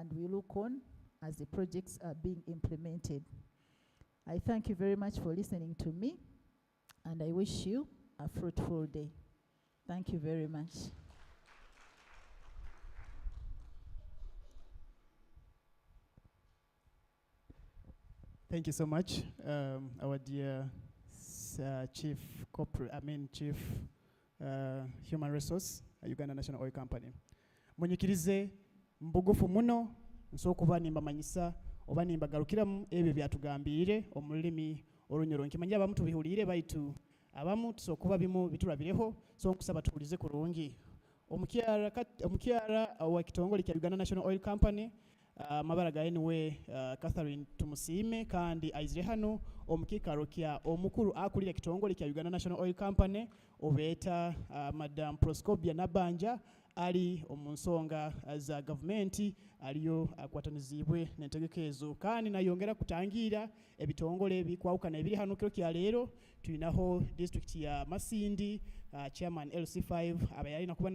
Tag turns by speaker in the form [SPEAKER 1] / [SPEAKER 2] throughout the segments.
[SPEAKER 1] and we look on as the projects are being implemented. I thank you very much for listening to me, and I wish you a fruitful day. Thank you very much.
[SPEAKER 2] Thank you so much, our dear Chief Human Resource, Uganda National Oil Company. Munyikirize mbugufu muno nsokuba nimba manyisa oba nimba garukiramu ebyo byatugambire omulimi olunyoro nkimanya abamu tubihulire baitu abamu tusokuba bimu bitulabireho so nkusaba tuhulize kurungi omukyara wa kitongole kya Uganda National Oil Company mabara gaye niwe Catherine Tumusiime kandi aizire hano omukikaro kya omukuru akulira kitongole kya Uganda National Oil Company obeta Madam Proscobia Nabanja ali omunsonga za government aliyo akwatanizibwe n'entegekezo kandi nayongera kutangira ebitongole bikwawukana ebiri hano kiro kya lero tulinaho district ya Masindi chairman LC5 abayali nakuba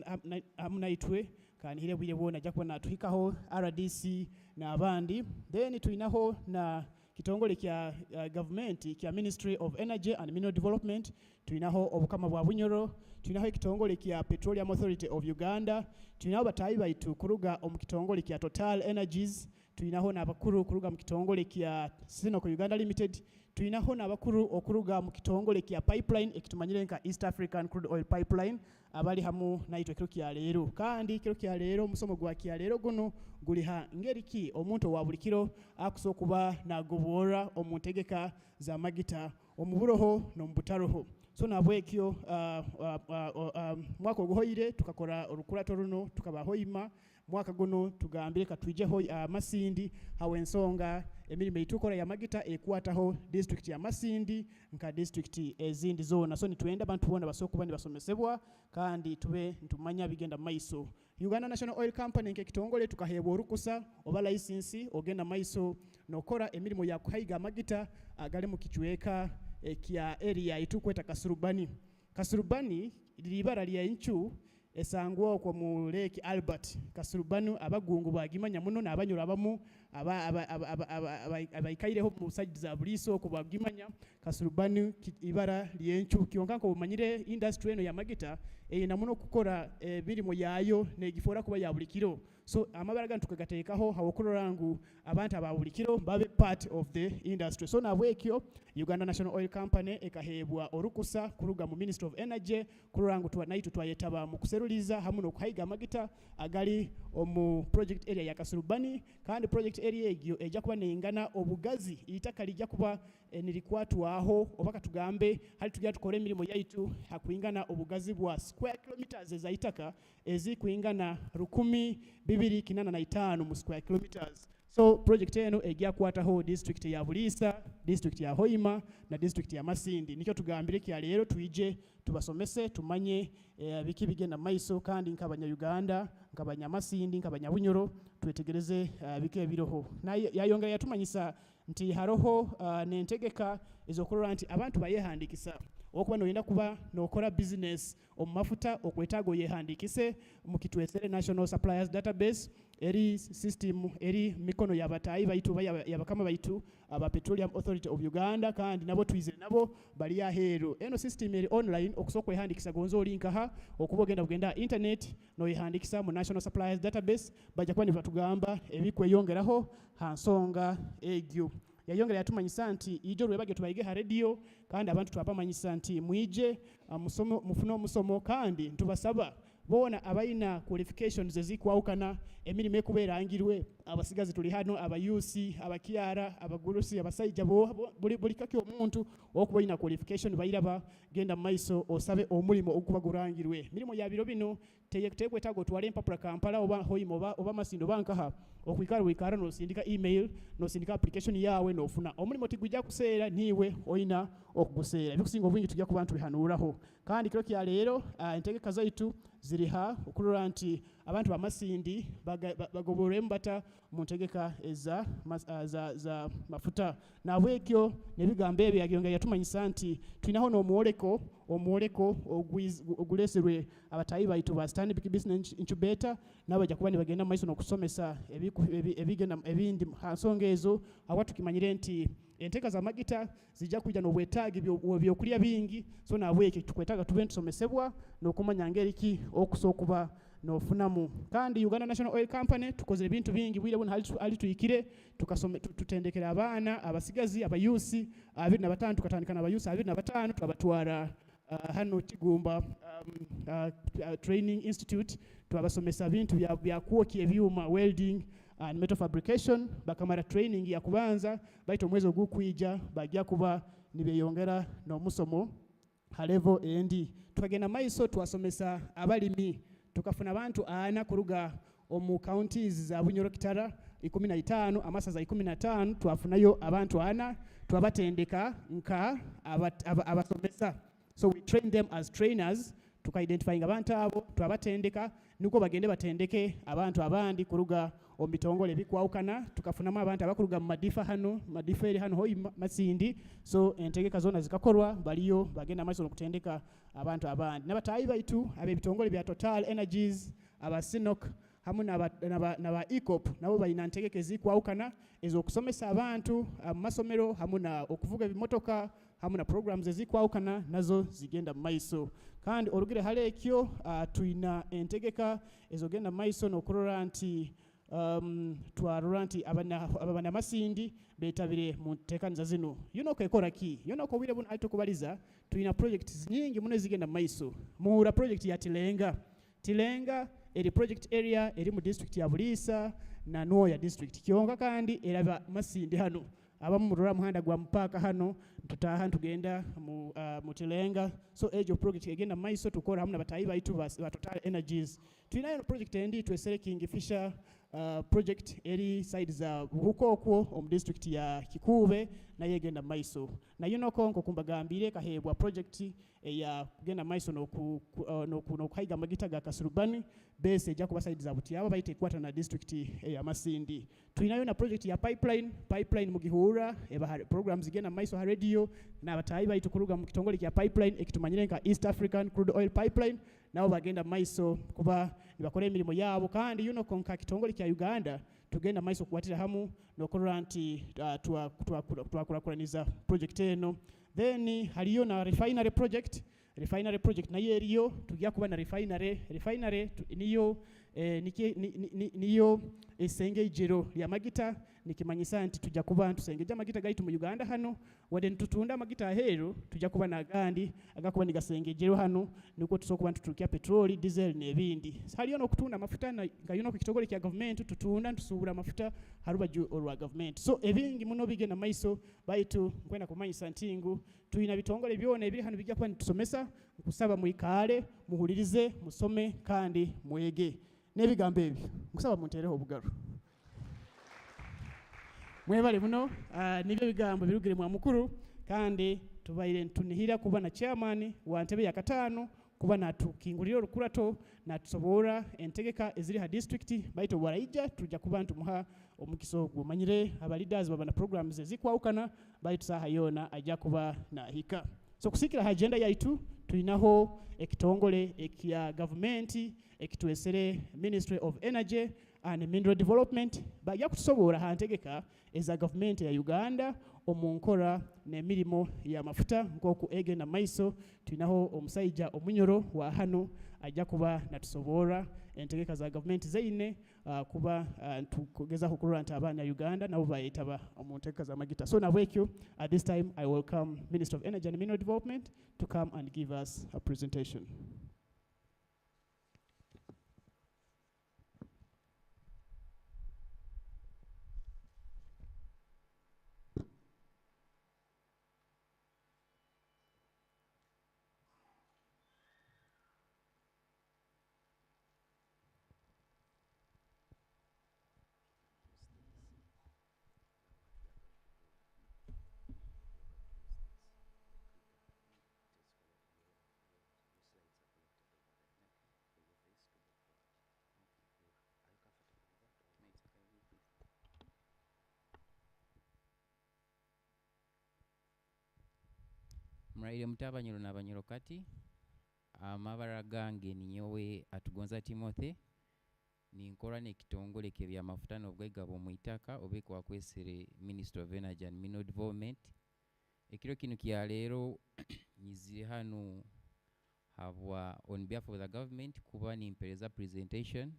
[SPEAKER 2] amunaitwe kandi hile bwire bona jakuba natuhikaho RDC na abandi then tulinaho na kitongole kya government kya Ministry of Energy and Mineral Development tulinaho obukama bwa bunyoro tulinaho kitongole kya Petroleum Authority of Uganda tulinaho batayi baitu kuruga omukitongole kya Total Energies tulinaho nabakuru kuruga mukitongole kya Sinoko Uganda Limited tulinaho nabakuru okuruga mukitongole kya pipeline ekitumanyire nka East African Crude Oil Pipeline abali hamu naitwe kiro kya lero kandi kiro kya lero musomo gwa kya lero guno guliha ngeriki omuntu wa bulikiro akusokuba nagobora omuntegeka za magita omuburoho no mbutaroho so nabwekyo mwako guhoire tukakora orukurato runo tukabahoima mwaka guno tugambire katwijeho Masindi hawe nsonga emirimo itukora ya magita ekwataho district ya Masindi nka district ezindi zona so nitwenda abantu bona basokuba ni basomesebwa kandi tube ntumanya bigenda maiso Uganda National Oil Company nke kitongole tukahebwa orukusa oba license ogenda maiso nokora emirimo ya kuhaiga magita agale mu kichweka kya area itukweta Kasurubani libara lya inchu esangwa kwa mu Lake Albert Kasurubanu abagungu bagimanya muno nabanyura abamu abaikaireho mu side za buliso ko bagimanya Kasurubanu ibara lyenchu kionkanko bumanyire industry eno ya magita na muno kukora birimo yayo negifora kuba ya bulikiro so amabaraga tukagateekaho hawokororangu abantu ababulikiro babe part of the industry so nabwekyo Uganda National Oil Company ekahebwa orukusa kuruga mu Ministry of Energy kururangu tuwanaitu twayetaba mu kuseruliza hamu no kuhaiga amagita agali omu project area ya Kasurubani kandi project area egyo eja kuba nengana obugazi itaka lijja kuba nilikwatwaho obaka tugambe hali tujja tukore emirimo yaitu hakuingana obugazi bwa square kilometers za itaka ezi kuingana 1,285 mu square kilometers so project eno ejja kwataho district ya Bulisa district ya Hoima na district ya Masindi nikyo tugambire kya lero tuije tubasomese tumanye biki bigenda maiso kandi nkabanya Uganda nkabanya Masindi nkabanya Bunyoro twetegereze biki ebiroho na yayongera yatumanyisa nti haroho nentegeka ezokorora nti abantu bayehandikisa okuba noyenda kuba nokora business omumafuta okwetago yehandikise mukitwesere National Suppliers Database eri system eri mikono yabatayi baitu yabakama baitu aba Petroleum Authority of Uganda kandi nabo twizire nabo bali ahero eno system eri online okusokwe handikisa gonzo linka ha okubogenda kugenda internet no yehandikisa mu National Suppliers Database baja kwa nivatugamba ebikwe yongeraho hansonga egyo yayongera yatumanyisa nti ijo lwebage tubayige ha radio kandi abantu twapamanyisa nti mwije mufuno musomo kandi ntubasaba bona abaina qualifications ezikwawukana emirimo ekuberangirwe abasigazi tuli hano abayusi abakiara abagurusi abasaija buli kake omuntu okubaina qualification bayiraba genda maiso osabe omulimo okubagurangirwe mirimo ya biro bino teyetekwe tago twale empapula Kampala oba Hoima oba Masindo bankaha okwikara wikara no sindika email no sindika application yawe no funa omulimo tigujja kuseera niwe oina okuguseera bikusinga obwingi tujja kubantu bihanuraho kandi kiro kya lero entegeka zaitu ziriha okulora nti abantu ba Masindi bagoboremu bata mu ntegeka za mafuta nabwekyo n'ebigambo ebyo yagiyongera yatumanyisa nti tulinaho n'omwoleko oguleserwe abatayi baitu ba Stanbic Business Incubator nabo bajja kuba nibagenda mu maiso n'okusomesa ebindi hansonga ezo awatukimanyire nti enteeka za magita zijja kujja n'obwetaagi byokulya bingi so nabwekyo tukwetaaga tube ntusomesebwa n'okumanya ngeri ki okusokuba n'ofunamu kandi Uganda National Oil Company tukoze ebintu bingi bwire buno hali tuyikire tutendekera abaana abasigazi abayusi 25 tukatandika n'abayusi 25 twabatwara hano Kigumba Training Institute twabasomesa bintu bya kuoki ebyuma welding and metal fabrication bakamara training ya kubanza baito mwezi ogw'okwija bajja kuba nibeyongera n'omusomo halevo endi tukagenda maiso twasomesa abalimi tukafuna abantu ana kuruga omu counties za Bunyoro Kitara 15 amasaza 15 twafunayo abantu ana twabatendeka nka abasomesa so we train them as trainers tuka-identifying abantu abo twabatendeka nuko bagende batendeke abantu abandi kuruga omitongole bikwawukana tukafunamu abantu abakuruga mu madifa eri hano hoyi Masindi so entegeka zona zikakorwa baliyo bagenda amaiso n'okutendeka abantu abandi n'abatayi baitu ab'ebitongole bya Total Energies aba UNOC hamu n'aba ECOP nabo balina ntegeka ezikwawukana ez'okusomesa abantu mu masomero hamu na okuvuga ebimotoka hamu na programs ezikwawukana nazo zigenda mu maiso kandi olugire hale ekyo tuyina entegeka ezogenda mu maiso n'okurora nti twarora nti abana Masindi betabire mu nteekaniza zino UNOC ekora ki UNOC obwire buno alitukubaliza tuyina projects nyingi muno ezigenda mu maiso muhura project ya Tilenga eri project area eri mu district ya Buliisa na Nuoya district kyonka kandi eraba Masindi hano abamu murora muhanda gwa mpaka hano tutaha tugenda mu Tilenga so ejo project egenda maiso tukora hamuna batayi baitu ba Total Energies tuyinayo project endi twesereking Fisher project eri side za Buhukokwo mu district ya Kikube na yegenda maiso na UNOC nko kumbagambire kahebwa project ya kugenda maiso no kuhaiga magita ga Kasurubani base ejja kuba side za Butiaba bayite kwata na district ya Masindi tuyinayo na project ya pipeline mu Gihura eba programs igenda maiso ha radio na batayi baitu kuruga mu kitongole kya pipeline ekitumanyire nka East African Crude Oil Pipeline nabo bagenda maiso kuba nibakora emirimo yabo kandi UNOC nka kitongole kya Uganda tugenda maiso kuwatira hamu nokorora nti twakurakuraniza project eno then haliyo na refinery project nayo eriyo tujja kuba na refinery niyo esenge ijero lya magita nikimanyisa nti tujja kuba tusengeja amagita gaitu mu Uganda hano wade ntutunda amagita ahero tujja kuba na gandi agakuba nigasengejero hano niko tusokuba tutukia petroli diesel nebindi haliyo n'okutunda amafuta na ngayuno ku kitongole kya government tutunda tusubura amafuta haruba ju olwa government so ebingi muno bigenda maiso baitu kwenda kumanyisa ntingu tuyina bitongole byone ebiri hano bijja kuba nitusomesa kusaba muikale muhulirize musome kandi mwege nebigambo ebi nkusaba muntereho obugaro mwebale muno nibyo bigambo birugire mu mukuru kandi tubaire tunihira kuba na chairman wa ntebe ya katano kuba natukingulira olukurato natusobora entegeka eziri ha district baito bwaraija tujja kuba ntumuha omukiso gumanyire aba leaders baba na programs ezikwawukana baito saha yona ajja kuba na hika so kusikira ha agenda yaitu tulinaho ekitongole ekya government ekitwesere Ministry of Energy and Mineral Development bajja kutusobora ha ntegeka eza government ya Uganda omunkora n'emirimo ya mafuta nkoku egenda maiso tulinaho omusaija omunyoro wa hano ajja kuba natusobora entegeka za government zeine kuba tukugeza kukurura nti abana Uganda nabo bayitaba omuntegeka za magita so nabwekyo at this time I welcome Minister of Energy and Mineral Development to come and give us a presentation.
[SPEAKER 3] Muraire mutabanyiro n'abanyiro kati amabara gange ninyowe Atugonza Timothy ninkora n'ekitongole ky'ebyamafuta n'obwegabo mu itaka obekwa kwesere Ministry of Energy and Mineral Development. Ekiro kino kya leero nyizi hano habwa on behalf of the government kuba nimpereza presentation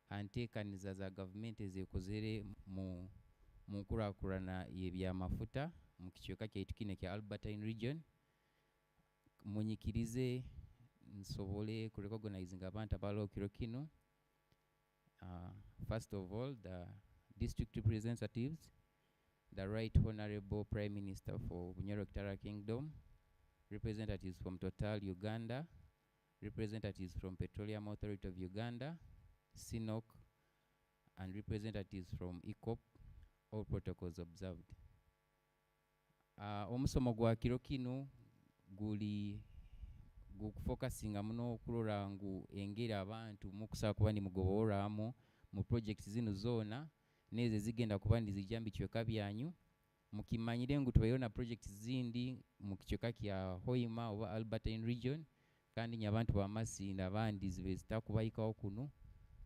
[SPEAKER 3] anteekaniza za government ezekozere mu nkurakurana y'ebyamafuta mu kicweka kyaitu kino kya Albertine region. Munyikirize nsobole kurecognizing abantu abalo kiro kino. First of all, the district representatives, the Right Honorable Prime Minister for Bunyoro Kingdom, representatives from Total Uganda, representatives from Petroleum Authority of Uganda, UNOC, and representatives from ECOP, all protocols observed. Omusomo gwa kiro kino guli gukufocusinga muno okulora ngu engeri abantu mukusobola kuba nimugoboramu mu projects zino zoona nezo zigenda kuba nizijja mu bicweka byanyu. Mukimanyire ngu tubayo na projects zindi mu kicweka kya Hoima oba Albertine region kandi nyabantu ba Masindi abandi zibe zitakubayikawo kuno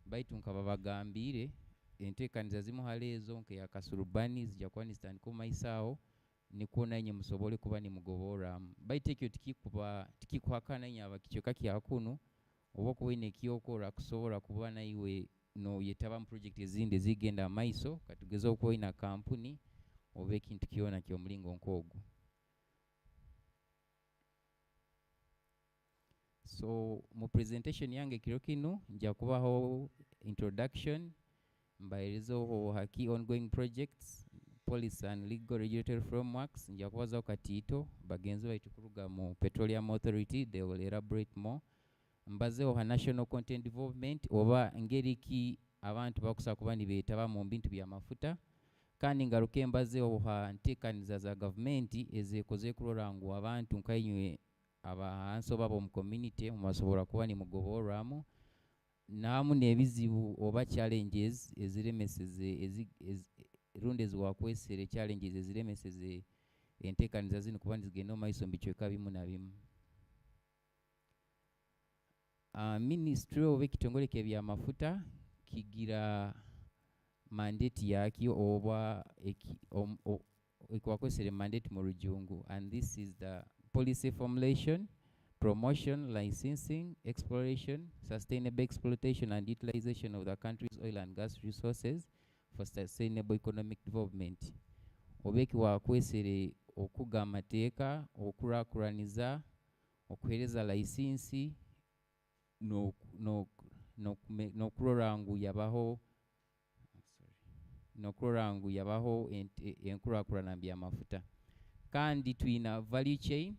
[SPEAKER 3] baitu nkaba bagambire enteekaniza zimu haleezo nke ya Kasurubani zijja kuba nizitandika omumaisaawo nikuona nye musobole kuba nimugoboramu baitu ekyo tikikuhakana nye abakicweka kya kuno oba okuba ine ekyokora kusobola kuba naiwe no yetaba mu project ezindi zigenda maiso katugeza okuba ina kampuni oba ekintu kyona ky'omulingo nk'ogwo. So mu presentation yange kiro kino nja kubaho introduction mbaerezeho haki ongoing projects, policy and legal regulatory frameworks. Nja kubazaho katiito bagenzi baitu kuruga mu Petroleum Authority, they will elaborate more. Mbazeho ha national content development oba ngeri ki abantu bakusobola kuba nibeetaba mu bintu by'amafuta kandi ngaruke mbazeho ha nteekaniza za gavumenti ezeekoze kurora ngu abantu nkainywe abahansi oba mu community mubasobola kuba nimugoborwamu naamu n'ebizibu oba challenges eziremeseze rundi eziwakwesere challenges eziremeseze enteekaniza zino kuba nizigenda omumaiso mu bicweka bimu na bimu. Ministry oba ekitongole ky'ebyamafuta kigira mandate yakyo oba ekwakwesere mandate mu rujungu, and this is the policy formulation, promotion, licensing, exploration, sustainable exploitation and utilization of the country's oil and gas resources for sustainable economic development. Obeki wakwesere okuga amateeka okurakuraniza okuhereza licensi nokurora ngu yabaho enkurakurana by'amafuta kandi twina value chain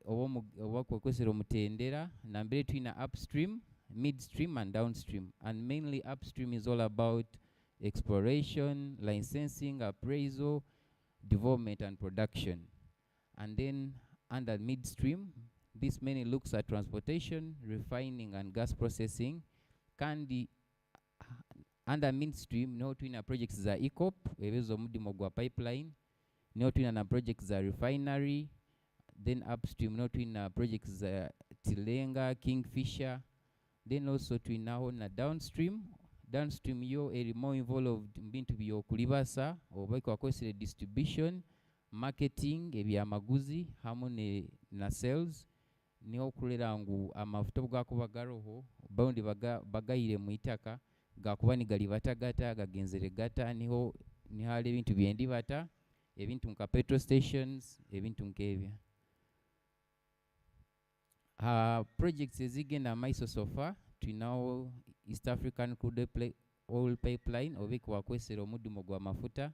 [SPEAKER 3] oba kwekwesera omutendera nambere twina upstream, midstream and downstream, and mainly upstream is all about exploration, licensing, appraisal, development and production. And then under midstream, this mainly looks at transportation, refining and gas processing. Kandi under midstream no twina projects za ECOP ebezo mudimo gwa pipeline, no twina na projects za refinery, then upstream no twina projects za Tilenga, Kingfisher, then also twinaho na downstream yo eri more involved mbintu byo kulibasa oba kwakwesere distribution, marketing ebyamaguzi hamwe na sales niho kulera ngu amafuta bwakuba garoho baundi bagayire mu itaka gakuba nigali batagata gagenzere gata niho nihali ebintu byendi bata ebintu nka petrol stations ebintu nkebya. Projects ezigenda maiso sofa twinaho East African crude oil pipeline obeki wakwesera omudumo gwa mafuta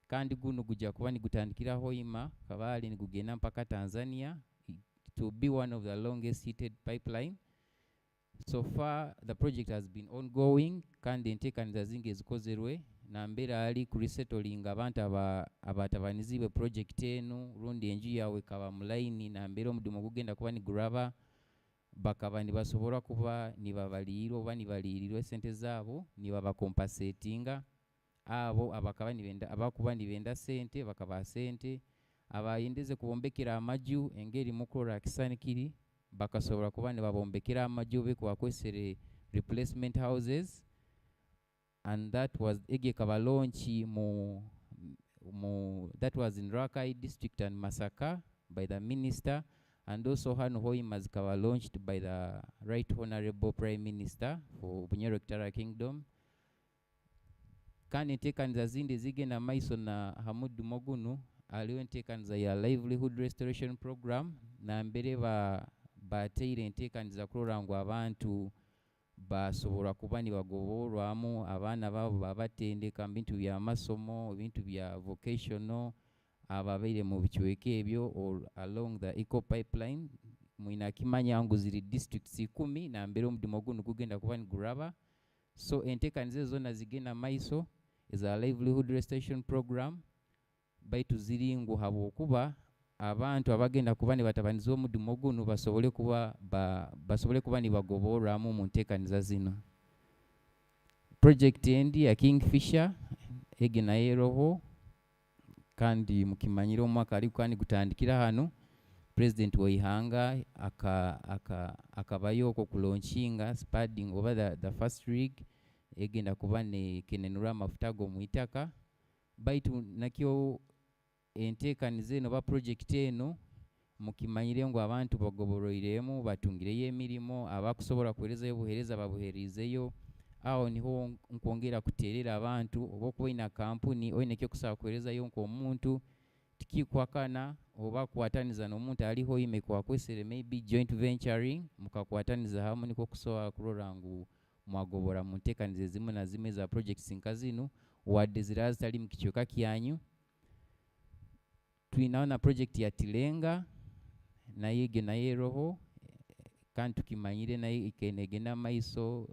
[SPEAKER 3] kandi guno gujja kuba nigutandikira Hoima kabali nigugenda mpaka Tanzania to be one of the longest heated pipeline. So far the project has been ongoing kandi enteekaniza zingi ezikozerwe nambera ali kuresettling abantu abatabanizibe project eno rundi enju yawe kaba mulaini nambera omudumo gugenda kuba niguraba bakaba nibasobola kuba nibabalirwa oba nibalirirwa sente zaabo nibabakompensatinga abo abakuba nibenda sente bakaba sente abayendeze kubombekera amaju engeri mukora kisanikiri bakasobora kuba ne babombekera amaju be kwakwesere replacement houses, and that was ege kaba launch that was in Rakai district and Masaka by the minister, and also hano Hoima zikaba launched by the Right Honorable Prime Minister for Bunyoro Electoral Kingdom. Kandi enteekaniza zindi zigenda maiso na Hamudu Mogunu aliwo enteekaniza ya livelihood restoration program na mbere bateire enteekaniza kurora ngu abantu basobola kuba nibagoborwamu abaana babo babatendeka mu bintu by'amasomo, ebintu bya vocational ababeire mu bichweke ebyo or along the eco pipeline. Mwina kimanya ngu ziri districts 10 na mbere omudumo guno gugenda kuba niguraba. So enteekaniza zona zigenda maiso is a livelihood restoration program baitu ziri ngu habwokuba abantu abagenda kuba ne batabaniza omudumo guno basobole kuba nibagoborwamu mu nteekaniza zino. Project endi ya Kingfisher ege nayo eroho kandi mukimanyira omwaka ali kwani gutandikira hano President Waihanga akabayo ko kulaunchinga spudding over the first rig egenda kuba ne kenenura amafuta go mu itaka baitu nakyo enteekaniza eno ba project eno mukimanyire ngo abantu bagoboroiremu batungireyo emirimu abakusobola kuwerezayo buhereza babuherizeyo. Aho niho nkwongera kuterera abantu oba okuba ina kampuni oyine kyo kusaba kuwerezayo nk'omuntu tikikwakana oba kuwataniza n'omuntu aliho ime kwakwesere maybe joint venturing mukakwataniza hamwe niko kusobola kurora ngu mwagobora mu nteekaniza zimu na zimwe za projects nkazino wadde zira zitali mu kichweka kyanyu. Tuinaona project ya Tilenga naye ege naye roho kandi tukimanyire naye ikenegenda maiso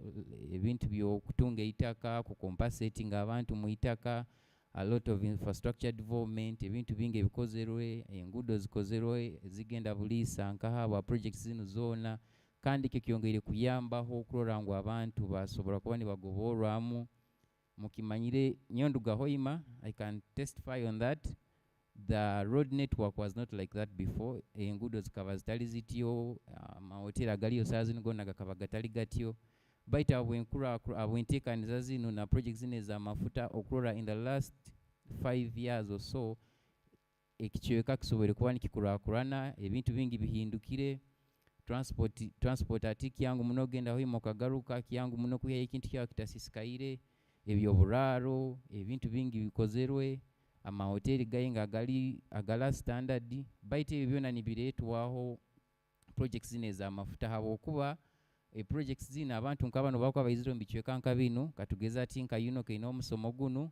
[SPEAKER 3] ebintu byo kutunga itaka ku compensating abantu mu itaka, a lot of infrastructure development, ebintu bingi bikozerwe, engudo zikozerwe zigenda bulisa nkahaba projects zino zona kandi kyongere kuyambaho kurora ngo abantu basobora kuba nibagoborwamu. Mukimanyire Nyonduga Hoima, I can testify on that. The road network was not like that before. Engudo zikaba zitali zityo, mahoteli agaliyo saa zino gonna gakaba gatali gatyo. Baita abwenteekaniza zino na projects zine za mafuta okurora in the last 5 years or so ekichweka kisobole kuba nikikurakurana ebintu bingi bihindukire. Transport ati kyangu muno genda Hoima okagaruka kyangu muno kuya ekintu kya kitasisikaire ebyoburaro ebintu bingi bikozerwe amahoteli gainga agala standard baite ebyona nibiretwaho projects zine za mafuta habo kuba projects zine abantu nkabano bakwa bayiziro mbichweka nkabino katugeza ati nka UNOC ino musomo guno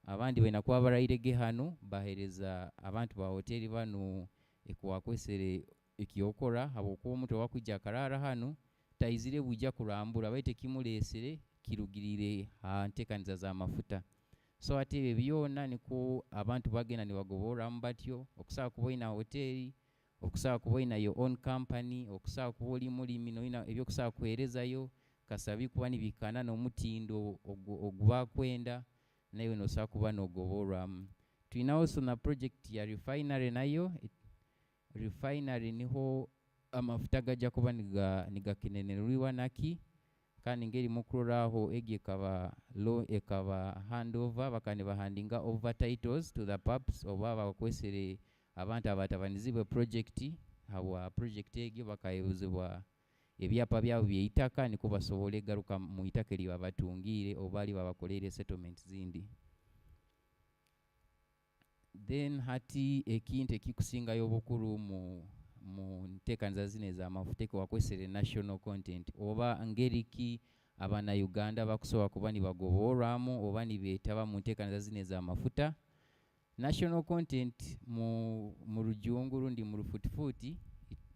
[SPEAKER 3] abandi bena kwa barayirege hano bahereza abantu ba hoteli bano ekwakwesere ekiokora habo kuba omuntu wakujja karara hano taizire bujja kurambura baite kimulesere kirugirire nteekaniza za mafuta. So ati byona niko abantu bagenda ni bagobora mbatyo okusaba kuba ina hoteli okusaba kuba ina your own company okusaba kuba oli mulimi no ina ebyo kusaba kuherezayo kasabi kuba nibikana n'omutindo oguba kwenda nayo no saba kuba nogobora. Tuina also na project ya refinery nayo refinery niho amafuta gajja kuba nigakeneneriwa naki kandi ngeri mukuroraho ekaba handover bakane bahandinga over titles to the pubs oba bakwesere abantu abatabanizibwe project hawa project egi bakayebuzibwa ebyapa byabo by'itaka niko basobole garuka mu itaka eri babatungire obali babakolere settlement zindi. Then hati ekintu ekikusingayo obukulu mu nteekaniza zine za mafuta wakwesere national content oba ngeriki abana Uganda bakusobola kuba nibagoborwamu oba nibetaba mu nteekaniza zine za mafuta. National content mu rujungu rundi mu rufuti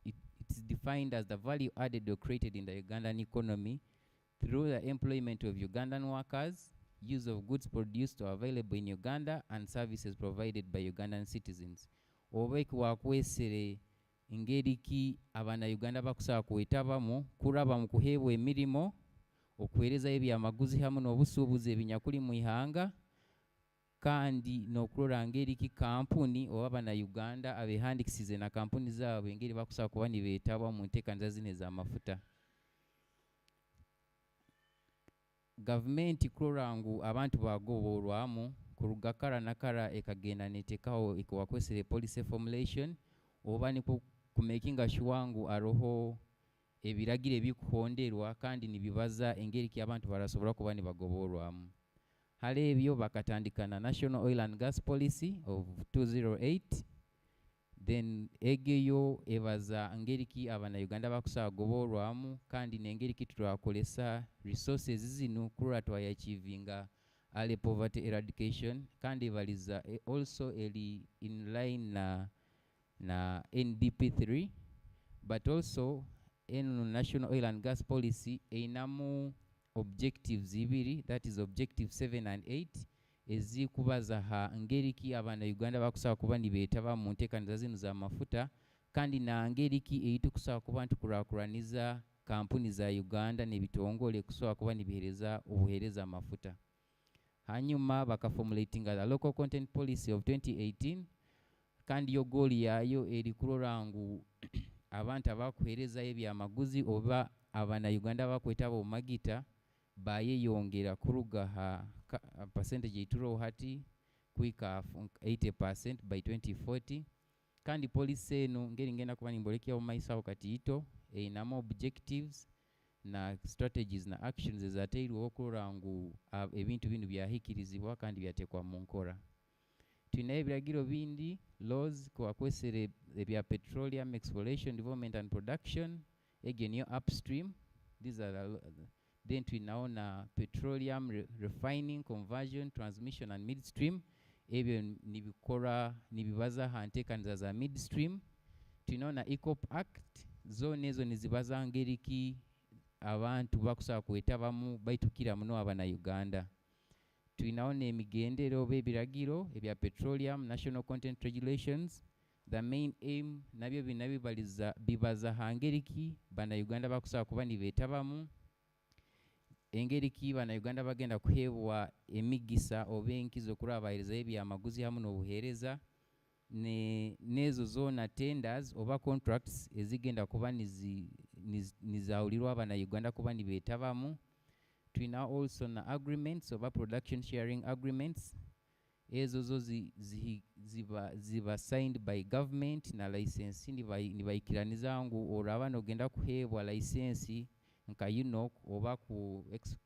[SPEAKER 3] it's defined as the value added or created in the Ugandan economy through the employment of Ugandan workers, use of goods produced or available in Uganda, and services provided by Ugandan citizens. Oba wakwesere ingeriki abana Uganda bakusaba kuetabamu kuraba mu kuhebwa emirimo okuhereza ebyamaguzi hamwe n'obusuubuzi ebinyakuli mu ihanga kandi n'okurora ngeri ki kampuni oba bannayuganda abehandikisize na kampuni zaabwe engeri bakusobola kuba nibeetaba mu nteekaniza zino ez'amafuta. Gavumenti kurora ngu abantu bagoborwamu kuruga kara na kara ekagenda netekaho ekuwakwesere policy formulation oba ni kumakinga sure ngu aroho ebiragiro ebikuhonderwa kandi nibibaza engeri ki abantu barasobora kuba nibagoborwamu. Hale ebyo bakatandika na National Oil and Gas Policy of 208, then egeyo ebaza engeri ki abannayuganda bakusobola kugoborwamu kandi n'engeri ki twakolesa resources zino kurora twayachivinga early poverty eradication kandi ebaliza also eli in line na NDP3 but also in National Oil and Gas Policy einamu objectives ibiri, that is objective 7 and 8 ezikubaza ha ngeri ki abannayuganda bakusobola kuba nibeetaba mu nteekaniza zino z'amafuta kandi na ngeri ki eyitukusobola kuba ntukurakuraniza kampuni za Uganda n'ebitongole kusobola kuba nibihereza obuhereza amafuta. Hanyuma bakaformulatinga the local content policy of 2018 kandi yo goal yayo eri kurora ngu abantu abakuhereza ebyamaguzi oba abannayuganda bakwetaba omagita bayeyongera kuruga ha percentage ituro hati kwika 80% by 2040 kandi policy eno ngeri ngenda kuba nimbolekya omaisaho kati ito einamo objectives na strategies na actions ezateirwa okurora ngu ebintu bino byahikirizibwa kandi byatekwa mu nkora. Tulina ebiragiro bindi laws kwakwesere ebya petroleum exploration development and production again your upstream, these are then tulinaona petroleum refining conversion transmission and midstream ebyo nibikora nibibaza ha nteekaniza za midstream. Tulinaona ECOP Act zone ezo nizibaza ngeri ki abantu bakusobola kwetabamu baitukira muno abannayuganda. Tulinaona emigendero b'ebiragiro ebya petroleum national content regulations, the main aim nabyo binabibaliza bibaza ha ngeri ki bannayuganda bakusobola kuba nibeetabamu engeri ki bannayuganda bagenda kuheebwa emigisa oba enkizo kuraba abahereza ebyamaguzi hamu n'obuheereza nezo zoona tenders oba contracts ezigenda kuba nizawulirwa abannayuganda kuba nibeetabamu. Tulina also na agreements oba production sharing agreements ezo zo ziba signed by government na license nibaikiraniza ngu oraba nogenda kuheebwa license nka UNOC oba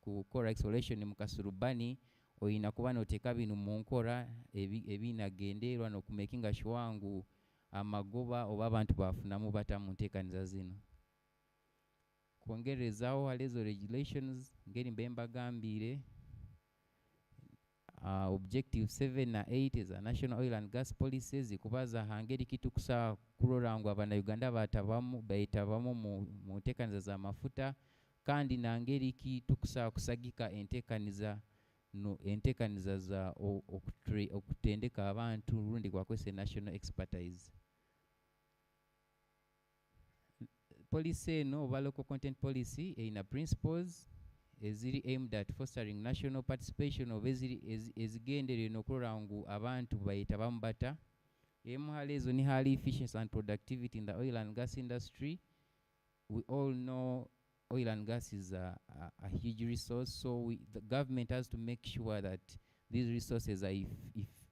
[SPEAKER 3] kukora exploration mu kasurubani oyina kuba noteeka bino mu nkora ebinagenderwa n'okumakinga sure ngu amagoba oba abantu bafunamu bata mu nteekaniza zino. Kwongerezaho halezo regulations ngeri mbembagambire objective 7 na 8 za National Oil and Gas Policy zikubaza hangeri kitu kusa kurora ngu abannayuganda bayetabamu mu nteekaniza z'amafuta kandi nangeri ki tukusa kusagika enteekaniza za okutendeka abantu rundi kwakwese national expertise. Policy no oba local content policy ina principles eziri aimed at fostering national participation of ezigendere nokurora ngu abantu bayetabamu bata. Halezo ni hali efficiency and productivity in the oil and gas industry. We all know oil and gas is a huge resource, so the government has to make sure that these resources are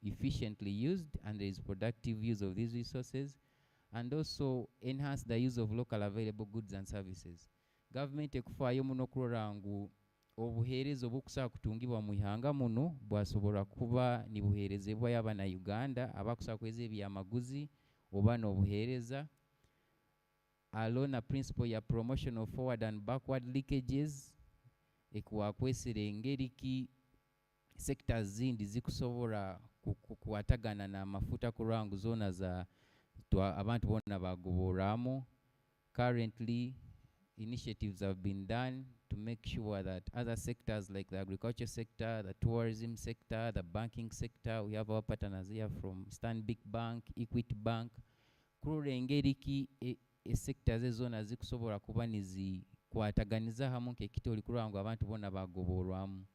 [SPEAKER 3] efficiently used and there is productive use of these resources, and also enhance the use of local available goods and services. Government ekufayo muno kurora ngu obuheereza obukusobola kutungibwa mu ihanga muno bwasobola kuba nibuheerezebwa y'abannayuganda abakusobola kweza ebyamaguzi oba n'obuheereza. Alona principle ya promotion of forward and backward leakages ekuwakwesere engeri ki sectors zindi zikusobora kukwatagana na mafuta kurora ngu zona za abantu bonna bagoboramu. Currently initiatives have been done to make sure that other sectors like the agriculture sector, the tourism sector, the banking sector, we have our partners here from Stanbic Bank, Equity Bank, kurora engeri ki sectors ezona zikusobora kuba nizikwataganiza hamu nk'ekitoli kurora ngu abantu bonna bagoborwamu.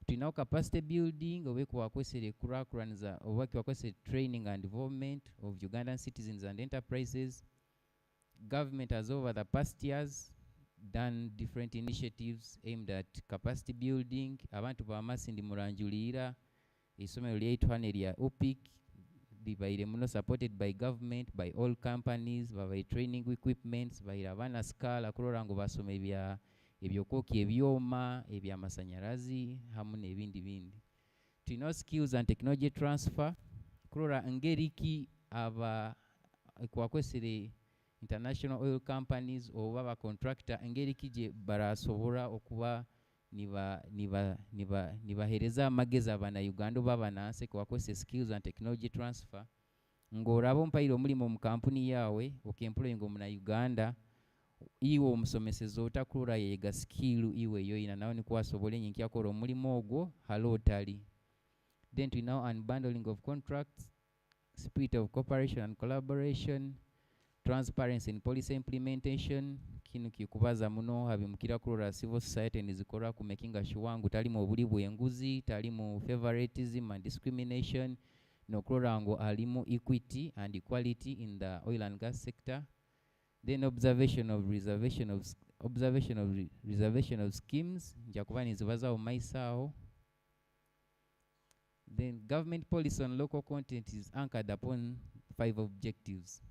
[SPEAKER 3] tulinawo capacity building oba kwakwesere kurakuraniza oba kwakwesere training and development of Ugandan citizens and enterprises. Government has over the past years done different initiatives aimed at capacity building. Abantu ba Masindi muranjulira isomero lyaitu hano erya UPIC libaire muno supported by government, by all companies, by training equipments, by abaana scala kurora ngo basome ebyokwokya ebyoma ebyamasanyarazi hamu n'ebindi bindi. Tulina skills and technology transfer kurora ngeriki aba kwakwesere international oil companies oba ba contractor ngeriki je barasobora okuba nibahereza amagezi abana Uganda babananse kwakwese skills and technology transfer ng'oraba ompaire omulimo mu kampuni yawe okemploying omuna Uganda iwe omusomeseza otakurora yega skill iwe yoyina nawe nikwasobola enyinki yakora omulimo ogwo halo otali. Then we now unbundling of contracts, spirit of cooperation and collaboration, transparency in policy implementation. Kino kikubaza muno habimukira kurora civil society nizikora ku making sure ngu tali mu buli bwenguzi, tali mu favoritism and discrimination, no kurora ngo alimu equity and equality in the oil and gas sector. Then observation of reservation of schemes njakuba nizibaza omaisaho. Then government policy on local content is anchored upon 5 objectives.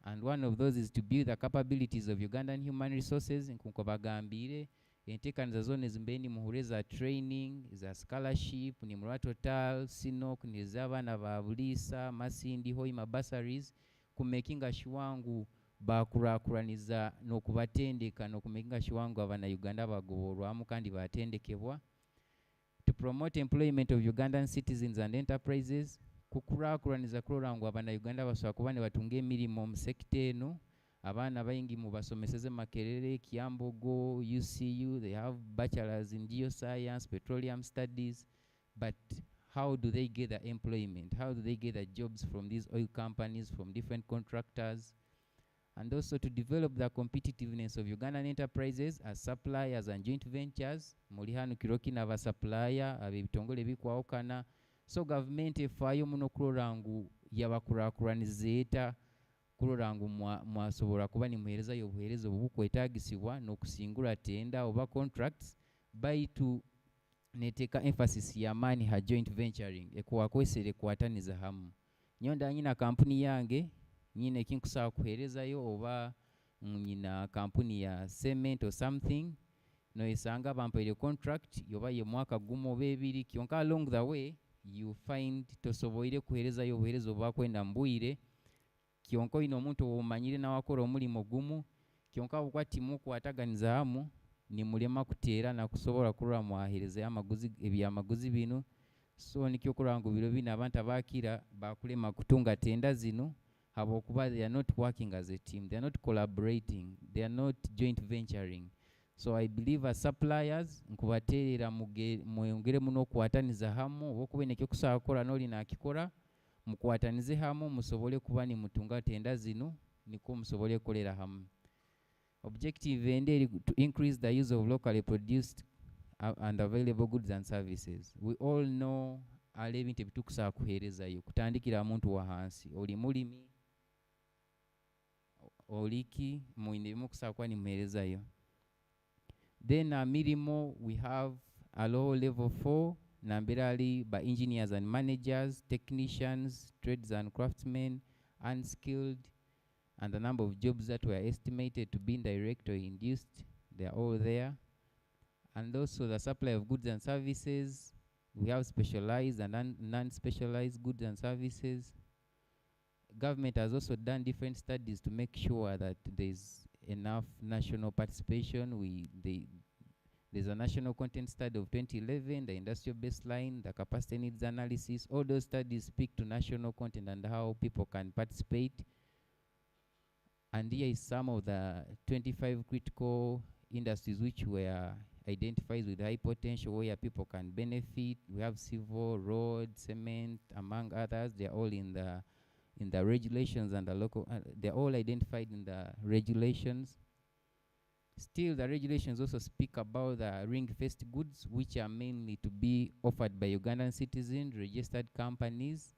[SPEAKER 3] And one of those is to build the capabilities of Ugandan human resources. Nkuko bagambire enteekaniza zone zimbeni muhureza training za scholarship ni mura total sinok ni z'abaana ba Bulisa Masindi Hoima bursaries kumakinga shiwangu bakurakuraniza n'okubatendeka n'okumakinga shiwangu abana Uganda bagoborwamu kandi batendekebwa. To promote employment of Ugandan citizens and enterprises kukurakuraniza kurora ngu abana Uganda basobola kuba ne batunga emirimo mu sekita eno. Abaana bayingi mu basomeseze Makerere, Kiambogo, UCU, they have bachelors in geoscience, petroleum studies, but how do they get the employment? How do they get the jobs from these oil companies, from different contractors? And also to develop the competitiveness of Ugandan enterprises as suppliers and joint ventures. Muli hanu kiroki na ba supplier abitongole bikwawukana. So government efayo muno kurora ngu yabakurakuranizeeta kurora ngu mwasobola kuba nimuhereza y'obuherezo obukwetagisibwa n'okusingula tenda oba contracts baitu neteka emphasis ya mani ha joint venturing ekwakwesere kwataniza hamu. Nyonda nyina kampuni yange nyine kinkusaa kuherezayo oba nyina kampuni ya cement or something no isanga bampaire contract yoba ye mwaka gumo bebiri kyonka along the way you find tosoboire kuherezayo obuherezo bwakwenda mbwire kyonka ino omuntu omanyire nawakora omulimo gumu kyonka okwatimu kwataganiza hamu ni mulema kuteera na kusobola kurura mwahereza amaguzi ebyamaguzi bino. So nikyo kurango biro bino abantu abakira bakulema kutunga tenda zino habokuba they are not working as a team, they are not collaborating, they are not joint venturing. So I believe as suppliers nkubaterera mwongere muno kwataniza hamu okubene kyo kusaa kola noli na akikora mukwatanize hamu musobole kuba ni mutunga tenda zino niko musobole kolera hamu. Objective ende to increase the use of locally produced and available goods and services. We all know alebinte bitukusaa kuherezayo kutandikira muntu wa hansi oli mulimi oliki muinemu kusaa kwa ni muherezayo. Then mirimo we have a low level 4 nambirali by engineers and managers, technicians, trades and craftsmen, unskilled, and the number of jobs that were estimated to be indirect or induced, they are all there. And also the supply of goods and services, we have specialized and non-specialized goods and services. Government has also done different studies to make sure that there's enough national participation. There's a national content study of 2011, the industrial baseline, the capacity needs analysis. All those studies speak to national content and how people can participate. And here is some of the 25 critical industries which were identified with high potential where people can benefit. We have civil, road, cement, among others. They're all in the regulations and the local. They're all identified in the regulations. Still, the regulations also speak about the ring-fenced goods, which are mainly to be offered by Ugandan citizens, registered companies.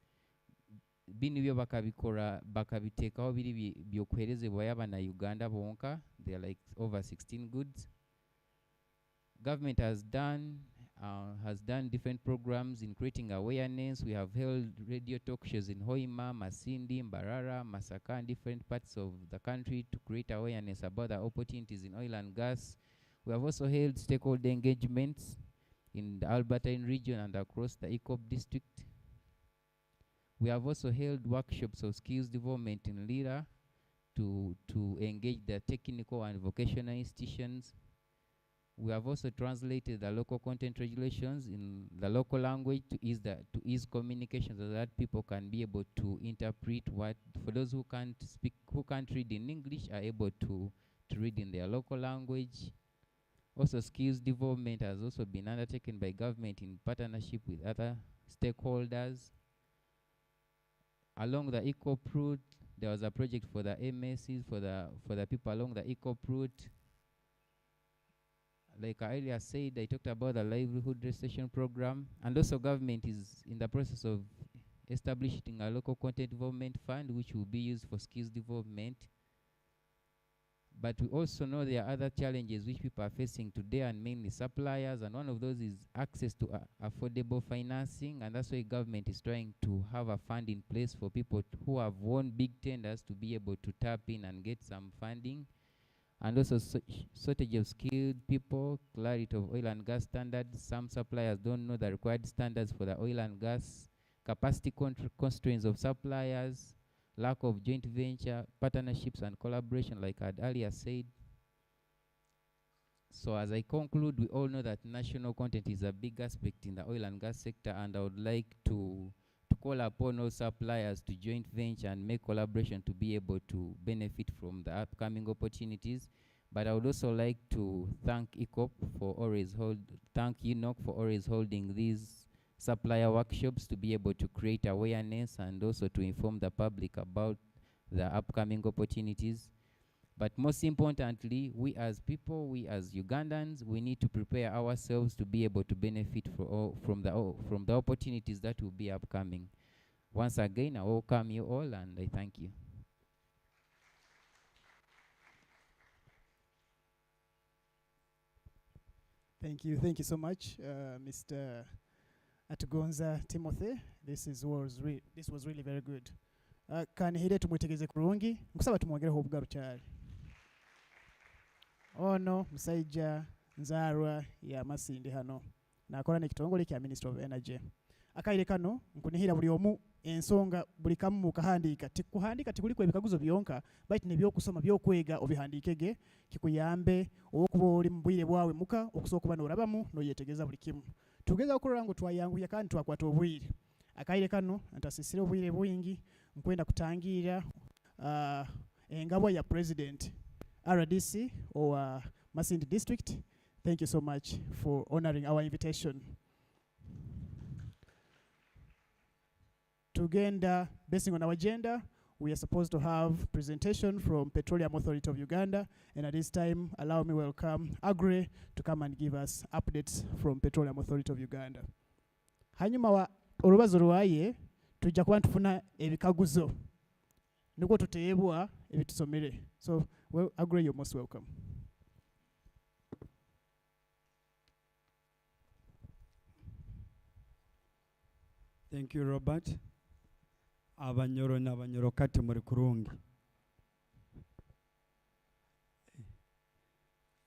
[SPEAKER 3] Bino byo bakabiteekaho biri byokuherezebwa y'abana Uganda bonka. They are like over 16 goods. Government has done different programs in creating awareness. We have held radio talk shows in Hoima, Masindi, Mbarara, Masaka, and different parts of the country to create awareness about the opportunities in oil and gas. We have also held stakeholder engagements in the Albertine region and across the ECOP district. We have also held workshops of skills development in Lira to engage the technical and vocational institutions. We have also translated the local content regulations in the local language to ease communication so that people can be able to interpret what, for those who can't read in English, are able to read in their local language. Also, skills development has also been undertaken by government in partnership with other stakeholders. Along the ECOP route, there was a project for the MSCs, for the people along the ECOP route. Like I earlier said, I talked about the livelihood restoration program, and also government is in the process of establishing a local content development fund, which will be used for skills development. But we also know there are other challenges which people are facing today, and mainly suppliers, and one of those is access to affordable financing, and that's why government is trying to have a fund in place for people who have won big tenders to be able to tap in and get some funding. And also shortage of skilled people, clarity of oil and gas standards. Some suppliers don't know the required standards for the oil and gas, capacity constraints of suppliers, lack of joint venture, partnerships and collaboration, like I had earlier said. So as I conclude, we all know that national content is a big aspect in the oil and gas sector, and I would like to call upon all suppliers to joint venture and make collaboration to be able to benefit from the upcoming opportunities. But I would also like to thank ECOP for thank UNOC for always holding these supplier workshops to be able to create awareness and also to inform the public about the upcoming opportunities. But most importantly, we as people, we as Ugandans, we need to prepare ourselves to be able to benefit from the opportunities that will be upcoming. Once again, I welcome you all and I thank you.
[SPEAKER 2] Thank you so much, Mr. Atugonza Timothy. This was really very good. Kanihire tumutegeze kurungi, nkusaba tumwogereho obugarukyali. Ono musajja nzarwa ya Masindi hano nakola n'ekitongole kya Ministry of Energy. Akaire kano nkunihira buli omu ensonga buli kamu mukahandika tikuhandika tikuliko ebikaguzo byonka bait ne byokusoma byokwega obihandikege kikuyambe okuba oli mubwire bwawe muka okusokuba n'orabamu n'oyetegeza buli kimu. Tugeza okulola ngo twayanguya kandi twakwata obwire. Akaire kano ntasisire obwire bwingi nkwenda kutangira engabo ya President RDC or Masindi District. Thank you so much for honoring our invitation. Tugenda, based on our agenda, we are supposed to have presentation from Petroleum Authority of Uganda, and at this time, allow me welcome Agri to come and give us updates from Petroleum Authority of Uganda. Hanyuma wa olubazo lwaye tujja kuba tufuna ebikaguzo niko tuteebwa ebitusomere. So, well, Agri, you're most welcome.
[SPEAKER 4] Thank you, Robert. Abanyoro n'abanyoro kati muri kurungi.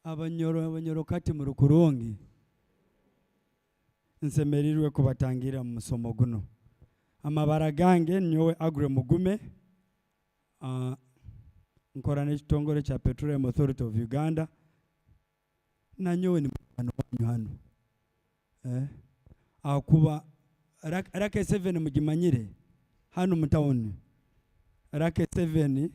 [SPEAKER 4] Abanyoro kati muri kurungi. Nsemerirwe kubatangira mu musomo guno. Amabara gange nyowe Agri Mugume. Nkora n'ekitongole kya Petroleum Authority of Uganda. Na nyowe ni mwana wanyu hano. Akuba Rake 7 mugimanyire hano mutawuni. Rake 7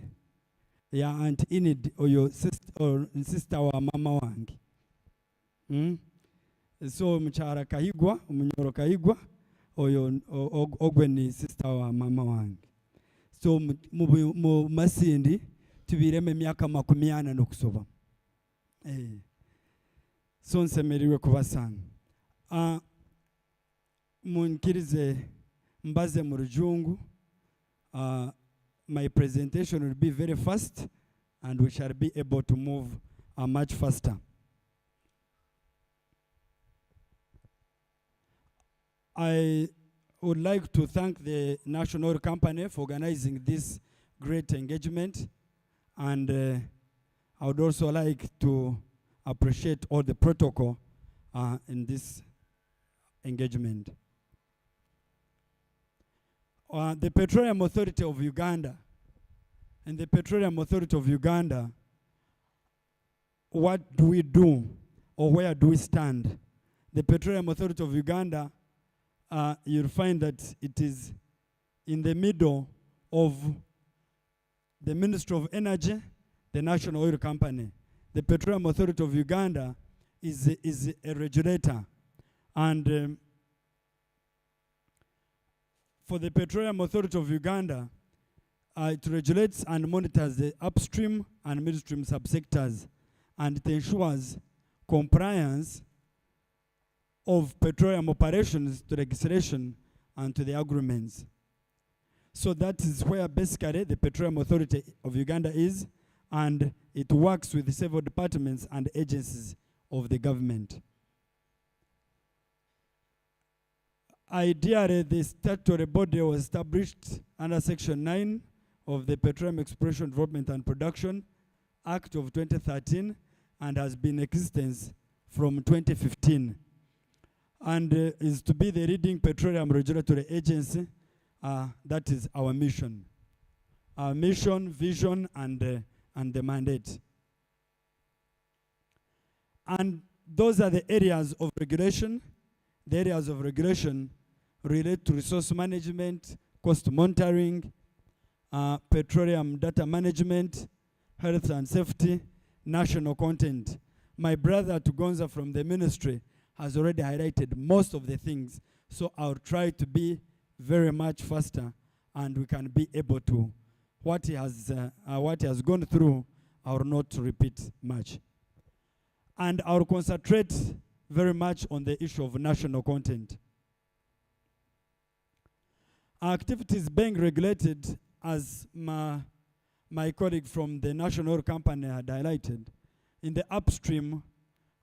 [SPEAKER 4] ya Aunt Inid oyo sister wa mama wangi. So mchara kahigwa, umunyoro kahigwa oyo ogwe ni sister wa mama wangi. So mu Masindi tubireme myaka 80 n'okusoba. So nsemererwe kubasanga. Munkirize mbaze mu rujungu. My presentation will be very fast and we shall be able to move much faster. I would like to thank the National Oil Company for organizing this great engagement, and I would also like to appreciate all the protocol in this engagement. The Petroleum Authority of Uganda, and the Petroleum Authority of Uganda, what do we do or where do we stand? The Petroleum Authority of Uganda, you'll find that it is in the middle of the Ministry of Energy, the National Oil Company. The Petroleum Authority of Uganda is a regulator. And for the Petroleum Authority of Uganda, it regulates and monitors the upstream and midstream subsectors, and it ensures compliance of petroleum operations to legislation and to the agreements. So that is where basically the Petroleum Authority of Uganda is, and it works with several departments and agencies of the government. Ideally, the statutory body was established under Section 9 of the Petroleum Exploration, Development and Production Act of 2013 and has been in existence from 2015. And is to be the leading petroleum regulatory agency. That is our mission. Our mission, vision, and the mandate. And those are the areas of regulation. The areas of regulation relate to resource management, cost monitoring, petroleum data management, health and safety, national content. My brother Tugonza from the ministry has already highlighted most of the things, so I'll try to be very much faster and we can be able to, what he has gone through, I will not repeat much. And I'll concentrate very much on the issue of national content. Our activities being regulated, as my colleague from the National Oil Company had highlighted. In the upstream,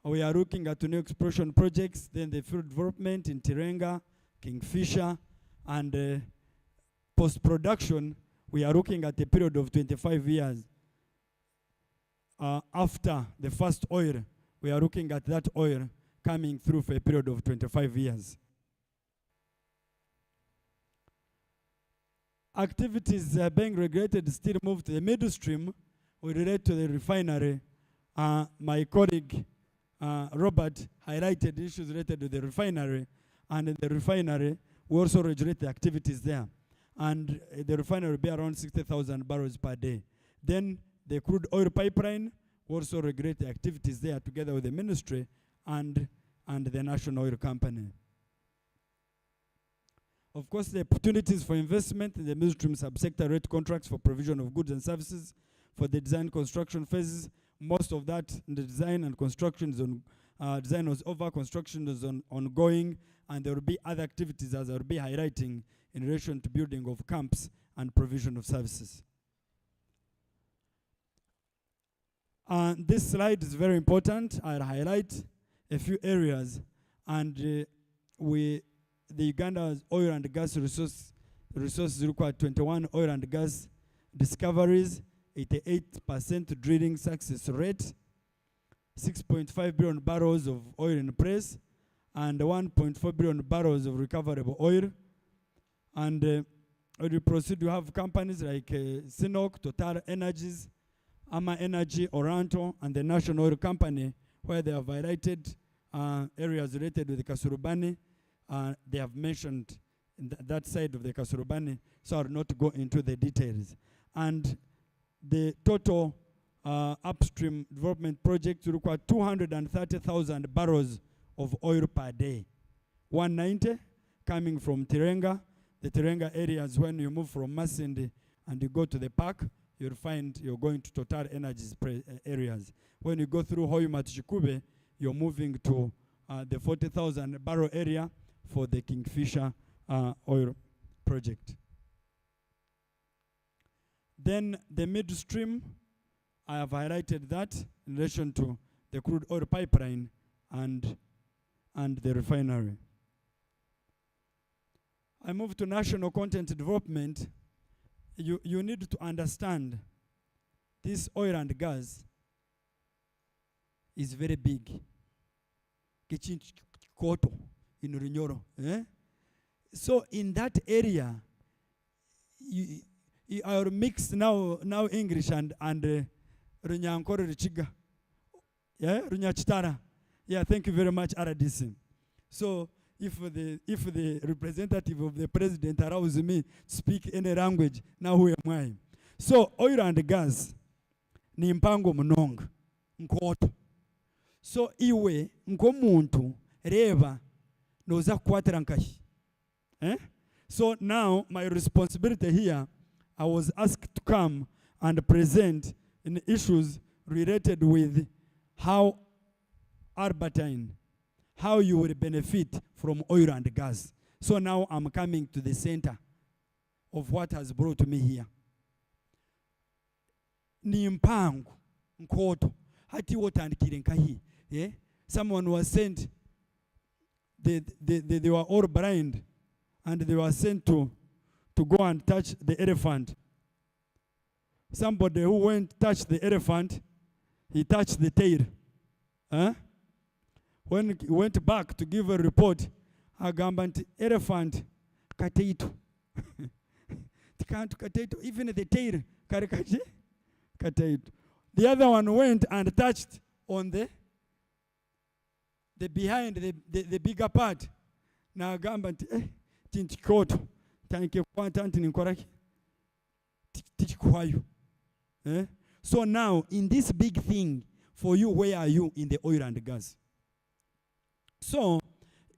[SPEAKER 4] we are looking at new exploration projects, then the field development in Tirenga, Kingfisher, and post-production, we are looking at a period of 25 years. After the first oil, we are looking at that oil coming through for a period of 25 years. Activities being regulated still move to the midstream. We relate to the refinery. My colleague Robert highlighted issues related to the refinery, and in the refinery we also regulate the activities there, and the refinery will be around 60,000 barrels per day. Then the crude oil pipeline, we also regulate the activities there together with the ministry and the National Oil Company. Of course, the opportunities for investment in the midstream subsector rate contracts for provision of goods and services for the design construction phases. Most of that in the design and construction is on, design was over, construction is ongoing, and there will be other activities as I will be highlighting in relation to building of camps and provision of services. This slide is very important. I'll highlight a few areas, and the Uganda's oil and gas resources require 21 oil and gas discoveries, 88% drilling success rate, 6.5 billion barrels of oil in place, and 1.4 billion barrels of recoverable oil. And when we proceed, we have companies like UNOC, Total Energies, Ama Energy, Oranto, and the National Oil Company, where they have highlighted areas related with the Kasurubani. They have mentioned that side of the Kasurubani, so I will not go into the details. And the total upstream development project require 230,000 barrels of oil per day. 190 coming from Tirenga. The Tirenga areas, when you move from Masindi and you go to the park, you'll find you're going to Total Energies areas. When you go through Hoima to Chikube, you're moving to the 40,000 barrel area for the Kingfisher oil project. Then the midstream, I have highlighted that in relation to the crude oil pipeline and the refinery. I move to national content development. You need to understand this oil and gas is very big. Koto in Runyoro. So in that area, you are mixed now English and Runyankoro Richiga. Yeah, Runyachitara. Yeah, thank you very much, RDC. So if the representative of the president allows me to speak any language, now who am I? So oil and gas ni mpango mnongo nkoto. So iwe nkomuntu reva noza kukwatira nkahi. So now my responsibility here, I was asked to come and present in issues related with how Albertine, how you will benefit from oil and gas. So now I'm coming to the center of what has brought me here. Ni mpango nkoto hati wotandikire nkahi. Yeah? Someone was sent, they were all blind, and they were sent to go and touch the elephant. Somebody who went to touch the elephant, he touched the tail. When he went back to give a report, agamba elephant kateito. Even the tail kateito. The other one went and touched on the behind the bigger part. Na agamba tinchikoto tanke kwanta anti ninkoraki tichikwayo. So now in this big thing for you, where are you in the oil and gas? So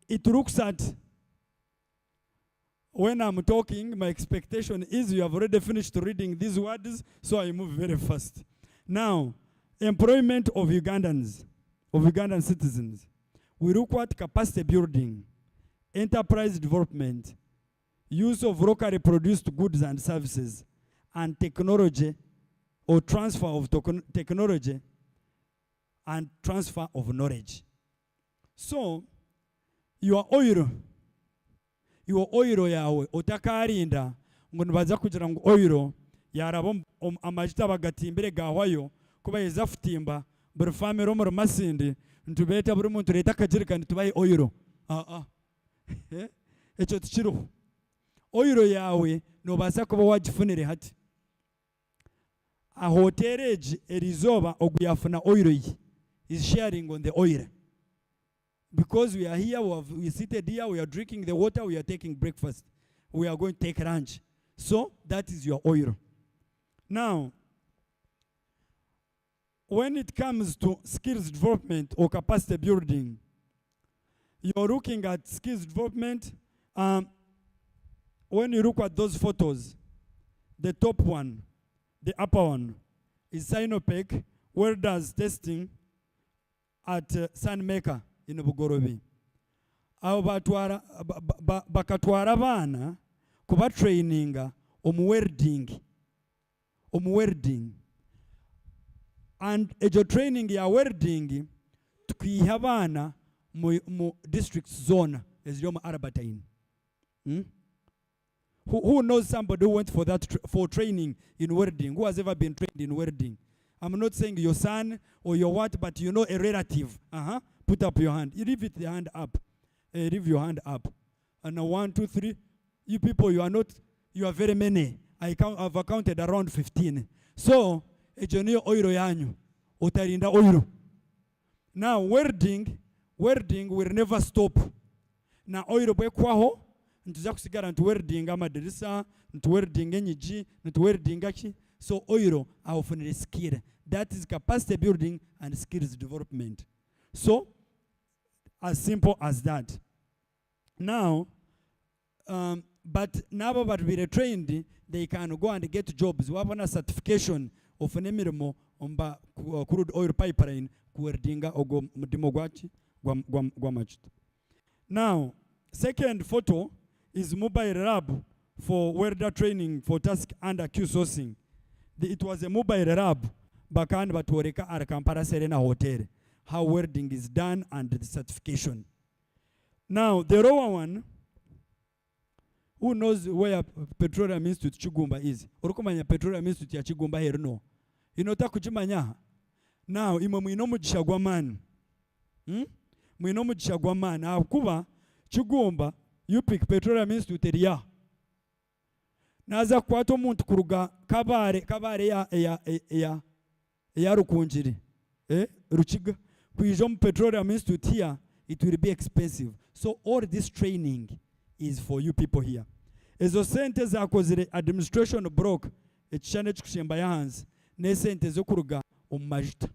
[SPEAKER 4] it looks at, when I'm talking, my expectation is you have already finished reading these words, so I move very fast. Now, employment of Ugandan citizens. We look at capacity building, enterprise development, use of locally produced goods and services, and technology, or transfer of technology, and transfer of knowledge. So, your oil yawe otakarinda ngo nibaza kugira ngo oil yarabo amajita bagatimbire gahwayo kuba yeza futimba buri famero mu Masindi ntubeta buri muntu leta kajirikani tubaye oil. Echo tukiro oil yawe no baza kuba wagifunire hati a hotelage erizoba oguyafuna oil yi is sharing on the oil. Because we are here, we seated here, we are drinking the water, we are taking breakfast, we are going to take lunch. So that is your oil. Now, when it comes to skills development or capacity building, you're looking at skills development. When you look at those photos, the top one, the upper one, is Sinopec, welders testing at Sunmaker in Bugorobi. Abo bakatwara abana kuba traininga welding. And ejo training ya welding tukiha abana mu district zone ezyo mu Albertine. Who knows somebody who went for that for training in welding? Who has ever been trained in welding? I'm not saying your son or your what, but you know a relative. Put up your hand. You leave it the hand up. Leave your hand up. And now 1, 2, 3. You people, you are very many. I've counted around 15. So, ejonio oiro yanyu. Utarinda oiro. Now, welding will never stop. Na oiro bwe kwaho, ntuza kusigara ntu welding amadirisa, ntu welding enyiji, ntu welding aki. So oiro aofunire skill. That is capacity building and skills development. So, as simple as that. Now, but nabo batubire trained, they can go and get jobs. Wabona certification of nemirimo omba crude oil pipeline kuwerdinga ogo mudimo gwachi gwamachuta. Now, second photo is mobile lab for welder training for task under Q sourcing. It was a mobile lab bakan batworeka at Kampala Serena Hotel. How welding is done and the certification. Now, the lower one, who knows where Petroleum Institute Chigumba is? Urukumanya Petroleum Institute ya Chigumba here no. Inota kujimanya. Now, mwino mujisha gwa man. Mwino mujisha gwa man. Kuba Chigumba, you pick Petroleum Institute ya. Naza kwato muntu kuruga kabare ya rukunjiri. Ruchiga. Kuijom Petroleum Institute here, it will be expensive. So all this training is for you people here. Ezo sente zakozire administration broke ekishane chikushemba yahanze ne sente zo kuruga omumajuta.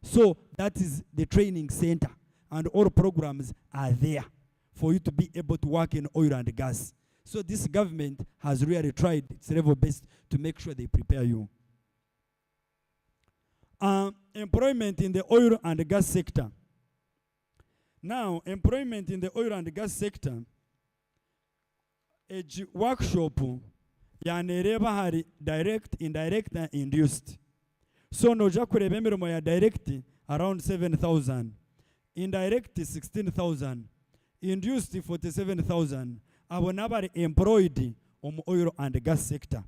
[SPEAKER 4] So that is the training center, and all programs are there for you to be able to work in oil and gas. So this government has really tried its level best to make sure they prepare you. Employment in the oil and gas sector. Now, employment in the oil and gas sector, a workshop, yanereba hari direct, indirect, and induced. So no jakure bemirimo ya direct around 7,000, indirect 16,000, induced 47,000. Abonabari employed oil and gas sector.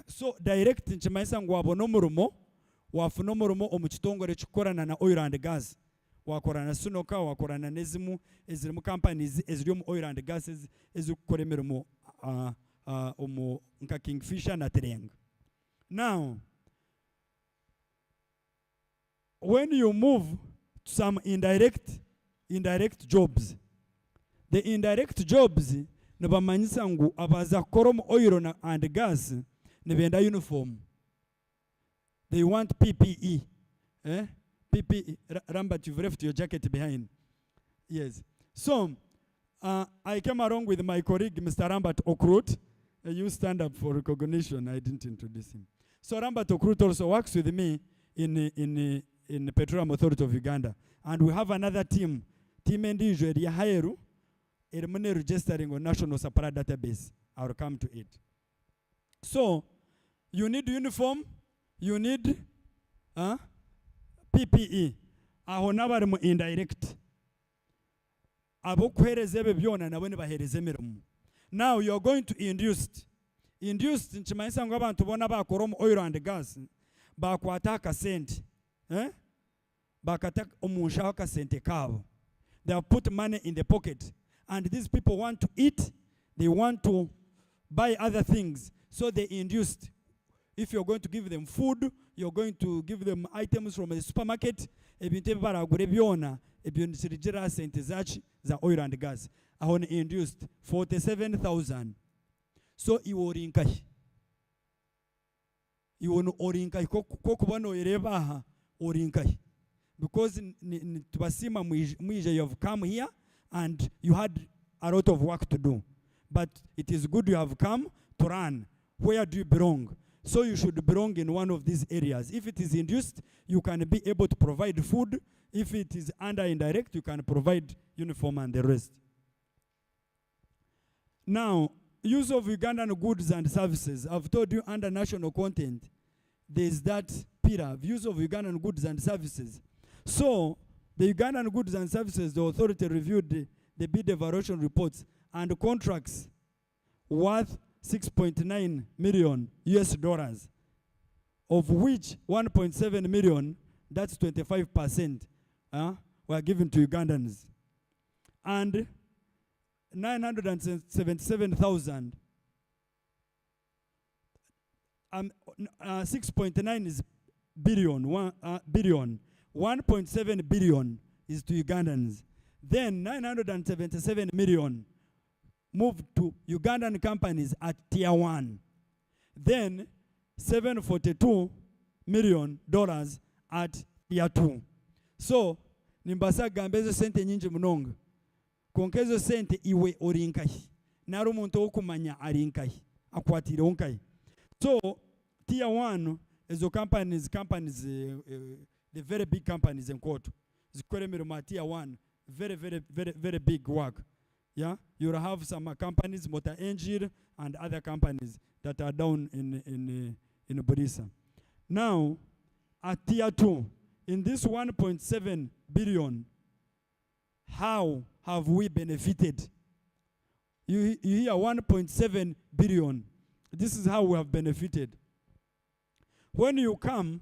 [SPEAKER 4] So direct nchimaisa ngwabo murumo wafuna murumo omukitongore kikorana na oil and gas. Wakorana Sunoka, wakorana nezimu ezirimu companies eziri mu oil and gas ezikukora emirimo nka Kingfisher na Tereng. Now, when you move to some indirect jobs, the indirect jobs nibamanyisa ngu abaza kukora mu oil and gas nibenda uniform. They want PPE. PPE, Rambat, you've left your jacket behind. Yes. So, I came along with my colleague, Mr. Rambat Okrut. You stand up for recognition. I didn't introduce him. So, Rambat Okrut also works with me in the Petroleum Authority of Uganda. And we have another team. Team Ndijo, Yahayeru, Ermone registering on National Supplier Database. I'll come to it. So, you need uniform, you need PPE. Aho nabari mu indirect. Abo kuhereza ebe byona nabo ne bahereza emirimo. Now you are going to induced. Induced nchimanisa ngo abantu bona bakora mu oil and gas bakwata ka sente. Bakata omusha ka sente kabo. They have put money in the pocket, and these people want to eat, they want to buy other things, so they induced. If you're going to give them food, you're going to give them items from the supermarket, ebintu baragure byona ebintu sirijira sente zachi za oil and gas. Ahone induced 47,000. So iworinkai. Iwono orinkai kokubano yerebaha orinkai. Because tubasima mwije you have come here and you had a lot of work to do. But it is good you have come to run. Where do you belong? So you should belong in one of these areas. If it is induced, you can be able to provide food. If it is under indirect, you can provide uniform and the rest. Now, use of Ugandan goods and services. I've told you under national content, there's that pillar, use of Ugandan goods and services. So, the Ugandan goods and services, the authority reviewed the bid evaluation reports and contracts worth $6.9 million US, of which 1.7 million, that's 25%, were given to Ugandans. And 977,000, 6.9 is billion, billion. 1.7 billion is to Ugandans. Then 977 million moved to Ugandan companies at tier 1. Then $742 million at tier 2. So, nimbasa gambezo sente nyingi munonga. konka ezo sente iwe ori nkahi nari omuntu okumanya ari nkahi akwatireho nkahi. So tier 1 ezo companies the very big companies in court zikora emirimo tier 1 very big work. Yeah, you'll have some companies, Motor Engine and other companies that are down in Burisa. Now, at tier 2, in this 1.7 billion, how have we benefited? You hear 1.7 billion. This is how we have benefited. When you come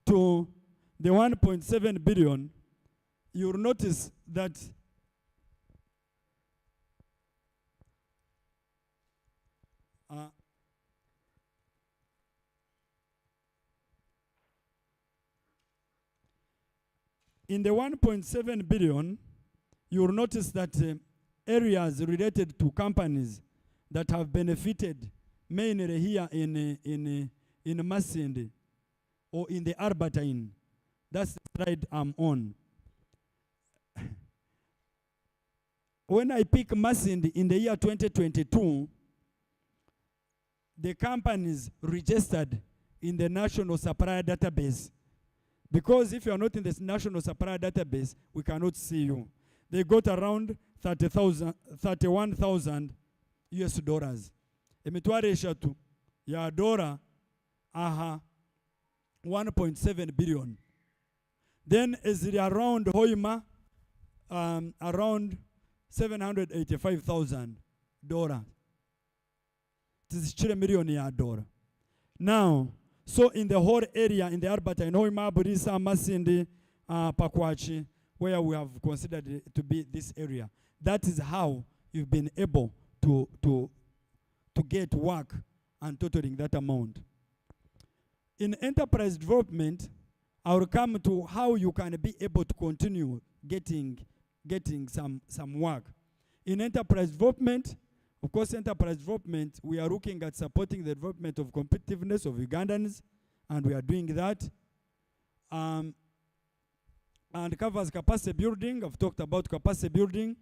[SPEAKER 4] to the 1.7 billion, you'll notice that in the 1.7 billion, you'll notice that areas related to companies that have benefited mainly here in Masindi or in the Arbatine. That's the slide I'm on. When I pick Masindi in the year 2022, the companies registered in the National Supplier Database. Because if you are not in the National Supplier Database, we cannot see you. They got around 31,000 US dollars. Emitware eshatu ya dola aha 1.7 billion. Then is it around Hoima around 785,000 dollars. This is million ya dollar. Now, so in the whole area, in the Arbata, in Hoima, Burisa, Masindi, Pakwachi, where we have considered it to be this area, that is how you've been able to get work and totaling that amount. In enterprise development, I will come to how you can be able to continue getting some work. In enterprise development, of course, enterprise development, we are looking at supporting the development of competitiveness of Ugandans, and we are doing that. And covers capacity building. I've talked about capacity building.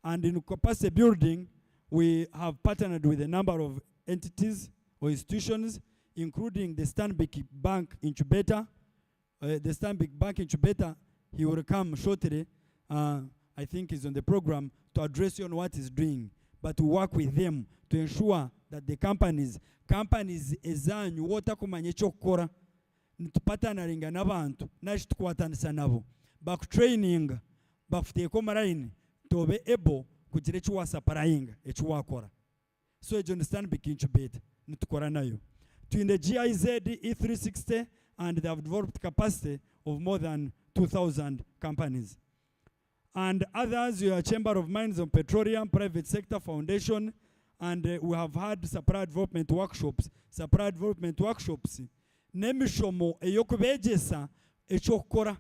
[SPEAKER 4] And in capacity building, we have partnered with a number of entities or institutions, including the Stanbic Bank Incubator. The Stanbic Bank Incubator, he will come shortly. I think he's on the program to address you on what he's doing. But to work with them to ensure that the companies ezanyu wota kumanya ekyo kukora nitupatanaringa n'abantu nashi tukwatanisa nabo bakutraining bakuteeka omu line tobe able kugira eki wasapurayinga eki wakora. So you understand Stanbic Incubator nitukora nayo. In the GIZ E360, and they have developed capacity of more than 2,000 companies. And others, your Chamber of Mines and Petroleum, Private Sector Foundation, and we have had supplier development workshops. Supplier development workshops. Nemishomo eyokubegesa ekyokukora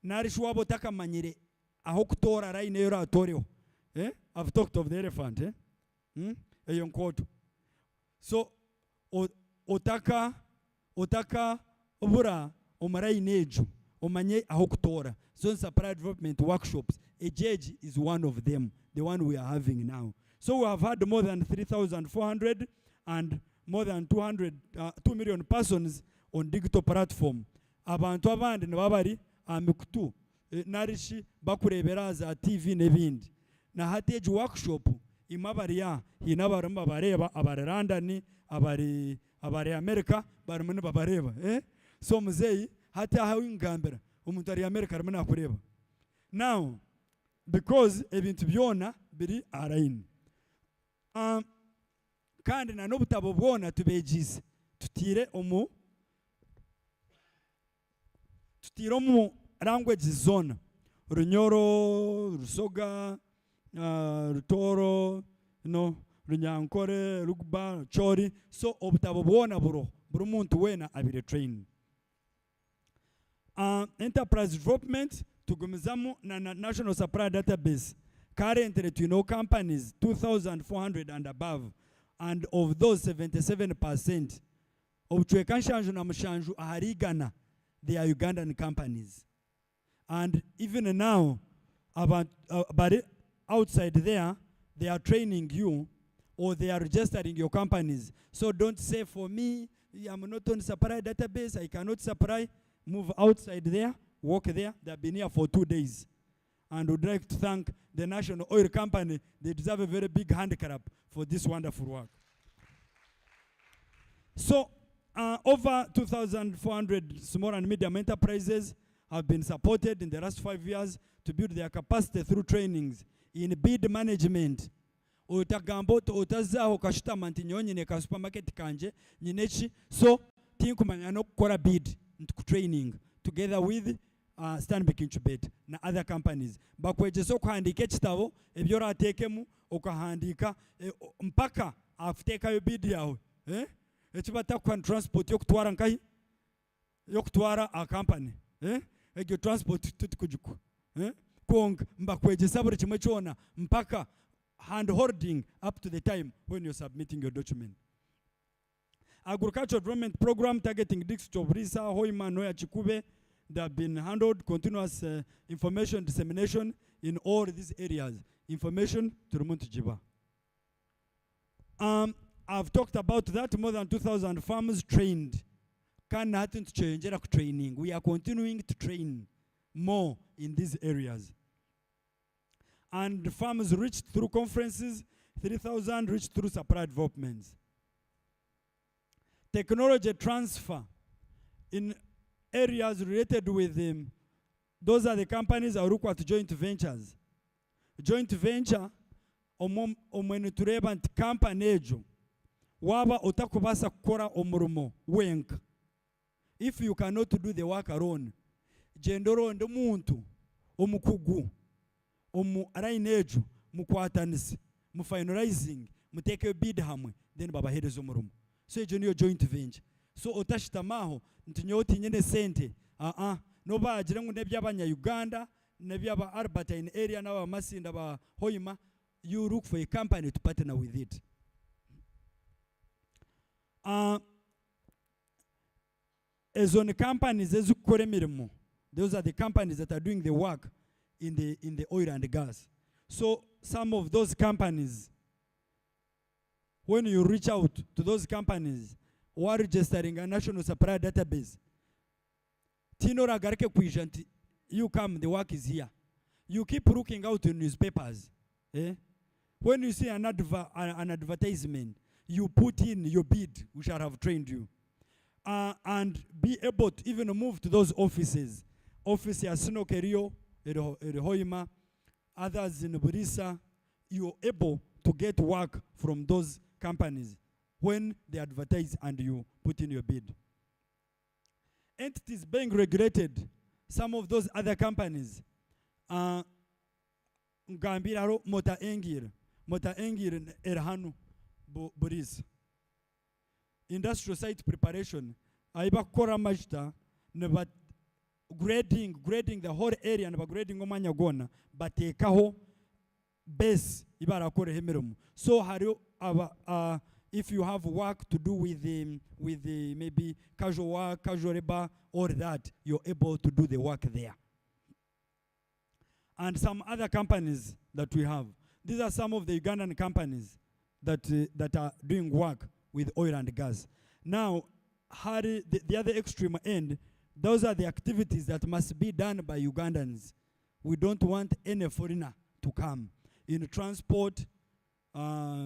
[SPEAKER 4] narishi wabo takamanyire aho kutora raine yora atorio. I've talked of the elephant. Eyo nkoto. So otaka obura omaraine ejo omanye aho kutora. So supplier development workshops, a judge is one of them, the one we are having now. So we have had more than 3,400 and more than 2 million persons on digital platform. Abantu abandi nababari amikutu narishi bakurebera za TV nebindi. Na hateji workshop imabari ya hinabaramba bareba abari London abari America barumene babareba. So muzeyi hata aho ingambira umuntu ari America arimo nakureba. Now because ebintu byona biri arain. Kandi na nobutabo bwona tubegize tutire omu language zone Runyoro, Rusoga, Rutoro, Runyankore, Rugba, Chori. So obutabo bwona buri muntu wena abire train. Enterprise development tugumizamu na national supplier database. Currently, companies 2,400 and above, and of those 77% of Chwekanshanju na Mshanju aharigana, they are Ugandan companies. And even now, about outside there, they are training you or they are registering your companies. So don't say, for me, I'm not on Supplier database, I cannot supply. Move outside there, walk there. They've been here for 2 days. And would like to thank the National Oil Company. They deserve a very big hand clap for this wonderful work. So over 2,400 small and medium enterprises have been supported in the last 5 years to build their capacity through trainings in bid management. Otagamba otazaho kashitama nti nyonyine ka supermarket kanje nyinechi, so tinkumanya no kukora bid ntu training together with Stanbic Incubate na other companies. Bakwejeso kuhandika ekitabo ebyo ratekemu okahandika mpaka afuteka yo bid yawe ekibata kwa transport yokutwara nkai yokutwara a company egyo transport tutikujuku konga mbakwejesa buri kimwe cyona mpaka hand holding up to the time when you're submitting your document. Agricultural development program targeting district of Risa, Hoima, Noya, Chikube, they have been handled continuous information dissemination in all these areas. Information to Rumuntu Jiba. I've talked about that, more than 2,000 farmers trained. Can nothing to change training. We are continuing to train more in these areas. And the farmers reached through conferences, 3,000 reached through supplier developments. Technology transfer in areas related with those are the companies that look at joint ventures. Joint venture, omwenutureba nti company ejo, waba otakubasa kukora omurumo wenka. If you cannot do the work alone, jendoro ndo muntu, omukugu, omu araine ejo, mukwatanisi, mufinalizing, muteke bid hamwe, then babahereza omurumo. So ejo niyo joint venture. So otashitamaho, ntinyoti nyene sente, no bagira ngo neby'abanya Uganda, neby'aba Albert in area n'aba Masindi aba Hoima, you look for a company to partner with it. As on companies ezukore mirimo, those are the companies that are doing the work in the oil and gas. So some of those companies, when you reach out to those companies who are registering a national supplier database, tinora gareke kuijanti, you come, the work is here. You keep looking out in newspapers. When you see an advertisement, you put in your bid, we shall have trained you. And be able to even move to those offices. Office ya Sino Kerio, Hoima, others in Burisa, you're able to get work from those companies when they advertise and you put in your bid. Entities being regulated, some of those other companies, Ngambiraro Mota Engir Erhanu Burisa. Industrial site preparation, aiba kora majta, nebat grading the whole area, nebat grading omanya gona, but kaho base ibara kore hemirum. So haru if you have work to do with the maybe casual work, casual labor, or that, you're able to do the work there. And some other companies that we have. These are some of the Ugandan companies that are doing work with oil and gas. Now, the other extreme end, those are the activities that must be done by Ugandans. We don't want any foreigner to come. In transport,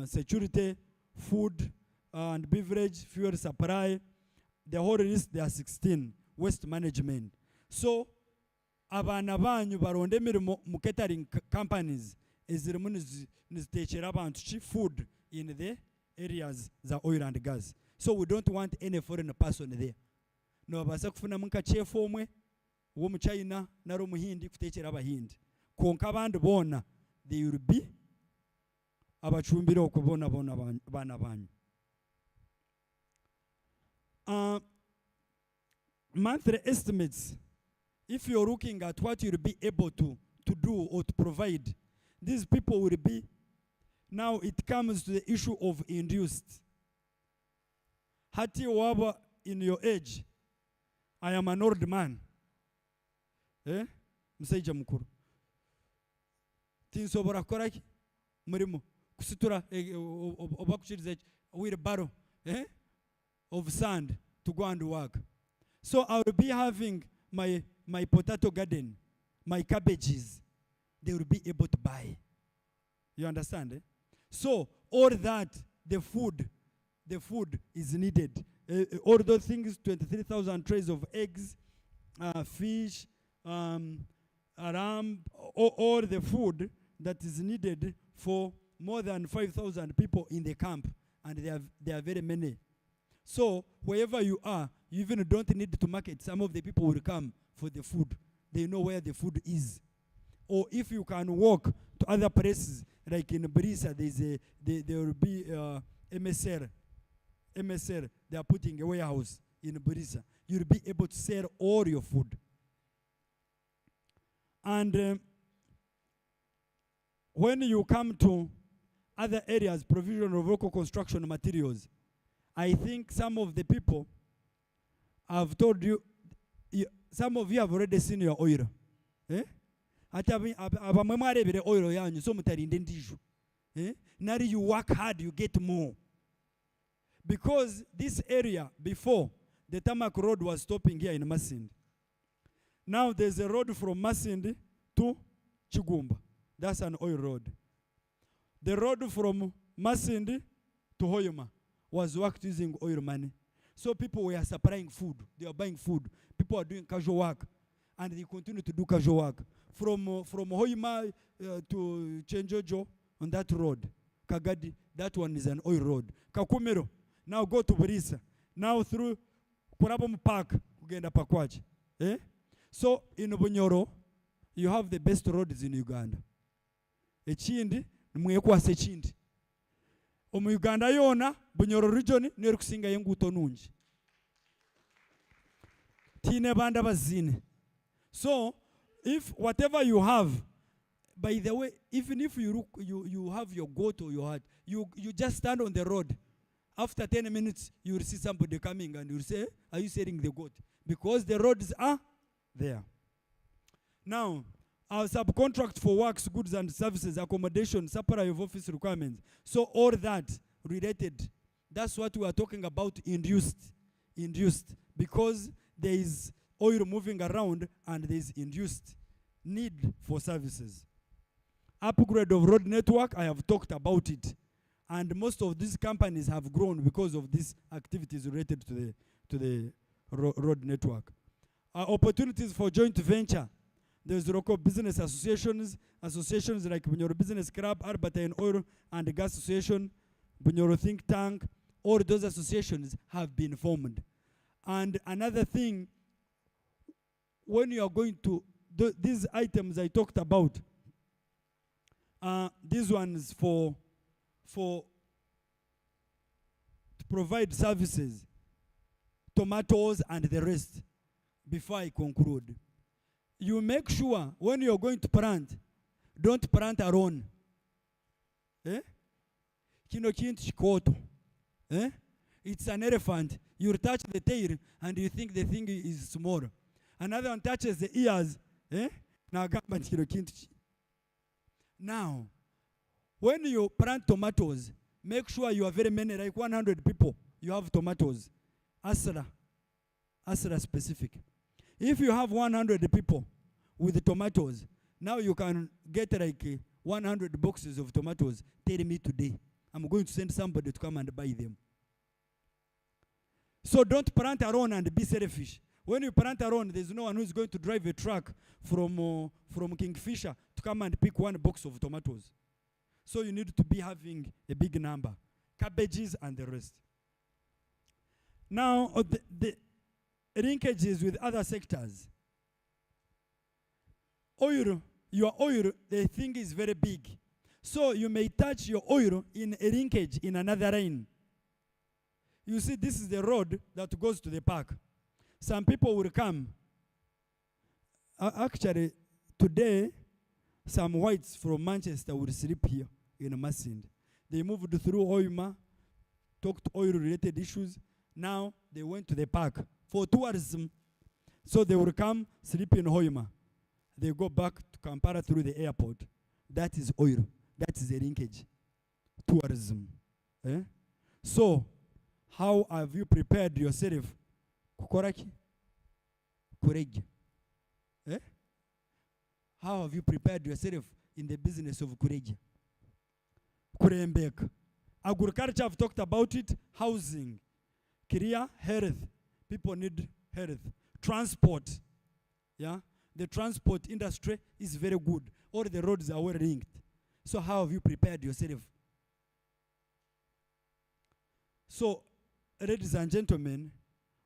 [SPEAKER 4] security, food and beverage, fuel supply, the whole list, there are 16, waste management. So, abana banyu baronde mirimo mu catering companies ezirimu nizitechera abantu food in the areas za oil and gas. So we don't want any foreign person there. No basa kufuna munka chef omwe wo mu China na ro muhindi kutekera abahindi. Konka abandi bona they will be abachumbira okubona bana banyu. Monthly estimates, if you're looking at what you'll be able to do or to provide, these people will be. Now it comes to the issue of induced. Hati waba in your age, I am an old man. Mseja mkuru. tinsobora kukora ki murimo kusitura oba kuchiriza wheelbarrow of sand to go and work. So I will be having my potato garden, my cabbages, they will be able to buy. You understand? So all that, the food is needed. All those things, 23,000 trays of eggs, fish, ram, all the food that is needed for more than 5,000 people in the camp, and there are very many. So wherever you are, you even don't need to market. Some of the people will come for the food. They know where the food is. Or if you can walk to other places, like in Brisa, there will be MSR. They are putting a warehouse in Brisa. You'll be able to sell all your food. And when you come to other areas, provision of local construction materials, I think some of the people have told you, some of you have already seen your oil. Abamwe mwarebere oil yanyu so mutarinde ndiju. Now you work hard, you get more. Because this area before, the tarmac road was stopping here in Masindi. Now there's a road from Masindi to Chigumba. That's an oil road. The road from Masindi to Hoyoma was worked using oil money. So people were supplying food. They are buying food. People are doing casual work. And they continue to do casual work. From Hoyoma to Chenjojo on that road. Kagadi, that one is an oil road. Kakumero, now go to Burisa. Now through Kurabom Park, Uganda Pakwaji. So in Bunyoro, you have the best roads in Uganda. Echindi, mwekwase chindi. Omu Uganda yona, Bunyoro region, niyo kusinga yenguto nunji. Tine banda bazine. So, if whatever you have, by the way, even if you have your goat or your heart, you just stand on the road. After 10 minutes, you will see somebody coming and you will say, are you selling the goat? Because the roads are there. Now, our subcontract for works, goods and services, accommodation, supply of office requirements. So all that related, that's what we are talking about, induced. Because there is oil moving around and there is induced need for services. Upgrade of road network, I have talked about it. And most of these companies have grown because of these activities related to the road network. Opportunities for joint venture. There's local business associations like Bunyoro Business Club, Arbata Oil and Gas Association, Bunyoro Think Tank. All those associations have been formed. And another thing, when you are going to these items I talked about, these ones to provide services, tomatoes and the rest, before I conclude. You make sure when you're going to plant, don't plant alone. Kino kintu chikoto. It's an elephant. You touch the tail and you think the thing is small. Another one touches the ears. Now, when you plant tomatoes, make sure you are very many, like 100 people, you have tomatoes. Asra specific. If you have 100 people with the tomatoes, now you can get like 100 boxes of tomatoes. Tell me today. I'm going to send somebody to come and buy them. So don't plant alone and be selfish. When you plant alone, there's no one who's going to drive a truck from Kingfisher to come and pick one box of tomatoes. So you need to be having a big number. Cabbages and the rest. Now, the linkages with other sectors. Oil, your oil, the thing is very big. So you may touch your oil in a linkage in another line. You see, this is the road that goes to the park. Some people will come. Actually, today, some whites from Manchester will sleep here in Masindi. They moved through Hoima, talked oil-related issues. Now, they went to the park for tourism. So they will come, sleep in Hoima. They go back to Kampala through the airport. that is oil. That is a linkage. Tourism. Eh? So, how have you prepared yourself? Kukoraki? Kureja. Eh? How have you prepared yourself in the business of kureja? Kurembeka. Agriculture, I've talked about it. Housing. Career, health. People need health. Transport. Yeah? The transport industry is very good. All the roads are well linked. So how have you prepared yourself? So, ladies and gentlemen,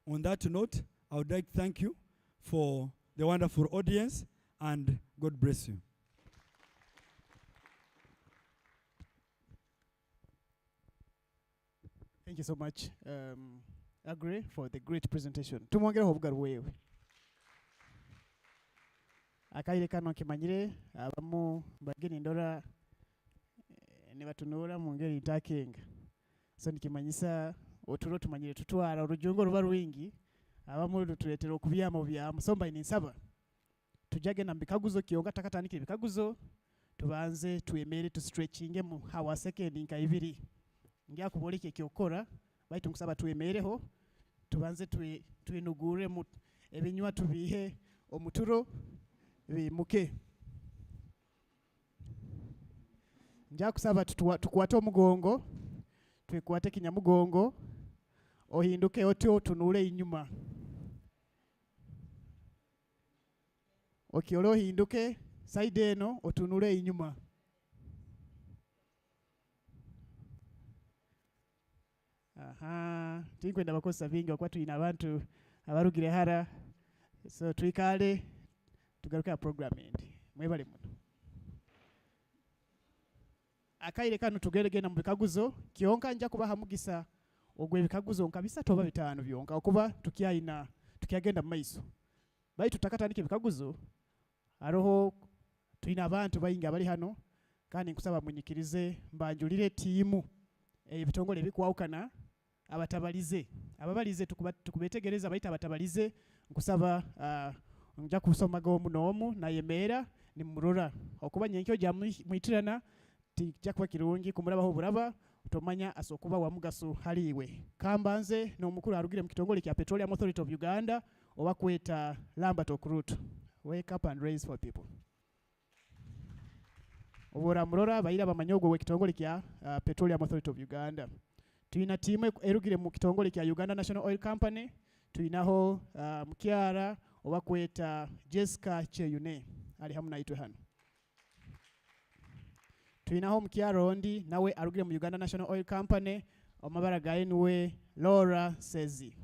[SPEAKER 4] on that note, I would like to thank you for the wonderful audience, and God bless you.
[SPEAKER 2] Thank you so much, Agri, for the great presentation. Tumwongeraho obugaru wewe. Akaire kano kimanyire abamu bageni ndora ne batunura mu ngeri itakenga. So nikimanyisa otulo tumanyire tutwara urujungo ruba rwingi abamu tuletera okubyama byama somba ininsaba. Tujage na mbikaguzo kionga takatandikire bikaguzo tubanze tuemere tu stretchinge mu hawa second nka ibiri. Ngia kuboleke kyokora baitu nkusaba tuemereho tubanze tuinugure mu ebinywa tubihe omuturo bimuke. Nja kusaba tukwate omugongo twekwate kinyamugongo ohinduke otyo tunule inyuma. Okiolo hinduke side eno otunule inyuma. Aha, tinkwenda bakosa bingi okwatu ina abantu abarugire hara. So twikale tugaruka program endi. Mwebale muno. Akaire kanu tugeregena mu bikaguzo kionka nja kubaha mugisa ogwe bikaguzo nkabisa toba bitano byonka okuba tukyagenda mu maiso. Bayi tutakatandike bikaguzo aroho tuina abantu bayinga bali hano kandi nkusaba munyikirize mbanjulire tiimu ebitongole bikwawukana abatabalize ababalize tukubetegereza bayita abatabalize nkusaba nja kusomaga omunomu nayemeera ni murora okuba nyenkyo gya muitirana tijja kuba kirungi kumulabaho buraba utomanya asokuba wa mugaso haliwe kambanze n'omukuru arugire mu kitongole kya Petroleum Authority of Uganda oba kweta Lambert Okruto. Wake up and raise for people. Obora murora bayira bamanyogo we kitongole kya Petroleum Authority of Uganda. Tuina timu erugire mu kitongole kya Uganda National Oil Company. Tuinaho mukyara oba kweta Jessica Cheyune ali hamu naitwe hano. Tuinaho mukyara ondi nawe arugire mu Uganda National Oil Company omabara gaye niwe Laura Sezi.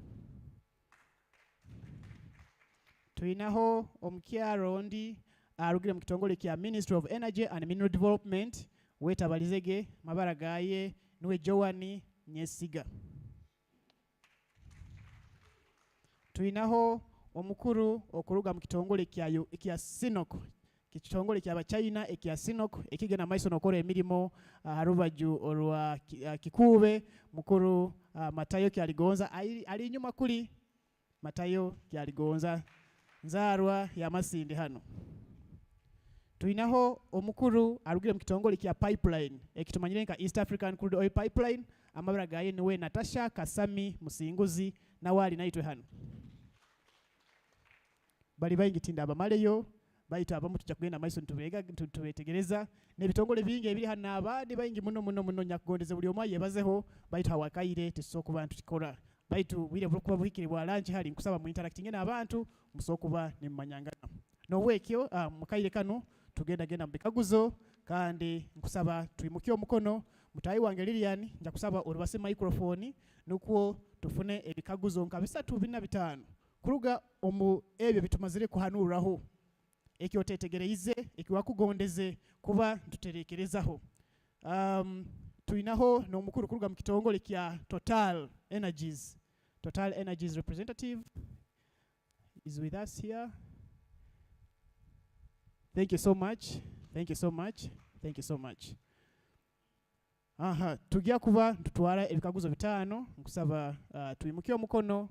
[SPEAKER 2] Tuinaho omukyara ondi arugire mu kitongole kya Ministry of Energy and Mineral Development weta balizege mabara gaye niwe Joani Nyesiga. Tuinaho omukuru okuruga mu kitongole kya Sinok kitongole kya China ekya Sinok ekigena maiso nokora emirimo harubaju olwa kikube mukuru Matayo kyaligonza ali nyuma kuli Matayo kyaligonza nzarwa ya Masindi hano. Tuinaho omukuru arugire mu kitongole kya pipeline ekitumanyire nka East African Crude Oil Pipeline amabara gaye niwe Natasha Kasami Musinguzi na wali naitwe hano. Bali bayingi tinda abamaleyo bayita abamu tujja kugenda maiso tubetegereza n'ebitongole bingi ebiri hano abandi bayingi muno nyakugondeze buli omwe yebazeho bayita hawakaire tisoku bantu tikora baitu bwire bukuba buhikire bwa lunch hali nkusaba mu interacting n'abantu musokuba ne manyangana no wekyo mukaire kano tugenda mu bikaguzo kandi nkusaba tuimukie omukono mutayi wange Lilian nja kusaba olubase microphone nuko tufune ebikaguzo nkabisa 2 kuruga omu ebyo bitumazire kuhanuraho ekyo tetegereize ekiwakugondeze kuba tuterekerezaho. Tuinaho no mukuru kuruga mu kitongole kya Total Energies representative is with us here. Thank you so much. Aha, tugia kuba tutwara ebikaguzo 5 nkusaba tuimukie omukono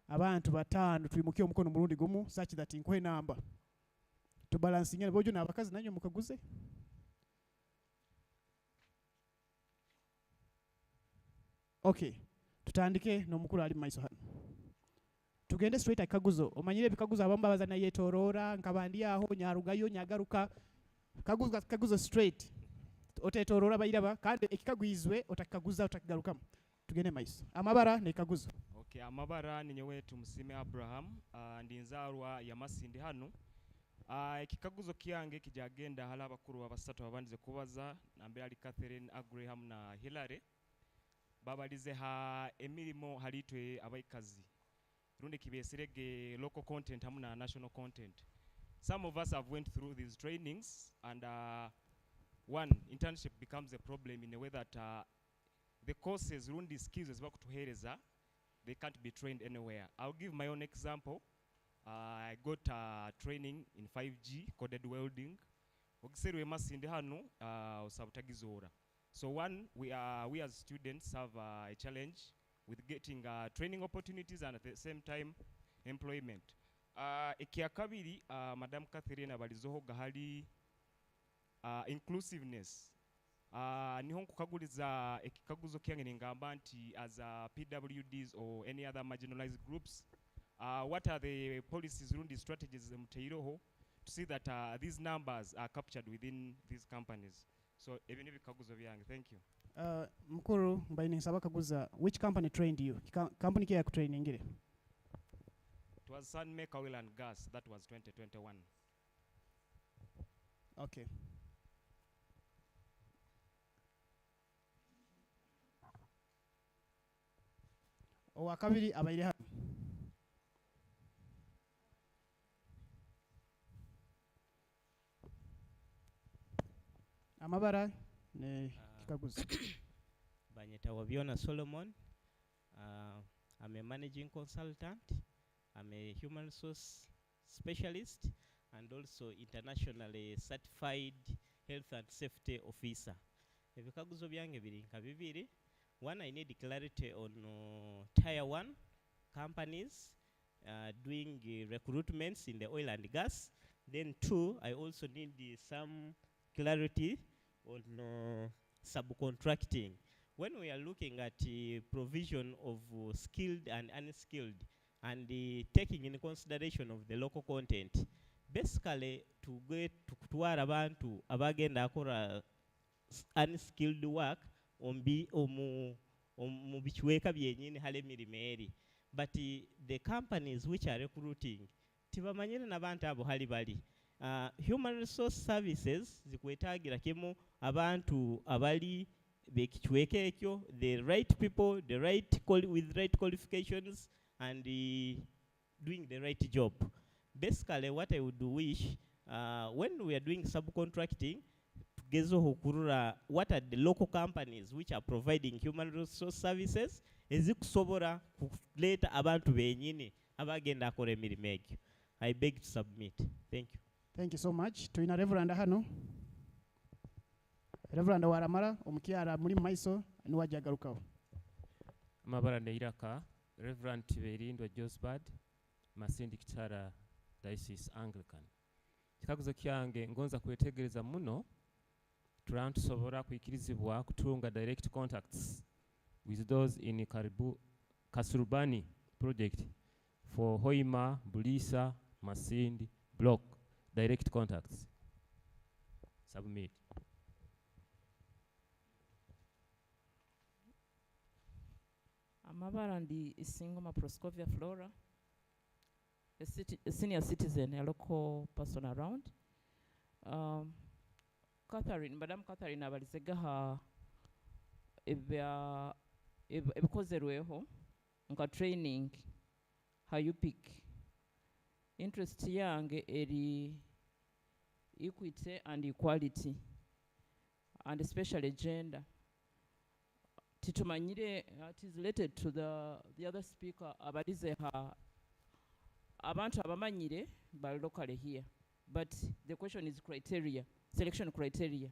[SPEAKER 2] abantu 5 tuimukie omukono murundi gumu such that inkwe number to balance ngene bojo nabakazi nanyo mukaguze Okay, tutandike n'omukulu ali maiso hano. Tugende straight akaguzo. Omanyire ebikaguzo abamu babaza na yetorora nkabandi aho nyarugayo nyagaruka. Kaguzo straight. Otetorora bayiraba kandi ekikagwizwe otakikaguza otakigarukamu. Tugende maiso. Amabara ne kaguzo.
[SPEAKER 5] Okay, amabara ni nyewe tumusime Abraham ndi nzarwa ya Masindi hano. Ekikaguzo kiyange kijagenda hala abakuru abasatu abandize kubaza nambe ali Catherine, Abraham na Hilary. Babalize ha emirimo halitwe abayikazi. Rundi kibeserege local content hamuna national content. Some of us have went through these trainings and one internship becomes a problem in a way that the courses rundi skills as bakutuhereza they can't be trained anywhere. I'll give my own example. I got training in 5G coded welding. Ogiserwe Masindi hano usabutagizora. So one, we as students have a challenge with getting training opportunities and at the same time employment. Ekiakabiri Madam Catherine abalizoho gahali inclusiveness. Niho kukaguliza ekikaguzo kyange ningamba nti as PWDs or any other marginalized groups, what are the policies rundi strategies muteiroho to see that these numbers are captured within these companies. So even if kaguzo byange, thank you.
[SPEAKER 2] Mukuru mbaini nsaba kaguza, which company trained you? Company kia kutraining ngire?
[SPEAKER 5] It was Sunmaker Oil and Gas. That was 2021.
[SPEAKER 2] Okay. Owakabiri abaire hano. Amabara ne kikaguzo.
[SPEAKER 6] Banyeta Wabiona Solomon. I'm a managing consultant. I'm a human resource specialist and also internationally certified health and safety officer. Ebikaguzo byange biri nka bibiri. One, I need clarity on tier 1 companies doing recruitments in the oil and gas. Then 2, I also need some clarity on subcontracting. When we are looking at provision of skilled and unskilled and taking in consideration of the local content, basically to get to abantu abagenda akora unskilled work mubichweka byenyine hale mirimeri, but the companies which are recruiting tibamanyire nabantu abo hali bali. Human resource services zikwetagira kemo abantu abali bekichweke ekyo, the right people, the right with right qualifications and doing the right job. Basically what I would wish when we are doing subcontracting, what are the local companies which are providing human resource services ezikusobora kuleta abantu benyine abagenda akora emirimo egyo. I beg to submit. Thank you.
[SPEAKER 2] Thank you so much. Tuina Reverend hano. Reverend Waramara omukyala muri maiso niwajagarukaho.
[SPEAKER 7] Amabara neiraka Reverend Tiberindwa Josbad Masindi Kitara Diocese Anglican. Kikaguzo kyange ngonza kwetegereza muno turantusobora kwikirizibwa kutunga direct contacts with those in Kasurubani project for Hoima, Bulisa, Masindi, block direct contacts. Submit.
[SPEAKER 8] Amabara ndi Isingoma Proscovia Flora, a senior citizen, a local person around. Catherine, Madam Catherine abalizegaha ebikozerweho nka training how you pick interest yange eri equity and equality and especially gender. Titumanyire it is related to the other speaker abalizeha abantu abamanyire bali locally here, but the question is criteria, selection criteria.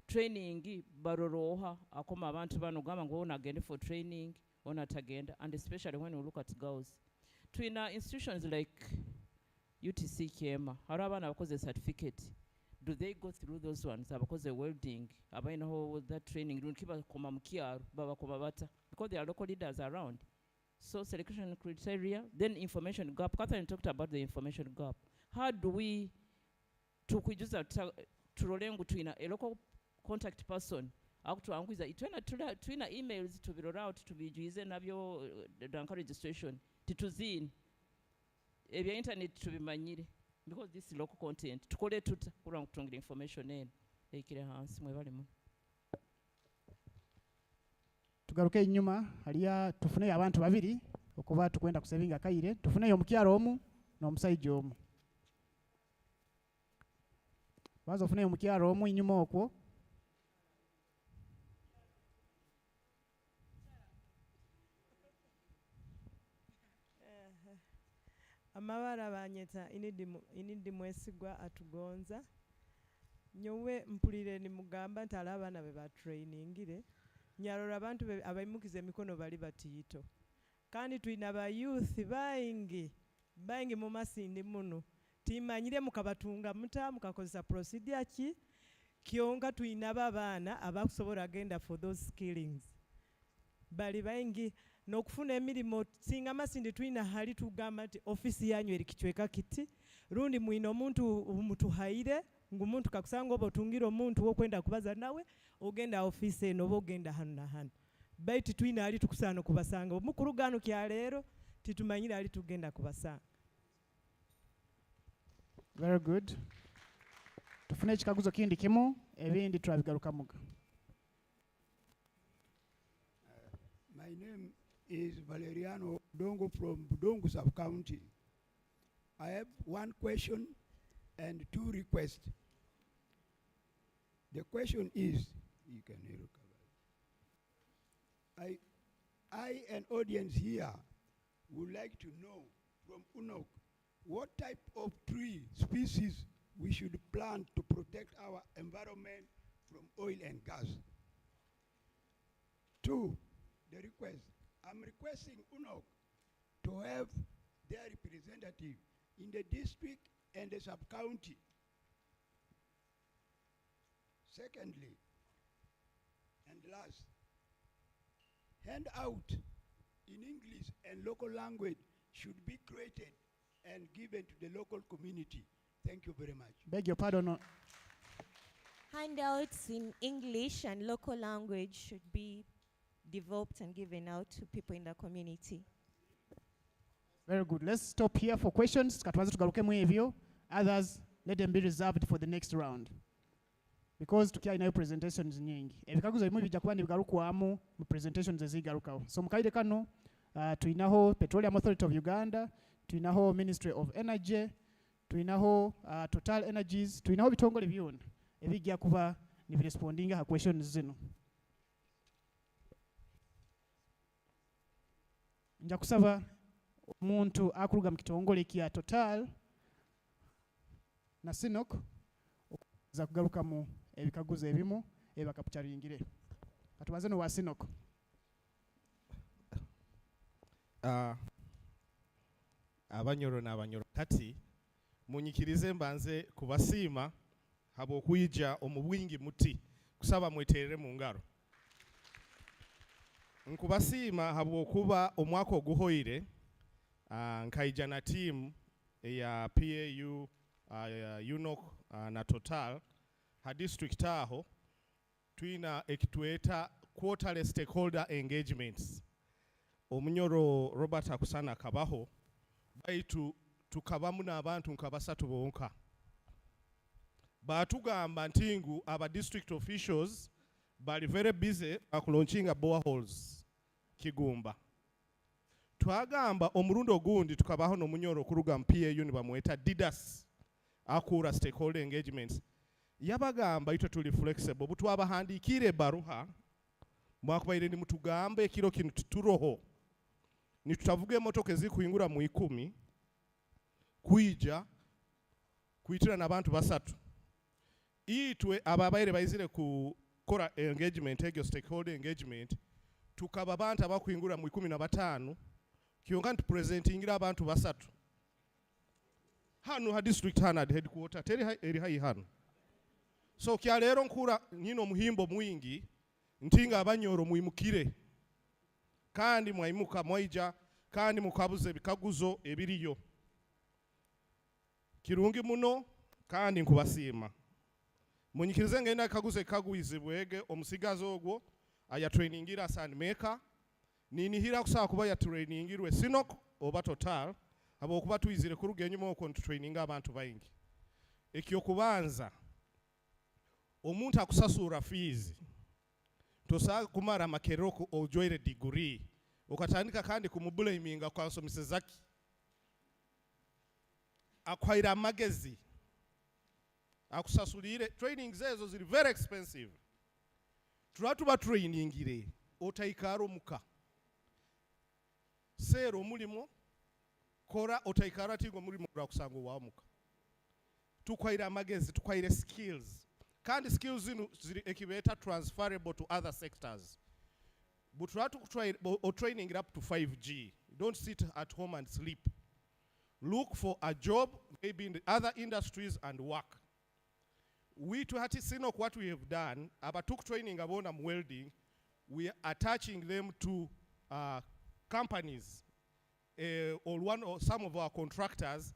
[SPEAKER 8] Training baroroha akoma abantu bano gama ngo onagende for training onatagenda, and especially when we look at girls. Twina institutions like UTC Kema harabana bakoze certificate do they go through those ones abakoze welding abainaho that training runkiba koma mukyaro babakoma bata because there are local leaders around. So selection criteria, then information gap. Catherine talked about the information gap. How do we tukwijuza turolengu twina a local contact person akutuanguiza twina emails to be rolled out to be juize nabyo danka registration tituzini ebya internet tubimanyire because this is local content tukole tuta kuranga kutungira information en ekire hansi mwe balimu.
[SPEAKER 2] Tugaruke inyuma haliya tufune abantu babiri okuba tukwenda kusevinga kaire tufune yo mukyaro omu n'omusajja omu bazo fune yo mukyaro omu inyuma okwo
[SPEAKER 9] amabara banyeta inidi mwesigwa atugonza nyowe mpulire ni mugamba nti abaana be ba trainingire nyarora abantu abayimukiza emikono bali batiyito kandi twina ba youth baingi mu Masindi muno timanyire mukabatunga muta mukakozesa procedure ki kyonka twina abaana abakusobola agenda for those skillings bali baingi n'okufuna emirimu singa Masindi twina hali tugamba nti ofisi yanyu eri kichweka kiti rundi mwina omuntu mutuhaire ngumuntu kakusanga oba otungira omuntu wokwenda kubaza nawe ogenda ofisi eno oba ogenda hano na hano baitu twina ali tukusana kubasanga omukuru gano kya leero titumanyire ali tugenda kubasanga.
[SPEAKER 2] Very good. Tufune ekikaguzo kindi kimu ebindi turabigaruka muga.
[SPEAKER 10] My name is Valeriano Dongo from Budongo sub-county. I have one question and two requests. The question is, you can hear I an audience here would like to know from UNOC what type of tree species we should plant to protect our environment from oil and gas. Two, the request. I'm requesting UNOC to have their representative in the district and the sub-county. Secondly, and last, hand out in English and local language should be created and given to the local community. Thank you very much.
[SPEAKER 2] Beg your pardon.
[SPEAKER 11] Handouts in English and local language should be developed and given out to people in the community.
[SPEAKER 2] Very good. Let's stop here for questions. Katwaza tugaruke mu evyo. Others, let them be reserved for the next round. Because tukia inayo presentations nyingi. Ebikaguzo bimu bijja kuba nibigarukwamu mu presentations ezigarukawo. So mukaide kano tuinaho Petroleum Authority of Uganda, tuinaho Ministry of Energy, tuinaho Total Energies, tuinaho bitongole byona ebijja kuba nibirespondinga ha questions zino. Nja kusaba omuntu akuruga mu kitongole kya Total na UNOC za kugaruka mu ebikaguzo ebimu ebakapucharingire. Katubaze no wa UNOC.
[SPEAKER 12] Abanyoro n'abanyoro kati munyikirize mbanze kubasiima habo kuyija omubwingi muti kusaba mweterere mu ngaro. Nkubasiima habo kuba omwaka oguhoire nkaija na team ya PAU UNOC na Total ha district aho tuina ekitweta quarterly stakeholder engagements. Omunyoro Robert akusana kabaho baitu tukabamu n'abantu nkabasatu bonka batugamba ntingu aba district officials bali very busy akulaunchinga boreholes Kigumba. Twagamba omurundo gundi tukabaho n'omunyoro kuruga PAU nibamweta Didas akura stakeholder engagements. Yabagamba ito tuli flexible butwabahandikire baruha mwakubaire ni mutugambe kiro kintu turoho nitutavuge motoka ezikuingura mu 10 kuija kuitira n'abantu basatu itwe ababaire baizire ku kora engagement egyo stakeholder engagement tukaba abantu abakuingura mu 15 kionga ntu presentingira abantu basatu hano ha district hana headquarter teri eri hayi hano So kya leero nkura nyino muhimbo mwingi ntinga abanyoro mwimukire kandi mwayimuka mwaija kandi mukabuze ebikaguzo ebiriyo kirungi muno kandi nkubasiima munyikirize ngenda kaguze kagwizibwege omusigazi ogwo aya trainingira sandmaker ninihira kusaba kuba ya trainingirwe sinok oba total abo kuba tuyizire ku rugenyuma okwo traininga abantu bayingi ekyo kubanza omuntu akusasura fees tosa kumara makeroko ojoire degree okatandika kandi kumubulaminga kwasomisezaki akwaira amagezi akusasulire training zezo ziri very expensive turatuba trainingire otaikaro muka sero mulimo kora otaikara tigo mulimo rakusango wa muka tukwaira amagezi tukwaire skills kandi skills zinu ziri ekibeta transferable to other sectors but turatu try training it up to 5G. Don't sit at home and sleep. Look for a job maybe in the other industries and work. We to Hatisino, what we have done, abatuk training about welding, we are attaching them to companies or one or some of our contractors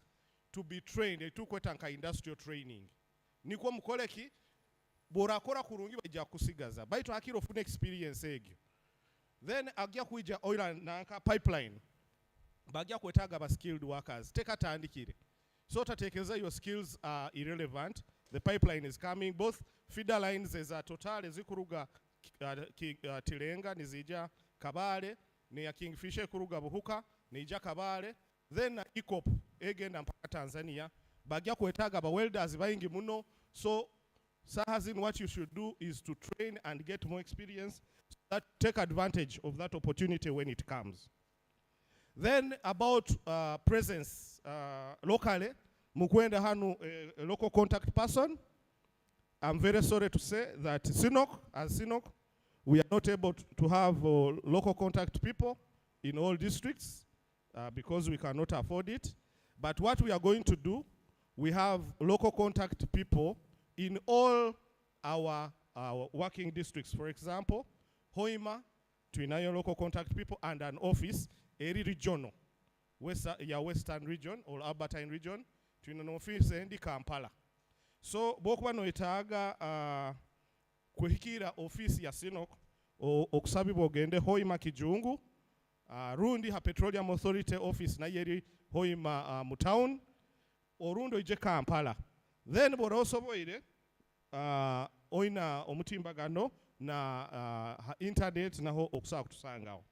[SPEAKER 12] to be trained. They took wetanka industrial training. Niko mkoleki borakora kurungi bajja kusigaza. Baito akiro fune experience egyo. Then agya kuija oil and nanka pipeline. Bagya kwetaga ba skilled workers. Take atandikire. So tatekeza your skills are irrelevant. The pipeline is coming. Both feeder lines is a total ezikuruga Tilenga nizija Kabale ne ya Kingfisher kuruga Buhuka nija Kabale then ICOP egenda mpaka Tanzania bagya kwetaga ba welders bayingi muno. So Sahazin, what you should do is to train and get more experience so that take advantage of that opportunity when it comes. Then about presence locally, mukwenda hanu a local contact person. I'm very sorry to say that as SINOC, we are not able to have local contact people in all districts because we cannot afford it. But what we are going to do, we have local contact people in all our working districts. For example, Hoima, Twinayo local contact people and an office, eri regional, western region or Albertine region, Twina office endi Kampala. So bokuba no etaga kuhikira office ya SINOC okusabibwa ogende Hoima Kijungu, rundi ha Petroleum Authority office na yeri Hoima mu town, orundo ije Kampala. Then borosoboire oina omutimbagano na internet naho okusa kutusangawo.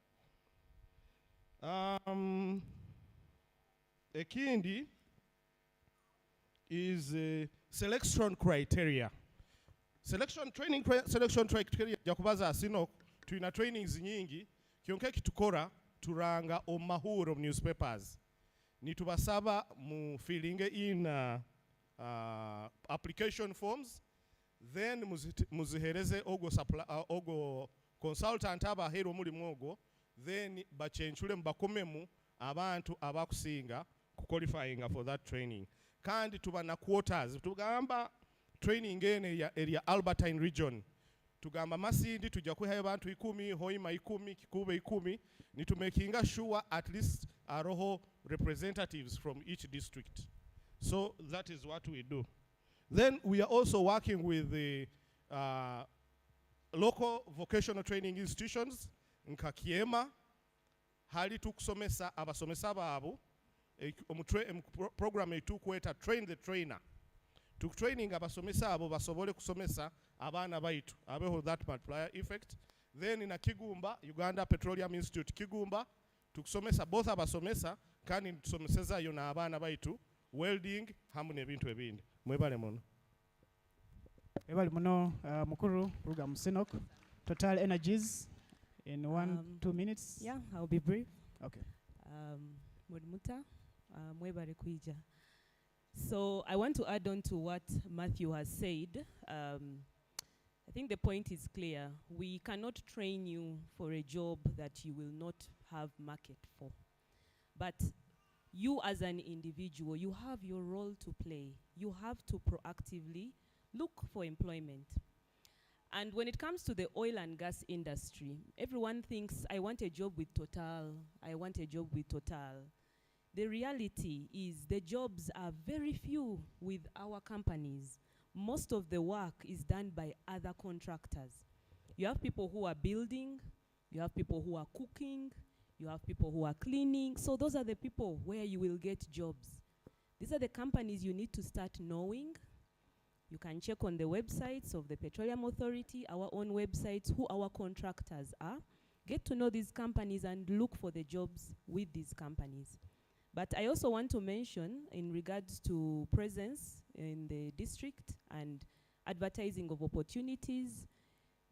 [SPEAKER 12] Ekindi is selection criteria. Selection criteria jakubaza SINOC tuina trainings nyingi kyonke kitukora turanga omahuro newspapers. Nitubasaba mu filling in application forms, then muzihereze ogo consultant aba hero muri mwogo, then bachenchule mbakomemu abantu abakusinga qualifying for that training. Kandi tuba na quotas, tugamba training ene ya area Albertine region, tugamba Masindi tujja kuha abantu 10, Hoima 10, Kikube 10, ni to making sure at least aroho representatives from each district. So that is what we do. Then we are also working with the local vocational training institutions. Nkakiema, hali tukusomesa abasomesa babu, program etukweta train the trainer. Training abasomesa abo basobole kusomesa abana baitu. Abeho that multiplier effect. Then in Kigumba, Uganda Petroleum Institute Kigumba, tukusomesa both abasomesa kandi tusomeseza yona abana baitu. Welding hamune ebintu ebindi mwebale muno
[SPEAKER 2] mukuru ruga SINOC Total Energies in 1-2 minutes.
[SPEAKER 13] Yeah, I'll be brief.
[SPEAKER 2] Okay.
[SPEAKER 13] Mudmuta mwebale kuija. So I want to add on to what Matthew has said. I think the point is clear. We cannot train you for a job that you will not have market for. But you as an individual, you have your role to play. You have to proactively look for employment. And when it comes to the oil and gas industry, everyone thinks, I want a job with Total, I want a job with Total. The reality is the jobs are very few with our companies. Most of the work is done by other contractors. You have people who are building, you have people who are cooking, you have people who are cleaning. So those are the people where you will get jobs. These are the companies you need to start knowing. You can check on the websites of the Petroleum Authority, our own websites, who our contractors are. Get to know these companies and look for the jobs with these companies. But I also want to mention, in regards to presence in the district and advertising of opportunities,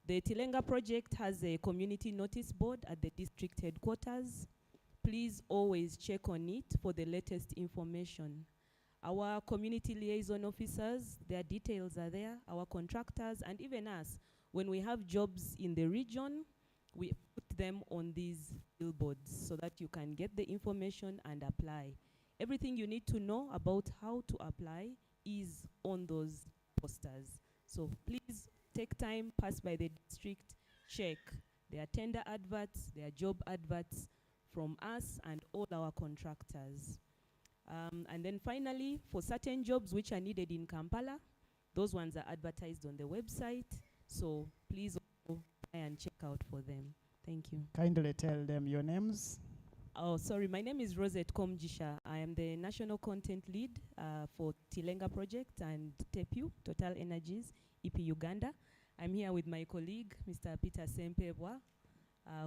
[SPEAKER 13] the Tilenga project has a community notice board at the district headquarters. Please always check on it for the latest information. Our community liaison officers, their details are there, our contractors, and even us. When we have jobs in the region, we put them on these billboards so that you can get the information and apply. Everything you need to know about how to apply is on those posters. So please take time, pass by the district, check their tender adverts, their job adverts from us and all our contractors. And then finally, for certain jobs which are needed in Kampala, those ones are advertised on the website. So please also try and check out for them. Thank you.
[SPEAKER 2] Kindly tell them your names.
[SPEAKER 13] Oh, sorry, my name is Rosette Komjisha. I am the National Content Lead for Tilenga Project and TEPU, Total Energies, EP Uganda. I'm here with my colleague, Mr. Peter Sempebwa,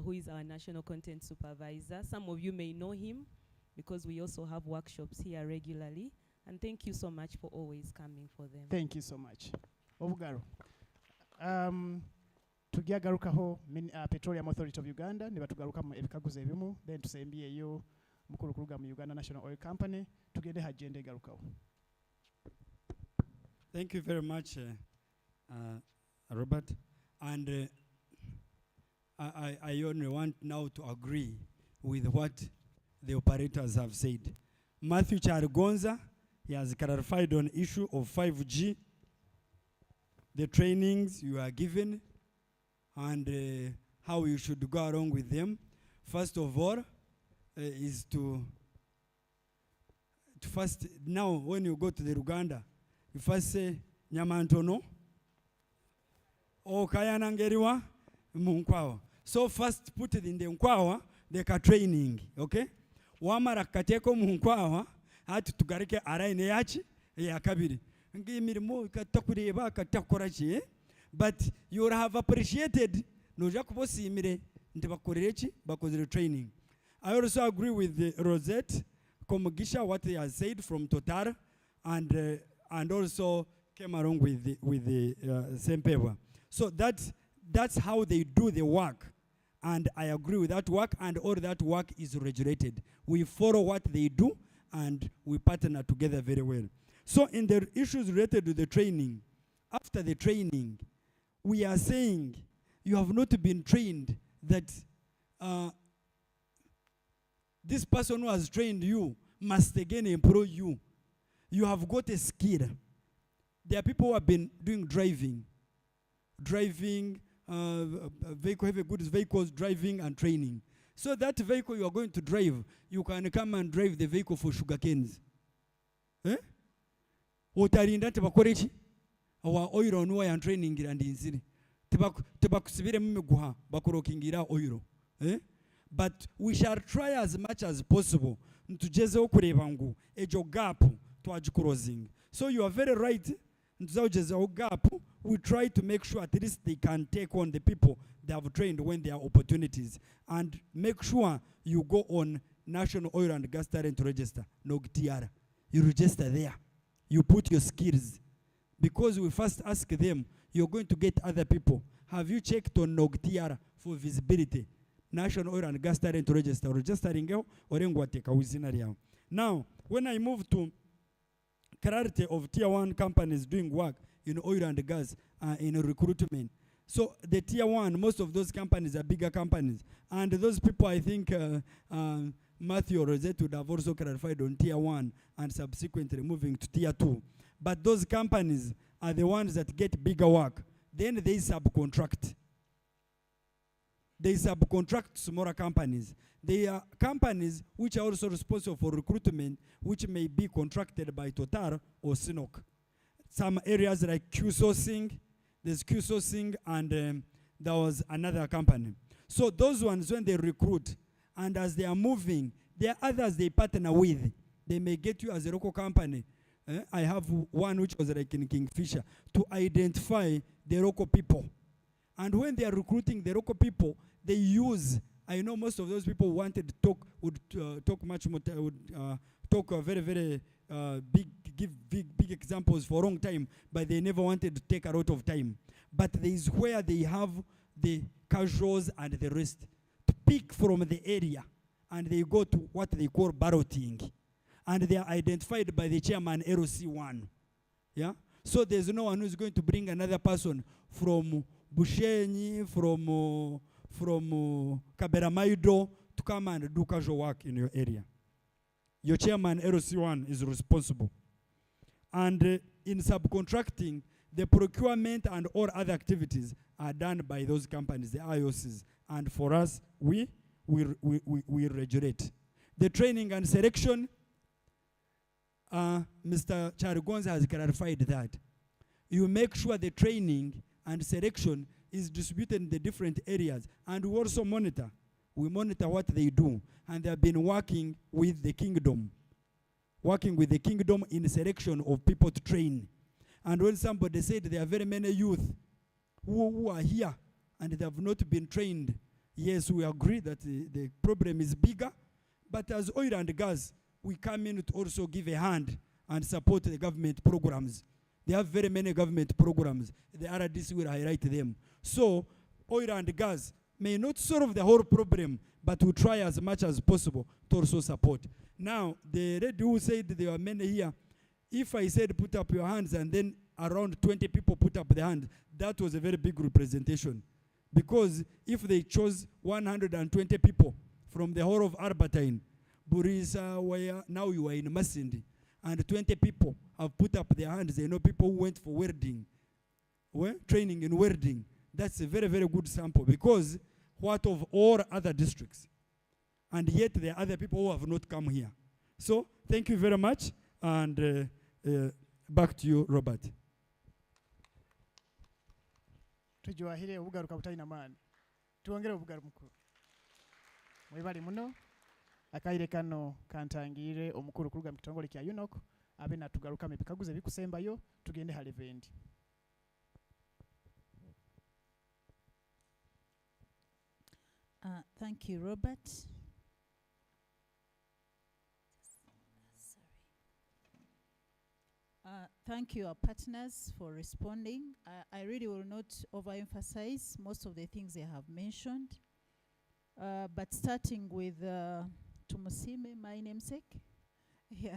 [SPEAKER 13] who is our National Content Supervisor. Some of you may know him because we also have workshops here regularly. And thank you so much for always coming for them.
[SPEAKER 2] Thank you so much. Obugaro. Tugyagarukaho Petroleum Authority of Uganda nebatugaruka mu ebikaguzo ebimu then tusembiyeyo mukulu kuruga mu Uganda National Oil Company tugende hagende garukaho.
[SPEAKER 4] Thank you very much, Robert. And I only want now to agree with what the operators have said. Matthew Chargonza, he has clarified on issue of 5G, the trainings you are given, and how you should go along with them. First of all, is to first, now when you go to the Uganda, you first say, Nyamantono, o Kayanangeriwa, Munkwawa. So first put it in the Nkwawa, they ka training, okay? Wamara kateko Munkwawa, hati tugarike araine yachi, ya kabiri. Ngimirimo katakureba katakorachi, but you would have appreciated noja kubosimire ntibakorerechi bakozere training. I also agree with Rosette Komugisha, what he has said from Total, and also came along with the Sempewa. So that's how they do the work, and I agree with that work, and all that work is regulated. We follow what they do, and we partner together very well. So in the issues related to the training, after the training, we are saying you have not been trained that this person who has trained you must again employ you. You have got a skill. There are people who have been doing driving, vehicle, heavy goods vehicles, driving and training. So that vehicle you are going to drive, you can come and drive the vehicle for sugar canes. Eh? Utarinda tebakorechi awa oiro no ya training and insiri. Tebakusibire mmeguha bakorokingira oiro. Eh? But we shall try as much as possible ntujeze okureba ngu ejo gap twajiclosing. So you are very right. Ntuzawujeze gap. We try to make sure at least they can take on the people they have trained when there are opportunities, and make sure you go on National Oil and Gas Talent Register, NOGTR. You register there. You put your skills. Because we first ask them, you're going to get other people. Have you checked on NOGTR for visibility? National Oil and Gas Talent Register. Registering or now, when I move to clarity of tier 1 companies doing work in oil and gas in recruitment. So the tier 1, most of those companies are bigger companies. And those people, I think Matthew or Rosette would have also clarified on tier 1 and subsequently moving to tier 2. but those companies are the ones that get bigger work. Then they subcontract. They subcontract smaller companies. They are companies which are also responsible for recruitment, which may be contracted by Total or Sinok. Some areas like Q-sourcing, there's Q-sourcing, and there was another company. So those ones, when they recruit, and as they are moving, there are others they partner with. They may get you as a local company. I have one which was like in Kingfisher, to identify the local people. And when they are recruiting the local people, they use, I know most of those people wanted to talk, would talk much more, would talk very, very give big examples for a long time, but they never wanted to take a lot of time. But there is where they have the casuals and the rest to pick from the area, and they go to what they call balloting. And they are identified by the chairman, LC1. Yeah? So there's no one who's going to bring another person from Bushenyi, from Kaberamaido to come and do casual work in your area. Your chairman, LC1, is responsible. And in subcontracting, the procurement and all other activities are done by those companies, the IOCs. And for us, we regulate. The training and selection, Mr. Charigonza has clarified that. You make sure the training and selection is distributed in the different areas. And we also monitor. We monitor what they do. And they have been working with the kingdom. Working with the kingdom in selection of people to train. And when somebody said there are very many youth who are here and they have not been trained, yes, we agree that the problem is bigger. But as oil and gas, we come in to also give a hand and support the government programs. They have very many government programs. The RDC will highlight them. So oil and gas may not solve the whole problem, but we try as much as possible to also support. Now, the lady who said there are many here, if I said put up your hands and then around 20 people put up their hand, that was a very big representation. Because if they chose 120 people from the whole of Albertine, Burisa, where now you are in Masindi, and 20 people have put up their hands. They know people who went for welding, training in welding. That's a very, very good sample, because what of all other districts? And yet there are other people who have not come here. So thank you very much, and back to you, Robert.
[SPEAKER 2] Tujuahire ubugaruka butalina maani. Tuongere obugaru mukuru. Mwebali muno. Akaire kano kantangire omukuru kuruga mu kitongole kya UNOC abe natugaruka mepikaguze bikusembayo tugende halevendi.
[SPEAKER 1] Thank you, Robert. Thank you, our partners, for responding. I really will not overemphasize most of the things they have mentioned. But starting with Tumusime, my namesake, he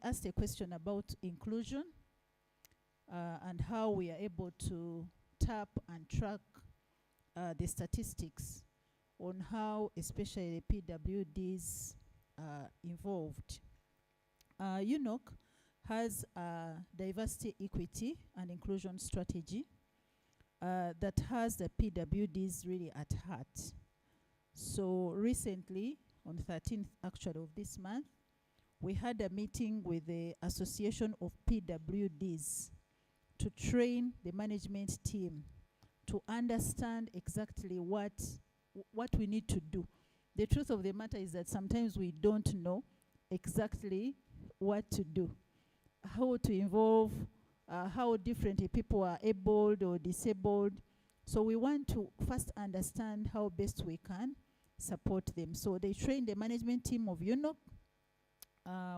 [SPEAKER 1] asked a question about inclusion and how we are able to tap and track the statistics on how especially the PWDs are involved. UNOC has a diversity, equity, and inclusion strategy that has the PWDs really at heart. So recently, on the 13th actually of this month, we had a meeting with the Association of PWDs to train the management team to understand exactly what we need to do. The truth of the matter is that sometimes we don't know exactly what to do, how to involve, how differently people are able or disabled. So we want to first understand how best we can support them. So they train the management team of UNOC.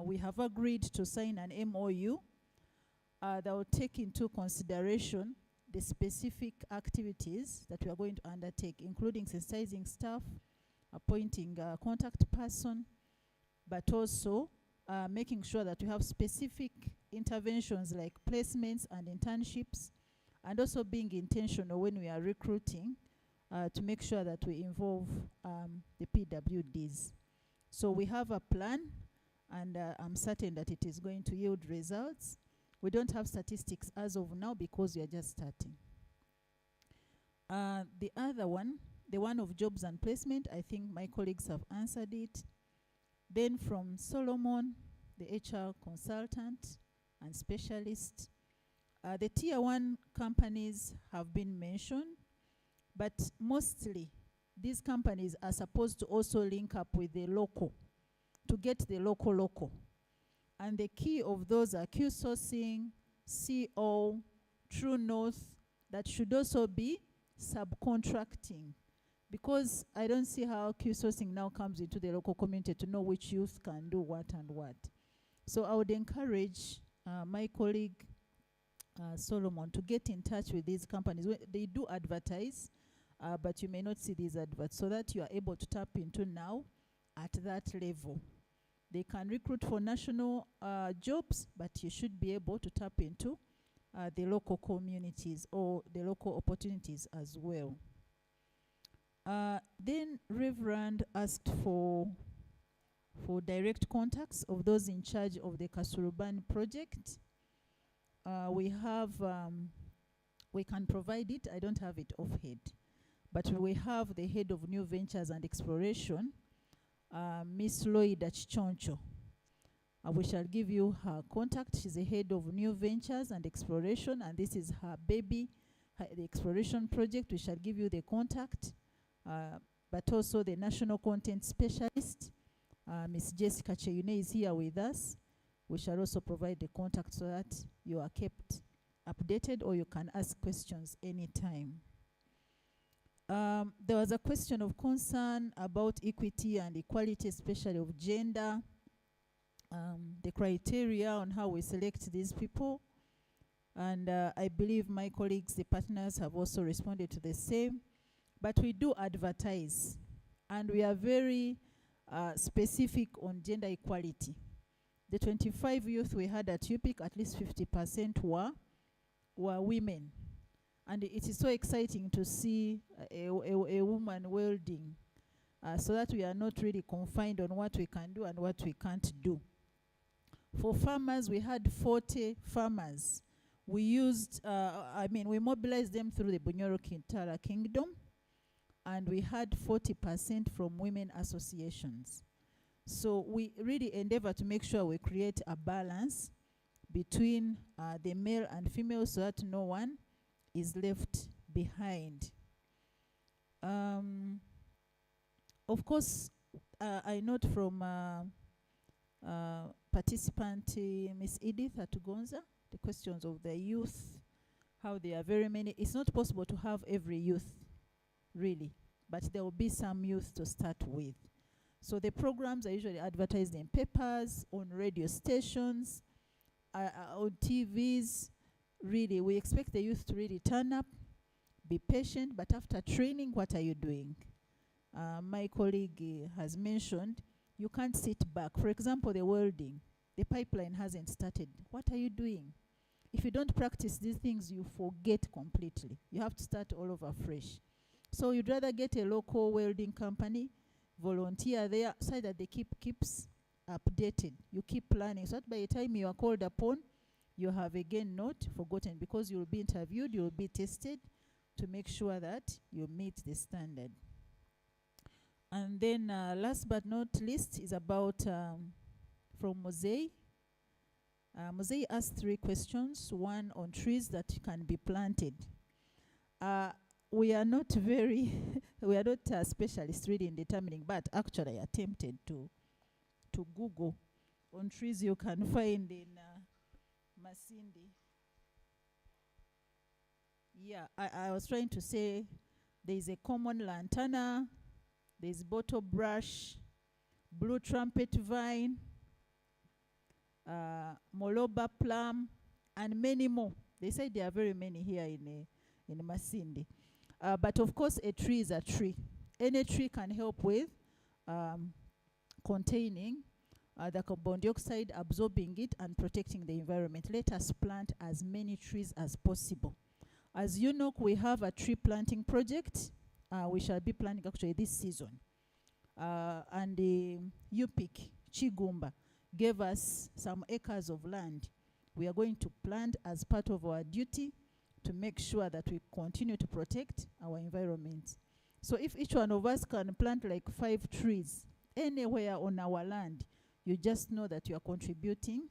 [SPEAKER 1] We have agreed to sign an MOU that will take into consideration the specific activities that we are going to undertake, including sensitizing staff, appointing a contact person, but also making sure that we have specific interventions like placements and internships, and also being intentional when we are recruiting to make sure that we involve the PWDs. So we have a plan and I'm certain that it is going to yield results. We don't have statistics as of now because we are just starting. The other one, the one of jobs and placement, I think my colleagues have answered it. Then from Solomon, the HR consultant and specialist. The tier 1 companies have been mentioned, but mostly these companies are supposed to also link up with the local to get the local. And the key of those are Q sourcing, CO, True North, that should also be subcontracting. Because I don't see how Q sourcing now comes into the local community to know which youth can do what and what. So I would encourage my colleague Solomon to get in touch with these companies. They do advertise, but you may not see these adverts, so that you are able to tap into now at that level. They can recruit for national jobs, but you should be able to tap into the local communities or the local opportunities as well. Then Reverend asked for direct contacts of those in charge of the Kasurubani project. We can provide it. I don't have it offhand, but we have the head of new ventures and exploration, Miss Loida Chichoncho. We shall give you her contact. She's the head of new ventures and exploration, and this is her baby, the exploration project. We shall give you the contact, but also the national content specialist, Miss Jessica Cheyune, is here with us. We shall also provide the contact so that you are kept updated, or you can ask questions anytime. There was a question of concern about equity and equality, especially of gender, the criteria on how we select these people. And I believe my colleagues, the partners, have also responded to the same. But we do advertise, and we are very specific on gender equality. The 25 youth we had at UPIC, at least 50% were women. And it is so exciting to see a woman welding, so that we are not really confined on what we can do and what we can't do. For farmers, we had 40 farmers. We used, we mobilized them through the Bunyoro Kintara Kingdom, and we had 40% from women associations. So we really endeavor to make sure we create a balance between the male and female, so that no one is left behind. Of course, I note from participant Miss Edith Atugonza, the questions of the youth, how there are very many. It's not possible to have every youth, really, but there will be some youth to start with. So the programs are usually advertised in papers, on radio stations, on TVs. Really, we expect the youth to really turn up, be patient, but after training, what are you doing? My colleague has mentioned, you can't sit back. For example, the welding, the pipeline hasn't started. What are you doing? If you don't practice these things, you forget completely. You have to start all over fresh. So you'd rather get a local welding company, volunteer there, so that they keeps updated. You keep learning, so that by the time you are called upon, you have again not forgotten, because you will be interviewed, you will be tested to make sure that you meet the standard. And then last but not least is about from Mosei. Mosei asked 3 questions, one on trees that can be planted. We are not very, we are not specialists really in determining, but actually I attempted to Google on trees you can find in Masindi. Yeah, I was trying to say there is a common lantana, there is bottle brush, blue trumpet vine, Moloba plum, and many more. They say there are very many here in Masindi. But of course, a tree is a tree. Any tree can help with containing the carbon dioxide, absorbing it, and protecting the environment. Let us plant as many trees as possible. As UNOC, we have a tree planting project. We shall be planting actually this season. And the UPIC, Chigumba, gave us some acres of land. We are going to plant as part of our duty to make sure that we continue to protect our environment. So if each one of us can plant like 5 trees anywhere on our land, you just know that you are contributing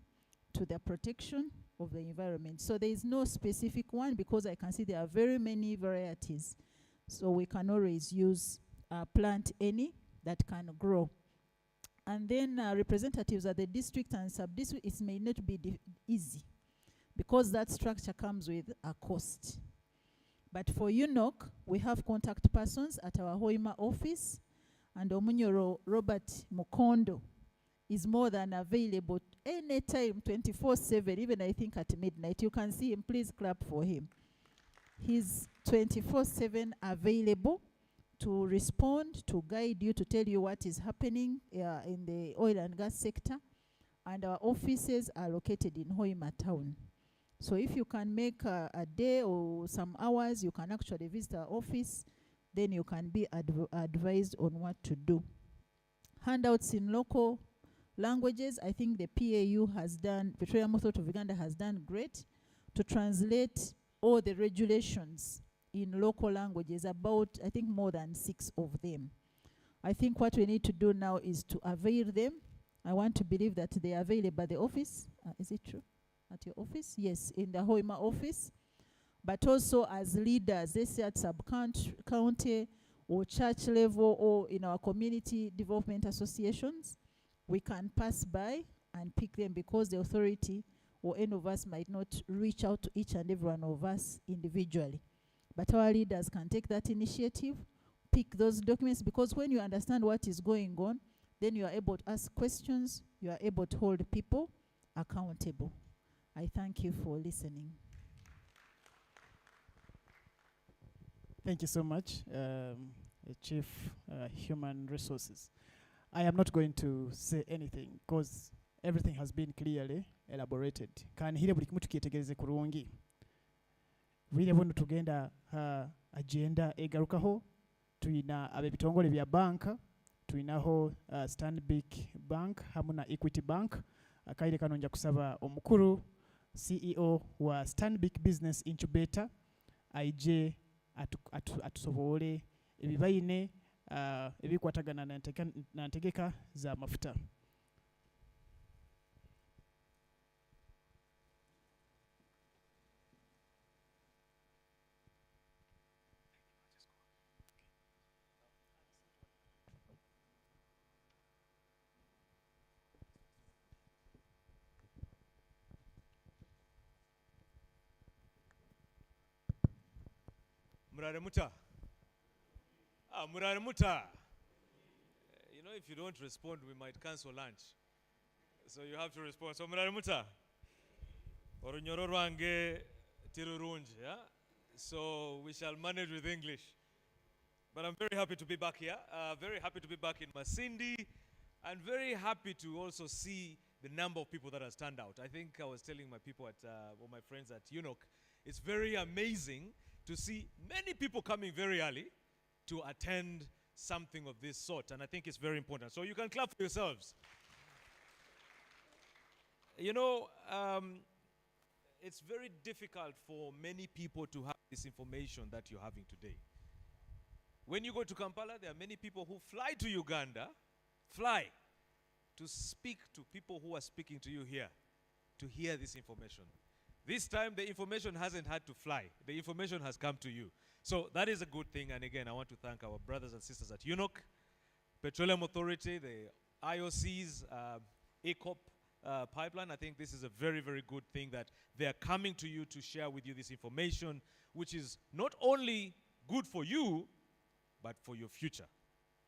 [SPEAKER 1] to the protection of the environment. So there is no specific one, because I can see there are very many varieties. So we can always use plant any that can grow. And then representatives at the district and sub-district, it may not be easy, because that structure comes with a cost. But for UNOC, we have contact persons at our Hoima office, and Omunyoro Robert Mukondo is more than available anytime, 24/7, even I think at midnight. You can see him, please clap for him. He's 24/7 available to respond, to guide you, to tell you what is happening in the oil and gas sector. And our offices are located in Hoima town. So if you can make a day or some hours, you can actually visit our office, then you can be advised on what to do. Handouts in local languages, I think the PAU has done, Petroleum Authority of Uganda has done great to translate all the regulations in local languages, about, I think, more than 6 of them. I think what we need to do now is to avail them. I want to believe that they are available at the office. Is it true? At your office? Yes, in the Hoima office. But also as leaders, let's say at sub-county or church level or in our community development associations, we can pass by and pick them, because the authority or any of us might not reach out to each and every one of us individually. But our leaders can take that initiative, pick those documents, because when you understand what is going on, then you are able to ask questions, you are able to hold people accountable. I thank you for listening.
[SPEAKER 2] Thank you so much, Chief Human Resources. I am not going to say anything, because everything has been clearly elaborated. Kanihire buli kimu tukyetegereze kurungi. Vile bono tugenda agenda egarukaho, tuina abebitongole bya banka, tuinaho Stanbic Bank hamu na Equity Bank. Akaire kanonja kusaba omukuru CEO wa Stanbic Business Incubator aije atusobole ebibaine ebikwatagana na ntegeka za mafuta.
[SPEAKER 14] Murare muta. Murare muta. You know, if you don't respond, we might cancel lunch. So you have to respond. So murare muta. Orunyoro rwange tirurunji, yeah? So we shall manage with English. But I'm very happy to be back here. Very happy to be back in Masindi. And very happy to also see the number of people that have turned out. I think I was telling my people or my friends at UNOC, it's very amazing to see many people coming very early to attend something of this sort. And I think it's very important. So you can clap for yourselves. You know, it's very difficult for many people to have this information that you're having today. When you go to Kampala, there are many people who fly to Uganda, fly to speak to people who are speaking to you here, to hear this information. This time, the information hasn't had to fly. The information has come to you. So that is a good thing. And again, I want to thank our brothers and sisters at UNOC, Petroleum Authority, the IOCs, ECOP pipeline. I think this is a very, very good thing that they are coming to you to share with you this information, which is not only good for you, but for your future.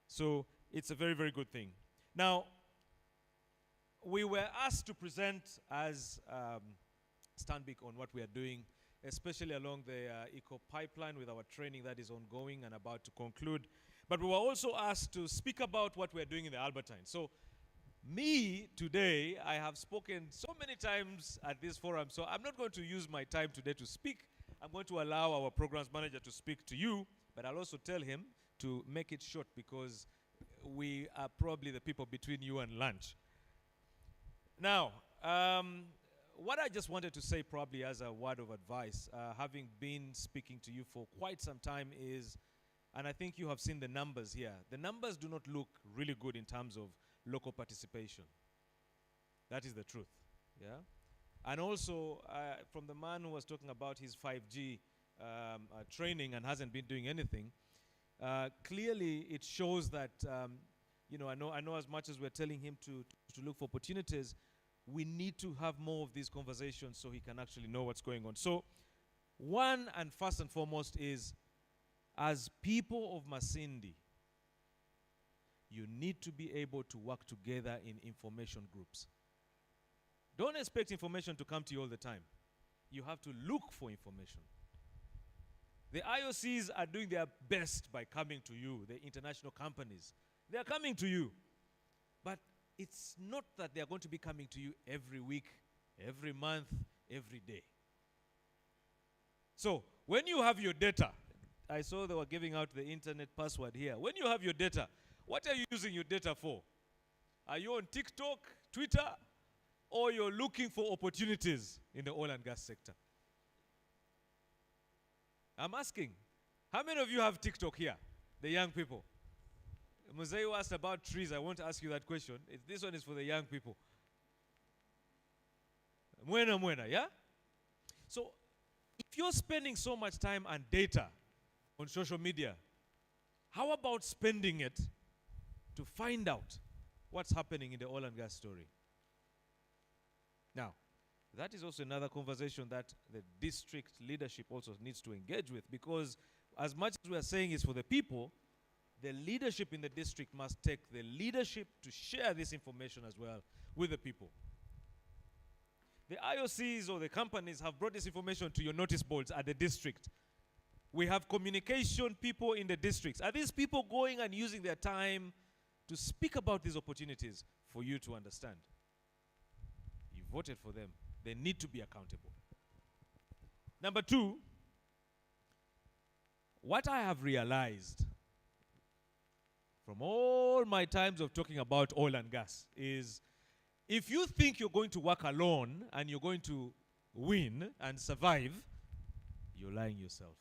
[SPEAKER 14] So it's a very, very good thing. Now, we were asked to present as Stanbic on what we are doing, especially along the eco pipeline with our training that is ongoing and about to conclude. But we were also asked to speak about what we are doing in the Albertine. So me, today, I have spoken so many times at this forum, so I'm not going to use my time today to speak. I'm going to allow our programs manager to speak to you, but I'll also tell him to make it short because we are probably the people between you and lunch. Now, what I just wanted to say, probably as a word of advice, having been speaking to you for quite some time, is, and I think you have seen the numbers here, the numbers do not look really good in terms of local participation. That is the truth. Yeah? And also, from the man who was talking about his 5G training and hasn't been doing anything, clearly it shows that, you know, I know as much as we're telling him to look for opportunities, we need to have more of these conversations so he can actually know what's going on. So, one and first and foremost is, as people of Masindi, you need to be able to work together in information groups. Don't expect information to come to you all the time. You have to look for information. The IOCs are doing their best by coming to you, the international companies. They are coming to you. But it's not that they are going to be coming to you every week, every month, every day. So, when you have your data, I saw they were giving out the internet password here. When you have your data, what are you using your data for? Are you on TikTok, Twitter, or you're looking for opportunities in the oil and gas sector? I'm asking, how many of you have TikTok here, the young people? Muzeu asked about trees. I won't ask you that question. This one is for the young people. Mwena, yeah? So, if you're spending so much time and data on social media, how about spending it to find out what's happening in the oil and gas story? Now, that is also another conversation that the district leadership also needs to engage with, because as much as we are saying it's for the people, the leadership in the district must take the leadership to share this information as well with the people. The IOCs or the companies have brought this information to your notice boards at the district. We have communication people in the districts. Are these people going and using their time to speak about these opportunities for you to understand? You voted for them. They need to be accountable. Number two, what I have realized from all my times of talking about oil and gas is, if you think you're going to work alone and you're going to win and survive, you're lying yourself.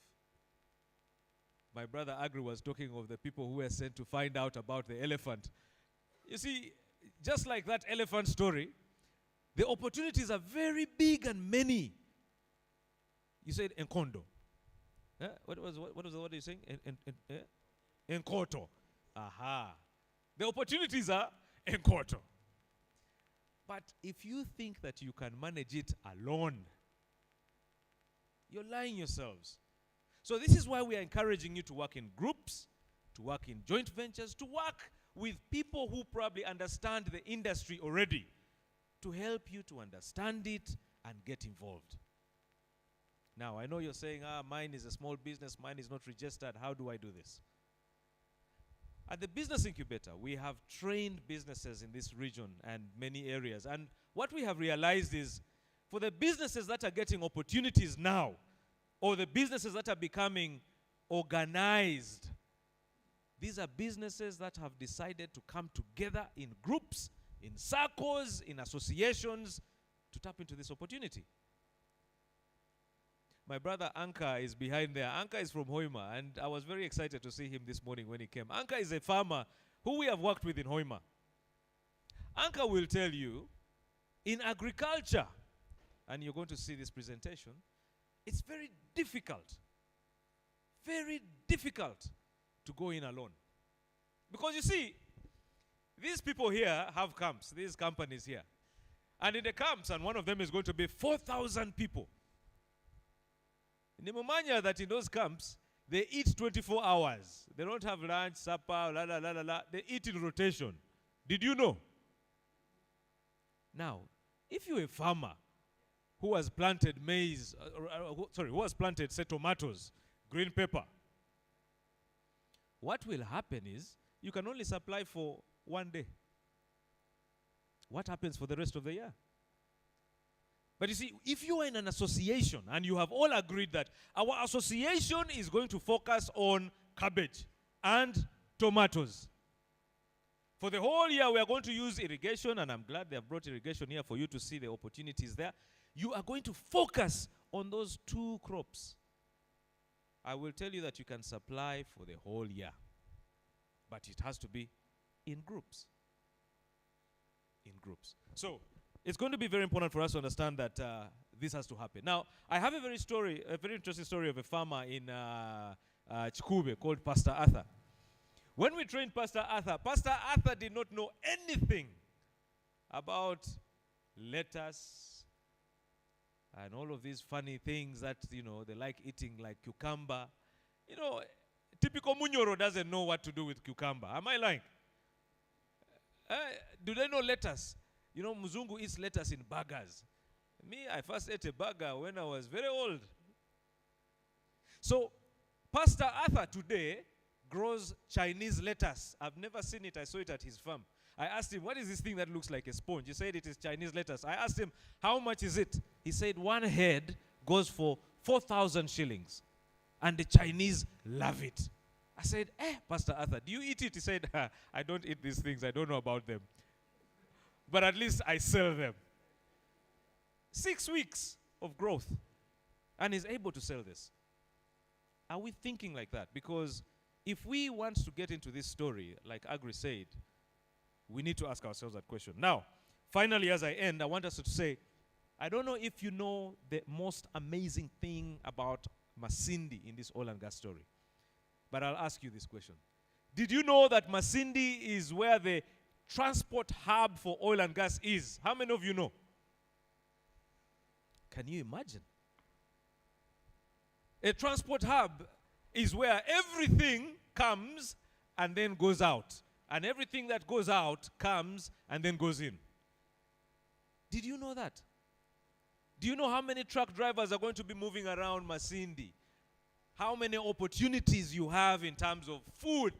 [SPEAKER 14] My brother Agri was talking of the people who were sent to find out about the elephant. You see, just like that elephant story, the opportunities are very big and many. You said enkondo. What was the word you're saying? Enkoto. Aha. The opportunities are enkoto. But if you think that you can manage it alone, you're lying yourselves. So this is why we are encouraging you to work in groups, to work in joint ventures, to work with people who probably understand the industry already, to help you to understand it and get involved. Now, I know you're saying, mine is a small business, mine is not registered. How do I do this? At the Business Incubator, we have trained businesses in this region and many areas. And what we have realized is, for the businesses that are getting opportunities now, or the businesses that are becoming organized, these are businesses that have decided to come together in groups, in circles, in associations, to tap into this opportunity. My brother Anka is behind there. Anka is from Hoima, and I was very excited to see him this morning when he came. Anka is a farmer who we have worked with in Hoima. Anka will tell you, in agriculture, and you're going to see this presentation, it's very difficult to go in alone. Because you see, these people here have camps, these companies here. And in the camps, and one of them is going to be 4,000 people. Nimumanya that in those camps, they eat 24 hours. They don't have lunch, supper, They eat in rotation. Did you know? Now, if you're a farmer who has planted maize, who has planted, say, tomatoes, green pepper, what will happen is you can only supply for one day. What happens for the rest of the year? But you see, if you are in an association and you have all agreed that our association is going to focus on cabbage and tomatoes, For the whole year, we are going to use irrigation, and I'm glad they have brought irrigation here for you to see the opportunities there. You are going to focus on those 2 crops. I will tell you that you can supply for the whole year, but it has to be in groups. In groups. So it's going to be very important for us to understand that this has to happen. Now, I have a very interesting story of a farmer in Chikube called Pastor Arthur. When we trained Pastor Arthur did not know anything about lettuce and all of these funny things that, they like eating, like cucumber. Typical Munyoro doesn't know what to do with cucumber. Am I lying? Do they know lettuce? Muzungu eats lettuce in burgers. Me, I first ate a burger when I was very old. So, Pastor Arthur today grows Chinese lettuce. I've never seen it. I saw it at his farm. I asked him, what is this thing that looks like a sponge? He said it is Chinese lettuce. I asked him, how much is it? He said 1 head goes for 4,000 shillings. And the Chinese love it. I said, Pastor Arthur, do you eat it? He said, I don't eat these things. I don't know about them. But at least I sell them. 6 weeks of growth. And he's able to sell this. Are we thinking like that? Because if we want to get into this story, like Agri said, we need to ask ourselves that question. Now, finally, as I end, I want us to say, I don't know if you know the most amazing thing about Masindi in this oil and gas story. But I'll ask you this question. Did you know that Masindi is where the transport hub for oil and gas is? How many of you know? Can you imagine? A transport hub is where everything comes and then goes out. And everything that goes out comes and then goes in. Did you know that? Do you know how many truck drivers are going to be moving around Masindi? How many opportunities you have in terms of food?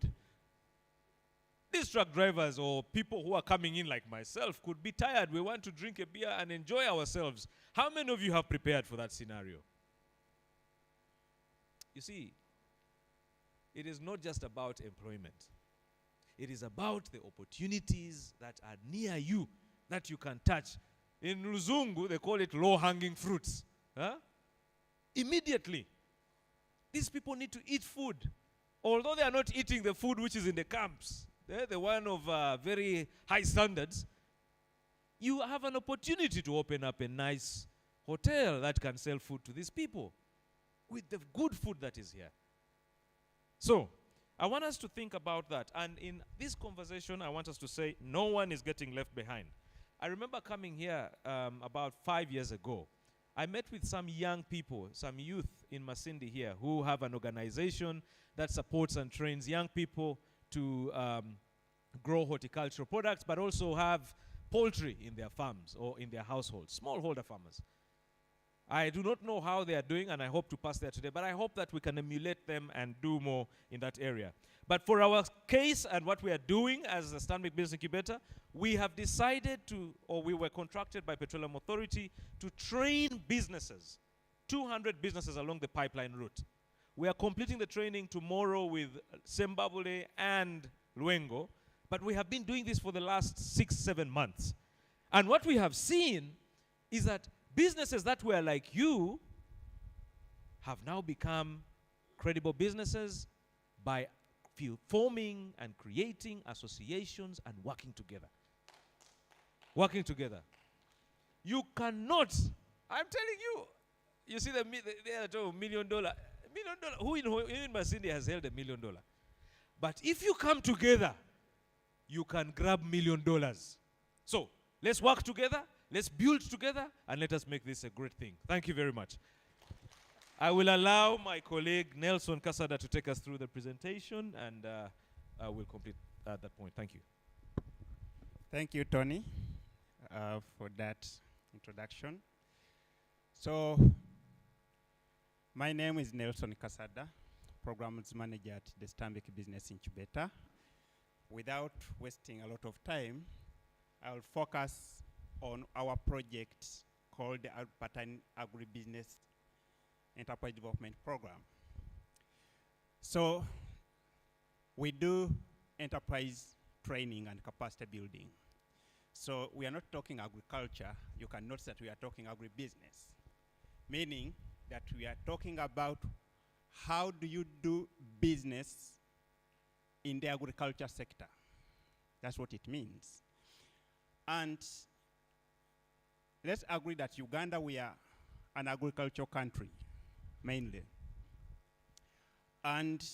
[SPEAKER 14] These truck drivers or people who are coming in like myself could be tired. We want to drink a beer and enjoy ourselves. How many of you have prepared for that scenario? You see, it is not just about employment. It is about the opportunities that are near you that you can touch. In Luzungu, they call it low-hanging fruits. Immediately. These people need to eat food. Although they are not eating the food which is in the camps, they're the one of very high standards, you have an opportunity to open up a nice hotel that can sell food to these people with the good food that is here. So, I want us to think about that. And in this conversation, I want us to say, no one is getting left behind. I remember coming here about 5 years ago. I met with some young people, some youth in Masindi here who have an organization that supports and trains young people to grow horticultural products, but also have poultry in their farms or in their households, smallholder farmers. I do not know how they are doing, and I hope to pass there today, but I hope that we can emulate them and do more in that area. But for our case and what we are doing as the Stanbic Business Incubator, we have decided to, or we were contracted by Petroleum Authority to train businesses, 200 businesses along the pipeline route. We are completing the training tomorrow with Sembabule and Luengo, but we have been doing this for the last 6-7 months. And what we have seen is that businesses that were like you have now become credible businesses by forming and creating associations and working together. Working together. You cannot, I'm telling you, you see the $1 million. $1 million. Who in Masindi has held $1 million? But if you come together, you can grab $1 million. So let's work together, let's build together, and let us make this a great thing. Thank you very much. I will allow my colleague Nelson Kasada to take us through the presentation, and I will complete at that point. Thank you.
[SPEAKER 15] Thank you, Tony, for that introduction. So, my name is Nelson Kasada, Programs Manager at the Stanbic Business Incubator. Without wasting a lot of time, I will focus on our project called the Albertine Agribusiness Enterprise Development Program. So we do enterprise training and capacity building. So we are not talking agriculture. You can notice that we are talking agribusiness, meaning that we are talking about how do you do business in the agriculture sector. That's what it means. And let's agree that Uganda, we are an agricultural country, mainly. And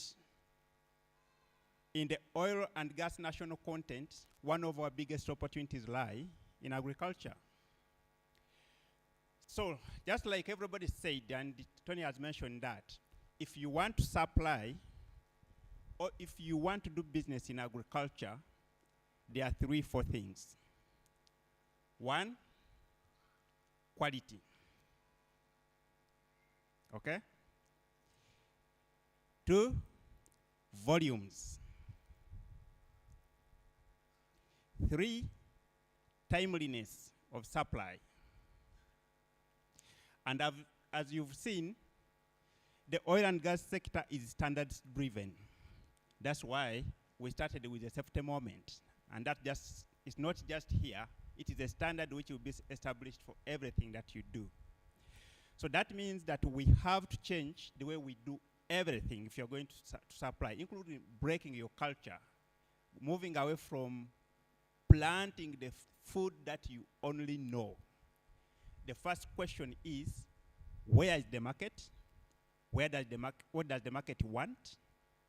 [SPEAKER 15] in the oil and gas national content, one of our biggest opportunities lie in agriculture. So, just like everybody said, and Tony has mentioned that, if you want to supply, or if you want to do business in agriculture, there are 4 things. 1, quality. Okay? 2, volumes. 3, timeliness of supply. And as you've seen, the oil and gas sector is standards driven. That's why we started with a safety moment. And that just is not just here, it is a standard which will be established for everything that you do. So that means that we have to change the way we do everything if you're going to supply, including breaking your culture, moving away from planting the food that you only know. The first question is, where is the market? What does the market want?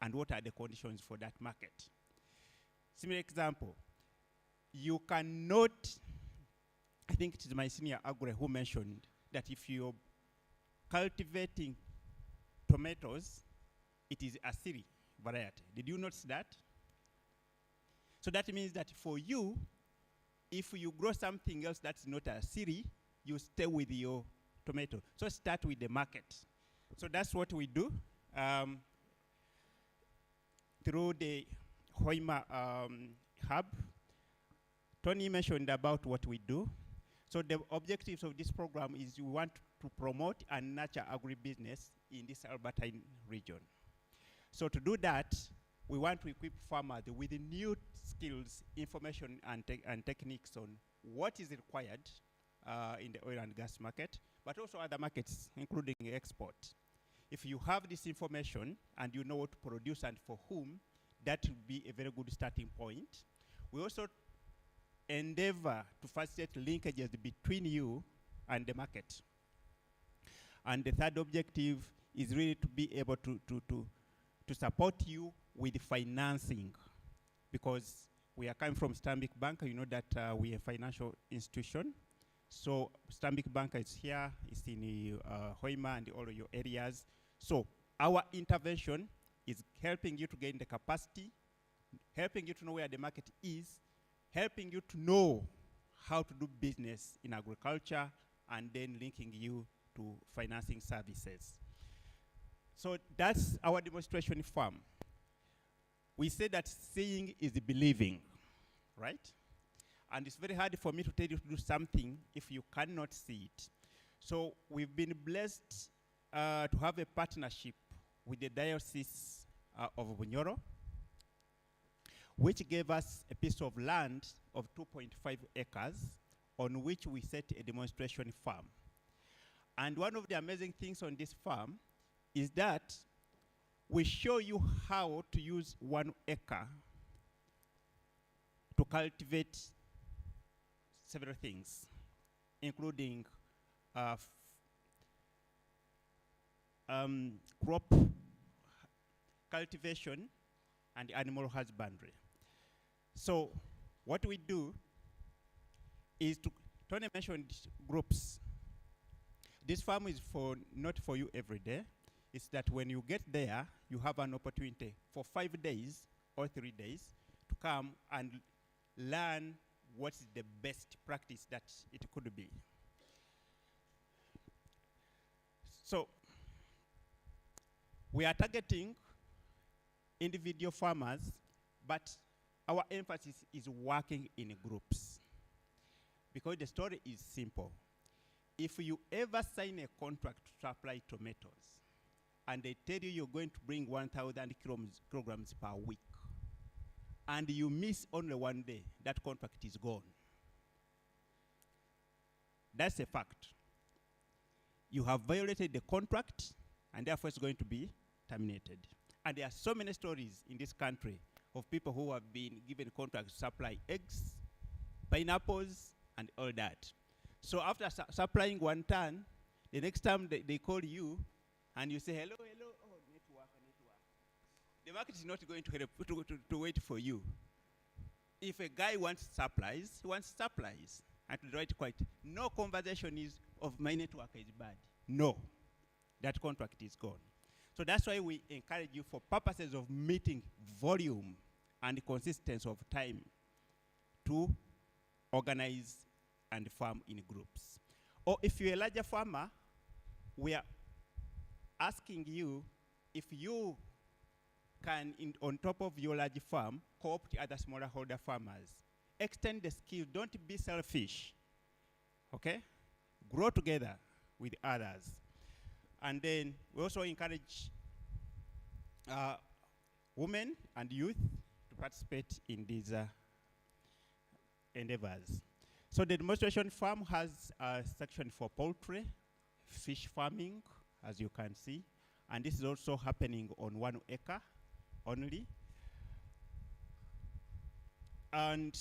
[SPEAKER 15] And what are the conditions for that market? Similar example, you cannot, I think it is my senior agri who mentioned that if you're cultivating tomatoes, it is a Siri variety. Did you notice that? So that means that for you, if you grow something else that's not a Siri, you stay with your tomato. So start with the market. So that's what we do through the Hoima hub. Tony mentioned about what we do. So the objectives of this program is we want to promote and nurture agribusiness in this Albertine region. So to do that, we want to equip farmers with new skills, information, and techniques on what is required in the oil and gas market, but also other markets, including export. If you have this information and you know what to produce and for whom, that will be a very good starting point. We also endeavor to facilitate linkages between you and the market. And the third objective is really to be able to support you with financing, because we are coming from Stanbic Bank. You know that we are a financial institution. So Stanbic Bank is here, it's in Hoima and all of your areas. So our intervention is helping you to gain the capacity, helping you to know where the market is, helping you to know how to do business in agriculture, and then linking you to financing services. So that's our demonstration farm. We say that seeing is believing, right? And it's very hard for me to tell you to do something if you cannot see it. So we've been blessed to have a partnership with the Diocese of Bunyoro, which gave us a piece of land of 2.5 acres on which we set a demonstration farm. And one of the amazing things on this farm is that we show you how to use 1 acre to cultivate several things, including crop cultivation and animal husbandry. So what we do is Tony mentioned groups. This farm is not for you every day. It's that when you get there, you have an opportunity for 5 days or 3 days to come and learn what's the best practice that it could be. So we are targeting individual farmers, but our emphasis is working in groups. Because the story is simple. If you ever sign a contract to supply tomatoes, and they tell you you're going to bring 1,000 kilograms per week, and you miss only one day, that contract is gone. That's a fact. You have violated the contract, and therefore it's going to be terminated. And there are so many stories in this country of people who have been given contracts to supply eggs, pineapples, and all that. So after supplying 1 ton, the next time they call you, and you say, hello, hello, oh, network. The market is not going to help to wait for you. If a guy wants supplies, he wants supplies. And to write quite, no conversation is of my network is bad. No, that contract is gone. So that's why we encourage you, for purposes of meeting volume and consistency of time, to organize and farm in groups. Or if you're a larger farmer, we are asking you if you can, on top of your large farm, co-opt other smaller holder farmers. Extend the skill, don't be selfish, okay? Grow together with others. And then we also encourage women and youth to participate in these endeavors. So the demonstration farm has a section for poultry, fish farming, as you can see. And this is also happening on 1 acre only. And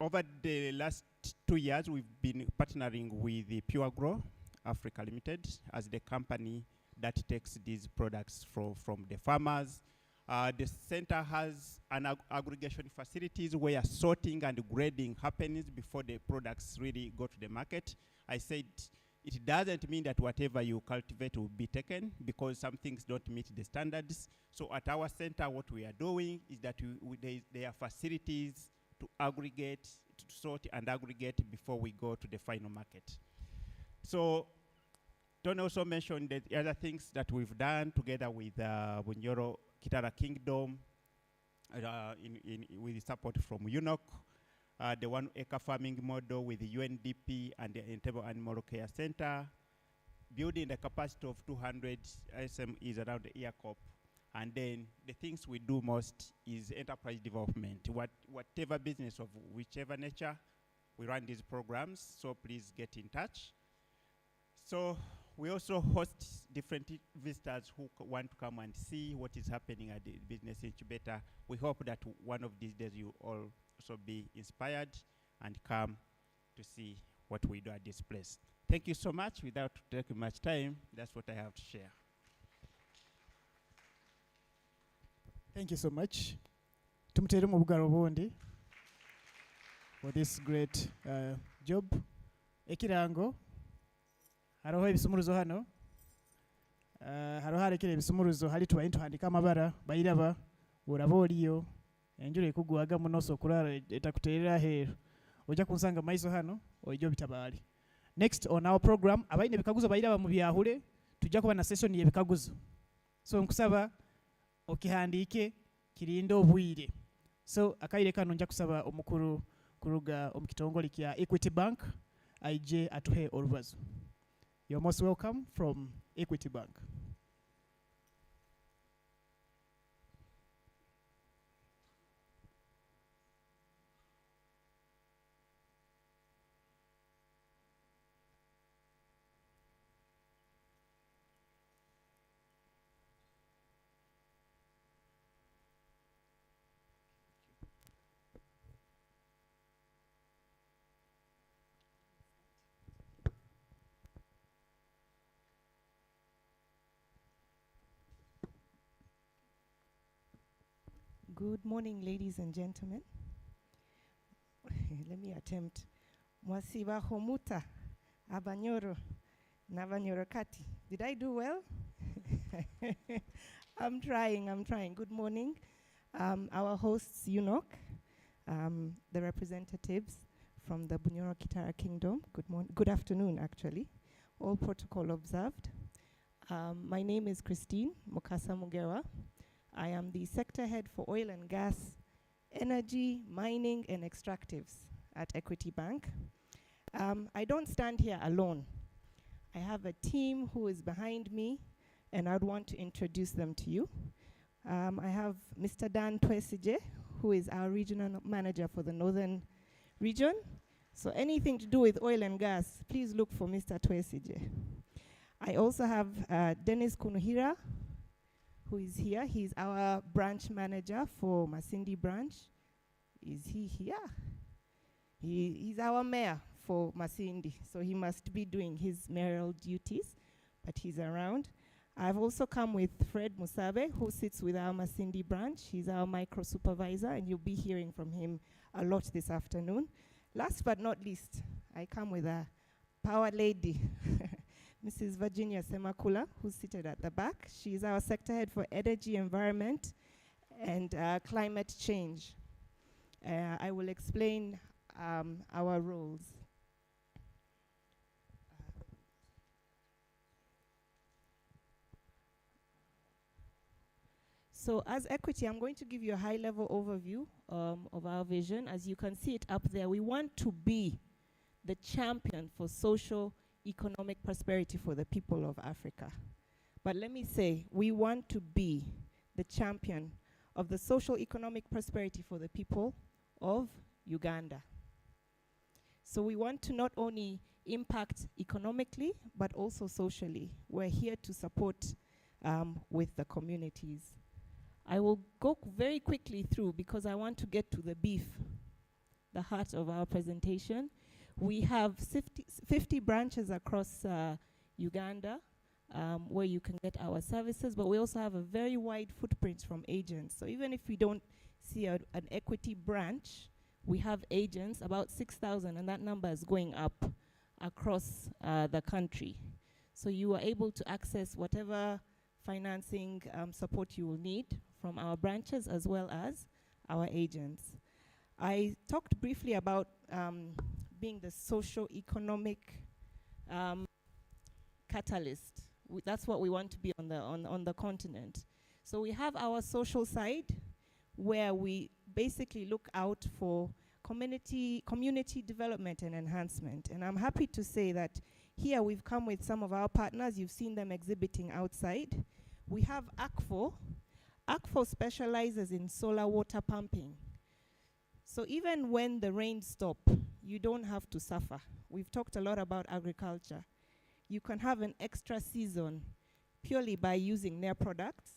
[SPEAKER 15] over the last 2 years, we've been partnering with the Pure Grow Africa Limited as the company that takes these products from the farmers. The center has an aggregation facilities where sorting and grading happens before the products really go to the market. I said it doesn't mean that whatever you cultivate will be taken, because some things don't meet the standards. So at our center, what we are doing is that there are facilities to aggregate, to sort and aggregate before we go to the final market. So Tony also mentioned the other things that we've done together with Bunyoro Kitara Kingdom, with support from UNOC, the 1 acre farming model with the UNDP and the Entebbe Animal Care Center, building the capacity of 200 SMEs around the EACOP. And then the things we do most is enterprise development. Whatever business of whichever nature, we run these programs, so please get in touch. So we also host different visitors who want to come and see what is happening at the business incubator. We hope that one of these days you all also be inspired and come to see what we do at this place. Thank you so much. Without taking much time, that's what I have to share.
[SPEAKER 2] Thank you so much. Tumutere mu bugalo bundi for this great job. Ekirango hariho ebisumuruzo hano. Hariho harekere ebisumuruzo hali tuhandika amabara bayiraba uraba oliyo enjuro ekugwaga munoso kurara etakuterera heru ojja kunsanga maiso hano ojo bitabali. Next on our program, abaine bikaguzo bayiraba mu byahure tujja kuba na session ye bikaguzo. So nkusaba okihandike kirinde obwire. So akaire kano nja kusaba omukuru kuruga omukitongole kya Equity Bank aije atuhe olubazo. You're most welcome from Equity Bank.
[SPEAKER 16] Good morning, ladies and gentlemen. Let me attempt. Mwasiba homuta, abanyoro, nabanyoro kati. Did I do well? I'm trying. Good morning. Our hosts, UNOC, the representatives from the Bunyoro Kitara Kingdom. Good afternoon, actually. All protocol observed. My name is Christine Mukasa Mugewa. I am the sector head for oil and gas, energy, mining, and extractives at Equity Bank. I don't stand here alone. I have a team who is behind me, and I'd want to introduce them to you. I have Mr. Dan Twesije, who is our regional manager for the northern region. So anything to do with oil and gas, please look for Mr. Twesije. I also have Dennis Kunuhira, who is here. He's our branch manager for Masindi branch. Is he here? He's our mayor for Masindi, so he must be doing his mayoral duties, but he's around. I've also come with Fred Musabe, who sits with our Masindi branch. He's our micro supervisor, and you'll be hearing from him a lot this afternoon. Last but not least, I come with a power lady, Mrs. Virginia Semakula, who's seated at the back. She's our sector head for energy, environment, and climate change. I will explain our roles. So as Equity, I'm going to give you a high-level overview of our vision. As you can see it up there, we want to be the champion for social, economic prosperity for the people of Africa. But let me say, we want to be the champion of the social, economic prosperity for the people of Uganda. So we want to not only impact economically, but also socially. We're here to support with the communities. I will go very quickly through because I want to get to the beef, the heart of our presentation. We have 50 branches across Uganda where you can get our services, but we also have a very wide footprint from agents. So even if we don't see an Equity branch, we have agents, about 6,000, and that number is going up across the country. So you are able to access whatever financing support you will need from our branches as well as our agents. I talked briefly about being the socio-economic catalyst. That's what we want to be on the continent. So we have our social side where we basically look out for community development and enhancement. And I'm happy to say that here we've come with some of our partners. You've seen them exhibiting outside. We have ACFO. ACFO specializes in solar water pumping. So even when the rains stop, you don't have to suffer. We've talked a lot about agriculture. You can have an extra season purely by using their products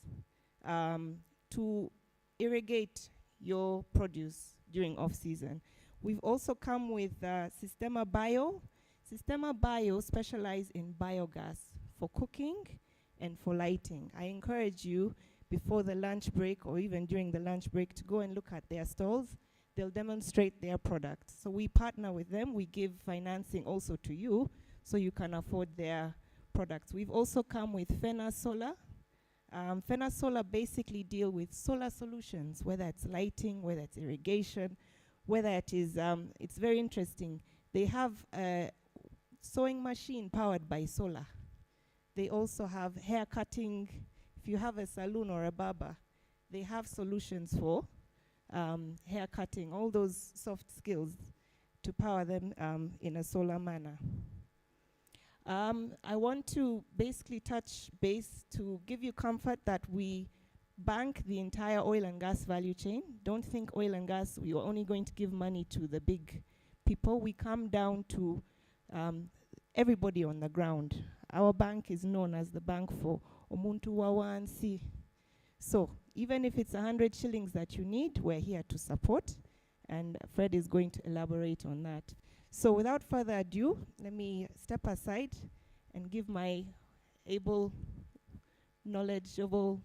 [SPEAKER 16] to irrigate your produce during off-season. We've also come with Sistema Bio. Sistema Bio specialize in biogas for cooking and for lighting. I encourage you before the lunch break or even during the lunch break to go and look at their stalls. They'll demonstrate their products. So we partner with them. We give financing also to you so you can afford their products. We've also come with Fena Solar. Fena Solar basically deal with solar solutions, whether it's lighting, whether it's irrigation, whether it is, it's very interesting. They have a sewing machine powered by solar. They also have hair cutting. If you have a salon or a barber, they have solutions for hair cutting, all those soft skills to power them in a solar manner. I want to basically touch base to give you comfort that we bank the entire oil and gas value chain. Don't think oil and gas, we are only going to give money to the big people. We come down to everybody on the ground. Our bank is known as the bank for Omuntu Wawansi. So even if it's 100 shillings that you need, we're here to support. And Fred is going to elaborate on that. So without further ado, let me step aside and give my able, knowledgeable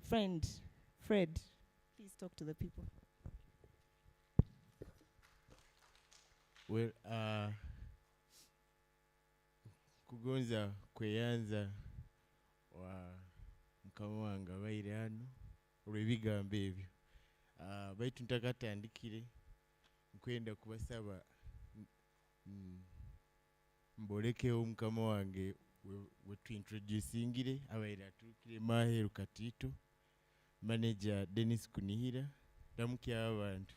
[SPEAKER 16] friend, Fred. Please talk to the people.
[SPEAKER 17] Well, kugonza kweyanza wa mukama wange abaire hano olw'ebigambo ebyo. Baitu ntakatandikire nkwenda kubasaba mbolekewo mukama wange wetuintroducingire abaire aturukire Maheru Katito, manager Dennis Kunihira, ramukya abantu.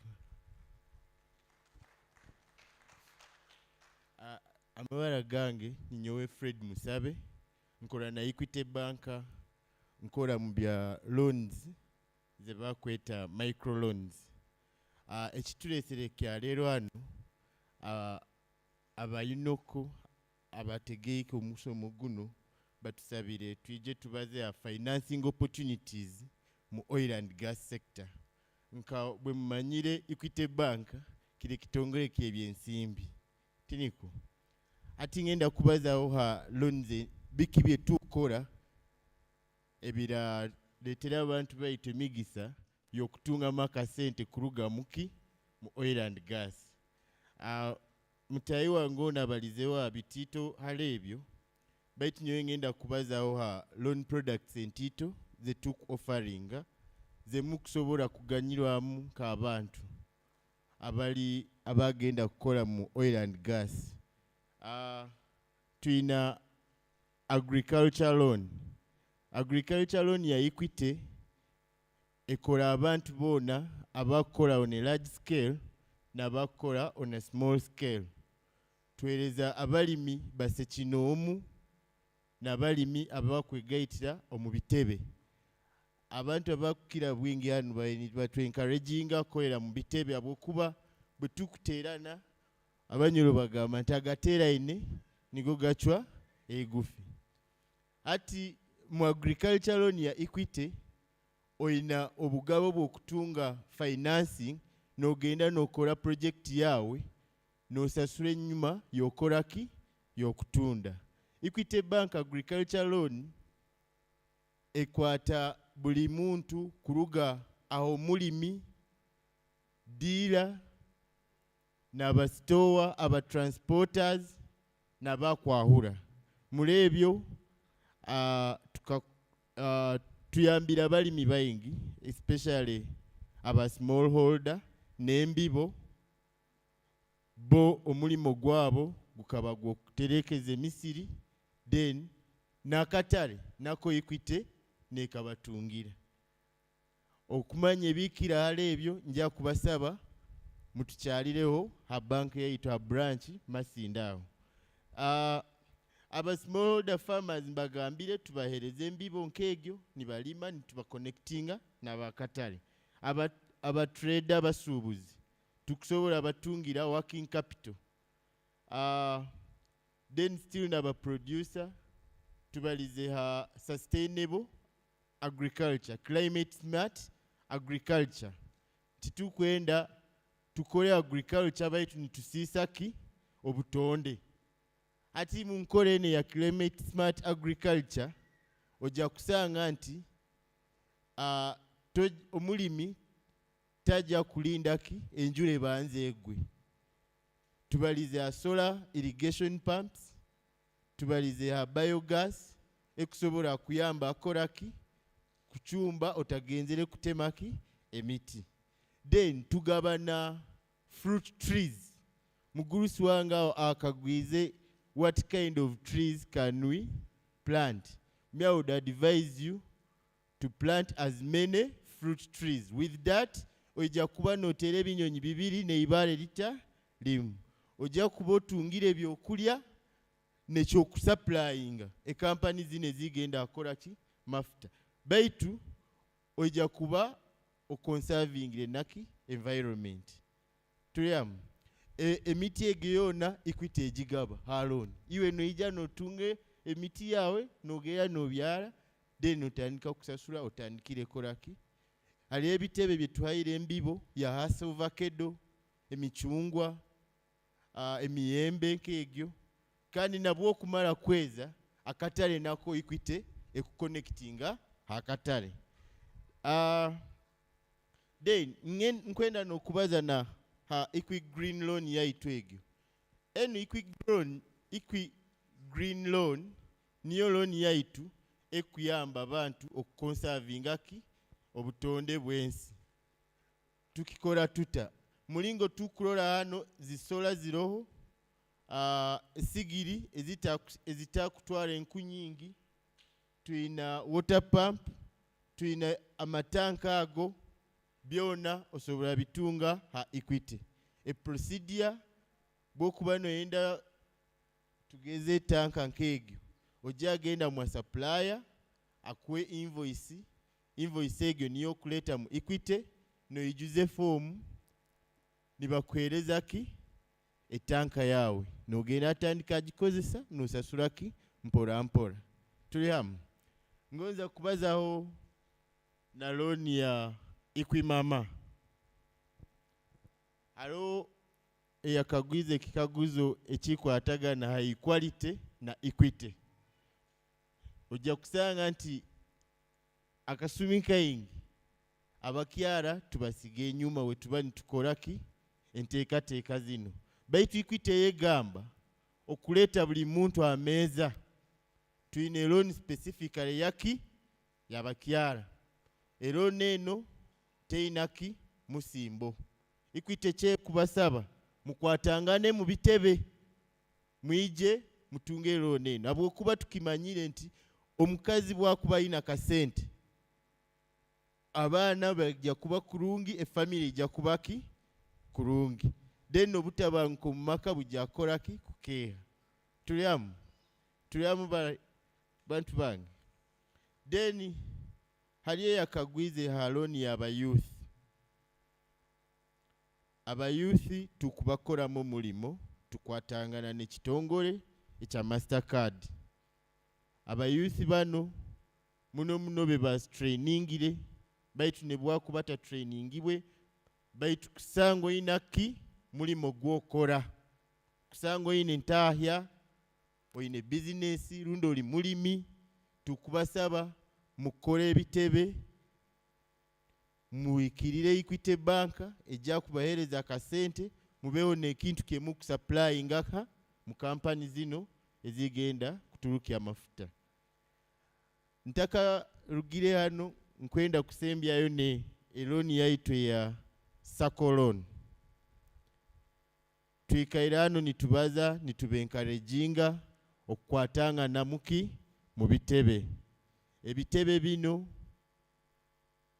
[SPEAKER 17] Amabara gange ninyowe Fred Musabe, nkola na Equity Bank, nkola mu bya loans ze bakweta microloans. Ekituleesere kya leero wano aba UNOC abategeike omusomo guno batusabire tuje tubaze a financing opportunities mu oil and gas sector. Nka bwe mumanyire Equity Bank kile kitongole ky'ebyensimbi tiniko ati ngenda kubazaho ha loans biki bye tukola ebira letera abantu bayita emigisa y'okutungamu akasente kuruga muki mu oil and gas. Mutayi wange ono abalizewo abitiito hala ebyo baitu nyowe ngenda kubazaho ha loan products entiito ze offeringa ze mukusobola kuganyirwamu nk'abantu abagenda kukola mu oil and gas. Tuina agriculture loan. Agriculture loan ya Equity ekola abantu bona abakola on a large scale n'abakola on a small scale. Tueleza abalimi basekinoomu n'abalimi abakwegayitira omubitebe. Abantu abakukira bwingi hano batu encouraging koera mu bitebe abokuba bwe tukuteerana abanyolo bagamba nti agateera ine nigo gachwa egufi. Ati mu agriculture loan ya Equity oyina obugabo bw'okutunga financing n'ogenda n'okola project yawe n'osasula ennyuma y'okolaki y'okutunda. Equity Bank agriculture loan ekwata buli muntu kuruga aho mulimi dealer n'abastowa abatransporters n'abakwahura. Muri ebyo tuyambira abalimi bayingi especially aba smallholder n'embibo bo omulimo gwabo gukaba gwokuterekeza emisiri then n'akatale nako Equity nekabatungira. Okumanya ebikira hala ebyo nja kubasaba mutukyalireho ha bank yaitu ha branch Masindi awo. Aba smallholder farmers mbagambire tubahereze embibo nk'egyo nibalima nitubakonectinga n'abakatale. Aba trader abasuubuzi tukusobola abatungira working capital. Then still n'aba producer tubalize ha sustainable agriculture, climate smart agriculture. Titukwenda tukole agriculture baitu nitusiisaki obutonde. Ati mu nkole ene ya climate smart agriculture ojja kusanga nti omulimi tajja kulindaki enjula ebanze egwe. Tubalize ha solar irrigation pumps, tubalize ha biogas ekusobola kuyamba akolaki kuchumba otagenzere kutemaki emiti. Then tugabana fruit trees. Mugurusi wanga akagwize what kind of trees can we plant. Me, I would advise you to plant as many fruit trees. With that, ojja kuba n'otera ebinyonyi bibiri n'eibaale lita limu. Ojja kuba otungire ebyokulya n'ekyokusupplyinga ekampani zino zigenda akola ki mafuta. Baitu ojja kuba oconservingire naki environment. Tuliamu emiti ege yona Equity egigaba haloni. Iwe noija notunge emiti yawe nogera nobyala then otandika kusasula otandikire kolaki. Ali ebitebe bye tuhayire embibo ya hasa avocado, emichungwa, emiyembe nk'egyo. Kandi nabwo okumala kweza akatale nako Equity ekuconnectinga akatale. Then nkwenda n'okubaza na ha Equi Green Loan yaitu egyo. Eno Equi Green Loan niyo loan yaitu ekuyamba abantu okukonservingaki obutonde bwensi. Tukikola tuta mulingo tukulola hano zisola ziroho esigiri ezitakutwala enku nyingi. Tuina water pump, tuina amatanka ago byona osobola bitunga ha Equity. A procedure bwokuba noyenda tugeze tanka nk'egyo ojja agenda mu supplier akuwe invoice invoice egyo niyo kuleta mu Equity noyijuze form nibakuhereza ki etanka yawe nogenda atandika agikozesa nosasula ki mpora mpora. Tuli hamwe? Ngonza kubazaho na loan ya Equimama. Halo eyakagwize kikaguzo ekikwataga na high quality na Equity. Ojja kusanga nti akasumika ingi abakyara tubasige enyuma we tuba nitukolaki enteekateeka zino. Baitu Equity yegamba okuleta buli muntu ameeza. Tuyina loan specifically yaki yabakyara. Loan eno teinaki musimbo. Equity kye kubasaba mukwatangane mu bitebe mwije mutunge loan eno. Abwokuba tukimanyire nti omukazi bwakuba ina kasente abaana bajja kuba kurungi, efamily ijja kubaki kurungi. Then obutabanguko mu maka bujja kolaki kukeera. Tulyamu bantu bange. Then haliyo yakagwize haloni ya youth. Abayouth tukubakoramu mulimo tukwatangana n'ekitongole ekya Mastercard. Abayouth bano muno be bas trainingire baitu ne bwakubata trainingibwe baitu kusango inaki mulimo gwokora. Kusango ine ntahya oyine business rundo oli mulimi tukubasaba mukole ebitebe muwikirire Equity Bank ejja kubahereza akasente mubeho nekintu kemu kusupply ngaka mu company zino ezigenda kutulukia mafuta. Ntaka rugire hano nkwenda kusembyayo ne loan yaitwe ya Sacco loan. Twikaira hano nitubaza nitubenkarejinga okukwatanga namuki mu bitebe. Ebitebe bino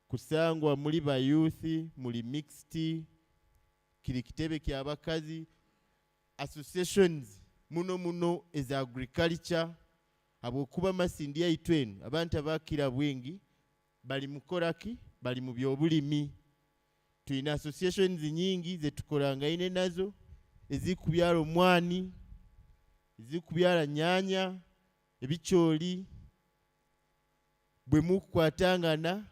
[SPEAKER 17] kusangwa muri ba youth muri mixed kiri kitebe ky'abakazi associations muno is agriculture. Abokuba Masindi yaitwenu abantu abakira bwingi bali mukoraki bali mu byobulimi. Tuina associations nyingi zetukolanga ine nazo ezikubyala omwani, ezikubyala nyanya, ebicholi. Bwe mukwatangana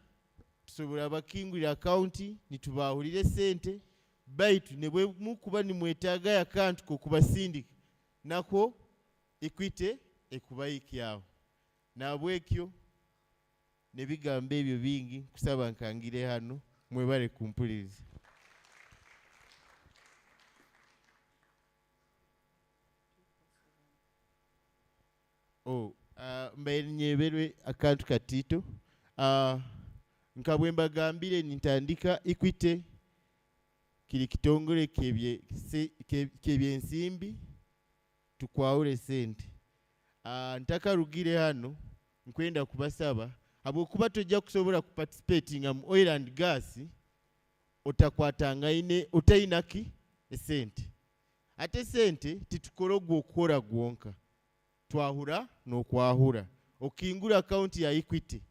[SPEAKER 17] tusobola bakingulira account nitubahulire sente baitu ne bwe mukuba ni mwetaga ya account ko kubasindika nako Equity ekubayikyawo. Nabwekyo ne bigamba ebyo bingi kusaba nkangire hano mwebale kumpuliriza. Mbaire nyeberwe akantu katito. Nkabwe mbagambire nintandika Equity kiri kitongole kebyensimbi tukwawule sente. Ntaka rugire hano nkwenda kubasaba abokuba tojja kusobola kuparticipatinga mu oil and gas otakwatanga ine otayinaki esente. Ate sente titukologwa okukora gwonka. Twahura n'okwahura. Okingula account ya Equity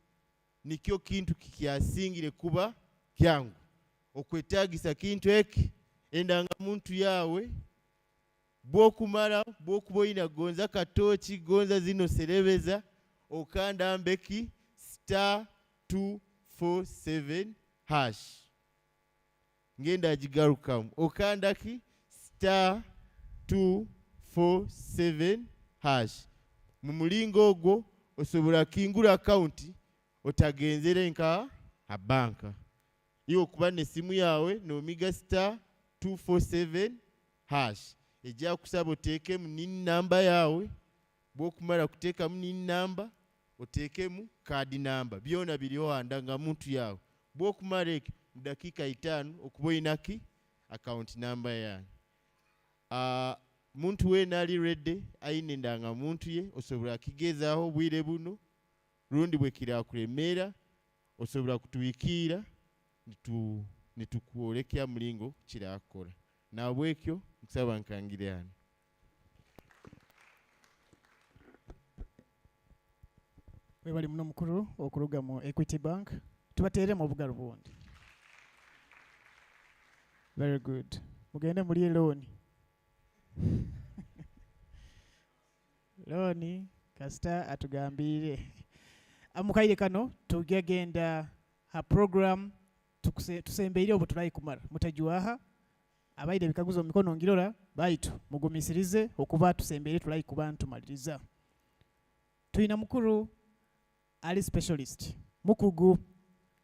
[SPEAKER 17] nikyo kintu kikyasingire kuba kyangu. Okwetagisa kintu eki endanga muntu yawe bwokumala bwokuboyina gonza katochi gonza zino serebeza okanda mbeki *247# ngenda ajigarukamu okanda ki *247# mu mulingo ogwo osobola kingula account otagenzere nka abanka iyo kuba ne simu yawe nomiga *247# ejja kusaba oteekemu nini namba yawe bwokumala kuteekamu nini namba oteekemu kaadi namba byona biriho handanga muntu yawe bwokumala eki mu dakiika 5 okuba oyinaki account namba yawe. Muntu weena ali ready ayine ndanga muntu ye osobola kigezaaho obwire buno rundi bwe kirakulemeera osobola kutuwikiira nitukwolekya mulingo kirakola. Nabwekyo nsaba nkangire hano.
[SPEAKER 2] Webali muno mukuru okuruga mu Equity Bank. tubateeremu obugalo bundi. Very good. Mugende mulye looni. Looni kasita atugambire. Amukaire kano tugenda ha program tusembeire obwo tulayi kumara. Mutajuaha abaide ebikaguzo mu mikono ngirora baitu mugumisirize okuba tusembeire tulayi kuba ntumaliriza. Tuyina mukuru ali specialist mukugu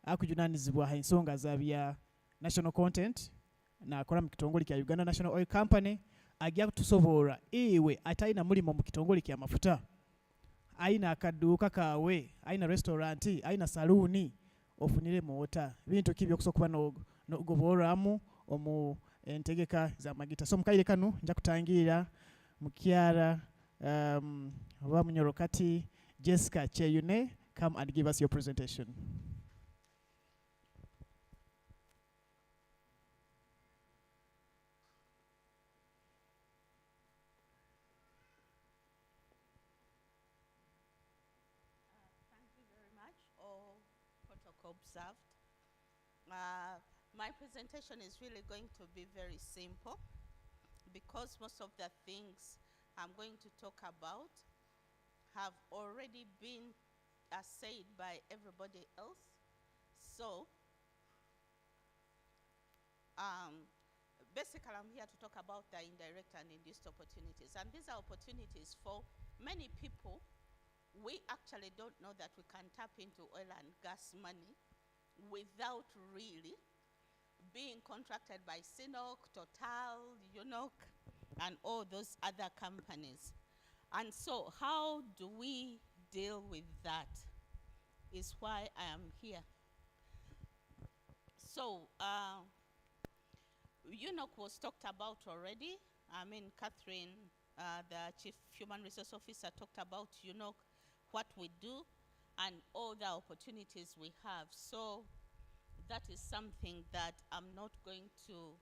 [SPEAKER 2] akujunanizibwa ha ensonga za bya national content na akola mu kitongole kya Uganda National Oil Company ajja kutusobora iwe ataina mulimo mu kitongole kya mafuta aina akaduuka kawe aina restaurant aina saluni ofunire mota bintu kibyo kusokuba no goboramu omu entegeka za magita. So mukaire kanu nja kutangira mukyara oba munyorokati Jessica Cheyune, come and give us your presentation.
[SPEAKER 18] Thank you very much, all protocol observed. My presentation is really going to be very simple because most of the things I'm going to talk about have already been said by everybody else. So, basically I'm here to talk about the indirect and induced opportunities. And these are opportunities for many people. We actually don't know that we can tap into oil and gas money without really being contracted by UNOC, Total, UNOC, and all those other companies. And so how do we deal with that is why I am here. So UNOC was talked about already. I mean, Catherine, the Chief Human Resource Officer, talked about UNOC, what we do, and all the opportunities we have. So that is something that I'm not going to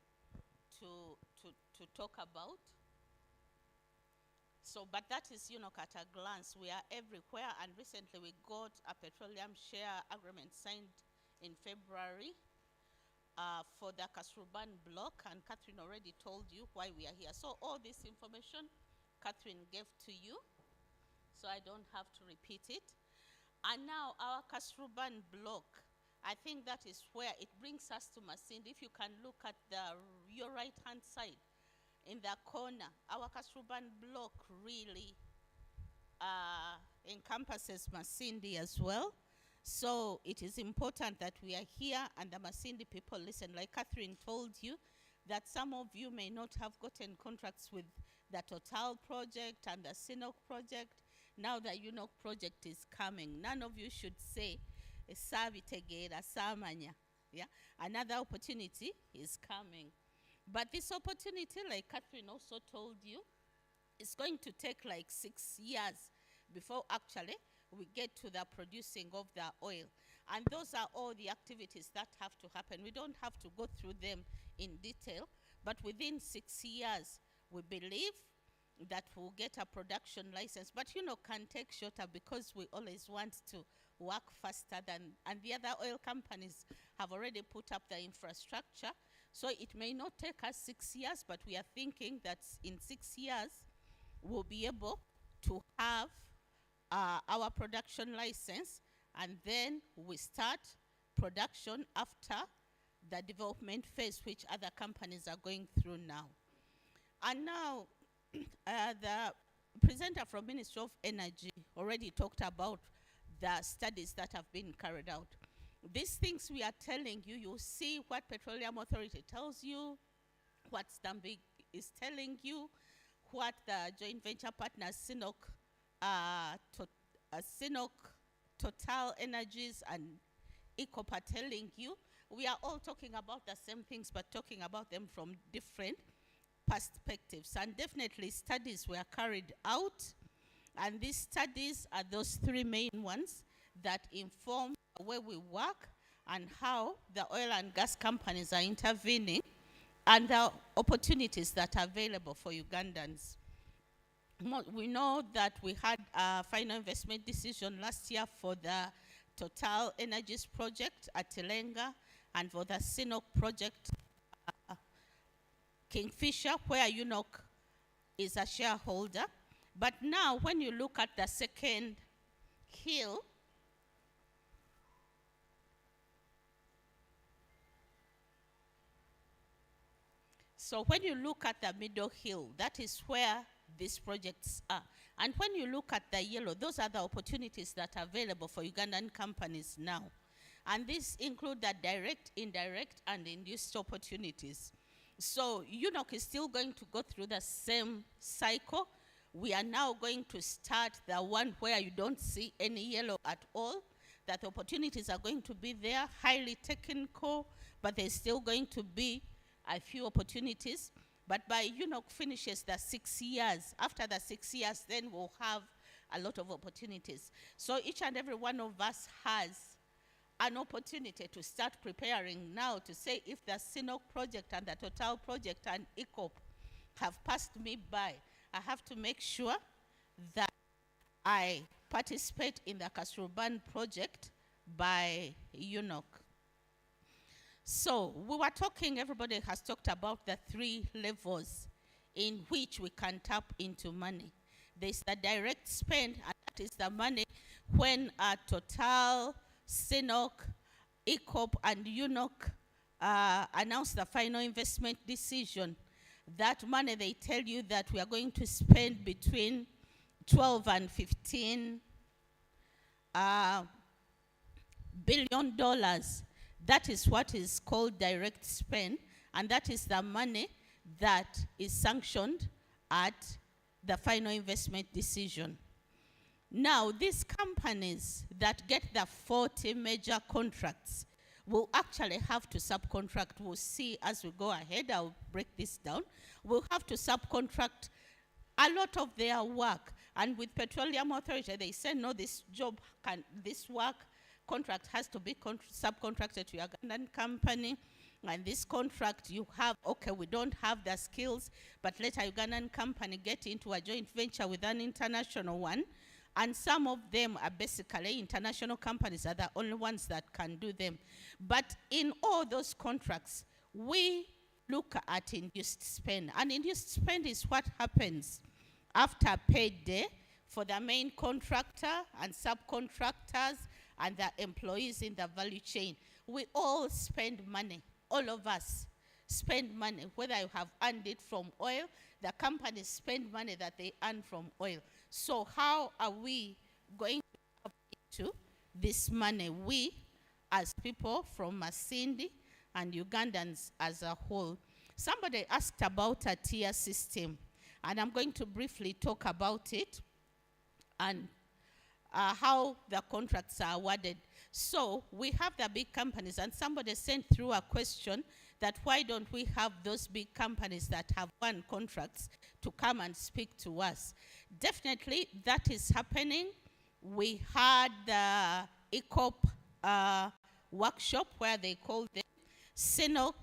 [SPEAKER 18] talk about. So, but that is, at a glance. We are everywhere, and recently we got a petroleum share agreement signed in February for the Kasruban block, and Catherine already told you why we are here. So all this information Catherine gave to you, so I don't have to repeat it. And now our Kasruban block, I think that is where it brings us to Masindi. If you can look at your right-hand side, in the corner, our Kasruban block really encompasses Masindi as well. So it is important that we are here and the Masindi people listen. Like Catherine told you, that some of you may not have gotten contracts with the Total project and the UNOC project. Now the UNOC project is coming. None of you should say, Savitegera, Samanya. Yeah? Another opportunity is coming. But this opportunity, like Catherine also told you, is going to take like 6 years before actually we get to the producing of the oil. And those are all the activities that have to happen. We don't have to go through them in detail, but within 6 years, we believe that we'll get a production license. But can take shorter because we always want to work faster than, and the other oil companies have already put up the infrastructure. So it may not take us 6 years, but we are thinking that in 6 years, we'll be able to have our production license, and then we start production after the development phase, which other companies are going through now. And now, the presenter from Ministry of Energy already talked about the studies that have been carried out. These things we are telling you, you see what Petroleum Authority tells you, what Stambik is telling you, what the joint venture partners, UNOC, Total Energies, and ECOP are telling you. We are all talking about the same things, but talking about them from different perspectives. And definitely studies were carried out, and these studies are those three main ones that inform the way we work and how the oil and gas companies are intervening and the opportunities that are available for Ugandans. We know that we had a final investment decision last year for the Total Energies project at Telenga, and for the UNOC project, Kingfisher, where UNOC is a shareholder. But now, when you look at the second hill, so when you look at the middle hill, that is where these projects are. And when you look at the yellow, those are the opportunities that are available for Ugandan companies now. And these include the direct, indirect, and induced opportunities. So UNOC is still going to go through the same cycle. We are now going to start the one where you don't see any yellow at all, that the opportunities are going to be there, highly technical, but there's still going to be a few opportunities. But by UNOC finishes the 6 years, after the 6 years, then we'll have a lot of opportunities. So each and every one of us has an opportunity to start preparing now to say, if the UNOC project and the Total project and ECOP have passed me by, I have to make sure that I participate in the Kasturban project by UNOC. So we were talking, everybody has talked about the 3 levels in which we can tap into money. There's the direct spend, and that is the money when Total, UNOC, ECOP, and UNOC announce the final investment decision. That money, they tell you that we are going to spend between 12 and 15 billion dollars. That is what is called direct spend, and that is the money that is sanctioned at the final investment decision. Now, these companies that get the 40 major contracts will actually have to subcontract. We'll see as we go ahead. I'll break this down. We'll have to subcontract a lot of their work. And with Petroleum Authority, they said, no, this work contract has to be subcontracted to a Ugandan company. And this contract you have, okay, we don't have the skills, but let a Ugandan company get into a joint venture with an international one. And some of them are basically international companies are the only ones that can do them. But in all those contracts, we look at induced spend. And induced spend is what happens after payday for the main contractor and subcontractors and the employees in the value chain. We all spend money. All of us spend money, whether you have earned it from oil, the companies spend money that they earn from oil. So how are we going to tap into this money? We, as people from Masindi and Ugandans as a whole. Somebody asked about a tier system, and I'm going to briefly talk about it and how the contracts are awarded. So we have the big companies, and somebody sent through a question that why don't we have those big companies that have won contracts to come and speak to us? Definitely that is happening. We had the ECOP workshop where they called them. UNOC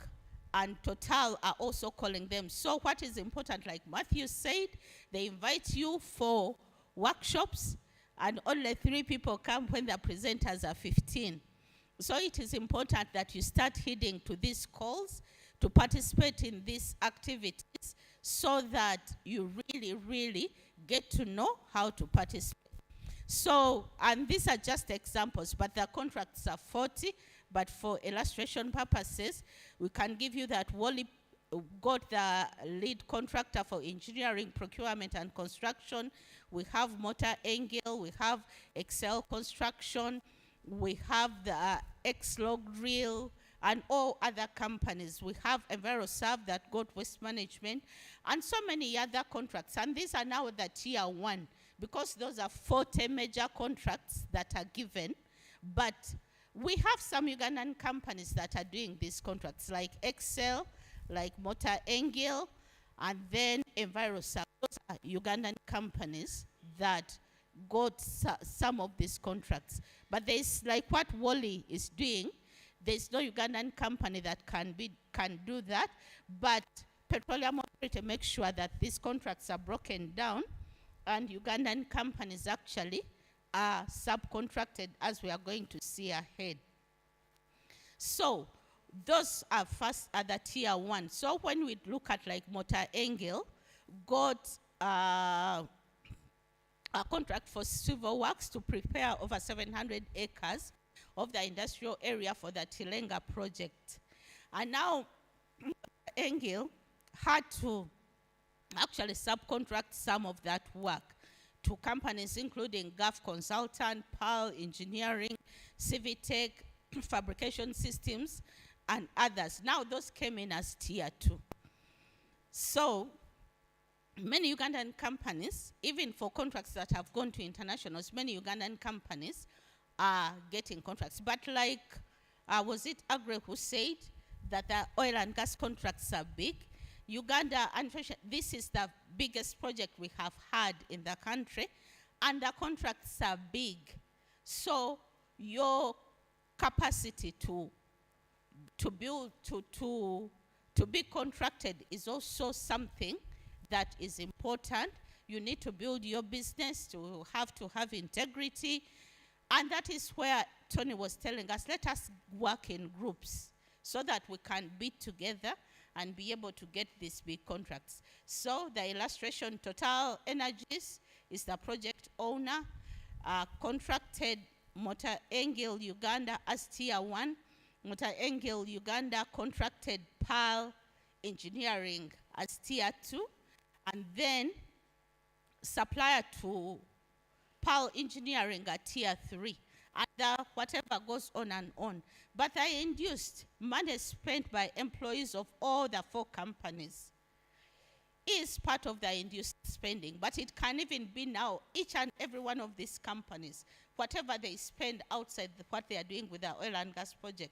[SPEAKER 18] and Total are also calling them. So what is important, like Matthew said, they invite you for workshops, and only 3 people come when the presenters are 15. So it is important that you start heeding to these calls to participate in these activities so that you really, really get to know how to participate. So, and these are just examples, but the contracts are 40, but for illustration purposes, we can give you that Wally got the lead contractor for engineering, procurement, and construction. We have Motor Engel, we have Excel Construction, we have the X-Log Drill, and all other companies. We have EnviroServe that got waste management, and so many other contracts. And these are now the tier 1, because those are 40 major contracts that are given. But we have some Ugandan companies that are doing these contracts, like Excel, like Motor Engel, and then EnviroServe. Those are Ugandan companies that got some of these contracts. But there's like what Wally is doing. There's no Ugandan company that can do that. But Petroleum Authority makes sure that these contracts are broken down, and Ugandan companies actually are subcontracted, as we are going to see ahead. So those are the tier one. So when we look at like Motor Engel, got a contract for civil works to prepare over 700 acres of the industrial area for the Tilenga project. And now Engel had to actually subcontract some of that work to companies including Gulf Consultant, Pearl Engineering, Civitech, Fabrication Systems, and others. Now those came in as tier two. So many Ugandan companies, even for contracts that have gone to internationals, many Ugandan companies are getting contracts. But like, was it Agre who said that the oil and gas contracts are big? Uganda, unfortunately, this is the biggest project we have had in the country, and the contracts are big. So your capacity to build, to be contracted is also something that is important. You need to build your business to have integrity. And that is where Tony was telling us, let us work in groups so that we can be together and be able to get these big contracts. So the illustration, Total Energies is the project owner, contracted Motor Engel Uganda as tier one. Motor Engel Uganda contracted Pearl Engineering as tier two, and then Supplier to Pearl Engineering at tier three. And whatever goes on and on. But I induced money spent by employees of all the 4 companies is part of the induced spending. But it can even be now, each and every one of these companies, whatever they spend outside what they are doing with the oil and gas project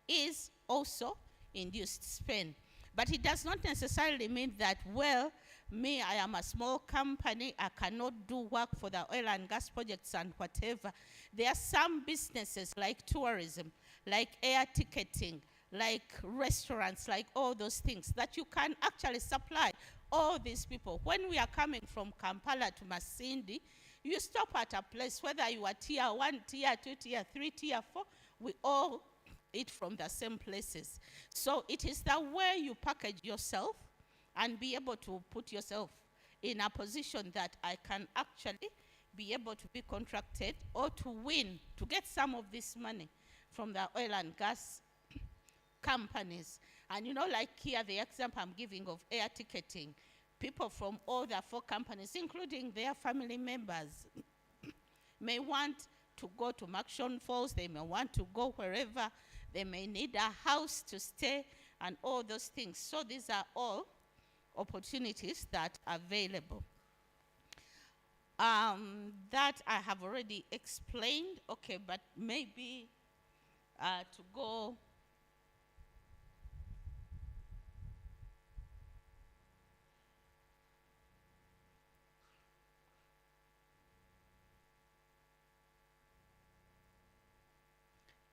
[SPEAKER 18] is also induced spend. But it does not necessarily mean that, well, me, I am a small company, I cannot do work for the oil and gas projects and whatever. There are some businesses like tourism, like air ticketing, like restaurants, like all those things that you can actually supply all these people. When we are coming from Kampala to Masindi, you stop at a place, whether you are tier 1, tier 2, tier 3, tier 4, we all eat from the same places. So it is the way you package yourself and be able to put yourself in a position that I can actually be able to be contracted or to win, to get some of this money from the oil and gas companies. And you know, like here, the example I'm giving of air ticketing, people from all the 4 companies, including their family members, may want to go to Maction Falls, they may want to go wherever, they may need a house to stay, and all those things. So these are all opportunities that are available. That I have already explained, okay, but maybe to go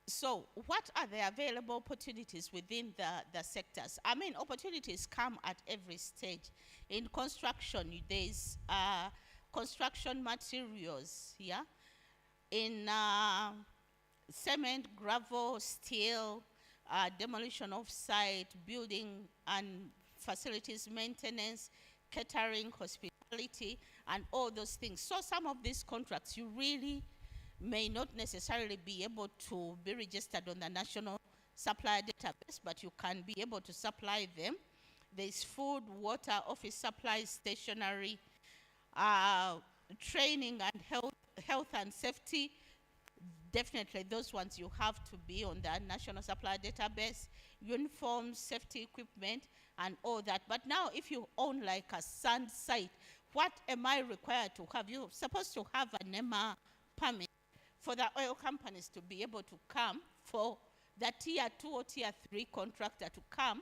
[SPEAKER 18] so what are the available opportunities within the sectors? I mean, opportunities come at every stage. In construction, there's construction materials, yeah? In cement, gravel, steel, demolition of site, building and facilities maintenance, catering, hospitality, and all those things. So some of these contracts, you really may not necessarily be able to be registered on the national supplier database, but you can be able to supply them. There's food, water, office supplies, stationery, training and health and safety. Definitely those ones you have to be on the national supplier database, uniforms, safety equipment, and all that. But now if you own like a sand site, what am I required to have? You're supposed to have an NEMA permit for the oil companies to be able to come, for the tier 2 or tier 3 contractor to come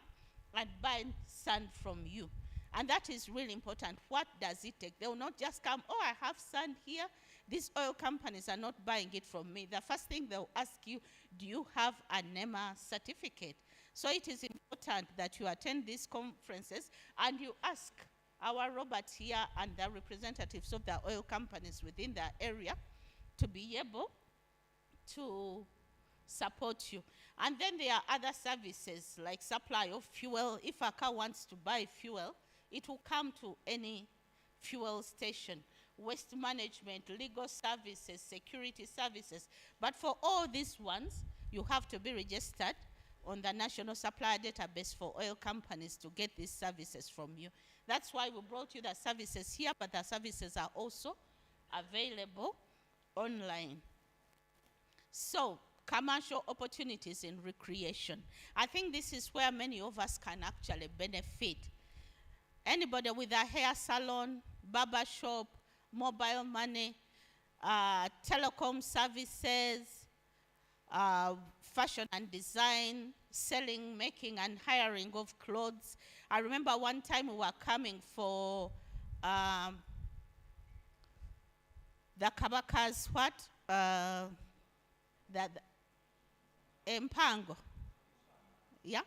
[SPEAKER 18] and buy sand from you. And that is really important. What does it take? They will not just come, oh, I have sand here. These oil companies are not buying it from me. The first thing they'll ask you, do you have a NEMA certificate? So it is important that you attend these conferences and you ask our Robert here and the representatives of the oil companies within the area to be able to support you. And then there are other services like supply of fuel. If a car wants to buy fuel, it will come to any fuel station. Waste management, legal services, security services. But for all these ones, you have to be registered on the National Supplier Database for oil companies to get these services from you. That's why we brought you the services here, but the services are also available online. So, commercial opportunities in recreation. I think this is where many of us can actually benefit. Anybody with a hair salon, barber shop, mobile money, telecom services, fashion and design, selling, making and hiring of clothes. I remember one time we were coming for the Kabaka's what? The Mpango. Yeah?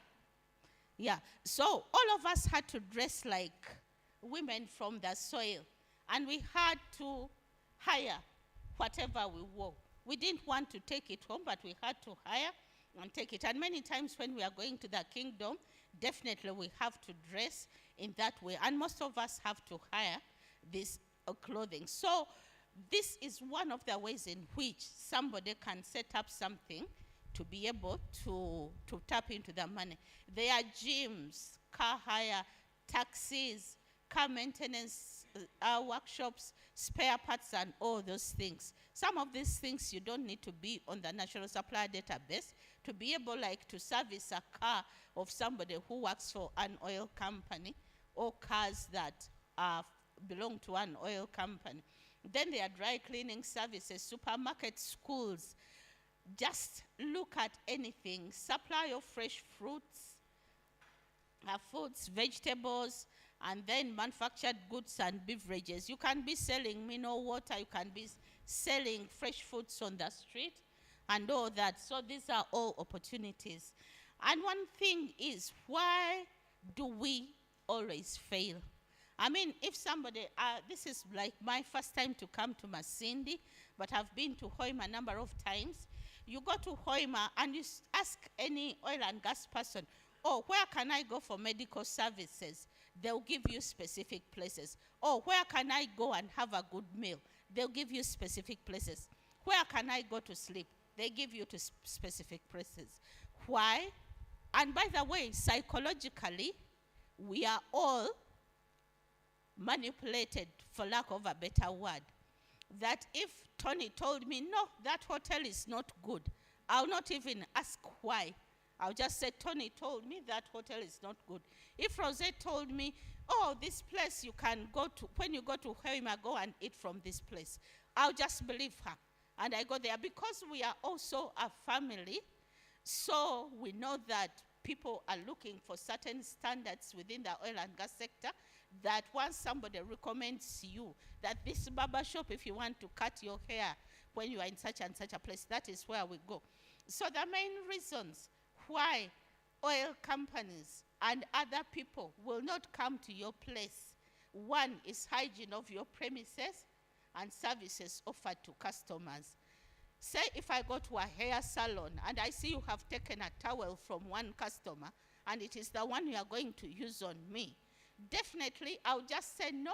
[SPEAKER 18] Yeah. So all of us had to dress like women from the soil. And we had to hire whatever we wore. We didn't want to take it home, but we had to hire and take it. And many times when we are going to the kingdom, definitely we have to dress in that way. And most of us have to hire this clothing. So this is one of the ways in which somebody can set up something to be able to tap into the money. There are gyms, car hire, taxis, car maintenance, workshops, spare parts, and all those things. Some of these things you don't need to be on the National Supplier Database to be able like to service a car of somebody who works for an oil company or cars that belong to an oil company. Then there are dry cleaning services, supermarkets, schools. Just look at anything. Supply of fresh fruits, foods, vegetables, and then manufactured goods and beverages. You can be selling mineral water, you can be selling fresh foods on the street and all that. So these are all opportunities. And one thing is, why do we always fail? I mean, if somebody, this is like my first time to come to Masindi, but I've been to Hoima a number of times. You go to Hoima and you ask any oil and gas person, oh, where can I go for medical services? They'll give you specific places. Oh, where can I go and have a good meal? They'll give you specific places. Where can I go to sleep? They give you to specific places. Why? And by the way, psychologically, we are all manipulated, for lack of a better word, that if Tony told me, no, that hotel is not good, I'll not even ask why. I'll just say, Tony told me that hotel is not good. If Rosette told me, oh, this place you can go to, when you go to Hoima, go and eat from this place, I'll just believe her. And I go there because we are also a family. So we know that people are looking for certain standards within the oil and gas sector, that once somebody recommends you that this barber shop, if you want to cut your hair when you are in such and such a place, that is where we go. So the main reasons why oil companies and other people will not come to your place, one is hygiene of your premises and services offered to customers. Say if I go to a hair salon and I see you have taken a towel from one customer and it is the one you are going to use on me, definitely I'll just say, no,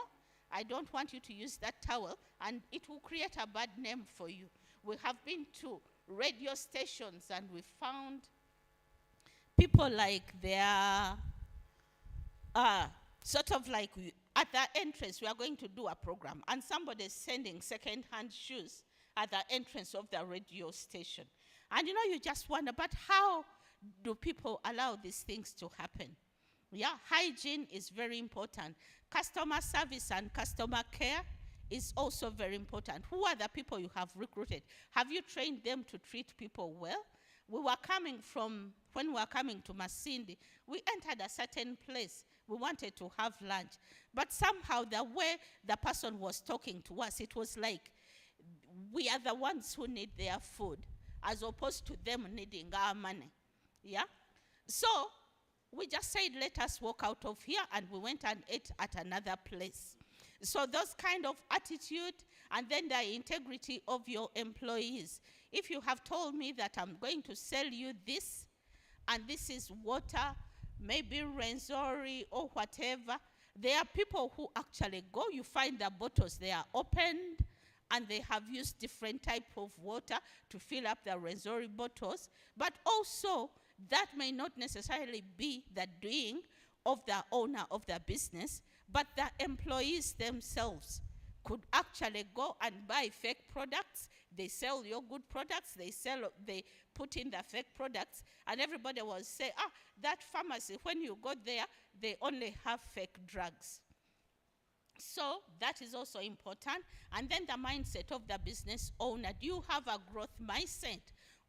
[SPEAKER 18] I don't want you to use that towel, and it will create a bad name for you. We have been to radio stations and we found people like they are sort of like at the entrance, we are going to do a program, and somebody is sending second-hand shoes at the entrance of the radio station. And you know, you just wonder, but how do people allow these things to happen? Yeah, hygiene is very important. Customer service and customer care is also very important. Who are the people you have recruited? Have you trained them to treat people well? When we were coming to Masindi, we entered a certain place. We wanted to have lunch. But somehow the way the person was talking to us, it was like we are the ones who need their food, as opposed to them needing our money. Yeah? So we just said, let us walk out of here, and we went and ate at another place. So those kind of attitude, and then the integrity of your employees. If you have told me that I'm going to sell you this, and this is water, maybe Renzori or whatever, there are people who actually go, you find the bottles, they are opened, and they have used different type of water to fill up the Renzori bottles. But also, that may not necessarily be the doing of the owner of the business, but the employees themselves could actually go and buy fake products. They sell your good products, they put in the fake products, and everybody will say, that pharmacy, when you go there, they only have fake drugs. So that is also important. And then the mindset of the business owner. Do you have a growth mindset?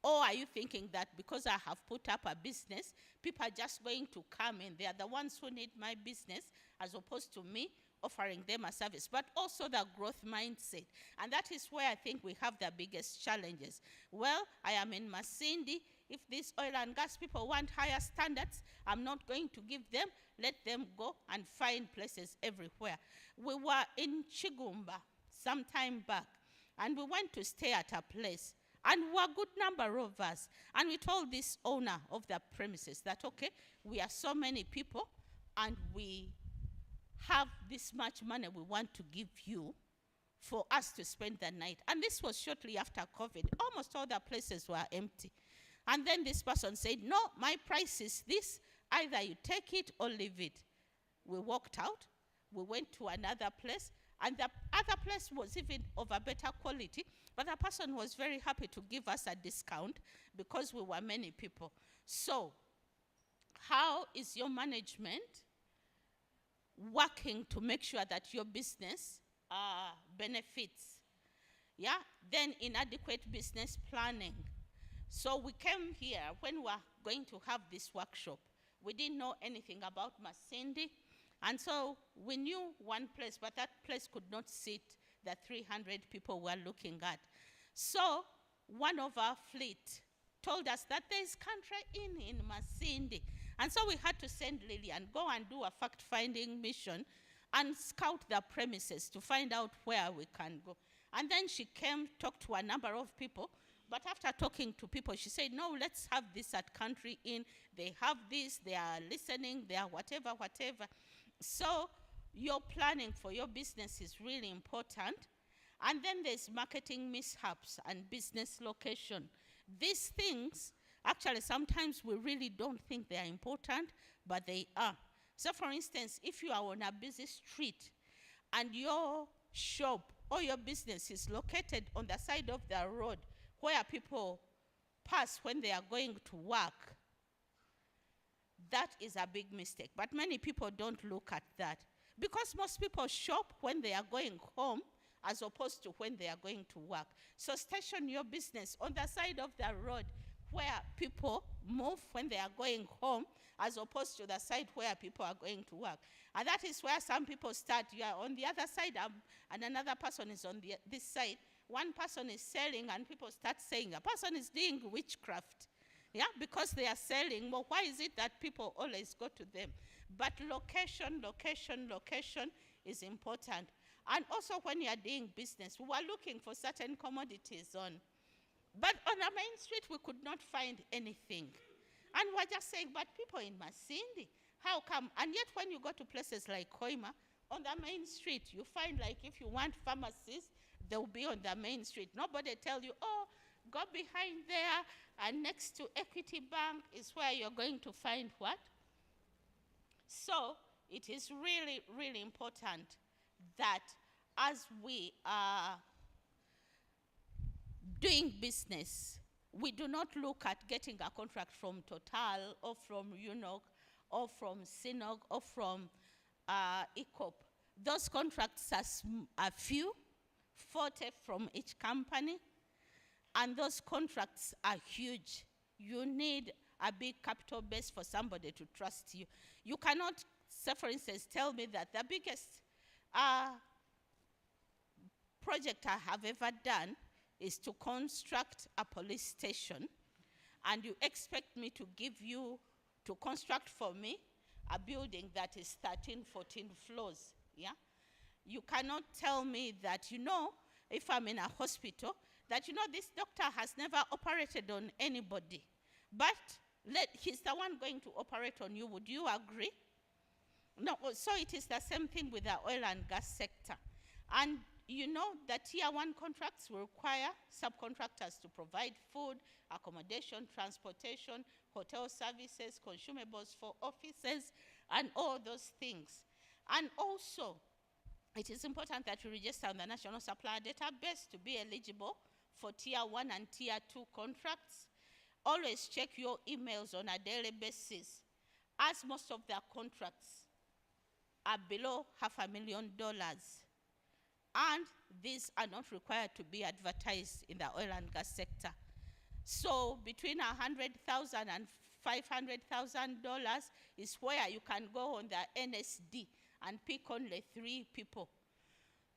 [SPEAKER 18] Or are you thinking that because I have put up a business, people are just going to come in? They are the ones who need my business as opposed to me offering them a service. But also the growth mindset. And that is where I think we have the biggest challenges. Well, I am in Masindi. If these oil and gas people want higher standards, I'm not going to give them. Let them go and find places everywhere. We were in Chigumba some time back, and we went to stay at a place. And we were a good number of us. And we told this owner of the premises that, okay, we are so many people, and we have this much money we want to give you for us to spend the night. And this was shortly after COVID. Almost all the places were empty. And then this person said, no, my price is this. Either you take it or leave it. We walked out. We went to another place. And the other place was even of a better quality. But the person was very happy to give us a discount because we were many people. So, how is your management working to make sure that your business benefits? Yeah? Then inadequate business planning. So we came here when we were going to have this workshop. We didn't know anything about Masindi. And so we knew one place, but that place could not sit the 300 people we're looking at. So one of our fleet told us that there is country in Masindi. And so we had to send Lillian, go and do a fact-finding mission and scout the premises to find out where we can go. And then she came, talked to a number of people, but after talking to people, she said, no, let's have this at Country Inn. They have this, they are listening, they are whatever, whatever. So your planning for your business is really important. And then there's marketing mishaps and business location. These things, actually, sometimes we really don't think they are important, but they are. So for instance, if you are on a busy street and your shop or your business is located on the side of the road where people pass when they are going to work, that is a big mistake. But many people don't look at that because most people shop when they are going home as opposed to when they are going to work. So station your business on the side of the road where people move when they are going home as opposed to the side where people are going to work. And that is where some people start. You are on the other side and another person is on this side. One person is selling and people start saying, a person is doing witchcraft. Yeah, because they are selling. Well, why is it that people always go to them? But location, location, location is important. And also when you are doing business, we were looking for certain commodities on. But on the main street, we could not find anything. And we're just saying, but people in Masindi, how come? And yet when you go to places like Hoima, on the main street, you find like if you want pharmacies, they'll be on the main street. Nobody tell you, oh, go behind there, and next to Equity Bank is where you're going to find what? So it is really, really important that as we are doing business, we do not look at getting a contract from Total or from UNOC or from Sinog or from ECOP. Those contracts are few, 40 from each company, and those contracts are huge. You need a big capital base for somebody to trust you. You cannot, say for instance, tell me that the biggest project I have ever done is to construct a police station, and you expect me to give you, to construct for me, a building that is 13, 14 floors, yeah? You cannot tell me that, if I'm in a hospital, that, this doctor has never operated on anybody, but he's the one going to operate on you. Would you agree? No, so it is the same thing with the oil and gas sector. And the tier 1 contracts will require subcontractors to provide food, accommodation, transportation, hotel services, consumables for offices, and all those things. And also, it is important that you register on the National Supplier Database to be eligible for tier 1 and tier 2 contracts. Always check your emails on a daily basis, as most of their contracts are below $500,000. And these are not required to be advertised in the oil and gas sector. So between $100,000 and $500,000 is where you can go on the NSD and pick only 3 people.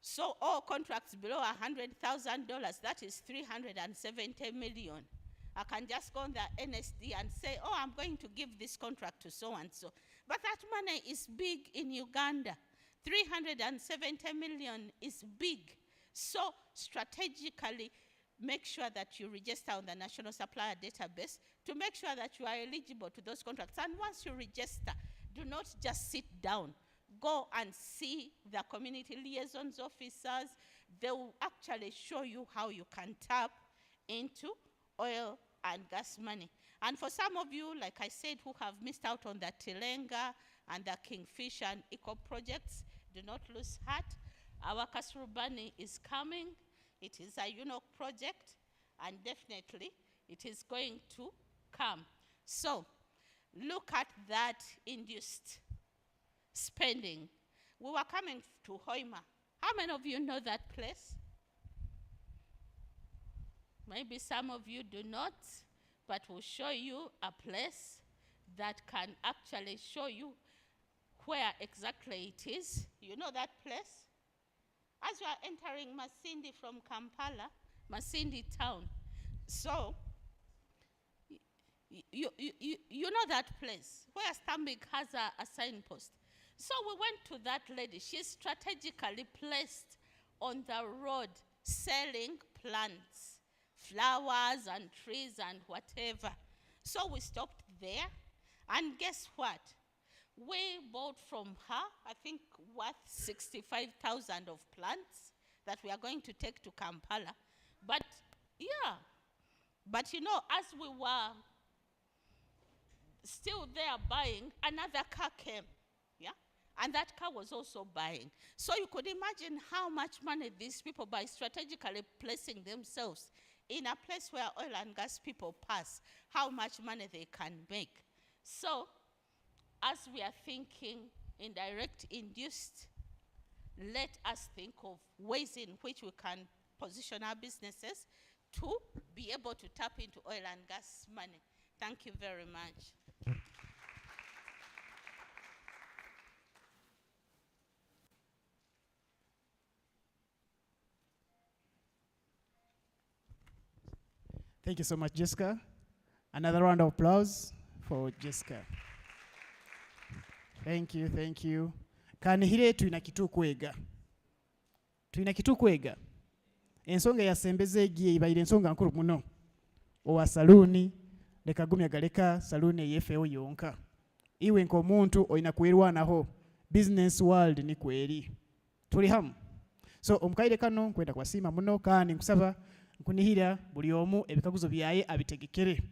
[SPEAKER 18] So all contracts below $100,000, that is $370 million. I can just go on the NSD and say, oh, I'm going to give this contract to so-and-so. But that money is big in Uganda. 370 million is big. So strategically, make sure that you register on the National Supplier Database to make sure that you are eligible to those contracts. And once you register, do not just sit down. Go and see the community liaisons officers. They will actually show you how you can tap into oil and gas money. And for some of you, like I said, who have missed out on the Tilenga and the Kingfisher and Eco projects, do not lose heart. Our Kasurubani is coming. It is a UNOC project, and definitely it is going to come. So look at that induced spending. We were coming to Hoima. How many of you know that place? Maybe some of you do not, but we'll show you a place that can actually show you where exactly it is. You know that place? As you are entering Masindi from Kampala, Masindi town. So, you know that place where Stambik has a signpost. So we went to that lady. She's strategically placed on the road selling plants, flowers and trees and whatever. So we stopped there, and guess what? We bought from her, I think, worth 65,000 of plants that we are going to take to Kampala. But, yeah. But, as we were still there buying, another car came, yeah? And that car was also buying. So you could imagine how much money these people, by strategically placing themselves in a place where oil and gas people pass, how much money they can make. So, as we are thinking indirect, induced, let us think of ways in which we can position our businesses to be able to tap into oil and gas money. Thank you very much.
[SPEAKER 2] Thank you so much, Jessica. Another round of applause for Jessica. Thank you, thank you. Kanihire tuina kitu kwega. Tuina kitu kwega. Ensonga ya sembeze egiye ibaire ensonga nkuru muno. Owa saluni, leka gumya galeka saluni yefeo yonka. Iwe nkomuntu oina kwerwanaho. Business world ni kweri. Tuli hamu. So omukaire kano kwenda kwa sima muno kandi nkusaba nkunihira buli omu ebikaguzo byaye abitegekere.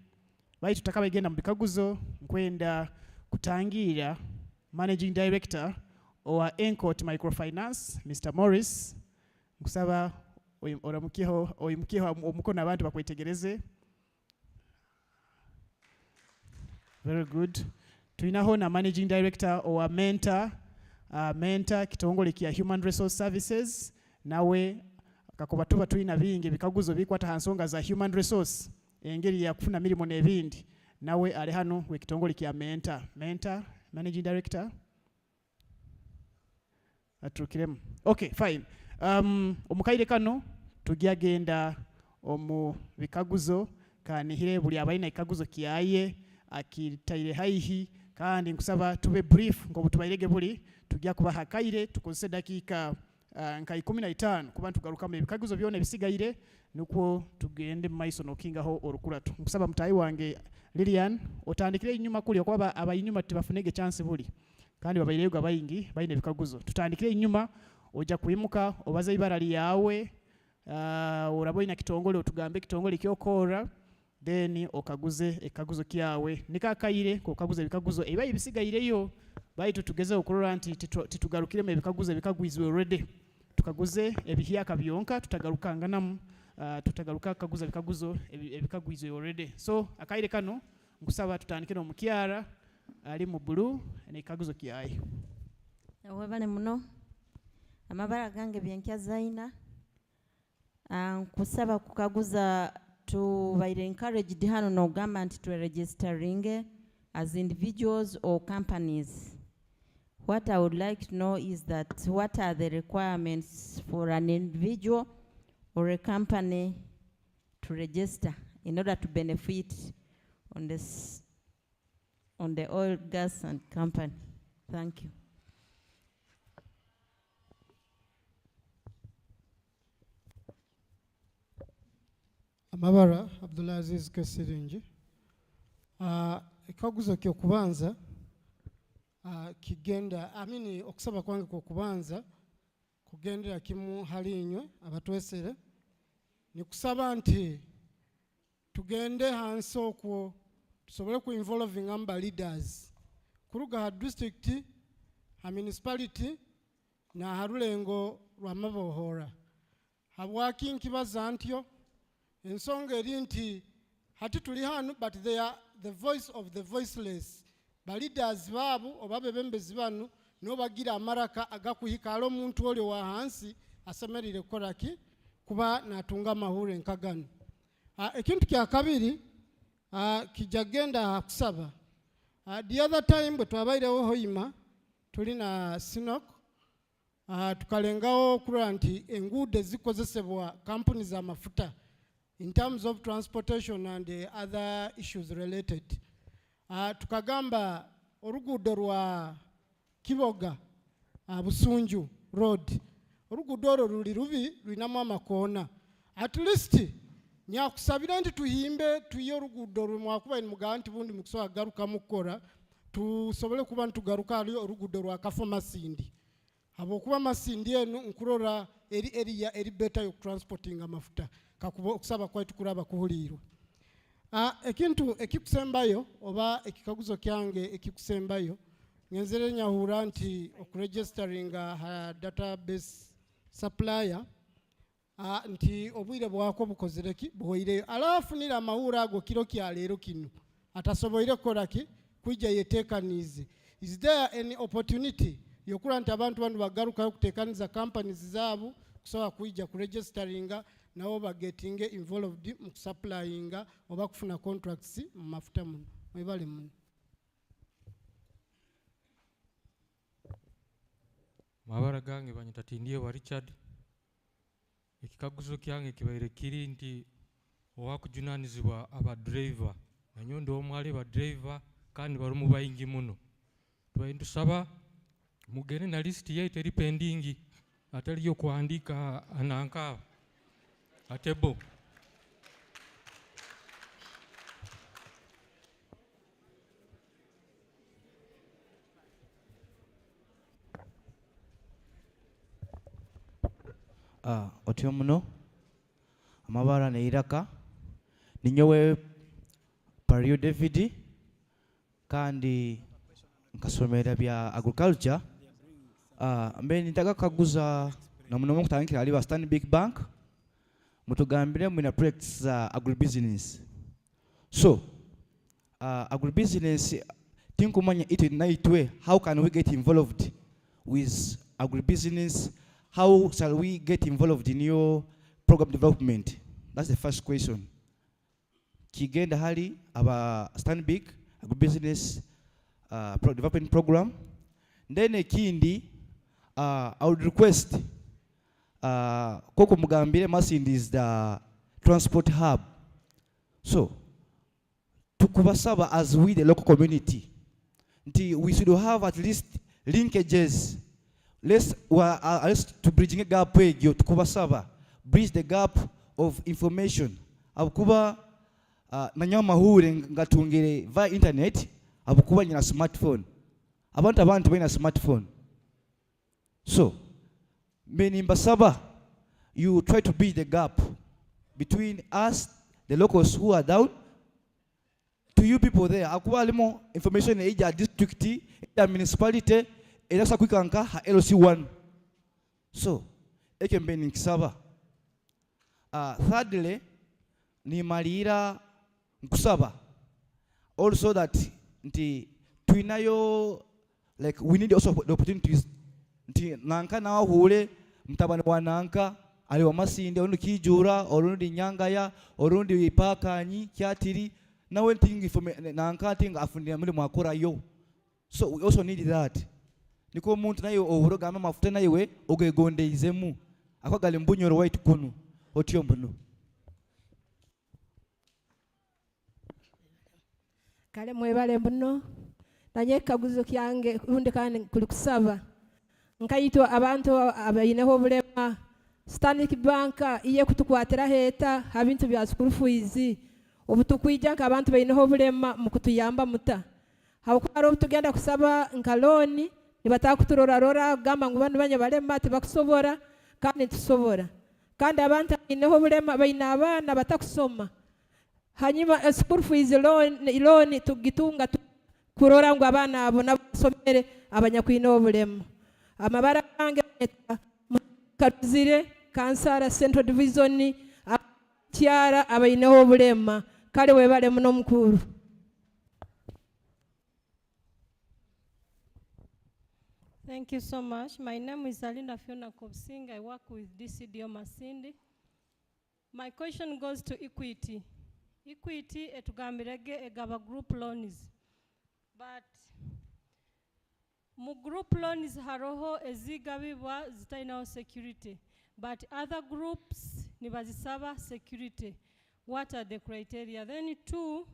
[SPEAKER 2] Baitu tutakaba igenda mu bikaguzo nkwenda kutangira Managing Director wa Encort Microfinance, Mr. Morris. Nkusaba oyimukiho omukono abantu bakwetegereze. Very good. Tuinaho na Managing Director wa Mentor, Mentor kitongole kia Human Resource Services. Nawe kakoba tuba tuina bingi bikaguzo bikwata hansonga za human resource engeri ya kufuna milimo nebindi. Nawe ali hano we kitongole kia Mentor. Mentor, Managing Director. Atukiremu. Okay, fine. Omukaire kano tugyagenda omu bikaguzo kanihire buli abaina ikaguzo kiaye akitaire haihi kandi nkusaba tube brief ngo tubairege buli tugya kuba hakaire tukozese dakika nka 15 kuba tugarukamu ebikaguzo byona ebisigaire nukwo tugende mu maiso n'okingaho olukulatu. Nkusaba mutayi wange Lilian otandikire inyuma kuli okuba abayinyuma tebafunege chance buli kandi babayireyo abayingi bayine ebikaguzo. Tutandikire inyuma ojja kuyimuka obaze ibara lyawe oraboyina kitongole otugambe kitongole kyokora then okaguze ekaguzo kyawe nikakayire kokaguze ebikaguzo ebibaye bisigayireyo bayitu tugeze okulora nti titugarukiremu ebikaguzo ebikagwizwe already tukaguze ebihiyaka byonka tutagarukanganamu tutagaruka kaguza ebikaguzo ebikagwizwe already. So akayire kano nkusaba tutandikire omukyara ali mu blue n'ekaguzo kyaye.
[SPEAKER 19] Webale muno amabara gange byenkya zaina nkusaba kukaguza tubaire encouraged hano n'ogamba nti registering as individuals or companies. What I would like to know is that what are the requirements for an individual or a company to register in order to benefit on this, on the oil, gas and company. Thank you.
[SPEAKER 20] Amabara Abdulaziz Kasirinji. Ekaguzo ky'okubanza kigenda okusaba kwange kw'okubanza kugendera kimu halinywe abatwesere nikusaba nti tugende hansi okwo tusobole ku involving amba leaders kuruga ha district ha municipality na harulengo rwamabohora habwaki nkibaza ntyo ensonga eri nti hati tuli hano but they are the voice of the voiceless ba leaders babu obabe bembezi banu no bagira amaraka agakuhika alo muntu oli wa hansi asemerire koraki kuba natunga mahure nkagano. Ekintu kya kabiri kijagenda kusaba the other time bwe twabairewo Hoima tuli na UNOC tukalengawo kura nti enguudo zikozesebwa companies amafuta in terms of transportation and other issues related. Tukagamba oruguudo rwa Kiboga Busunju road oruguudo olwo luli rubi lwinamu amakoona at least nyakusabira nti tuhimbe tuye oruguudo lwemwakuba mugamba nti bundi mukusobola garuka mukora tusobole kuba ntugaruka ali oruguudo rwa Kafo Masindi habwokuba Masindi eno nkurora eri area eri better yo transporting amafuta kakuba okusaba kwaitu kuraba kuhulirwa. Ekintu ekikusembayo oba ekikaguzo kyange ekikusembayo ngenzere nyahura nti okuregistering ha database supplier nti obwire bwako bukozereki bwoireyo alafu nira amahura ago kiro kya lero kino atasoboire koraki kwijja yetekanize. Is there any opportunity yokura nti abantu banu bagaruka okutekaniza companies zaabu kusobola kwijja kuregisteringa nabo bagetting involved mu supplyinga oba kufuna contracts mu mafuta muno mwebale muno.
[SPEAKER 21] Mabara gange banyitatindie wa Richard ekikaguzo kyange kibaire kiri nti owakujunanizibwa aba driver nanyondo omwale ba driver kandi barumu bayingi muno twaindusaba mugene na list yete eri pending atali yo kuandika ananka atebo
[SPEAKER 22] otyo muno amabara ne iraka ninyowe Pario David kandi nkasomera bya agriculture mbe nitaka kaguza na muno mukutangikira ali wa Stanbic Bank mutugambire mu na projects agribusiness. So agribusiness tinkumanya it naitwe how can we get involved with agribusiness? How shall we get involved in your program development? That's the first question. Kigenda hali aba Stanbic agribusiness development program. Then ekindi I would request koko mugambire Masindi is the transport hub. So tukubasaba as we the local community nti we should have at least linkages let's to bridging a gap egyo tukubasaba bridge the gap of information abukuba nanya mahure ngatungire via internet abukuba nyina smartphone abantu bina smartphone so many mbasaba you try to bridge the gap between us the locals who are down to you people there akuba limo information ija district ija municipality elasa kwikanka ha LC1 so ekembe nikisaba thirdly ni malira nkusaba also that nti tuinayo like we need also the opportunities nti nanka na hule mtabani wa nanka ali wa Masindi orundi kijura orundi nyangaya orundi ipakanyi kyatiri nawe ntingi nanka tinga afundira muri mwakora yo so we also need that niko umuntu nayo oburoga amafuta nayiwe ogegondeizemu akwagale mbunyoro white kunu otyo mbuno
[SPEAKER 3] kale mwebale mbuno nanye kaguzo kyange runde kandi kuli kusaba nkayitwa abantu abayineho bulema Stanbic Bank iye kutukwatira heta habintu bya school fees obutukwijja ka abantu bayineho bulema mukutuyamba muta hakuba obutugenda kusaba nkaloni nibataka kuturora gamba ngo bantu banye balema tibakusobora kandi tusobora kandi abantu bayineho bulema bayina abana batakusoma hanyuma school fees loan tugitunga kurora ngo abana abo nabasomere abanyakwino bulema amabara kange katuzire kansara central division tiara abayineho bulema kale webale muno mukuru.
[SPEAKER 5] Thank you so much. My name is Alinda Fiona Kobsing. I work with DCDO Masindi. My question goes to Equity. Equity etugambirege egaba group loans. But mu group loans haroho ezigabibwa zitainaho security. But other groups nibazisaba security. What are the criteria? Then two,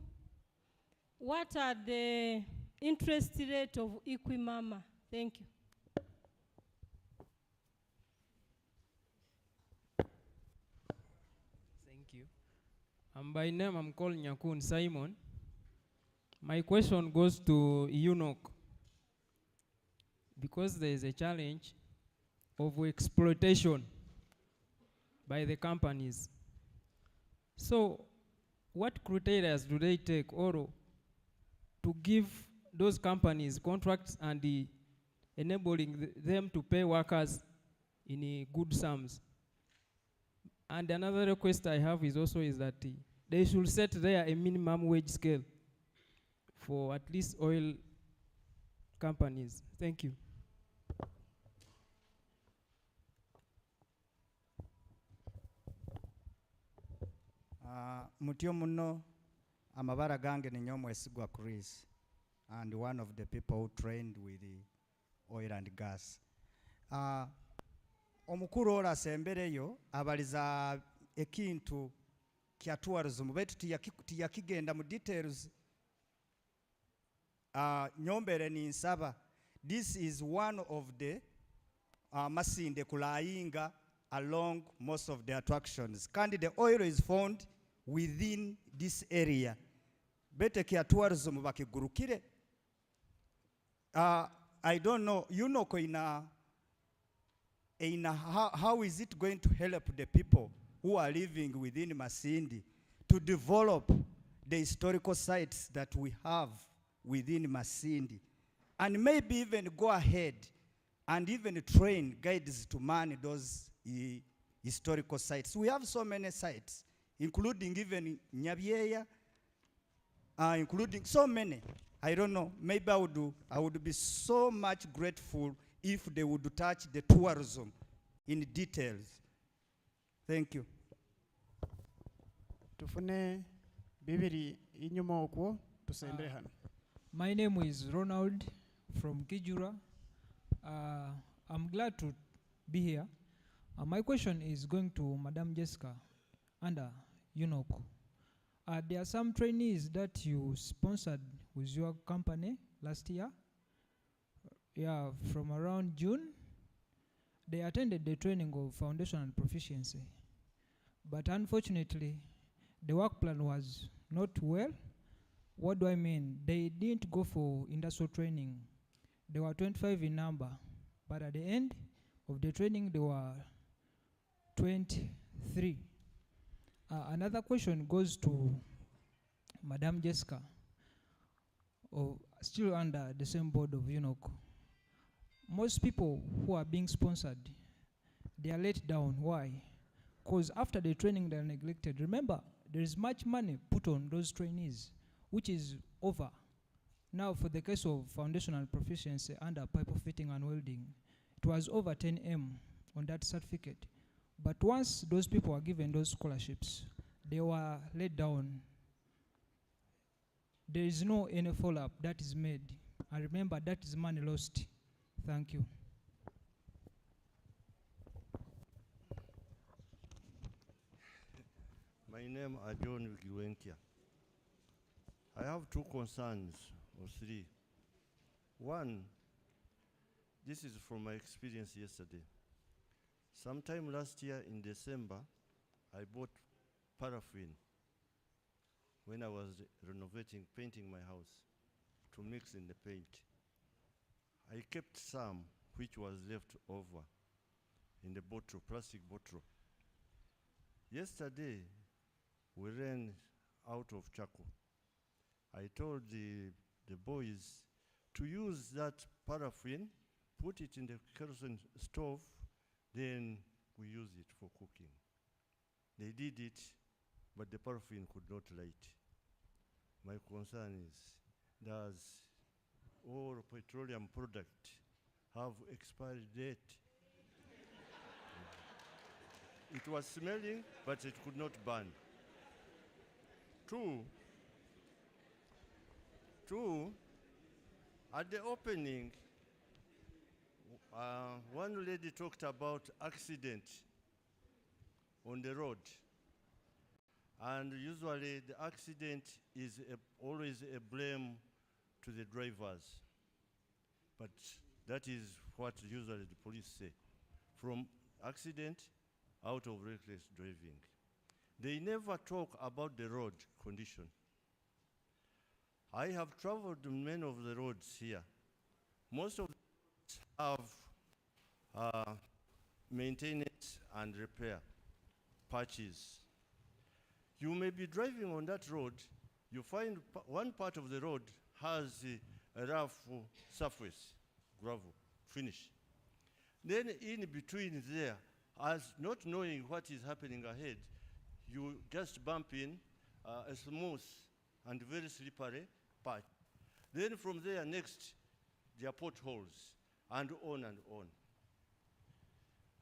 [SPEAKER 5] what are the interest rate of Equimama? Thank you.
[SPEAKER 23] Thank you. By name, I'm called Nyakun Simon. My question goes to UNOC. Because there is a challenge of exploitation by the companies. So, what criteria do they take or to give those companies contracts and enabling them to pay workers in good sums? And another request I have is also that they should set there a minimum wage scale for at least oil companies. Thank you.
[SPEAKER 24] Mutyo muno amabara gange ni nyomo esigwa Chris and one of the people who trained with the oil and gas. Omukuru ora sembereyo abaliza ekintu kya tourism betu tiyakigenda mu details. Nyombere ni nsaba. This is one of the Masinde kulayinga along most of the attractions. Kandi the oil is found within this area. Bete kia tourism bakigurukire. I don't know, UNOC how is it going to help the people who are living within Masindi to develop the historical sites that we have within Masindi, and maybe even go ahead and even train guides to man those historical sites. We have so many sites, including even Nyabyeya, including so many. I don't know, maybe I would be so much grateful if they would touch the tourism in details. Thank you.
[SPEAKER 2] Tufune bibiri inyuma okwo tusembere hano.
[SPEAKER 25] My name is Ronald from Kijura. I'm glad to be here. My question is going to Madam Jessica under UNOC. There are some trainees that you sponsored with your company last year. Yeah, from around June they attended the training of foundational proficiency. But unfortunately, the work plan was not well. What do I mean? They didn't go for industrial training. They were 25 in number, but at the end of the training, they were 23. Another question goes to Madam Jessica, still under the same board of UNOC. Most people who are being sponsored, they are let down. Why? Because after the training, they are neglected. Remember, there is much money put on those trainees, which is over. Now, for the case of foundational proficiency under pipe fitting and welding, it was over 10M on that certificate. But once those people were given those scholarships, they were let down. There is no any follow-up that is made. And remember, that is money lost. Thank you.
[SPEAKER 6] My name is John Wikiwenkia. I have two concerns, or three. One, this is from my experience yesterday. Sometime last year in December, I bought paraffin when I was renovating, painting my house, to mix in the paint. I kept some which was left over in the bottle, plastic bottle. Yesterday, we ran out of charcoal. I told the boys to use that paraffin, put it in the kerosene stove, then we use it for cooking. They did it, but the paraffin could not light. My concern is, does all petroleum product have expiry date? It was smelling, but it could not burn. Two, at the opening, one lady talked about accident on the road. And usually the accident is always a blame to the drivers. But that is what usually the police say. From accident out of reckless driving. They never talk about the road condition. I have traveled many of the roads here. Most of the roads have maintenance and repair patches. You may be driving on that road, you find one part of the road has a rough surface, gravel, finish. Then in between there, as not knowing what is happening ahead, you just bump in a smooth and very slippery part. Then from there next, there are potholes, and on and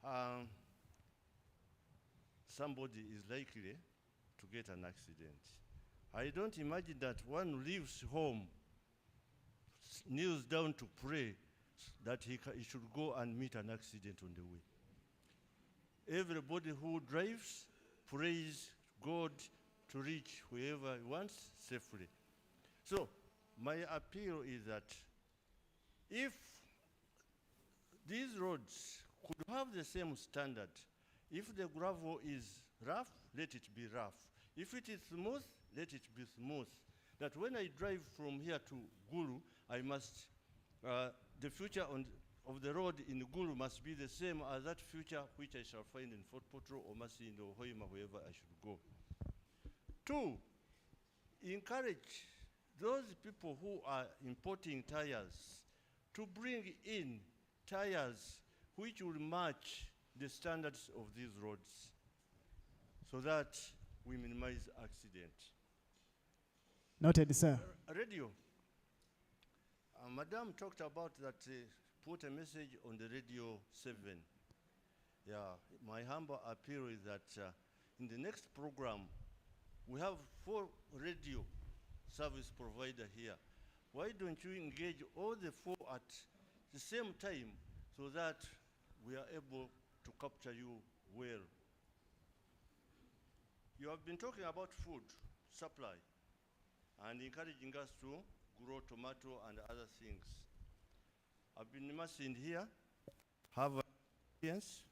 [SPEAKER 6] on. Somebody is likely to get an accident. I don't imagine that one leaves home, kneels down to pray that he should go and meet an accident on the way. Everybody who drives prays God to reach wherever he wants safely. So my appeal is that if these roads could have the same standard, if the gravel is rough, let it be rough. If it is smooth, let it be smooth. That when I drive from here to Gulu, I must, the future of the road in Gulu must be the same as that future which I shall find in Fort Potro or Masindi or Hoima, wherever I should go. Two, encourage those people who are importing tires to bring in tires which will match the standards of these roads so that we minimize accident.
[SPEAKER 2] Noted, sir.
[SPEAKER 6] Radio. Madam talked about that, put a message on the radio 7. Yeah, my humble appeal is that in the next program, we have 4 radio service provider here. Why don't you engage all the 4 at the same time so that we are able to capture you well? You have been talking about food supply and encouraging us to grow tomato and other things. I've been immersed in here, have Yes.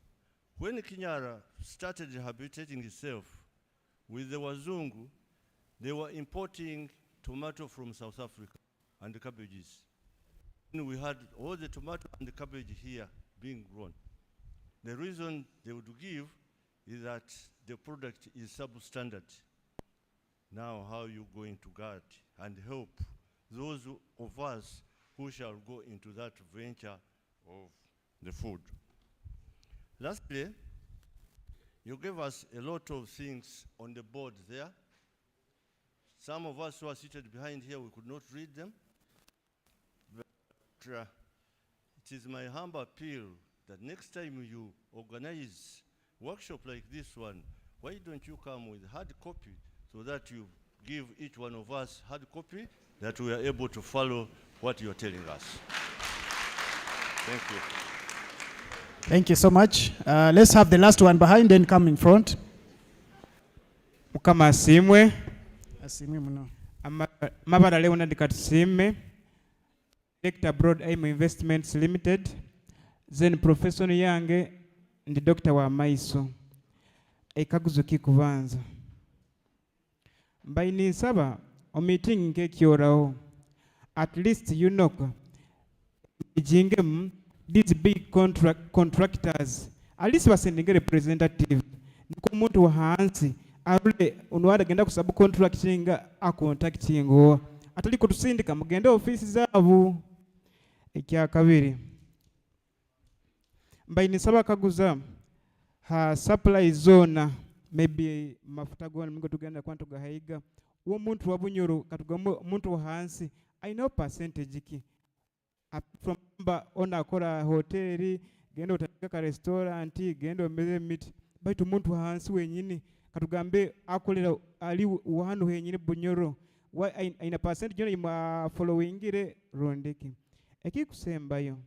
[SPEAKER 6] When Kinyara started rehabilitating itself with the Wazungu, they were importing tomato from South Africa and the cabbages. And we had all the tomato and the cabbage here being grown. The reason they would give is that the product is substandard. Now how are you going to guard and help those of us who shall go into that venture of the food? Lastly, you gave us a lot of things on the board there. Some of us who are seated behind here, we could not read them. But it is my humble appeal that next time you organize workshop like this one, why don't you come with hard copy so that you give each one of us hard copy that we are able to follow what you're telling us. Thank you.
[SPEAKER 2] Thank you so much. Let's have the last one behind, then come in front.
[SPEAKER 24] Mukama asimwe.
[SPEAKER 2] Asimwe muno.
[SPEAKER 24] Mabara leo ndikatusime. Director Broad Aim Investments Limited. Then professional yange ndi Dr. wa Maiso. Ekaguzo kikubanza. Mbaini nsaba o meeting nkekyoraho. At least UNOC ijingem these big contractors at least basendinge representative niko muntu wa hansi arule unwada genda ku subcontracting a contacting o atali ko tusindika mugende office zabo. Ekya kabiri mbaini saba kaguza ha supply zone maybe mafuta gona mingo tugenda kwanto gahaiga uwo muntu wa Bunyoro katugamo muntu wa hansi I know percentage ki from ona akora hoteli genda utaka ka restaurant genda omeze meet baitu muntu wa hansi wenyini katugambe akolera ali wanu wenyini Bunyoro ina percentage yona ima followingire rondeki ekikusembayo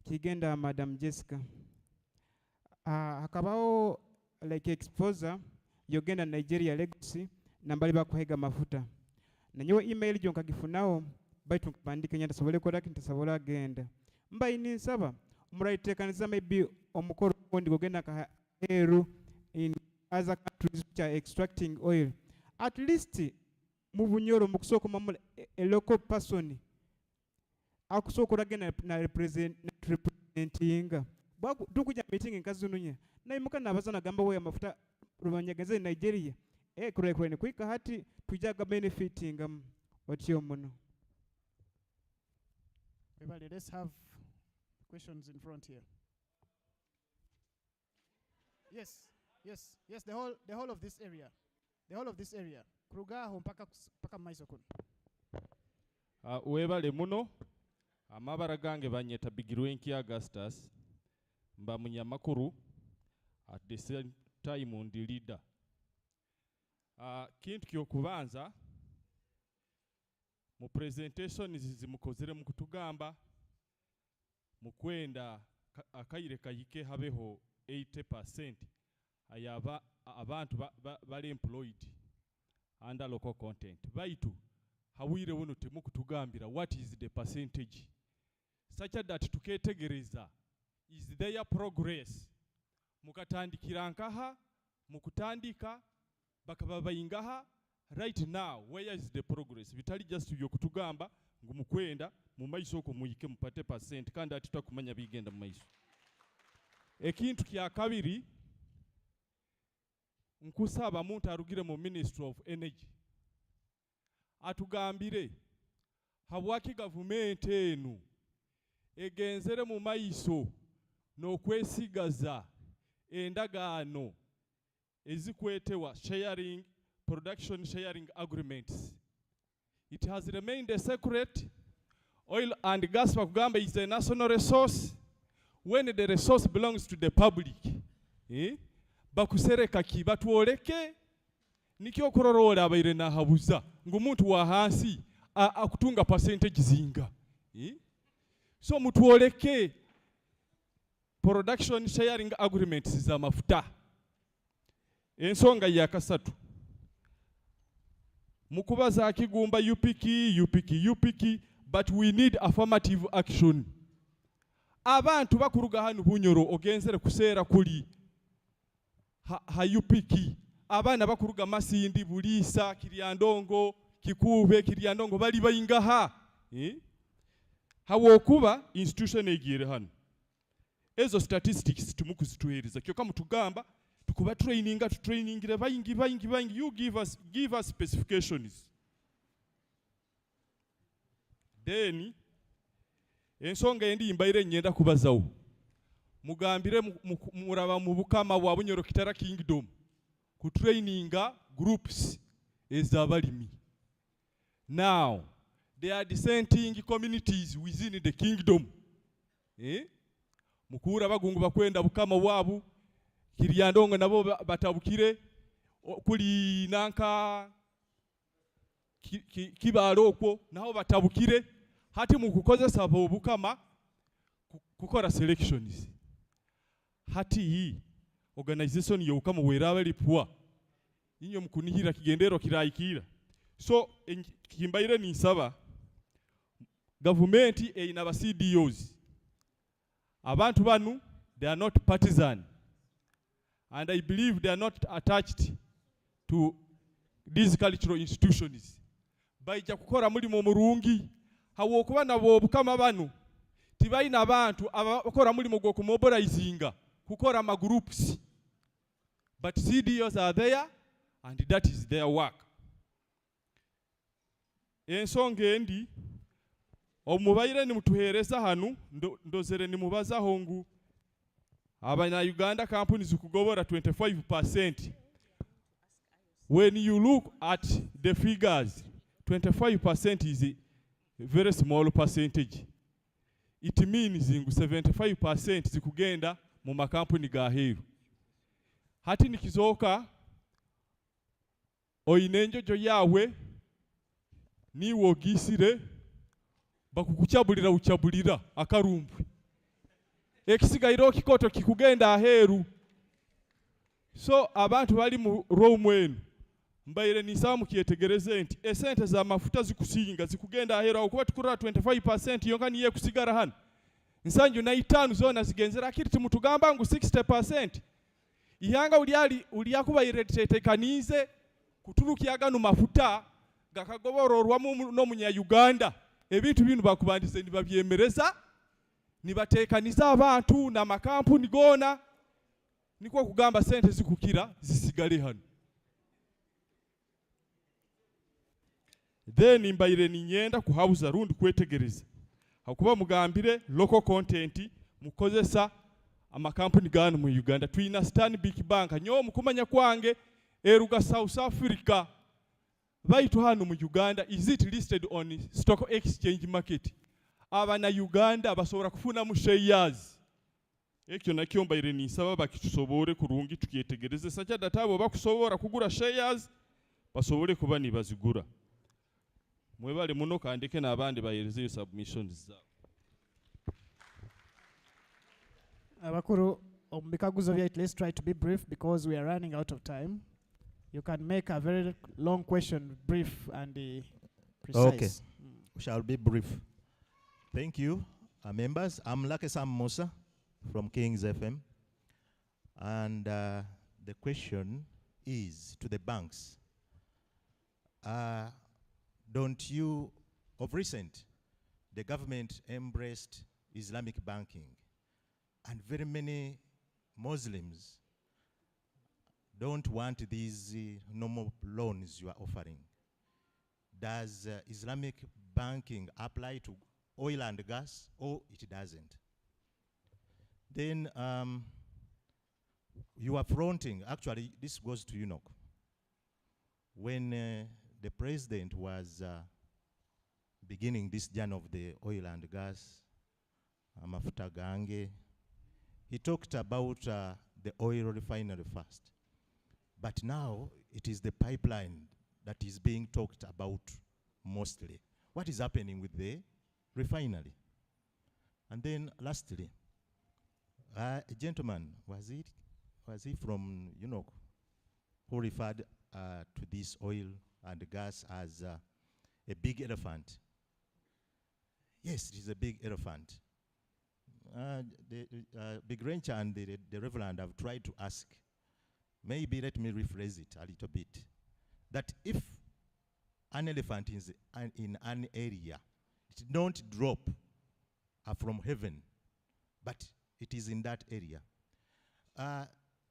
[SPEAKER 24] kigenda Madam Jessica hakabao like exposure yogenda Nigeria legacy nambali bakuhega mafuta nanyo email jonka gifunao baitu kupandika nyanda sobole ko dakini tasobola agenda mbaini nsaba murayitekanisa maybe omukoro kondi gogenda ka eru in other countries which are extracting oil at least mu Bunyoro mukusoko mamula a local person akusoko ragena na representinga baku tukuja meeting nkazununye na imuka nabazana gamba we mafuta rubanyagaze Nigeria kure kwika hati tujaga benefiting watiyo muno.
[SPEAKER 2] Everybody, let's have questions in front here. Yes. The whole of this area. Krugaho mpaka Maiso kun.
[SPEAKER 7] Webale muno amabara gange banyeta Bigirwenki Augustus mba munyamakuru at the same time ndi leader. Kintu kyokubanza mu presentation zimukozere mu kutugamba mukwenda akayire kayike habeho 80% ayaba abantu bali employed under local content baitu hawire wono temu kutugambira what is the percentage such that tuketegereza is their progress mukatandikira nkaha mukutandika bakaba bayingaha right now where is the progress vitali just yo kutugamba ngumukwenda mu maiso ko muyike mupate percent kandi atutakumanya bigenda mu maiso. Ekintu kya kabiri nkusaba muntu arugire mu Ministry of Energy atugambire habwaki government enu egenzere mu maiso no kwesigaza endagaano ezikwetewa sharing production sharing agreements. It has remained a secret. Oil and gas bakugamba is a national resource. When the resource belongs to the public, bakusereka ki batwoleke nikyo kororola abaire na habuza ngumuntu wa hansi akutunga percentage zinga. So mutwoleke production sharing agreements za mafuta. Ensonga ya kasatu mukubaza kigumba UPK, but we need affirmative action. abantu bakuruga hano Bunyoro ogenzere kuseera kuli ha UPK abana bakuruga Masindi Bulisa Kiryandongo Kikuube Kiryandongo bali bayingaha hawokuba institution egire hano ezo statistics tumukuzituhereza kyo kama tugamba tukuba trainingire bayingi you give us specifications then ensonga endi mbaire nyenda kubazawo mugambire muraba mu bukama bwa Bunyoro Kitara Kingdom ku traininga groups ezabalimi. Now they are dissenting communities within the kingdom. Mukura bagungu bakwenda bukama wabu Kiryandongo nabo batabukire kuli nanka kibalo okwo naho batabukire hati mukukozesa abo bukama kukora selections. Hati hii organization yokama werawe lipwa inyo mkunihira kigendero kirayikira. So kimbaire ni nsaba government ina ba CDOs abantu banu they are not partisan and I believe they are not attached to these cultural institutions. Baija kukora mulimo murungi hawokuba nabo bukama banu tibaina abantu abakora mulimo gwo kumobilizinga kukora ma groups, but CDOs are there and that is their work. Ensonga endi omubaire ni mutuhereza hanu ndozere ni mubaza hongu abanya Uganda companies kugobora 25%. When you look at the figures 25% is a very small percentage. It means 75% zikugenda mu makampuni ga heru. Hati nikizoka oyinenjojo yawe ni wogisire bakukuchabulira uchabulira akarumbwe ekisigairo kikoto kikugenda aheru. So abantu bali mu Rome enu mbaire nisamu kietegereze nti esente za mafuta zikusinga zikugenda aheru okuba tukura 25% yonga niye kusigara hano nsanju na 5 zona zigenzera kiti mutugamba ngu 60%. Ihanga uliakuba iretetekanize kuturukiaga no mafuta gakagobororwa no munya Uganda ebintu binu bakubandize nibabyemereza nibatekaniza abantu na makampuni gona niko kugamba sente zikukira zisigale hano. Then mbaire ninyenda kuhabuza rundi kwetegereza hakuba mugambire local content mukozesa amakampuni gano mu Uganda tuina Stanbic Bank nyo mukumanya kwange eruga South Africa baitu hano mu Uganda is it listed on stock exchange market abana Uganda basobora kufuna mu shares ekyo nakyo mbaire nisaba bakitusobore kurungi tukietegereze sacha databo bakusobora kugura shares basobore kuba nibazigura mwebale muno kandike nabandi bayereze submissions zabo.
[SPEAKER 2] Abakuru ombikaguzo byait, let's try to be brief because we are running out of time. You can make a very long question brief and precise.
[SPEAKER 8] Okay, we shall be brief. Thank you, members. I'm Lucky Sam Musa from Kings FM. And the question is to the banks. Don't you, of recent, the government embraced Islamic banking, and very many Muslims don't want these normal loans you are offering. Does Islamic banking apply to oil and gas, or it doesn't? Then you are fronting, actually this goes to UNOC. When the president was beginning this journey of the oil and gas, Mafuta Gange, he talked about the oil refinery first. But now it is the pipeline that is being talked about mostly. What is happening with the refinery? And then lastly, a gentleman, was he from UNOC, who referred to this oil and gas as a big elephant? Yes, it is a big elephant. Big Rancher and the Reverend have tried to ask, maybe let me rephrase it a little bit, that if an elephant is in an area, it don't drop from heaven, but it is in that area.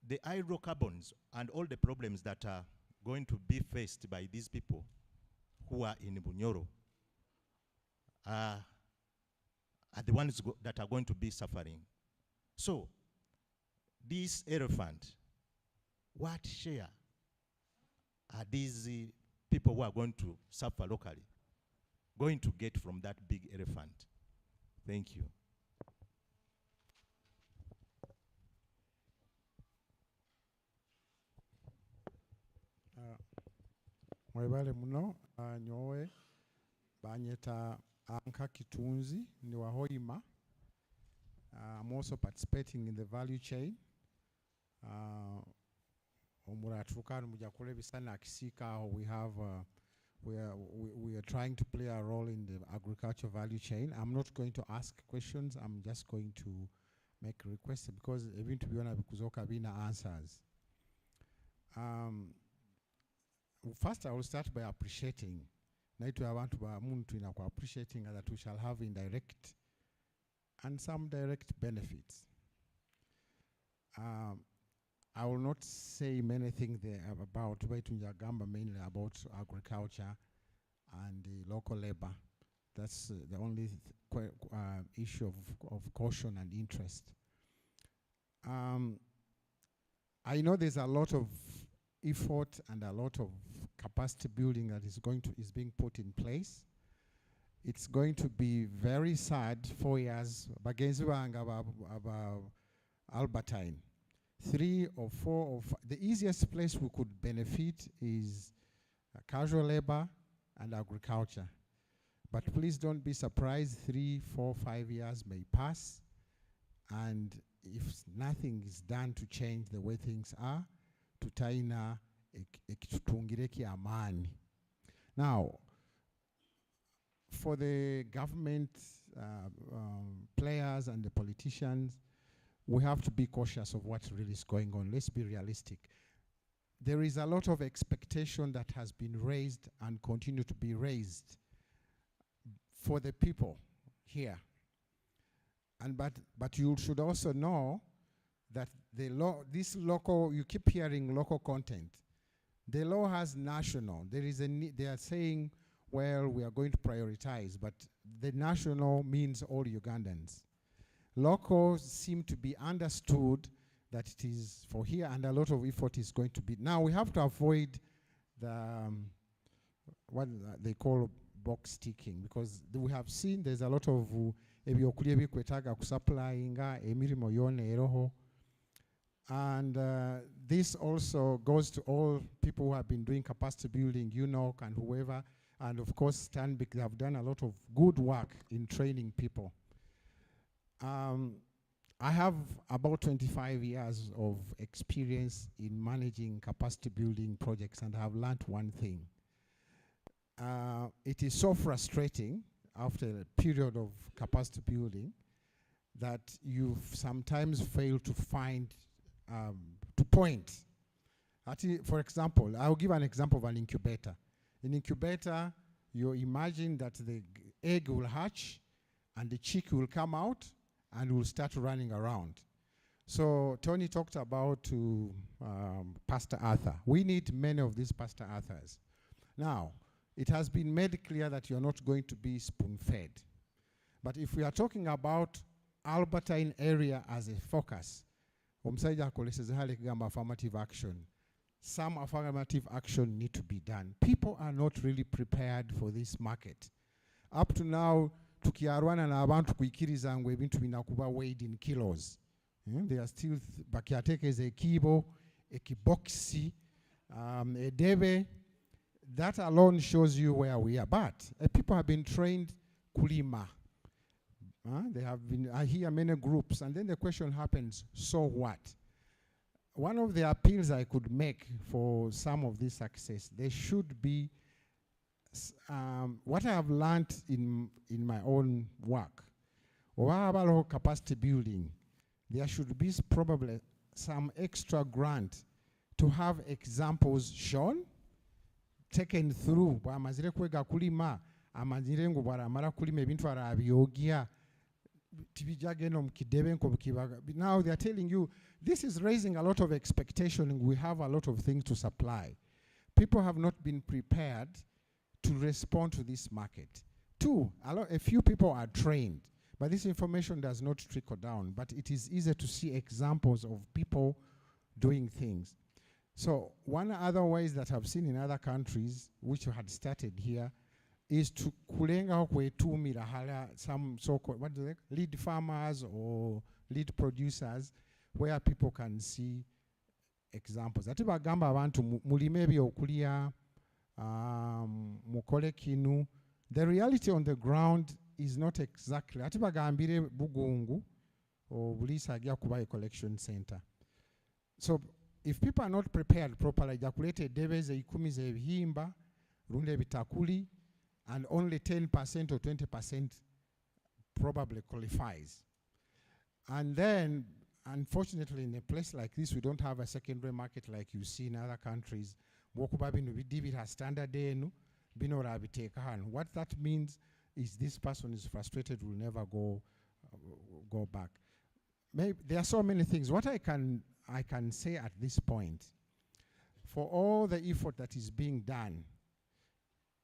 [SPEAKER 8] The hydrocarbons and all the problems that are going to be faced by these people who are in Bunyoro are the ones that are going to be suffering. So, this elephant, what share are these people who are going to suffer locally going to get from that big elephant? Thank you.
[SPEAKER 9] Mwebale muno nyowe banyeta Anka Kitunzi ni wa Hoima. I'm also participating in the value chain. Omuratukana mujakule bisana kisika. We have we are trying to play a role in the agriculture value chain. I'm not going to ask questions. I'm just going to make requests because even to be honest, kuzoka bina answers. First, I will start by appreciating. Naitu abantu ba muntu ina kwa appreciating that we shall have indirect and some direct benefits. I will not say many things there about Waitunjagamba, mainly about agriculture and the local labor. That's the only issue of caution and interest. I know there's a lot of effort and a lot of capacity building that is being put in place. It's going to be very sad 4 years. Albertine. 3 or 4 of the easiest place we could benefit is casual labor and agriculture. But please don't be surprised, 3, 4, 5 years may pass, and if nothing is done to change the way things are, tutaina ekitutungireki amani. Now, for the government players and the politicians, we have to be cautious of what really is going on. Let's be realistic. There is a lot of expectation that has been raised and continue to be raised for the people here. And but you should also know that the law, this local, you keep hearing local content. The law has national. There is a they are saying, well, we are going to prioritize, but the national means all Ugandans. Local seem to be understood that it is for here, and a lot of effort is going to be. Now we have to avoid the what they call box ticking, because we have seen there's a lot of ebyokulya bikwetaga kusupplyinga emirimo yone eroho. And this also goes to all people who have been doing capacity building, UNOC and whoever, and of course Stanbic. They have done a lot of good work in training people. I have about 25 years of experience in managing capacity building projects, and I have learned one thing. It is so frustrating after a period of capacity building that you sometimes fail to find, to point. For example, I'll give an example of an incubator. In incubator, you imagine that the egg will hatch and the chick will come out and will start running around. So Tony talked about Pastor Arthur. We need many of these Pastor Arthurs. Now, it has been made clear that you're not going to be spoon-fed. But if we are talking about Albertine area as a focus, affirmative action. Some affirmative action need to be done. People are not really prepared for this market. Up to now, tukiarwana na abantu kuikiriza ngwe bintu binakuba weighed in kilos. They are still bakiatekeze ekibo, ekiboxi, edebe. That alone shows you where we are. But people have been trained kulima. They have been, I hear many groups, and then the question happens, so what? One of the appeals I could make for some of this success, there should be, what I have learned in my own work, oba abaloho capacity building, there should be probably some extra grant to have examples shown, taken through. Bwamazire kwega kulima, amazire ngo bwaramara kulima ebintu arabyogya, tibijagenda mukidebe nko bukibaga. Now they are telling you, this is raising a lot of expectation. We have a lot of things to supply. People have not been prepared to respond to this market. Two, a few people are trained, but this information does not trickle down, but it is easy to see examples of people doing things. So one other ways that I've seen in other countries, which had started here, is to kulenga kwetumira hala some so-called, what do they, lead farmers or lead producers, where people can see examples. Ati bagamba abantu mulime ebyokulya, mukole kinu. The reality on the ground is not exactly. Ati bagambire bugungu or bulisa agya kuba a collection center. So if people are not prepared properly, jakulete deveze ikumi ze ebihimba, runde bitakuli, and only 10% or 20% probably qualifies. And then, unfortunately, in a place like this, we don't have a secondary market like you see in other countries. Wokuba binu bidibira standard denu, bino rabiteka han. What that means is this person is frustrated, will never go back. Maybe there are so many things. What I can say at this point, for all the effort that is being done,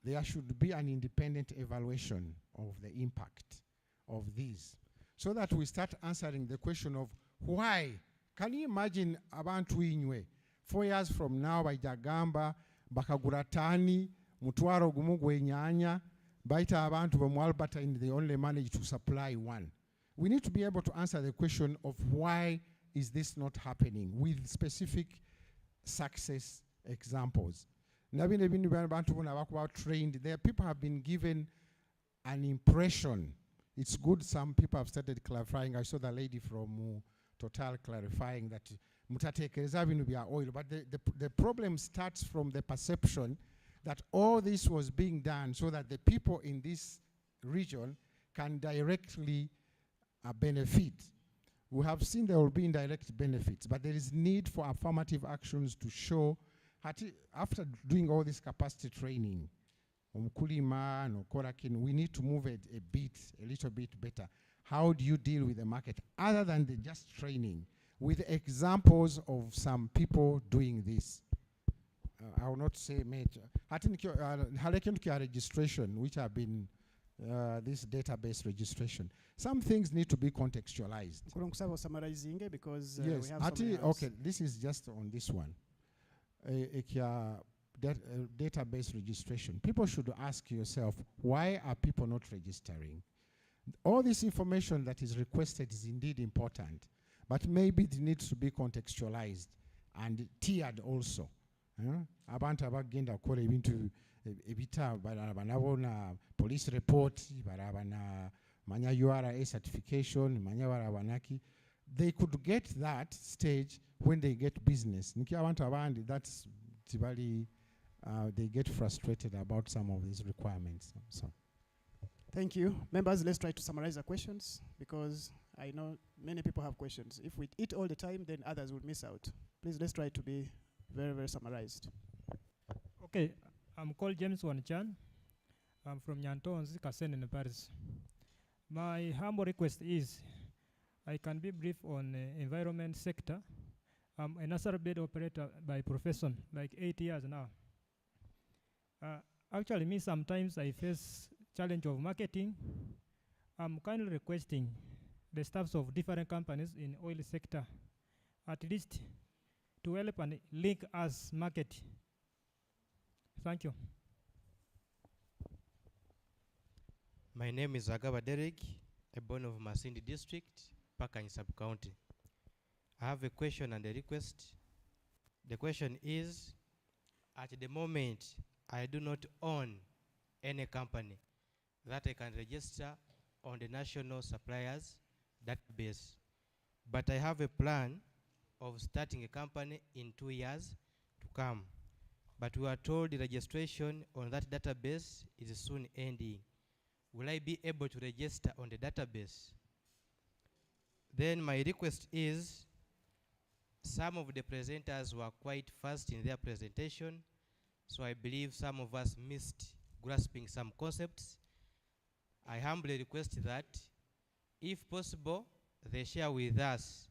[SPEAKER 9] there should be an independent evaluation of the impact of these, so that we start answering the question of why. Can you imagine abantu inywe 4 years from now bajagamba bakagura tani mutwaro gumu gwenyanya baita abantu bamu Alberta and they only manage to supply one? We need to be able to answer the question of why is this not happening with specific success examples. Trained there, people have been given an impression. It's good some people have started clarifying. I saw the lady from Total clarifying that mutatekereza binu bya oil, but the problem starts from the perception that all this was being done so that the people in this region can directly benefit. We have seen there will be indirect benefits, but there is need for affirmative actions to show. After doing all this capacity training, we need to move a little bit better. How do you deal with the market other than just training, with examples of some people doing this? I will not say major. Registration, which have been this database registration. Some things need to be contextualized.
[SPEAKER 2] Summarizing because
[SPEAKER 9] yes.
[SPEAKER 2] We have so many
[SPEAKER 9] okay, this is just on this one. Database registration. People should ask yourself, why are people not registering? All this information that is requested is indeed important, but maybe it needs to be contextualized and tiered also. Abantu abagenda kukola ebintu ebita banabona police report, barabana manya URA certification, manya barabanaki. They could get that stage when they get business. Niki abantu abandi, that's tibali, they get frustrated about some of these requirements. So.
[SPEAKER 2] Thank you. Members, let's try to summarize the questions because I know many people have questions. If we eat all the time, then others will miss out. Please, let's try to be very, very summarized.
[SPEAKER 23] Okay, I'm called James Wanchan. I'm from Nyantonzi, Kasen in Paris. My humble request is I can be brief on environment sector. I'm a natural bed operator by profession, like 8 years now. Actually, me sometimes I face challenge of marketing. I'm kindly requesting the staffs of different companies in oil sector, at least to help and link us market. Thank you.
[SPEAKER 4] My name is Agaba Derek, a born of Masindi district, Pakany sub-county. I have a question and a request. The question is, at the moment, I do not own any company that I can register on the national suppliers database. But I have a plan of starting a company in 2 years to come. But we are told the registration on that database is soon ending. Will I be able to register on the database? Then my request is, some of the presenters were quite fast in their presentation, so I believe some of us missed grasping some concepts. I humbly request that, if possible, they share with us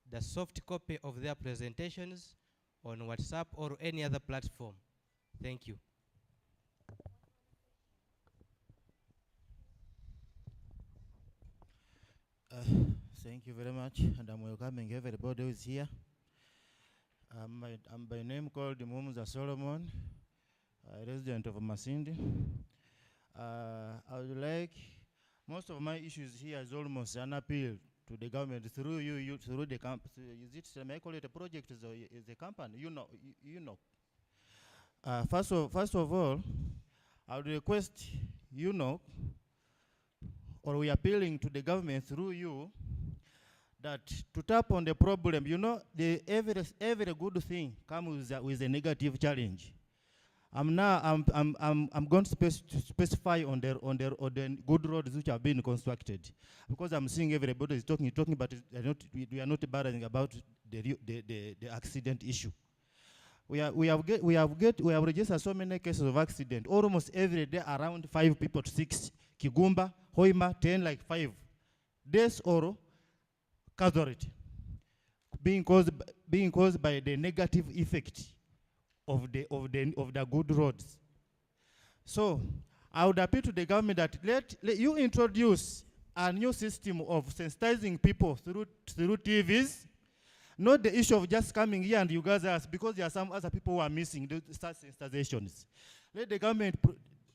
[SPEAKER 4] the soft copy of their presentations on WhatsApp or any other platform. Thank you.
[SPEAKER 1] Thank you very much, and I'm welcoming everybody who is here. I'm by name called Mumuza Solomon, a resident of Masindi. I would like, most of my issues here is almost an appeal to the government through you through the company. Is it, may I call it a project, is a company, UNOC. First of all, I would request UNOC, or we are appealing to the government through you, that to tap on the problem. You know, every good thing comes with a negative challenge. I'm going to specify on the good roads which have been constructed, because I'm seeing everybody is talking, but we are not bothering about the accident issue. We have registered so many cases of accident almost every day, around 5 people to 6. Kigumba, Hoima, 10, like 5 deaths or casualty being caused by the negative effect of the good roads. So I would appeal to the government that let you introduce a new system of sensitizing people through TVs, not the issue of just coming here and you guys ask, because there are some other people who are missing such sensitizations. Let the government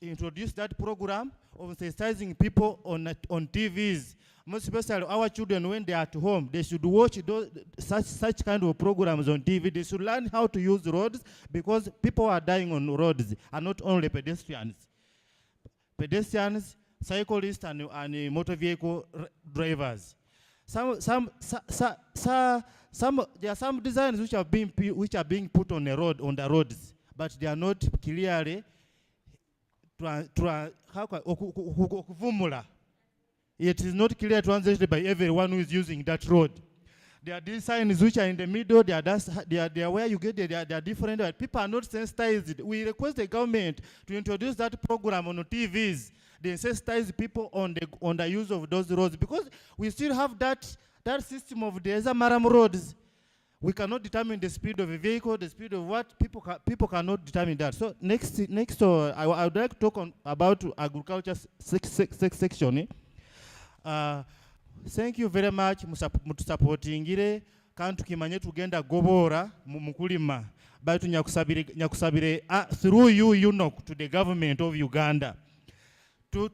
[SPEAKER 1] introduce that program of sensitizing people on TVs. Most especially our children, when they are at home, they should watch such kind of programs on TV. They should learn how to use roads, because people are dying on roads, and not only pedestrians. Pedestrians, cyclists, and motor vehicle drivers. There are some designs which are being put on the roads, but they are not clearly it is not clearly translated by everyone who is using that road. There are these signs which are in the middle, they are where you get there, they are different, but people are not sensitized. We request the government to introduce that program on TVs. They sensitize people on the use of those roads, because we still have that system of the Maram roads. We cannot determine the speed of a vehicle, the speed of what people cannot determine that. So next, I would like to talk about agriculture section. Thank you very much mutusupportingire kandi tukimanye tugenda gobora mukulima baitu nyakusabire through you UNOC to the government of Uganda to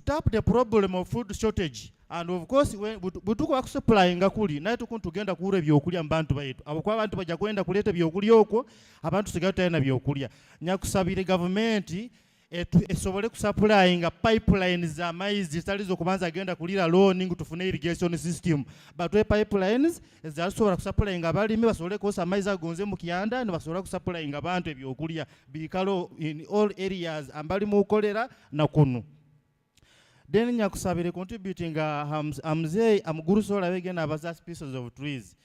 [SPEAKER 1] tap the problem of food shortage. And of course, when butuko supplying kuli naye tugenda kure byokulya mu bantu baitu abo kwa abantu bajja kwenda kuleta byokulya okwo abantu sigata na byokulya. Nyakusabire government esobole kusupplyinga pipelines za maize zitalizo kubanza agenda kulira loaning tufune irrigation system, but pipelines ezasobola kusupplyinga abalimi basobole kosa maize agonze mu kiyanda ne basobola kusupplyinga abantu ebyokulya bikalo in all areas ambali mu kolera na kunu. Then nyakusabire contributing amzei amugurusola begena abaza species of trees.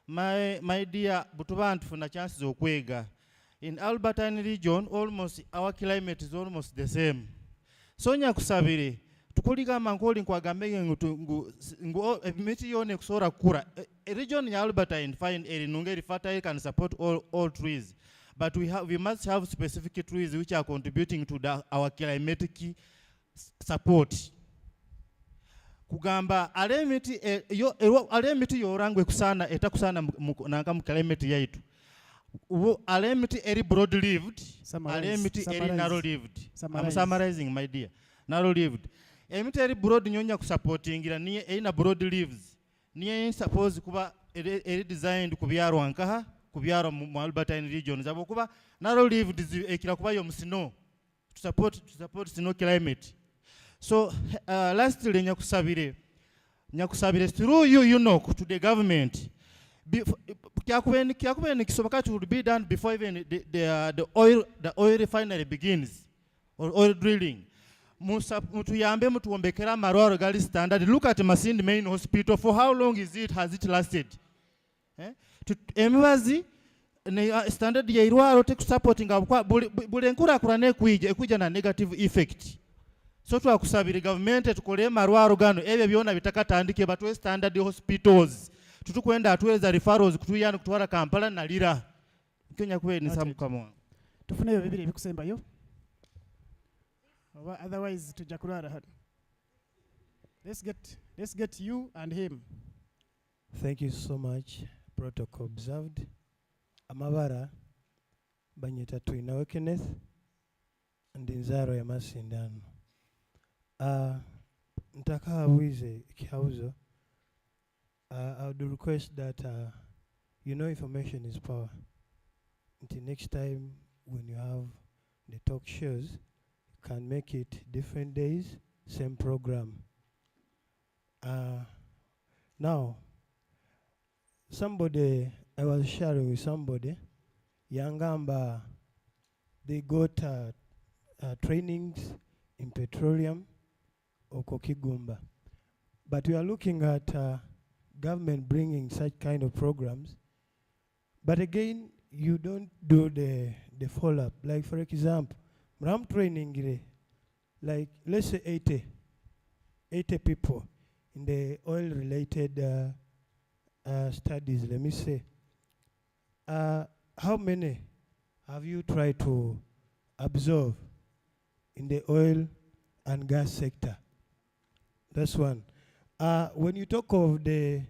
[SPEAKER 1] My dear, butubantu funa chances okwega. In Albertine region, almost our climate is almost the same. So nyakusabire tukulika mankoli nkwagambege ngu emiti yone kusora kura. A region in Albertine fine eri nungeri fertile can support all trees, but we must have specific trees which are contributing to our climatic support. Kugamba alemiti yorangwe kusana etakusana nanga mu climate yaitu. Alemiti eri broad lived, alemiti eri narrow lived. I'm summarizing, my dear. Narrow lived. Emiti eri broad nyonya kusupportingira niye ina broad leaves. Niye suppose kuba eri designed kubyaro ankaha, kubyaro mu Albertine region. Zabo kuba narrow lived ekira kuba yo snow to support snow climate. So lastly nyakusabire through you UNOC to the government. Kisoboka would be done before even the oil refinery begins, or oil drilling. mutuyambe mutuombekera amarwaro gali standard. Look at Masindi main hospital. For how long has it lasted? Emibazi standard ya irwaro teku supporting buli enkurakurana ekwija na negative effect. So twakusabira government tukole marwaro gano ebyo byona bitakatandike batwe standard hospitals. Tutukwenda atuweza referrals kutuyana kutwara Kampala na Lira. Kenya kwe ni samu kama.
[SPEAKER 2] Tufune bibiri bikusembayo. Otherwise tujakurara hadi. Let's get you and him.
[SPEAKER 10] Thank you so much. Protocol observed. Amabara banyeta tuinawe Kenneth and Nzaro ya Masindano. Ntaka wize kihauzo. I would request that information is power. Until next time when you have the talk shows, you can make it different days, same program. Now, I was sharing with somebody, Yangamba, they got trainings in petroleum or Kokigumba. But we are looking at government bringing such kind of programs. But again, you don't do the follow-up. Like for example, I'm training, like let's say 80 people in the oil-related studies, let me say. How many have you tried to absorb in the oil and gas sector? That's one. When you talk of the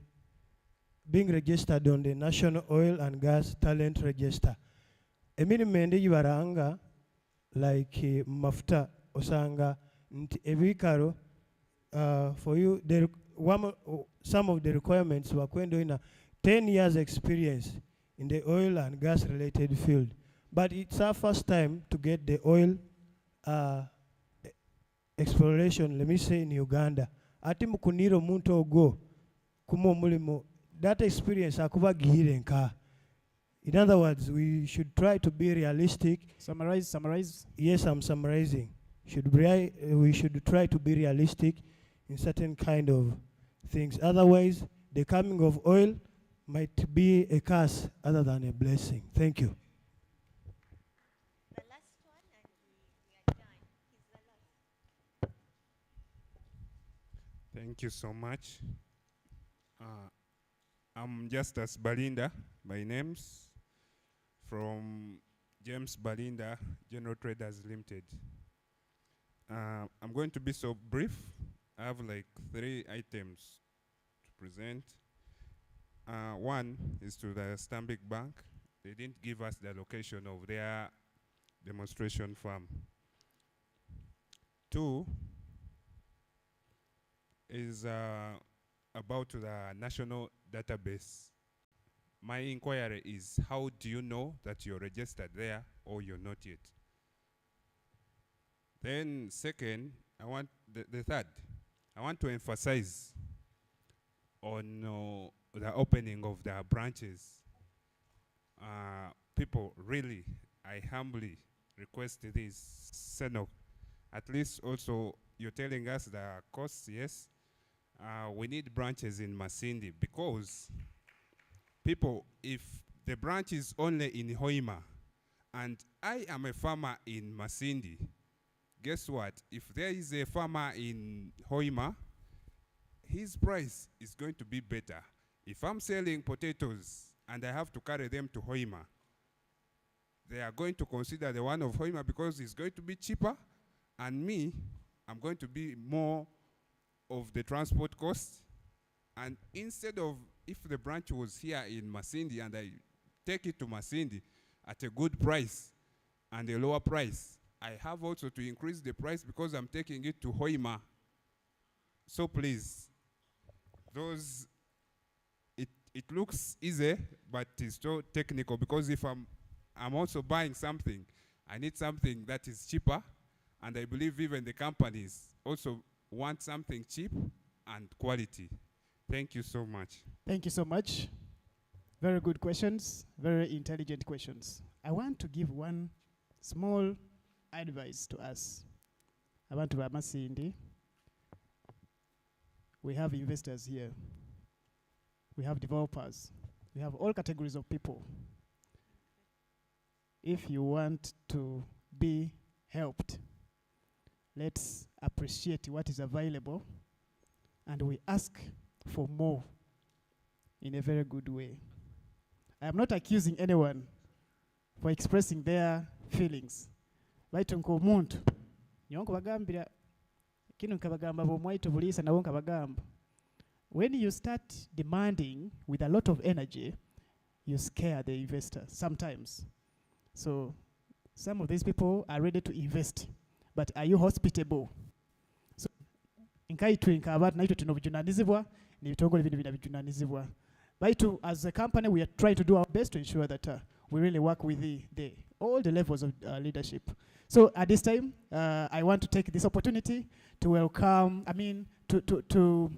[SPEAKER 10] being registered on the National Oil and Gas Talent Register, eminimende yibaranga like mafta osanga nti ebikaro for you some of the requirements were kwendo in 10 years experience in the oil and gas related field, but it's our first time to get the oil exploration, let me say, in Uganda. Ati mukuniro muntu ogo kumo mulimo that experience akuba gihirenka. In other words, we should try to be realistic.
[SPEAKER 2] Summarize.
[SPEAKER 10] Yes, I'm summarizing. We should try to be realistic in certain kind of things. Otherwise, the coming of oil might be a curse other than a blessing. Thank you.
[SPEAKER 11] The last one, and we are done. He's the last.
[SPEAKER 12] Thank you so much. I'm Justus Balinda by names from James Balinda General Traders Limited. I'm going to be so brief. I have like 3 items to present. One is to the Stanbic Bank. They didn't give us the location of their demonstration farm. 2 is about the national database. My inquiry is, how do you know that you're registered there or you're not yet? Then second, the third, I want to emphasize on the opening of the branches. People, really, I humbly request this, Senok, at least also you're telling us the costs, yes. We need branches in Masindi because people, if the branch is only in Hoima and I am a farmer in Masindi, guess what? If there is a farmer in Hoima, his price is going to be better. If I'm selling potatoes and I have to carry them to Hoima, they are going to consider the one of Hoima because it's going to be cheaper, and me, I'm going to be more of the transport cost. And instead of, if the branch was here in Masindi and I take it to Masindi at a good price and a lower price, I have also to increase the price because I'm taking it to Hoima. So please, it looks easy, but it's so technical because if I'm also buying something, I need something that is cheaper, and I believe even the companies also want something cheap and quality. Thank you so much.
[SPEAKER 2] Thank you so much. Very good questions, very intelligent questions. I want to give one small advice to us. abantu ba Masindi, we have investors here. We have developers. We have all categories of people. If you want to be helped, let's appreciate what is available, and we ask for more in a very good way. I am not accusing anyone for expressing their feelings. Baitu nkomuntu, nyonko bagambira, kinu nkabagamba bomwaito bulisa na wonka bagamba. When you start demanding with a lot of energy, you scare the investor sometimes. So some of these people are ready to invest, but are you hospitable? So nkaitwe nkabatu naitwe tunobujunanizibwa ni bitongole bintu binabijunanizibwa. Baitu as a company we are trying to do our best to ensure that we really work with all the levels of leadership. So at this time, I want to take this opportunity to welcome, to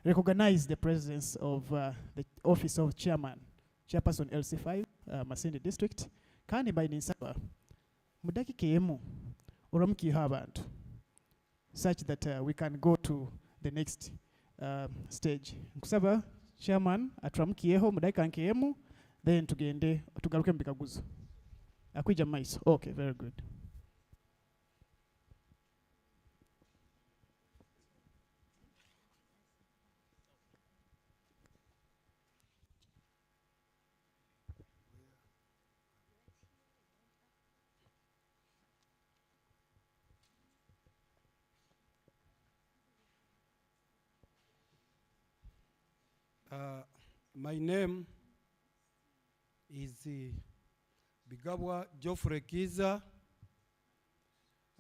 [SPEAKER 2] recognize the presence of the Office of Chairperson LC5, Masindi District. Kandi by Ninsaba, mudaki kemu, uramki habantu, such that we can go to the next stage. Kusaba, Chairman, atramkieho, mudaki kankemu, then tugende, tugaruke mbikaguzo. Akuija mais. Okay, very good.
[SPEAKER 13] My name is Bigabwa Geoffrey Kiza.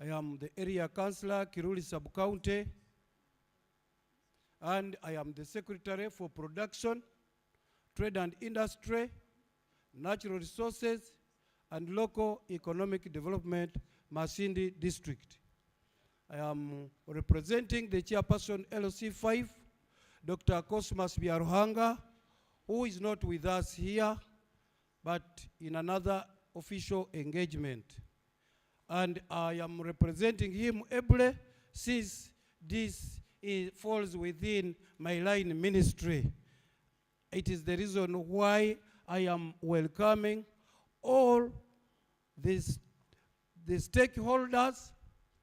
[SPEAKER 13] I am the area councillor, Kiruli Sub-County, and I am the secretary for production, trade and industry, natural resources, and local economic development, Masindi District. I am representing the chairperson LC5, Dr. Cosmas Biaruhanga, who is not with us here, but in another official engagement. And I am representing him ably since this falls within my line ministry. It is the reason why I am welcoming all the stakeholders,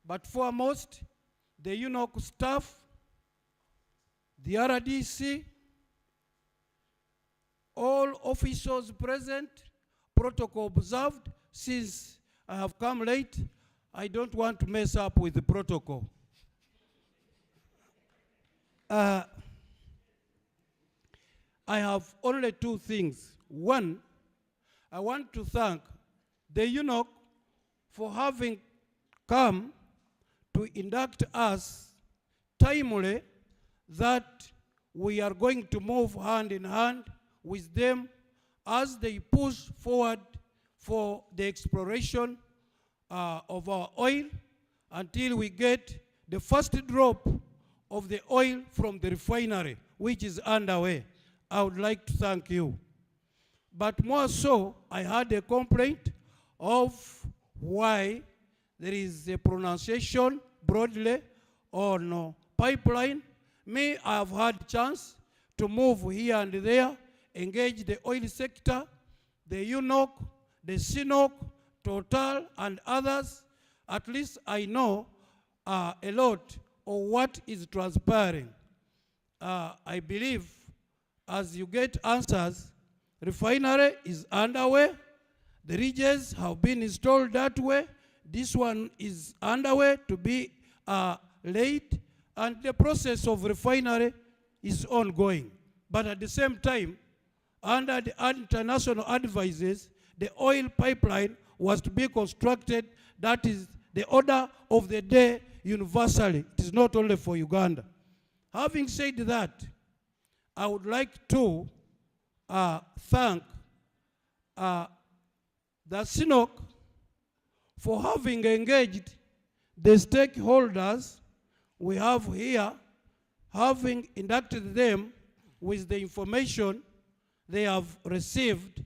[SPEAKER 13] but foremost, the UNOC staff, the RDC, all officials present, protocol observed. Since I have come late, I don't want to mess up with the protocol. I have only two things. One, I want to thank the UNOC for having come to induct us timely, that we are going to move hand in hand with them as they push forward for the exploration of our oil until we get the first drop of the oil from the refinery, which is underway. I would like to thank you. But more so, I had a complaint of why there is a pronunciation broadly on pipeline. Me, I have had chance to move here and there, engage the oil sector, the UNOC, the CNOC, Total, and others. At least I know a lot of what is transpiring. I believe as you get answers, refinery is underway, the ridges have been installed that way, this one is underway to be laid, and the process of refinery is ongoing. But at the same time, under the international advices, the oil pipeline was to be constructed. That is the order of the day universally. It is not only for Uganda. Having said that, I would like to thank the CNOC for having engaged the stakeholders we have here, having inducted them with the information they have received,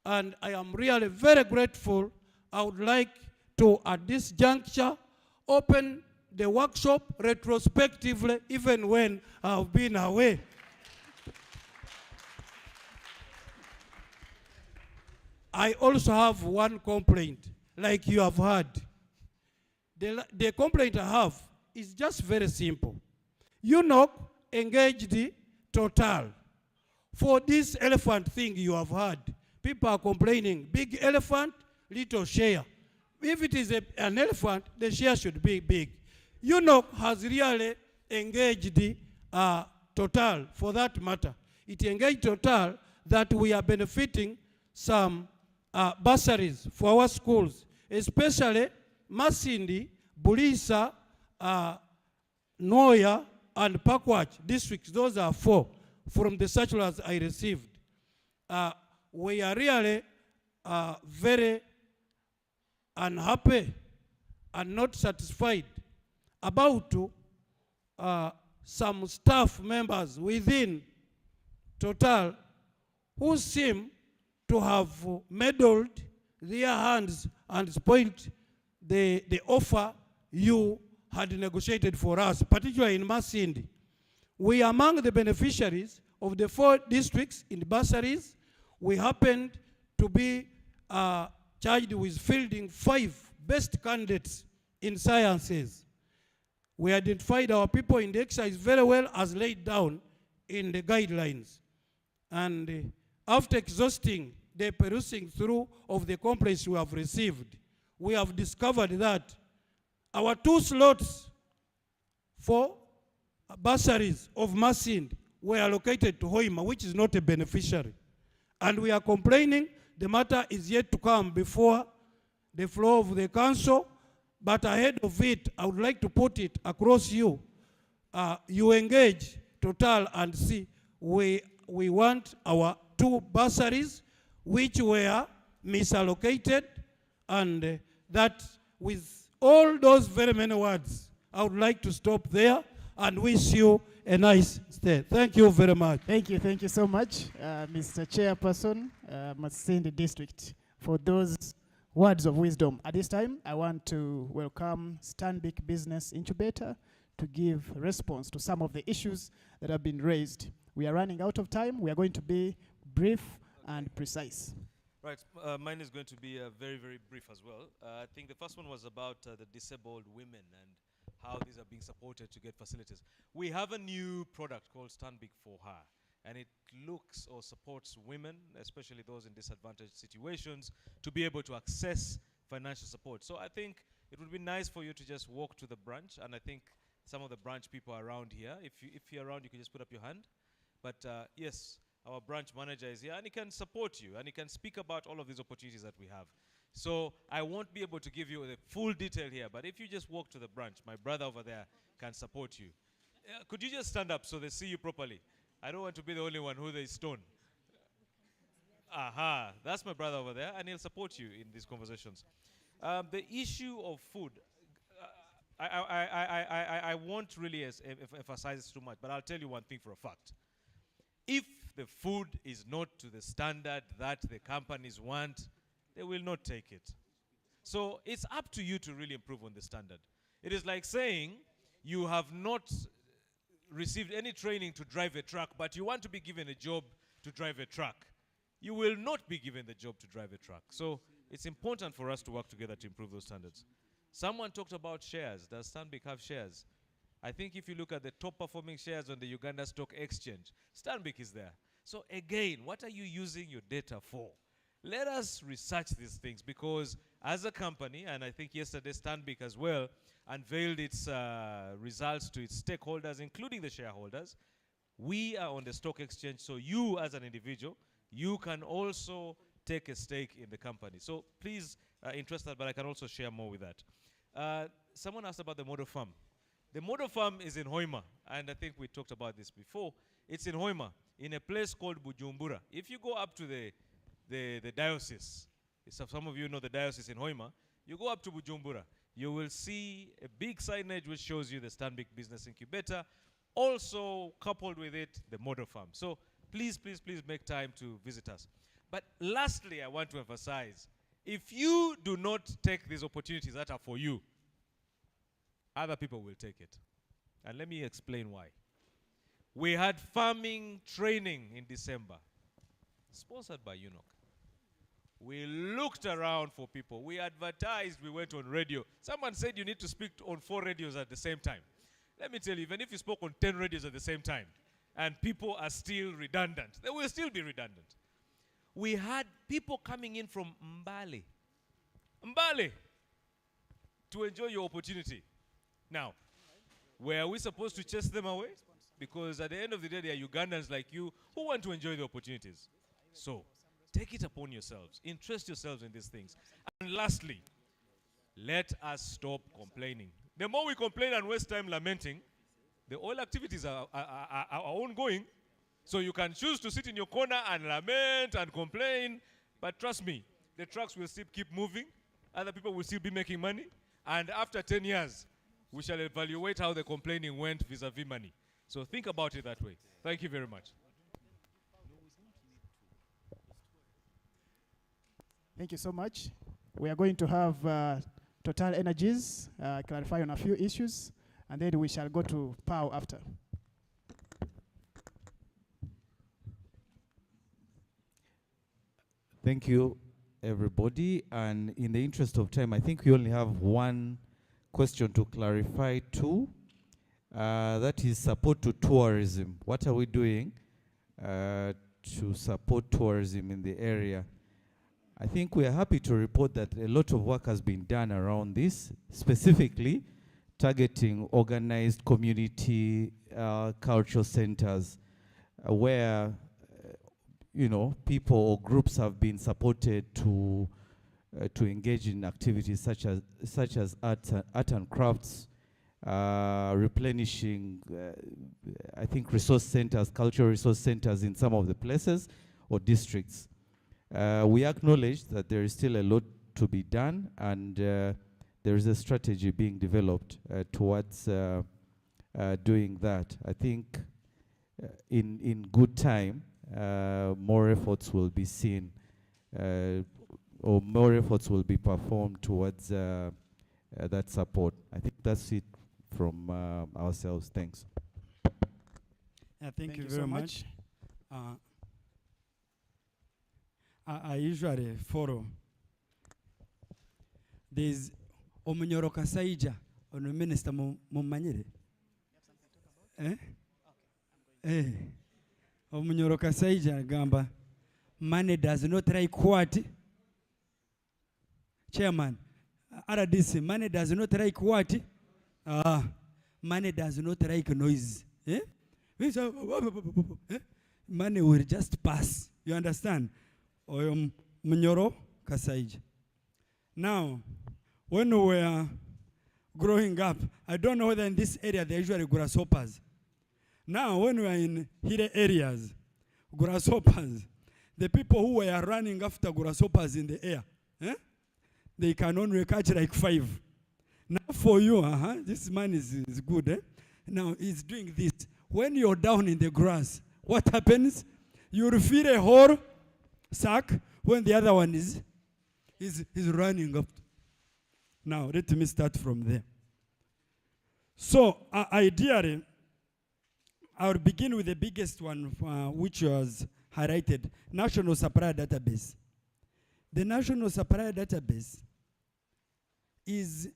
[SPEAKER 13] and I am really very grateful. I would like to, at this juncture, open the workshop retrospectively, even when I've been away. I also have one complaint, like you have heard. The complaint I have is just very simple. UNOC engaged Total for this elephant thing you have heard. People are complaining, big elephant, little share. If it is an elephant, the share should be big. UNOC has really engaged Total for that matter. It engaged Total that we are benefiting some bursaries for our schools, especially Masindi, Bulisa, Noya, and Pakwach districts. Those are 4 from the circulars I received. We are really very unhappy and not satisfied about some staff members within Total who seem to have meddled their hands and spoiled the offer you had negotiated for us, particularly in Masindi. We are among the beneficiaries of the 4 districts in bursaries. We happened to be charged with fielding 5 best candidates in sciences. We identified our people in the exercise very well as laid down in the guidelines. And after exhausting the perusing through of the complaints we have received, we have discovered that our 2 slots for bursaries of Masindi were allocated to Hoima, which is not a beneficiary. And we are complaining the matter is yet to come before the floor of the council, but ahead of it, I would like to put it across you. You engage Total and see, we want our 2 bursaries which were misallocated, and that with all those very many words, I would like to stop there and wish you a nice stay. Thank you very much.
[SPEAKER 2] Thank you so much, Mr. Chairperson, Masindi District, for those words of wisdom. At this time, I want to welcome Stanbic Business Incubator to give response to some of the issues that have been raised. We are running out of time. We are going to be brief and precise.
[SPEAKER 14] Right, mine is going to be very, very brief as well. I think the first one was about the disabled women and how these are being supported to get facilities. We have a new product called Stanbic for Her, and it looks or supports women, especially those in disadvantaged situations, to be able to access financial support. So I think it would be nice for you to just walk to the branch, and I think some of the branch people are around here. If you're around, you can just put up your hand. But yes, our branch manager is here, and he can support you, and he can speak about all of these opportunities that we have. So I won't be able to give you the full detail here, but if you just walk to the branch, my brother over there can support you. Could you just stand up so they see you properly? I don't want to be the only one who they stone. Aha, that's my brother over there, and he'll support you in these conversations. The issue of food, I won't really emphasize this too much, but I'll tell you one thing for a fact. If the food is not to the standard that the companies want, they will not take it. So it's up to you to really improve on the standard. It is like saying you have not received any training to drive a truck, but you want to be given a job to drive a truck. You will not be given the job to drive a truck. So it's important for us to work together to improve those standards. Someone talked about shares. Does Stanbic have shares? I think if you look at the top performing shares on the Uganda Stock Exchange, Stanbic is there. So again, what are you using your data for? Let us research these things, because as a company, and I think yesterday Stanbic as well unveiled its results to its stakeholders, including the shareholders. We are on the stock exchange, so you as an individual, you can also take a stake in the company. So please, interested, but I can also share more with that. Someone asked about the model farm. The model farm is in Hoima, and I think we talked about this before. It's in Hoima, in a place called Bujumbura. If you go up to the diocese, some of you know the diocese in Hoima, you go up to Bujumbura, you will see a big signage which shows you the Stanbic Business Incubator, also coupled with it, the model farm. So please, please, please make time to visit us. But lastly, I want to emphasize, if you do not take these opportunities that are for you, other people will take it. And let me explain why. We had farming training in December, sponsored by UNOC. We looked around for people. We advertised, we went on radio. Someone said you need to speak on 4 radios at the same time. Let me tell you, even if you spoke on 10 radios at the same time, and people are still redundant, they will still be redundant. We had people coming in from Mbale, to enjoy your opportunity. Now, were we supposed to chase them away? Because at the end of the day, they are Ugandans like you who want to enjoy the opportunities. So, take it upon yourselves. Interest yourselves in these things. And lastly, let us stop complaining. The more we complain and waste time lamenting, the oil activities are ongoing. So you can choose to sit in your corner and lament and complain. But trust me, the trucks will still keep moving. Other people will still be making money. And after 10 years, we shall evaluate how the complaining went vis-a-vis money. So think about it that way. Thank you very much.
[SPEAKER 2] Thank you so much. We are going to have Total Energies clarify on a few issues, and then we shall go to POW after.
[SPEAKER 15] Thank you, everybody. And in the interest of time, I think we only have one question to clarify too. That is support to tourism. What are we doing to support tourism in the area? I think we are happy to report that a lot of work has been done around this, specifically targeting organized community cultural centers where people or groups have been supported to engage in activities such as art and crafts, replenishing, I think, resource centers, cultural resource centers in some of the places or districts. We acknowledge that there is still a lot to be done, and there is a strategy being developed towards doing that. I think in good time, more efforts will be seen, or more efforts will be performed towards that support. I think that's it from ourselves. Thanks.
[SPEAKER 24] Thank you very much. I usually follow. There's Omunyoro Kasaija, on the minister Mumanyere. Omunyoro Kasaija Gamba. Money does not like what? Chairman, RDC, money does not like what? Money does not like noise. Money will just pass. You understand? Munyoro Kasaija. Now, when we were growing up, I don't know whether in this area they're usually grasshoppers. Now, when we are in hilly areas, grasshoppers, the people who were running after grasshoppers in the air, they can only catch like 5. Now for you, this man is good. Now he's doing this. When you're down in the grass, what happens? You refill a whole sack when the other one is running up. Now let me start from there. So ideally, I'll begin with the biggest one, which was highlighted, National Supplier Database. The National Supplier Database is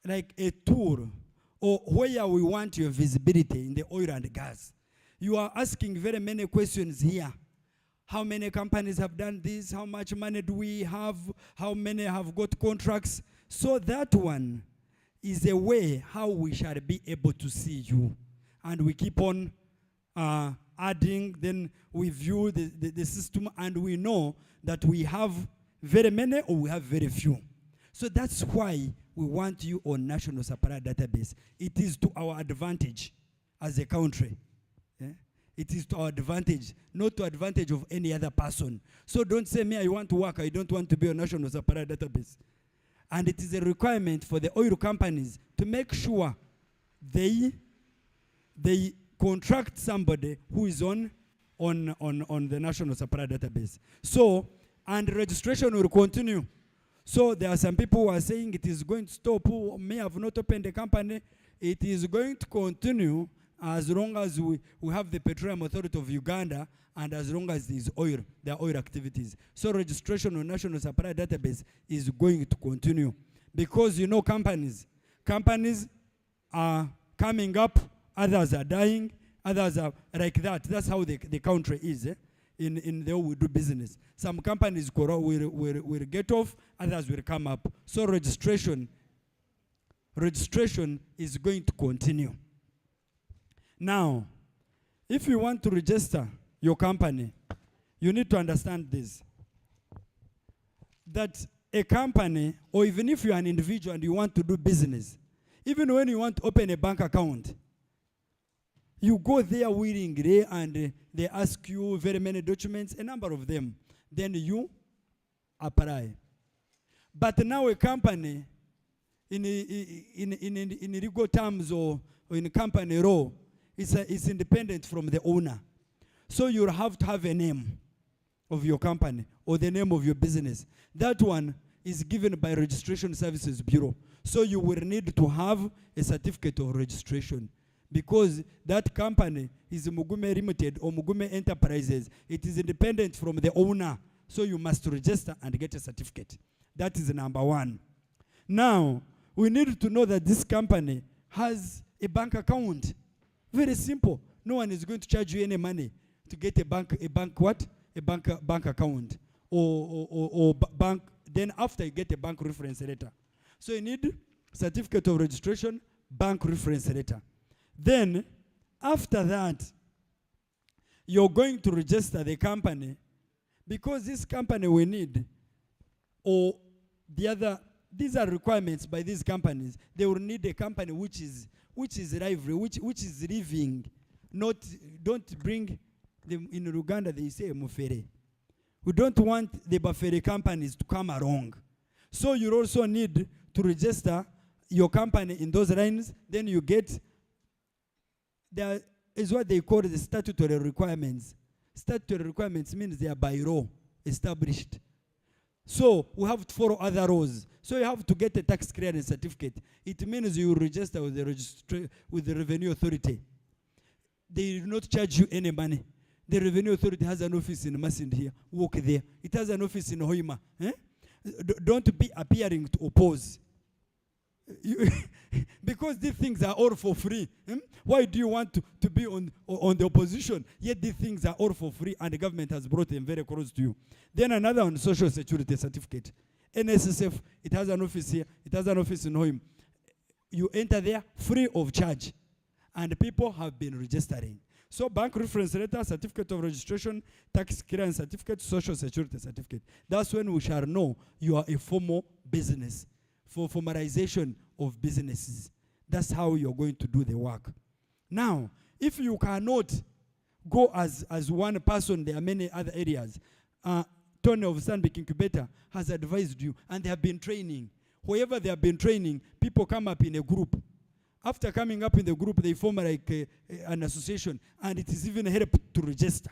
[SPEAKER 24] like a tool, or where we want your visibility in the oil and gas. You are asking very many questions here. How many companies have done this? How much money do we have? How many have got contracts? So that one is a way how we shall be able to see you. And we keep on adding, then we view the system, and we know that we have very many or we have very few. So that's why we want you on National Supplier Database. It is to our advantage as a country. It is to our advantage, not to advantage of any other person. So don't say, me, I want to work, I don't want to be on National Supplier Database. And it is a requirement for the oil companies to make sure they contract somebody who is on the National Supplier Database. So, and registration will continue.
[SPEAKER 16] So there are some people who are saying it is going to stop, who may have not opened a company. It is going to continue as long as we have the Petroleum Authority of Uganda and as long as there is oil, there are oil activities. So registration on National Supplier Database is going to continue. Because you know companies are coming up, others are dying, others are like that. That's how the country is, in the way we do business. Some companies will get off, others will come up. So registration is going to continue. Now, if you want to register your company, you need to understand this. That a company, or even if you are an individual and you want to do business, even when you want to open a bank account, you go there willingly and they ask you very many documents, a number of them. Then you apply. But now a company, in legal terms or in company law, is independent from the owner. So you'll have to have a name of your company or the name of your business. That one is given by Registration Services Bureau. So you will need to have a certificate of registration because that company is Mugume Limited or Mugume Enterprises. It is independent from the owner. So you must register and get a certificate. That is number one. Now, we need to know that this company has a bank account. Very simple. No one is going to charge you any money to get a bank account or bank. Then after you get a bank reference letter. So you need certificate of registration, bank reference letter. Then after that, you're going to register the company because this company we need, or the other, these are requirements by these companies. They will need a company which is lively, which is living. Don't bring them in Uganda, they say mufere. We don't want the buffet companies to come along. So you also need to register your company in those lines. Then you get, there is what they call the statutory requirements. Statutory requirements means they are by law established. So we have to follow other laws. So you have to get a tax clearance certificate. It means you register with the Revenue Authority. They do not charge you any money. The Revenue Authority has an office in Masindi here. Walk there. It has an office in Hoima. Don't be appearing to oppose. Because these things are all for free. Why do you want to be on the opposition? Yet these things are all for free and the government has brought them very close to you. Then another one, Social Security Certificate. NSSF, it has an office here. It has an office in Hoima. You enter there free of charge. And people have been registering. So bank reference letter, certificate of registration, tax clearance certificate, social security certificate. That's when we shall know you are a formal business. For formalization of businesses. That's how you're going to do the work. Now, if you cannot go as one person, there are many other areas. Tony of Sandbeck Incubator has advised you, and they have been training. Wherever they have been training, people come up in a group. After coming up in the group, they form like an association, and it is even help to register.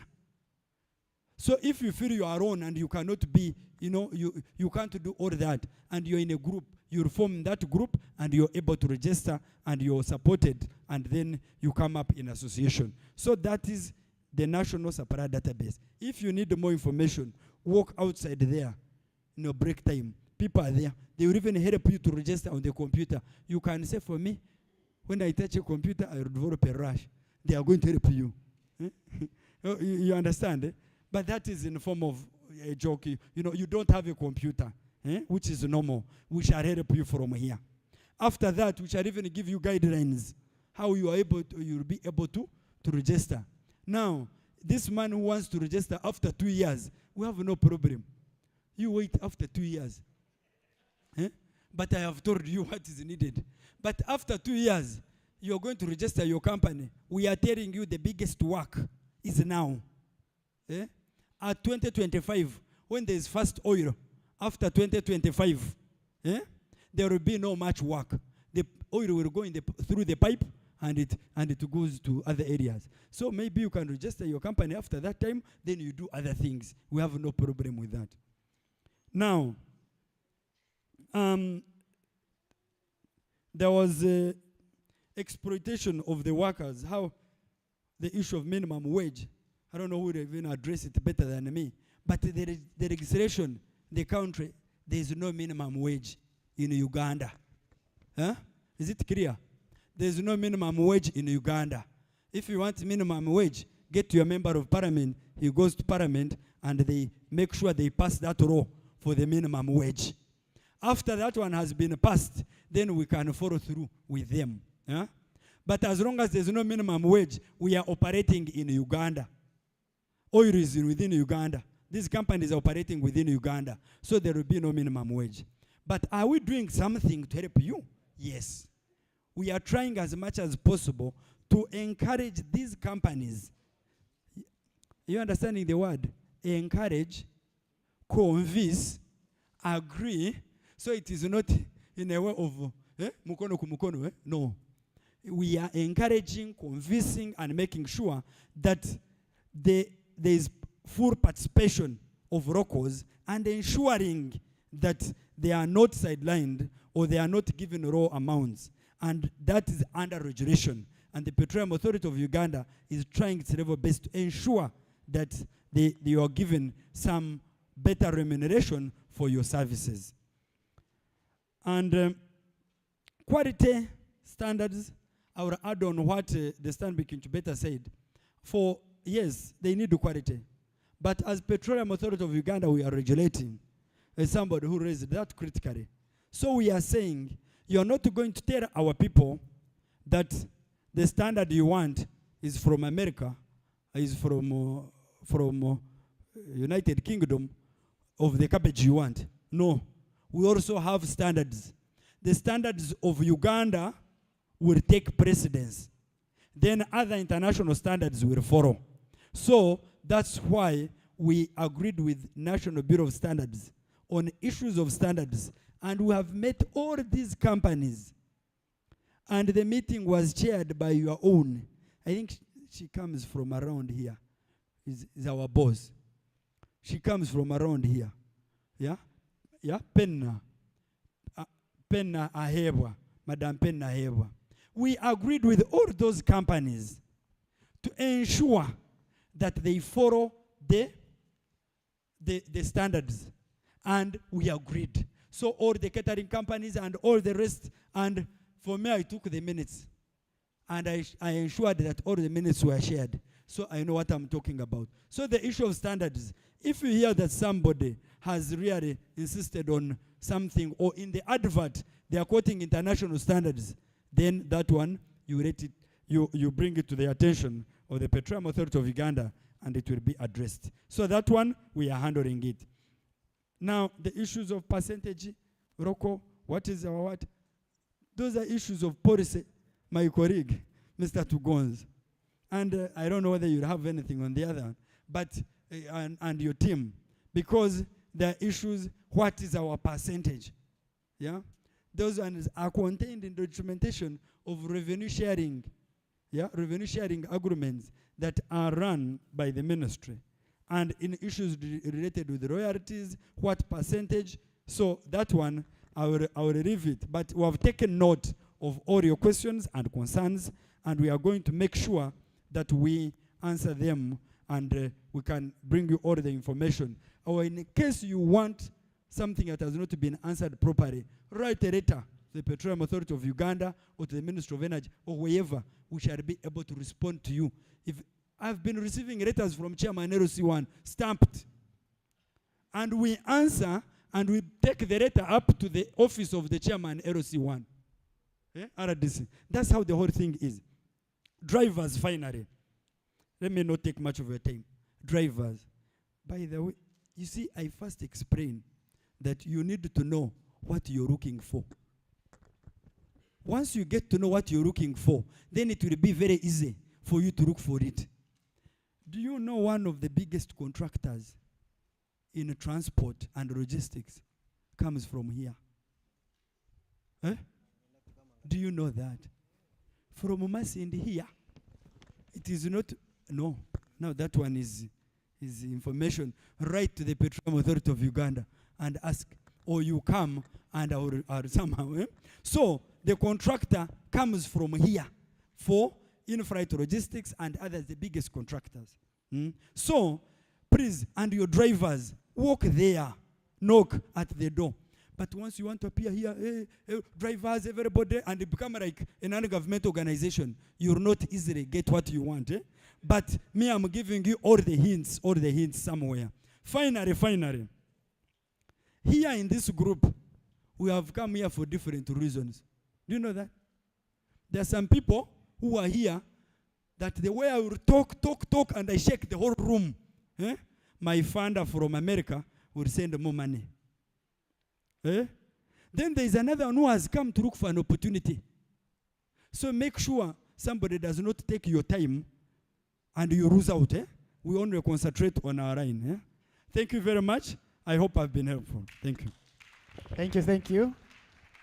[SPEAKER 16] So if you feel you are alone and you cannot be, you can't do all that, and you're in a group, you form that group, and you're able to register, and you're supported, and then you come up in association. So that is the National Supplier Database. If you need more information, walk outside there, break time. People are there. They will even help you to register on the computer. You can say, for me, when I touch a computer, I will develop a rush. They are going to help you. You understand? Eh? But that is in the form of a joke. You don't have a computer, which is normal. We shall help you from here. After that, we shall even give you guidelines how you are you'll be able to register. Now, this man who wants to register after 2 years, we have no problem. You wait after 2 years. But I have told you what is needed. But after 2 years, you're going to register your company. We are telling you the biggest work is now. At 2025, when there is first oil, after 2025, there will be no much work. The oil will go through the pipe and it goes to other areas. So maybe you can register your company after that time, then you do other things. We have no problem with that. Now, There was exploitation of the workers, how the issue of minimum wage, I don't know who would even address it better than me, but the legislation, the country, there is no minimum wage in Uganda. Huh? Is it clear? There is no minimum wage in Uganda. If you want minimum wage, get to your member of parliament, he goes to parliament, and they make sure they pass that law for the minimum wage. After that one has been passed, then we can follow through with them. Huh? But as long as there's no minimum wage, we are operating in Uganda. Oil is within Uganda. These companies are operating within Uganda, so there will be no minimum wage. But are we doing something to help you? Yes. We are trying as much as possible to encourage these companies. You understanding the word? Encourage, convince, agree. So it is not in a way of mukono kumukono. No. We are encouraging, convincing, and making sure that there is full participation of locals and ensuring that they are not sidelined or they are not given raw amounts. And that is under regulation. And the Petroleum Authority of Uganda is trying its level best to ensure that they are given some better remuneration for your services. And quality standards, I will add on what the Stanbic Incubator said. For, yes, they need quality. But as Petroleum Authority of Uganda, we are regulating. As somebody who raised that critically. So we are saying, you are not going to tell our people that the standard you want is from America, is from United Kingdom, of the cabbage you want. No. We also have standards. The standards of Uganda will take precedence. Then other international standards will follow. So that's why we agreed with National Bureau of Standards on issues of standards. And we have met all these companies. And the meeting was chaired by your own. I think she comes from around here. Is our boss. She comes from around here. Yeah? Yeah? Penna. Penna Ahebwa. Madam Penna Ahebwa. We agreed with all those companies to ensure that they follow the standards. And we agreed. So all the catering companies and all the rest, and for me, I took the minutes. And I ensured that all the minutes were shared. So I know what I'm talking about. So the issue of standards, if you hear that somebody has really insisted on something, or in the advert, they are quoting international standards, then that one, you bring it to the attention of the Petroleum Authority of Uganda, and it will be addressed. So that one, we are handling it. Now, the issues of percentage, Rocco, what is our what? Those are issues of policy, my colleague, Mr. Tugons. And I don't know whether you have anything on the other one, but, and your team, because the issues, what is our percentage? Yeah? Those ones are contained in the documentation of revenue sharing, yeah? Revenue sharing agreements that are run by the ministry. And in issues related with royalties, what percentage. So that one, I will leave it. But we have taken note of all your questions and concerns, and we are going to make sure that we answer them, and we can bring you all the information. Or in case you want something that has not been answered properly, write a letter to the Petroleum Authority of Uganda or to the Ministry of Energy or wherever, we shall be able to respond to you. If I've been receiving letters from Chairman LC1 stamped, and we answer and we take the letter up to the office of the Chairman LC1. Yeah? RDC. That's how the whole thing is. Drivers, finally. Let me not take much of your time. Drivers. By the way, you see, I first explained that you need to know what you're looking for. Once you get to know what you're looking for, then it will be very easy for you to look for it. Do you know one of the biggest contractors in transport and logistics comes from here? Eh? Do you know that? From Masindi here. It is not, no. Now that one is information. Write to the Petroleum Authority of Uganda and ask, or you come and or somehow. So the contractor comes from here for in-flight logistics and others, the biggest contractors. So please, and your drivers, walk there, knock at the door. But once you want to appear here, drivers, everybody, and become like a non-government organization, you'll not easily get what you want. But me, I'm giving you all the hints somewhere. Finally, here in this group, we have come here for different reasons. Do you know that? There are some people who are here that the way I will talk, and I shake the whole room, my funder from America will send more money. Then there is another one who has come to look for an opportunity. So make sure somebody does not take your time and you lose out. We only concentrate on our line. Thank you very much. I hope I've been helpful. Thank you.
[SPEAKER 2] Thank you.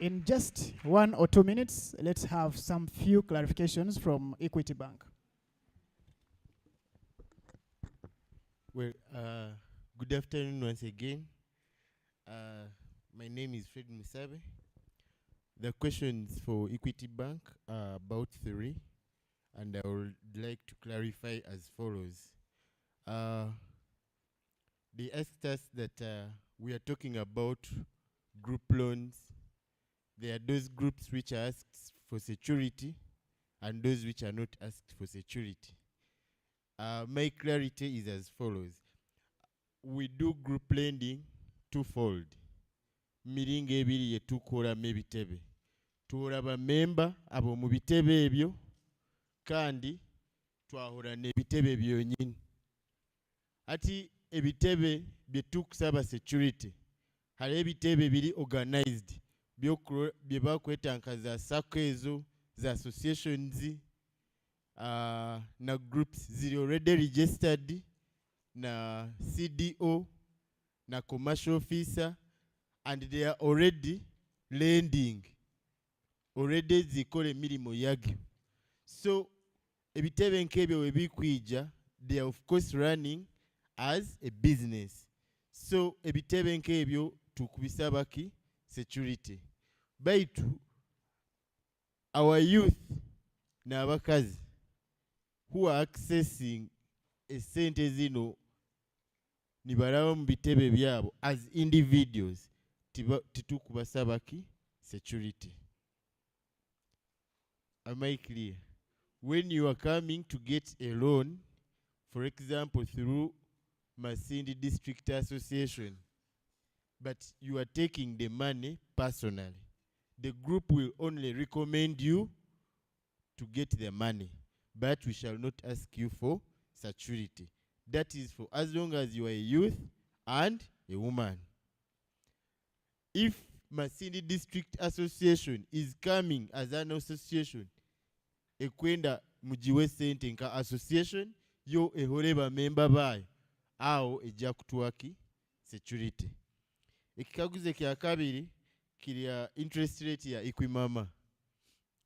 [SPEAKER 2] In just 1 or 2 minutes, let's have some few clarifications from Equity Bank.
[SPEAKER 17] Well, good afternoon once again. My name is Fred Musabe. The questions for Equity Bank are about 3, and I would like to clarify as follows. They asked us that we are talking about group loans. There are those groups which are asked for security and those which are not asked for security. My clarity is as follows. We do group lending twofold. Miringa ebiri yetukola mebitebe. Tuhola bamemba abo mu bitebe ebyo kandi twahora n'ebitebe byonyini. Ati ebitebe byetukusaba security. Hali ebitebe biri organized. Bye bakweta za SACCO ezo, za associations, na groups ziri already registered na CDO na commercial officer, and they are already lending, already zikole milimo yagyo. So ebitebe nkebyo webikwija, they are of course running as a business. So ebitebe nkebyo tukubisabaki security. Baitu our youth na abakazi who are accessing esente zino nibarawo mu bitebe byabo as individuals, titukubasabaki security. Am I clear? When you are coming to get a loan, for example through Masindi District Association, but you are taking the money personally, the group will only recommend you to get the money, but we shall not ask you for security. That is for as long as you are a youth and a woman. If Masindi District Association is coming as an association, ekwenda mujiwe sente nka association, yo ehoreba member bayo, ao ejja kutuwaki security. Ekikaguze kya kabiri kiriya interest rate ya Equimama.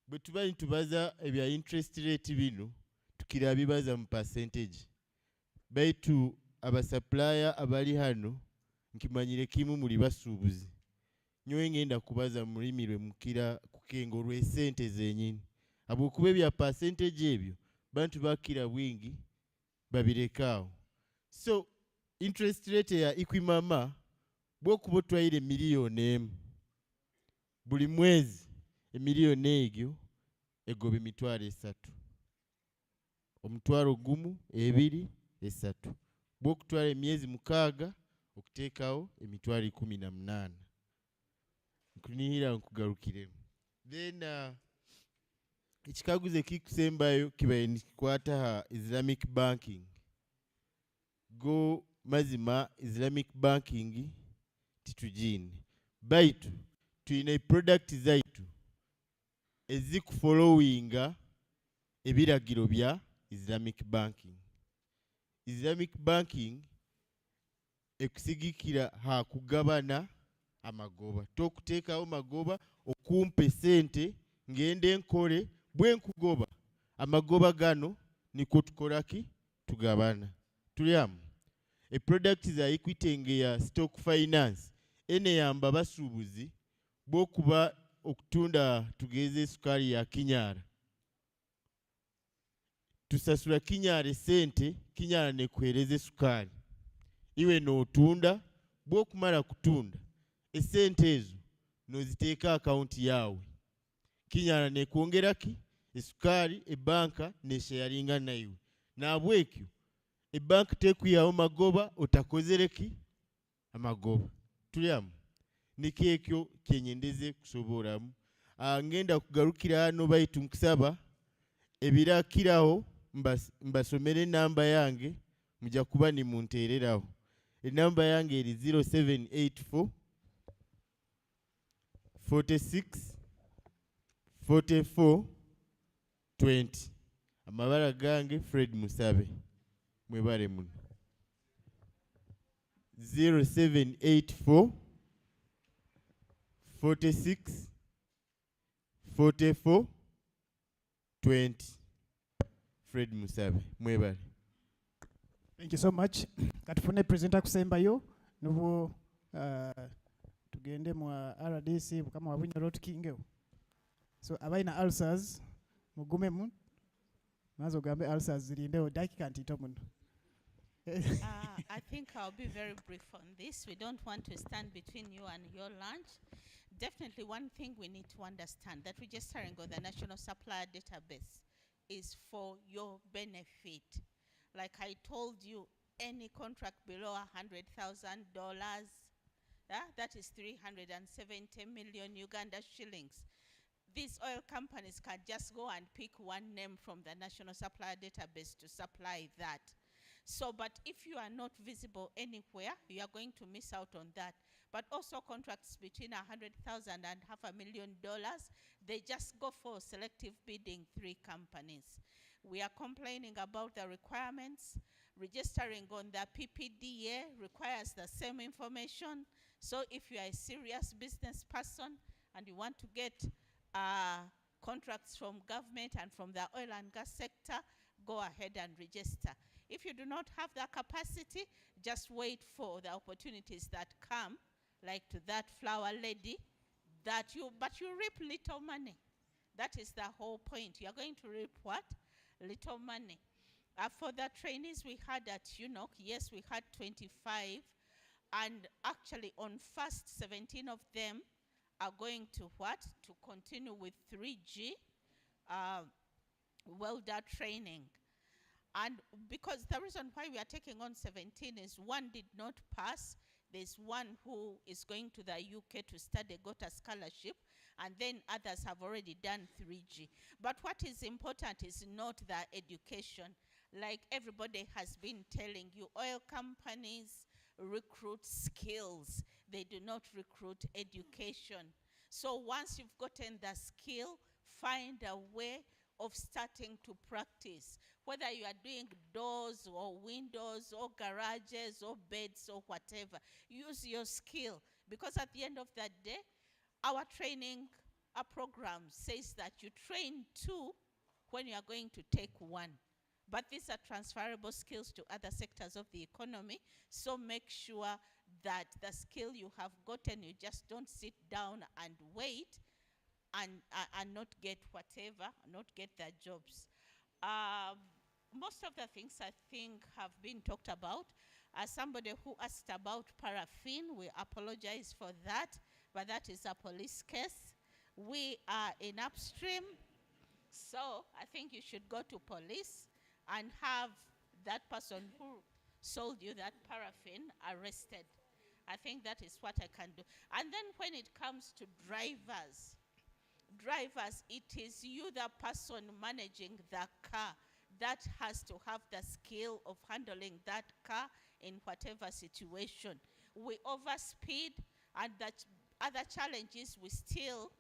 [SPEAKER 17] Bwe tuba nitubaza ebya interest rate bino, tukira bibaza mu percentage. Baitu aba supplier abali hano nkimanyire kimu muli basuubuzi. Nyowe ngenda kubaza mulimirwe mukira kukengo lwe sente zenyini. Abokuba ebya percentage ebyo bantu bakira bwingi babirekawo. So interest rate ya Equimama bwokuba twayire miliyoni emu buli mwezi, emiliyoni egyo egoba emitwalo 3. Omutwalo gumu, 2, 3. Bwokutwala emyezi 6 okuteekawo emitwalo 18. Nkunihira nkugarukiremu. Then ekikaguze kikusembayo kibaye nikikwata ha Islamic banking. Go mazima Islamic banking titujini. Baitu tuine product zaitu ezikufollowinga ebiragiro bya Islamic banking. Islamic banking ekusigikira ha kugabana amagoba. Tokuteekawo magoba okumpe sente ngende nkole bwe nkugoba. Amagoba gano niko tukolaki tugabana. Tuliamu. A product za Equity nge ya stock finance eneyamba basuubuzi bw'okuba okutunda tugeze sukali ya kinyaara. Tusasula kinyaara esente, kinyaara nekuhereza sukali. Iwe n'otunda, bw'okumala kutunda, esente ezo n'oziteeka akaunti yaawe. Kinyaara nekwongera ki? Esukali, ebbanka nesharinga naiwe. Nabwekyo, ebbanka tekwiyawo magoba, otakozere ki? Amagoba. Tuliamu. Nikekyo kyenyendeze kusobolamu. Ngenda kugarukira hano baitu nkusaba ebirakiraho mbasomere namba yange mujja kuba ni muntereraho. Enamba yange eri 0784 46 44 20. Amabala gange Fred Musabe. Mwebale muno. 0784 46 44 20. Fred Musabe. Mwebale.
[SPEAKER 2] Thank you so much. Katufune presenter kusembayo nubo tugende mu RDC kama wabunya lot kinge. So abaina ulcers mugume mu mazo gambe ulcers zilindeo dakika ntito muno.
[SPEAKER 18] I think I'll be very brief on this. We don't want to stand between you and your lunch. Definitely one thing we need to understand, that registering on the National Supplier Database is for your benefit. Like I told you, any contract below $100,000, that is 370 million Uganda shillings. These oil companies can just go and pick one name from the National Supplier Database to supply that. So, but if you are not visible anywhere, you are going to miss out on that. But also contracts between $100,000 and $500,000, they just go for selective bidding 3 companies. We are complaining about the requirements. Registering on the PPDA requires the same information. So if you are a serious business person and you want to get contracts from government and from the oil and gas sector, go ahead and register. If you do not have the capacity, just wait for the opportunities that come, like to that flower lady, but you reap little money. That is the whole point. You are going to reap what? Little money. For the trainees we had at UNOC, yes, we had 25, and actually on first 17 of them are going to what? To continue with 3G welder training. And because the reason why we are taking on 17 is one did not pass. There's one who is going to the UK to study, got a scholarship, and then others have already done 3G. But what is important is not the education. Like everybody has been telling you, oil companies recruit skills. They do not recruit education. So once you've gotten the skill, find a way of starting to practice. Whether you are doing doors or windows or garages or beds or whatever, use your skill. Because at the end of that day, our training program says that you train 2 when you are going to take 1. But these are transferable skills to other sectors of the economy. So make sure that the skill you have gotten, you just don't sit down and wait and not get whatever, not get the jobs. Most of the things I think have been talked about. As somebody who asked about paraffin, we apologize for that, but that is a police case. We are in upstream, so I think you should go to police and have that person who sold you that paraffin arrested. I think that is what I can do. And then when it comes to drivers, it is you, the person managing the car, that has to have the skill of handling that car in whatever situation. We overspeed, and that other challenges, we still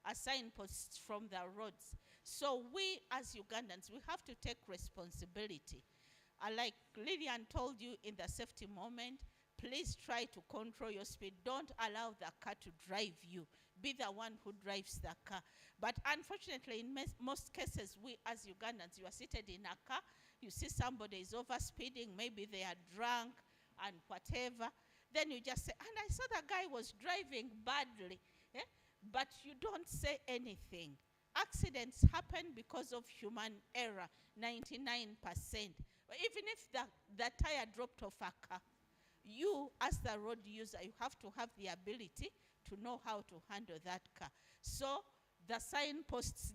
[SPEAKER 18] assign posts from the roads. So we as Ugandans, we have to take responsibility. Like Lillian told you in the safety moment, please try to control your speed. Don't allow the car to drive you. Be the one who drives the car. But unfortunately, in most cases, we as Ugandans, you are seated in a car, you see somebody is overspeeding, maybe they are drunk and whatever. then you just say, and I saw the guy was driving badly, but you don't say anything. Accidents happen because of human error, 99%. But even if the tire dropped off a car, you as the road user, you have to have the ability to know how to handle that car. So the signposts,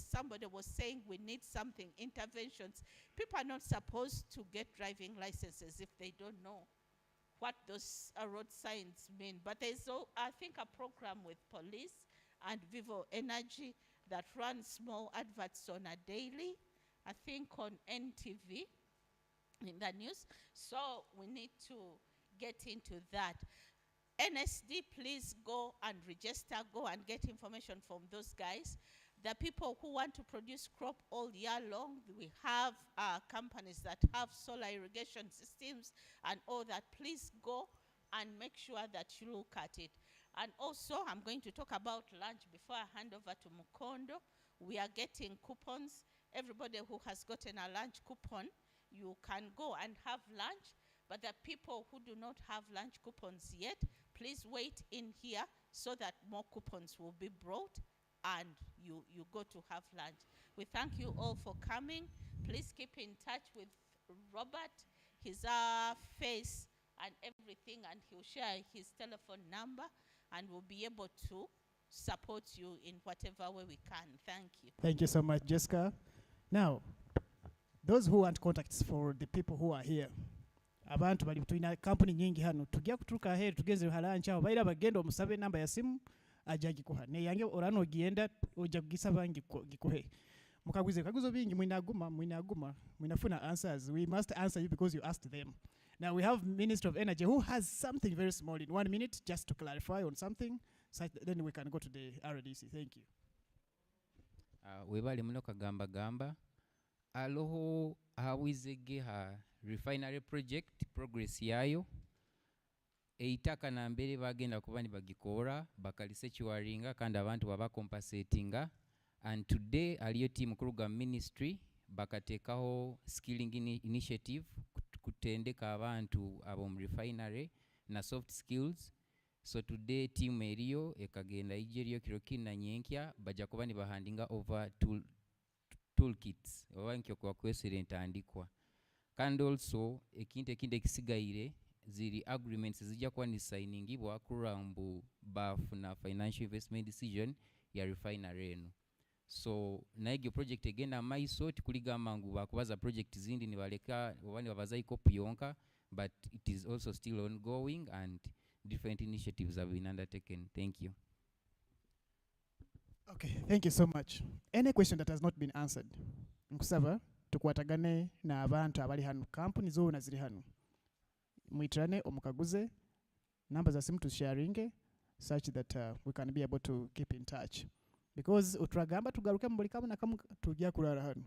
[SPEAKER 18] somebody was saying we need something, interventions. People are not supposed to get driving licenses if they don't know what those road signs mean. But there's, I think, a program with police and Vivo Energy that runs small adverts on a daily, I think on NTV, in the news. So we need to get into that. NSD, please go and register, go and get information from those guys. The people who want to produce crop all year long, we have companies that have solar irrigation systems and all that. Please go and make sure that you look at it. And also, I'm going to talk about lunch before I hand over to Mukondo. We are getting coupons. Everybody who has gotten a lunch coupon, you can go and have lunch. But the people who do not have lunch coupons yet, please wait in here so that more coupons will be brought and you go to have lunch. We thank you all for coming. Please keep in touch with Robert, his face and everything, and he'll share his telephone number, and we'll be able to support you in whatever way we can. Thank you.
[SPEAKER 2] Thank you so much, Jessica. Now, those who want contacts for the people who are here, abantu bali tulina company nyingi hano tujja kuturuka ahead tugeze halancha aho baira bagenda omusabe namba ya simu ajja gikuha ne yange orano ogenda ojja kugisaba gikuhe mukaguze kaguzo bingi mwinafuna answers. We must answer you because you asked them. Now we have Minister of Energy who has something very small in 1 minute just to clarify on something, so then we can go to the RDC. Thank you.
[SPEAKER 3] Webali muno kagamba gamba aloho hawizege ha refinery project progress yayo eitaka na mbere bagenda kuba nibagikora bakalisekiwaringa kandi abantu baba compensatinga, and today aliyo team kuruga ministry bakatekaho skilling initiative kutendeka abantu abo mu refinery na soft skills. So today team eriyo ekagenda ijeriyo kirokina nyenkya baja kuba nibahandinga over toolkits oba nkyo kwa kwesirenta andikwa. Kandi also ekinde kisigaire ziri agreements zijja kuba ni signingibwa kurambu bafuna financial investment decision ya refinery eno. So naigyo project egenda maiso tikuligamba ngu bakubaza project zindi nibaleka obani babaza ikopi yonka, but it is also still ongoing and different initiatives have been undertaken. Thank you.
[SPEAKER 2] Okay, thank you so much. Any question that has not been answered, nkusaba tukwatagane na abantu abali hanu, company zoona ziri hanu, mwitrane omukaguze number za simu tusharinge such that we can be able to keep in touch, because utragamba tugaruke mbuli kamu na kamu tujja kurara hanu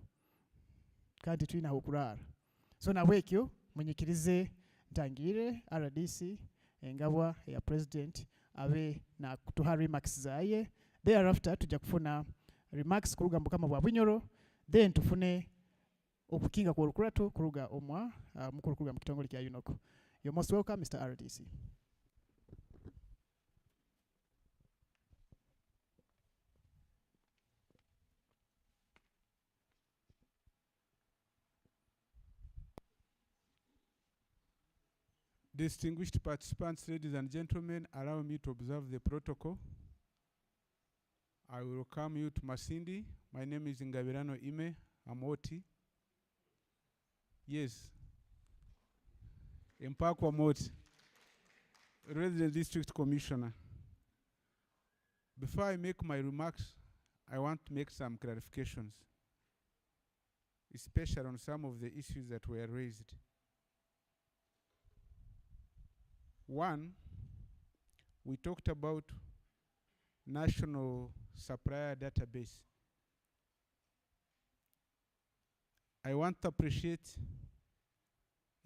[SPEAKER 2] kandi tuina hukurara. So na wekyo mwenyekirize ntangire RDC engabwa ya president abe na kutuha remarks zaye, thereafter tujja kufuna remarks kuruga mbukama bwa bunyoro, then tufune okukinga kwa rukuratu kuruga omwa mukuru kuruga mukitongole kya UNOC. You're most welcome, Mr. RDC.
[SPEAKER 19] Distinguished participants, ladies and gentlemen, allow me to observe the protocol. I will welcome you to Masindi. My name is Ngabirano Ime Amoti. Yes. Mpakwa Moti, Resident District Commissioner. Before I make my remarks, I want to make some clarifications, especially on some of the issues that were raised. One, we talked about national supplier database. I want to appreciate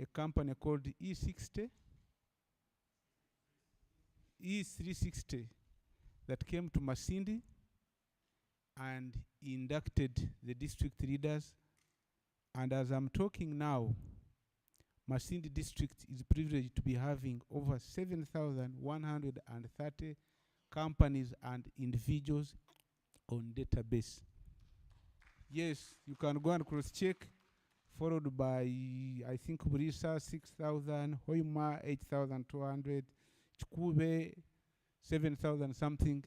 [SPEAKER 19] a company called E360 that came to Masindi and inducted the district leaders. And as I'm talking now, Masindi district is privileged to be having over 7,130 companies and individuals on database. Yes, you can go and cross-check, followed by, I think, Burisa 6,000, Hoima 8,200, Chikube 7,000 something,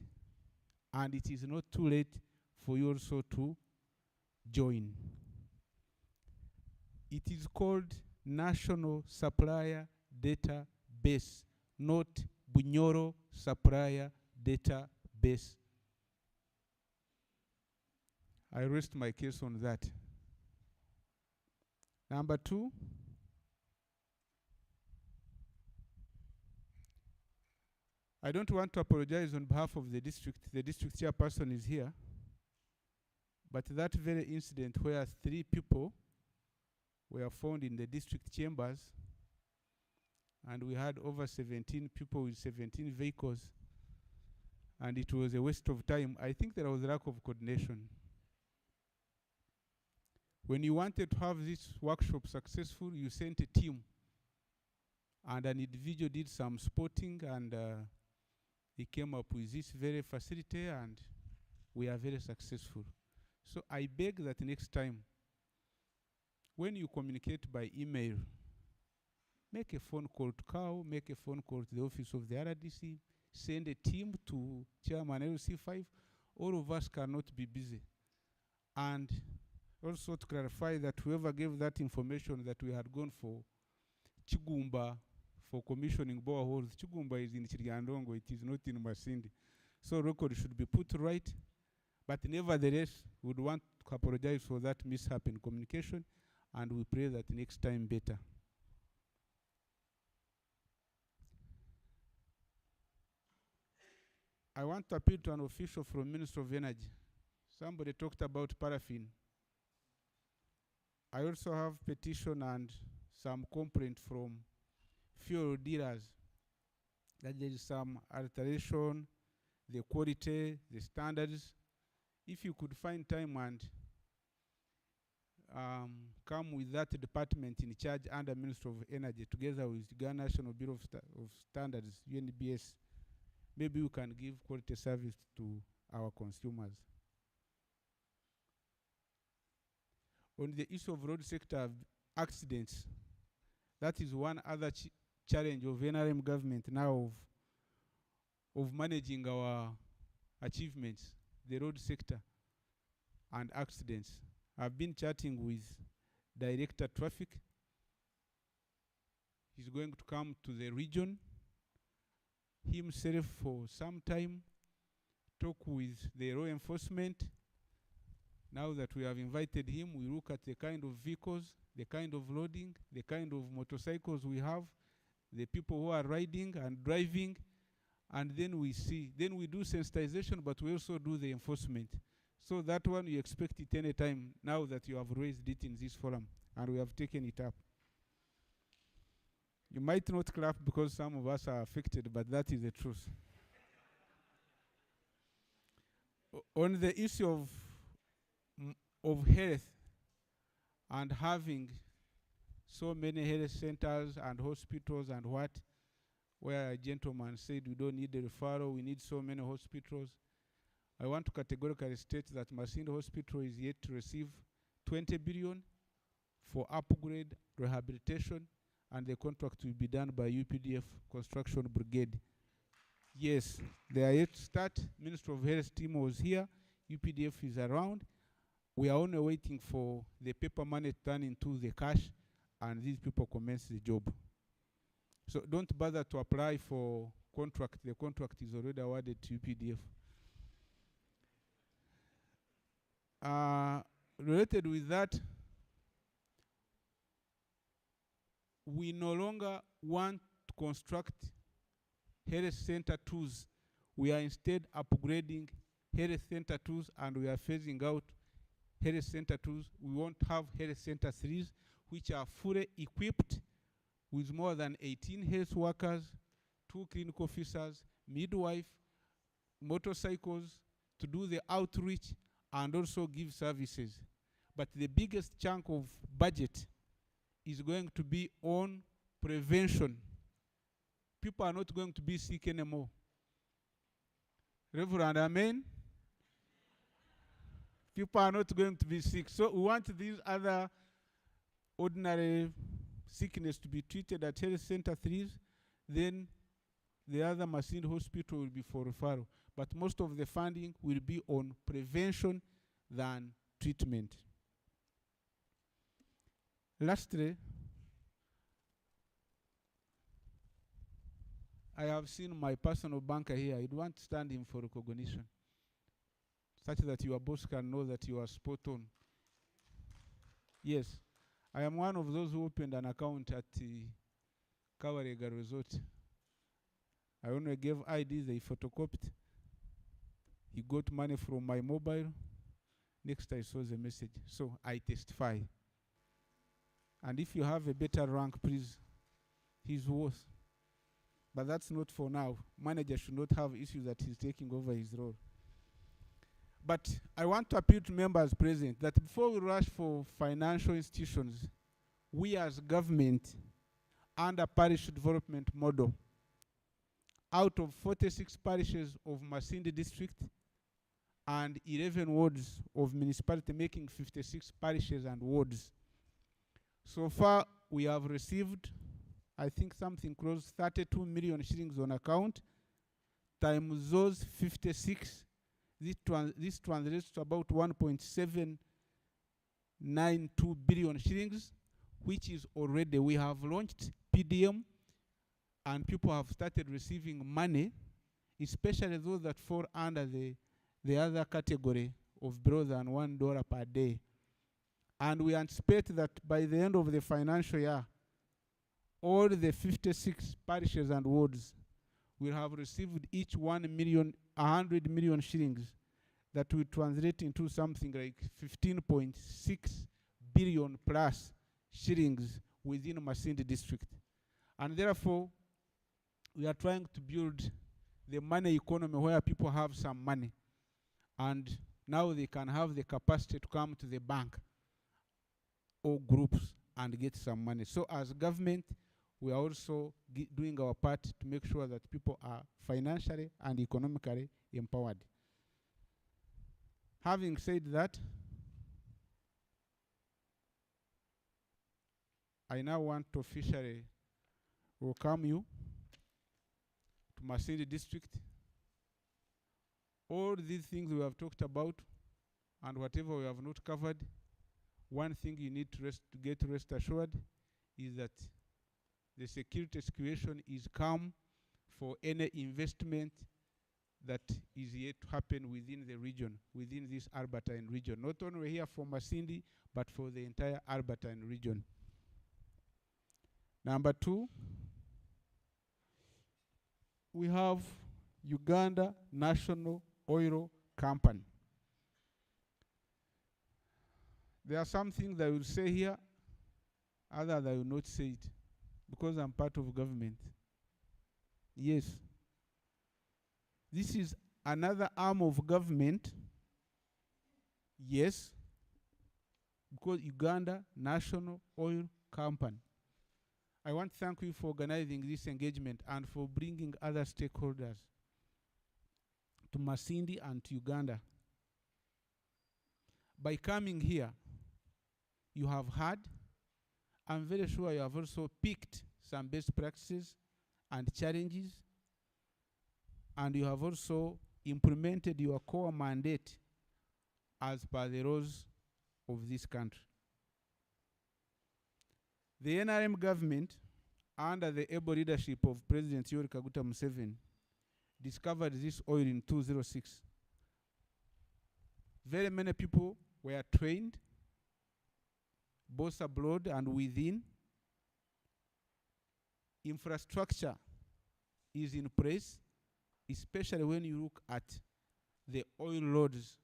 [SPEAKER 19] and it is not too late for you also to join. It is called National Supplier Database, not Bunyoro Supplier Database. I rest my case on that. Number 2, I don't want to apologize on behalf of the district. The district chairperson is here. But that very incident where 3 people were found in the district chambers, and we had over 17 people with 17 vehicles, and it was a waste of time. I think there was a lack of coordination. When you wanted to have this workshop successful, you sent a team, and an individual did some spotting, and he came up with this very facility, and we are very successful. So I beg that next time, when you communicate by email, make a phone call to COW, make a phone call to the office of the RDC, send a team to Chairman LC5. All of us cannot be busy. And also to clarify that whoever gave that information that we had gone for Chigumba for commissioning boreholes, Chigumba is in Chiriandongo, it is not in Masindi. So record should be put right. But nevertheless, we would want to apologize for that mishap in communication, and we pray that next time better. I want to appeal to an official from Ministry of Energy. Somebody talked about paraffin. I also have petition and some complaint from fuel dealers that there is some alteration, the quality, the standards. If you could find time and come with that department in charge under Ministry of Energy together with Uganda National Bureau of Standards, UNBS, maybe we can give quality service to our consumers. On the issue of road sector accidents, that is one other challenge of NRM government now of managing our achievements, the road sector and accidents. I've been chatting with Director Traffic. He's going to come to the region himself for some time, talk with the law enforcement. Now that we have invited him, we look at the kind of vehicles, the kind of loading, the kind of motorcycles we have, the people who are riding and driving, and then we see. Then we do sensitization, but we also do the enforcement. So that one, you expect it any time now that you have raised it in this forum, and we have taken it up. You might not clap because some of us are affected, but that is the truth. On the issue of health and having so many health centers and hospitals and what, where a gentleman said we don't need a referral, we need so many hospitals. I want to categorically state that Masindi Hospital is yet to receive 20 billion for upgrade, rehabilitation, and the contract will be done by UPDF Construction Brigade. Yes, they are yet to start. Minister of Health team was here. UPDF is around. We are only waiting for the paper money to turn into the cash, and these people commence the job. So don't bother to apply for contract. The contract is already awarded to UPDF. Related with that, we no longer want to construct health center twos. We are instead upgrading health center twos, and we are phasing out health center twos. We won't have health center threes, which are fully equipped with more than 18 health workers, 2 clinical officers, midwife, motorcycles to do the outreach and also give services. But the biggest chunk of budget is going to be on prevention. People are not going to be sick anymore. Reverend, amen? People are not going to be sick. So we want these other ordinary sickness to be treated at health center 3s, then the other Masindi hospital will be for referral. But most of the funding will be on prevention than treatment. Lastly, I have seen my personal banker here. I'd want to stand him for recognition, such that your boss can know that you are spot on. Yes, I am one of those who opened an account at the Kawarega Resort. I only gave IDs, they photocopied. He got money from my mobile. Next I saw the message. So I testify. And if you have a better rank, please, he's worth. But that's not for now. Manager should not have issues that he's taking over his role. But I want to appeal to members present that before we rush for financial institutions, we as government, under parish development model, out of 46 parishes of Masindi district and 11 wards of municipality, making 56 parishes and wards. So far, we have received, I think, something close 32 million shillings on account, times those 56. This translates to about 1.792 billion shillings, which is already, we have launched PDM, and people have started receiving money, especially those that fall under the other category of below than $1 per day. And we anticipate that by the end of the financial year, all the 56 parishes and wards will have received each 100 million shillings, that will translate into something like 15.6 billion plus shillings within Masindi district. And therefore, we are trying to build the money economy where people have some money, and now they can have the capacity to come to the bank or groups and get some money. So as government, we are also doing our part to make sure that people are financially and economically empowered. Having said that, I now want to officially welcome you to Masindi district. All these things we have talked about and whatever we have not covered, one thing you need to get rest assured is that the security situation is calm for any investment that is yet to happen within the region, within this Albertine region. Not only here for Masindi, but for the entire Albertine region. Number two, we have Uganda National Oil Company. There are some things that I will say here, others I will not say it, because I'm part of government. Yes. This is another arm of government. Yes. Because Uganda National Oil Company. I want to thank you for organizing this engagement and for bringing other stakeholders to Masindi and to Uganda. By coming here, you have heard, I'm very sure you have also picked some best practices and challenges, and you have also implemented your core mandate as per the laws of this country. The NRM government, under the able leadership of President Yoweri Kaguta Museveni, discovered this oil in 2006. Very many people were trained, both abroad and within. Infrastructure is in place, especially when you look at the oil roads.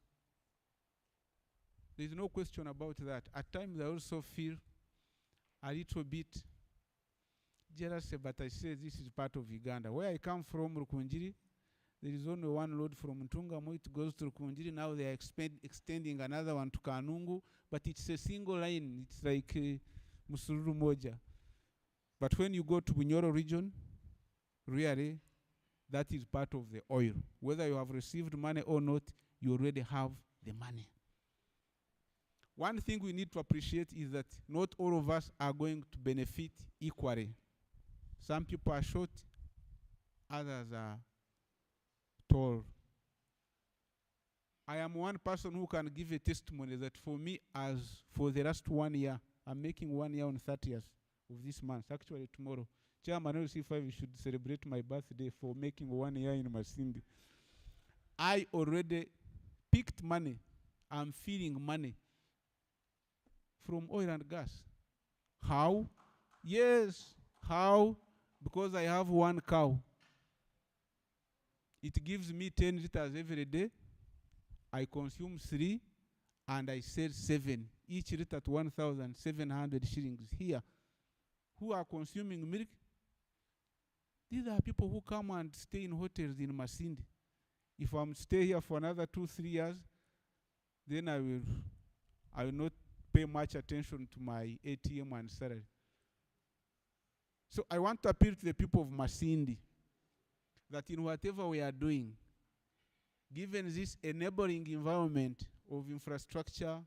[SPEAKER 19] There's no question about that. At times I also feel a little bit jealous, but I say this is part of Uganda. Where I come from, Rukunjiri, there is only one road from Ntungamo, it goes to Rukunjiri. Now they are extending another one to Kanungu, but it's a single line. It's like musururu moja. But when you go to Bunyoro region, really, that is part of the oil. Whether you have received money or not, you already have the money. One thing we need to appreciate is that not all of us are going to benefit equally. Some people are short, others are tall. I am one person who can give a testimony that for me, as for the last 1 year, I'm making 1 year on 30th of this month, actually tomorrow. Chairman LC5 should celebrate my birthday for making 1 year in Masindi. I already picked money. I'm feeling money from oil and gas. How? Yes. How? Because I have 1 cow. It gives me 10 liters every day. I consume 3 and I sell 7. Each liter at 1,700 shillings here. Who are consuming milk? These are people who come and stay in hotels in Masindi. If I'm stay here for another 2-3 years, then I will not pay much attention to my ATM and salary. So I want to appeal to the people of Masindi that in whatever we are doing, given this enabling environment of infrastructure,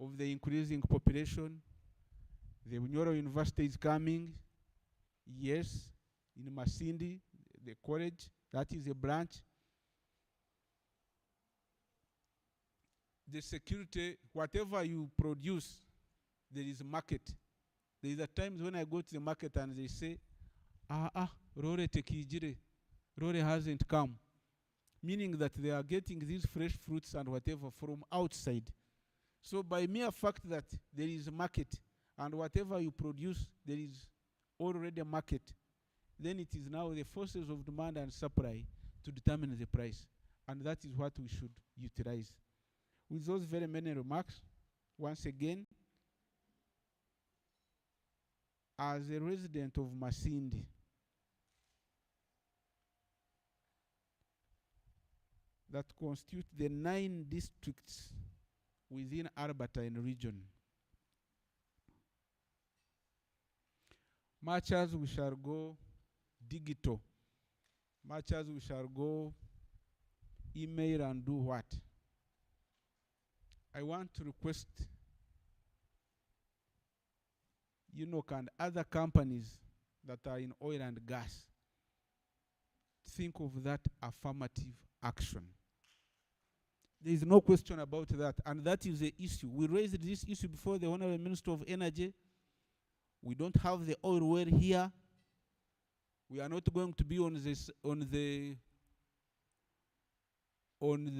[SPEAKER 19] of the increasing population, the Bunyoro University is coming, yes, in Masindi, the college, that is a branch. The security, whatever you produce, there is a market. There is a times when I go to the market and they say, Rore tekijire, Rore hasn't come. Meaning that they are getting these fresh fruits and whatever from outside. So by mere fact that there is a market and whatever you produce, there is already a market, then it is now the forces of demand and supply to determine the price. And that is what we should utilize. With those very many remarks, once again, as a resident of Masindi, that constitute the 9 districts within Albertine region, much as we shall go digital, much as we shall go email and do what, I want to request UNOC and other companies that are in oil and gas think of that affirmative action. There is no question about that, and that is the issue. We raised this issue before the Honorable Minister of Energy. We don't have the oil well here. We are not going to be on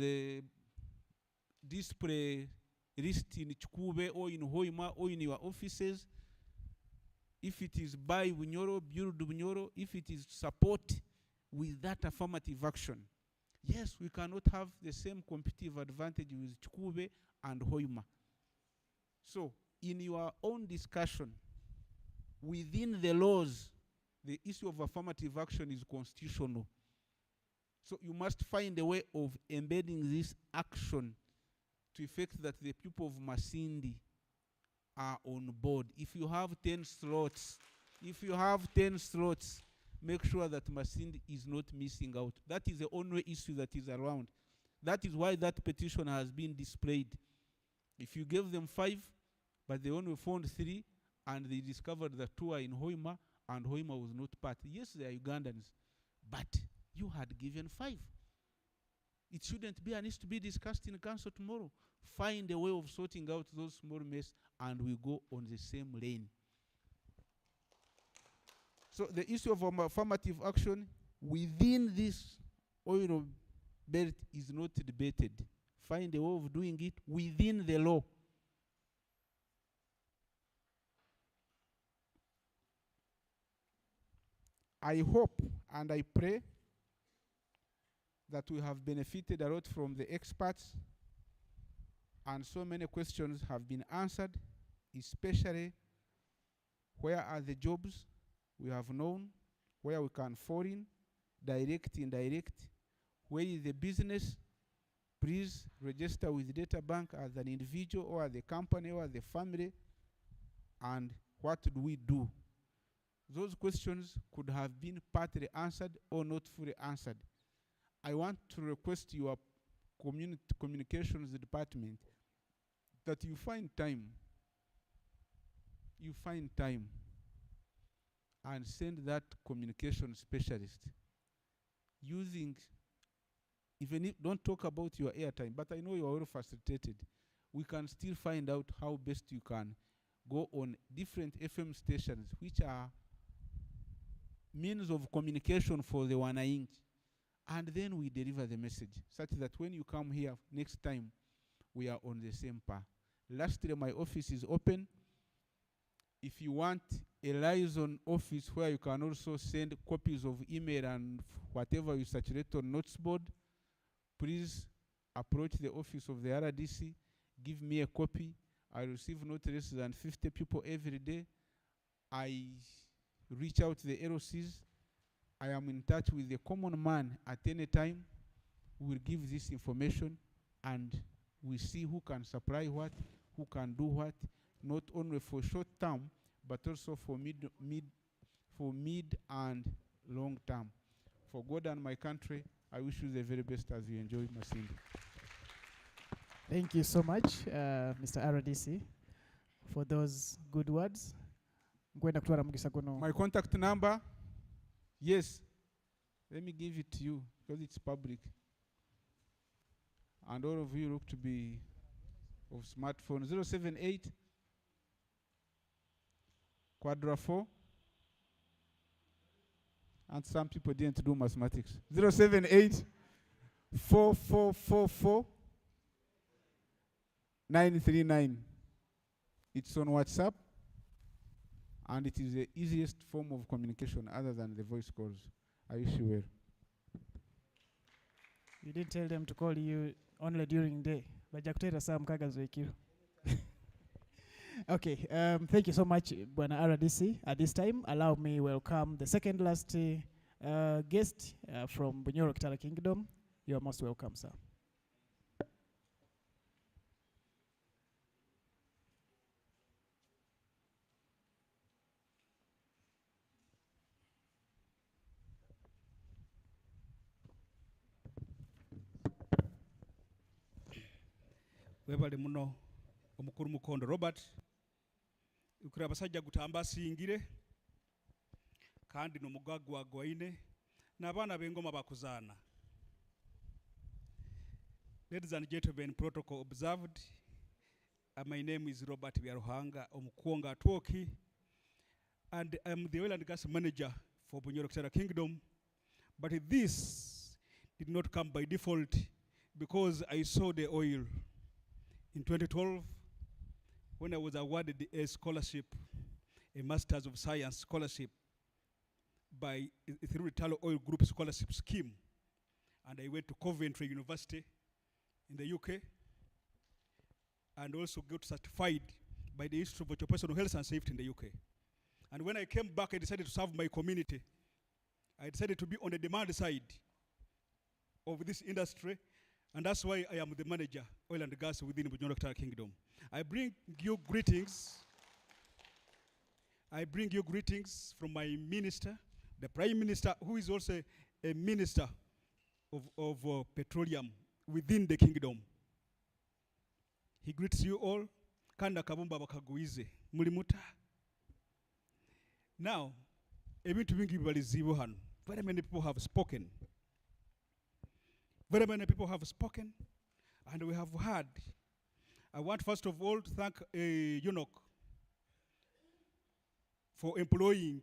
[SPEAKER 19] the display list in Chukube or in Hoima or in your offices. If it is buy Bunyoro, build Bunyoro, if it is support with that affirmative action, yes, we cannot have the same competitive advantage with Chukube and Hoima. So, in your own discussion, within the laws, the issue of affirmative action is constitutional. So you must find a way of embedding this action to effect that the people of Masindi are on board. If you have 10 slots, make sure that Masindi is not missing out. That is the only issue that is around. That is why that petition has been displayed. If you gave them 5, but they only found 3, and they discovered that 2 are in Hoima, and Hoima was not part. Yes, they are Ugandans, but you had given 5. It shouldn't be, and needs to be discussed in council tomorrow. Find a way of sorting out those small mess, and we go on the same lane. So the issue of affirmative action within this oil belt is not debated. Find a way of doing it within the law. I hope and I pray that we have benefited a lot from the experts, and so many questions have been answered, especially where are the jobs we have known, where we can fall in, direct, indirect, where is the business. Please register with Data Bank as an individual or as a company or as a family, and what do we do? Those questions could have been partly answered or not fully answered. I want to request your communications department that you find time and send that communication specialist using, even if, don't talk about your airtime, but I know you are well facilitated. We can still find out how best you can go on different FM stations, which are means of communication for the wananchi, and then we deliver the message, such that when you come here next time, we are on the same path. Lastly, my office is open. If you want a liaison office where you can also send copies of email and whatever you saturate on notes board, please approach the office of the RDC, give me a copy. I receive not less than 50 people every day. I reach out to the LOCs. I am in touch with the common man at any time. We'll give this information and we see who can supply what, who can do what, not only for short term, but also for mid and long term. For God and my country, I wish you the very best as you enjoy Masindi.
[SPEAKER 2] Thank you so much, Mr. RDC, for those good words.
[SPEAKER 19] My contact number, yes, let me give it to you because it's public. And all of you look to be of smartphone. 078 quadra 4. And some people didn't do mathematics. 078 4444 939. It's on WhatsApp, and it is the easiest form of communication other than the voice calls. I wish you well.
[SPEAKER 2] You didn't tell them to call you only during day. Okay, thank you so much, Bwana RDC. At this time, allow me welcome the second last guest from Bunyoro Kitala Kingdom. You are most welcome, sir.
[SPEAKER 5] Webale muno omukuru mukondo Robert ukura abasajja gutamba asingire kandi n'omugagwa gwaine n'abaana b'engoma bakuzaana. Ladies and gentlemen, protocol observed. My name is Robert Byaruhanga Omukwonga Atwoki, and I'm the oil and gas manager for Bunyoro Kitala Kingdom. But this did not come by default because I saw the oil. In 2012, when I was awarded a scholarship, a Masters of Science scholarship through the Talo Oil Group Scholarship Scheme, and I went to Coventry University in the UK, and also got certified by the Institute of Occupational Health and Safety in the UK. And when I came back, I decided to serve my community. I decided to be on the demand side of this industry, and that's why I am the manager, oil and gas within Bunyoro Kitala Kingdom. I bring you greetings. I bring you greetings from my minister, the Prime Minister, who is also a minister of petroleum within the kingdom. He greets you all. Kanda kabumba bakaguize. Mulimuta. Now, ebintu bingi bibalizibu hano. Very many people have spoken. Very many people have spoken, and we have heard. I want first of all to thank UNOC for employing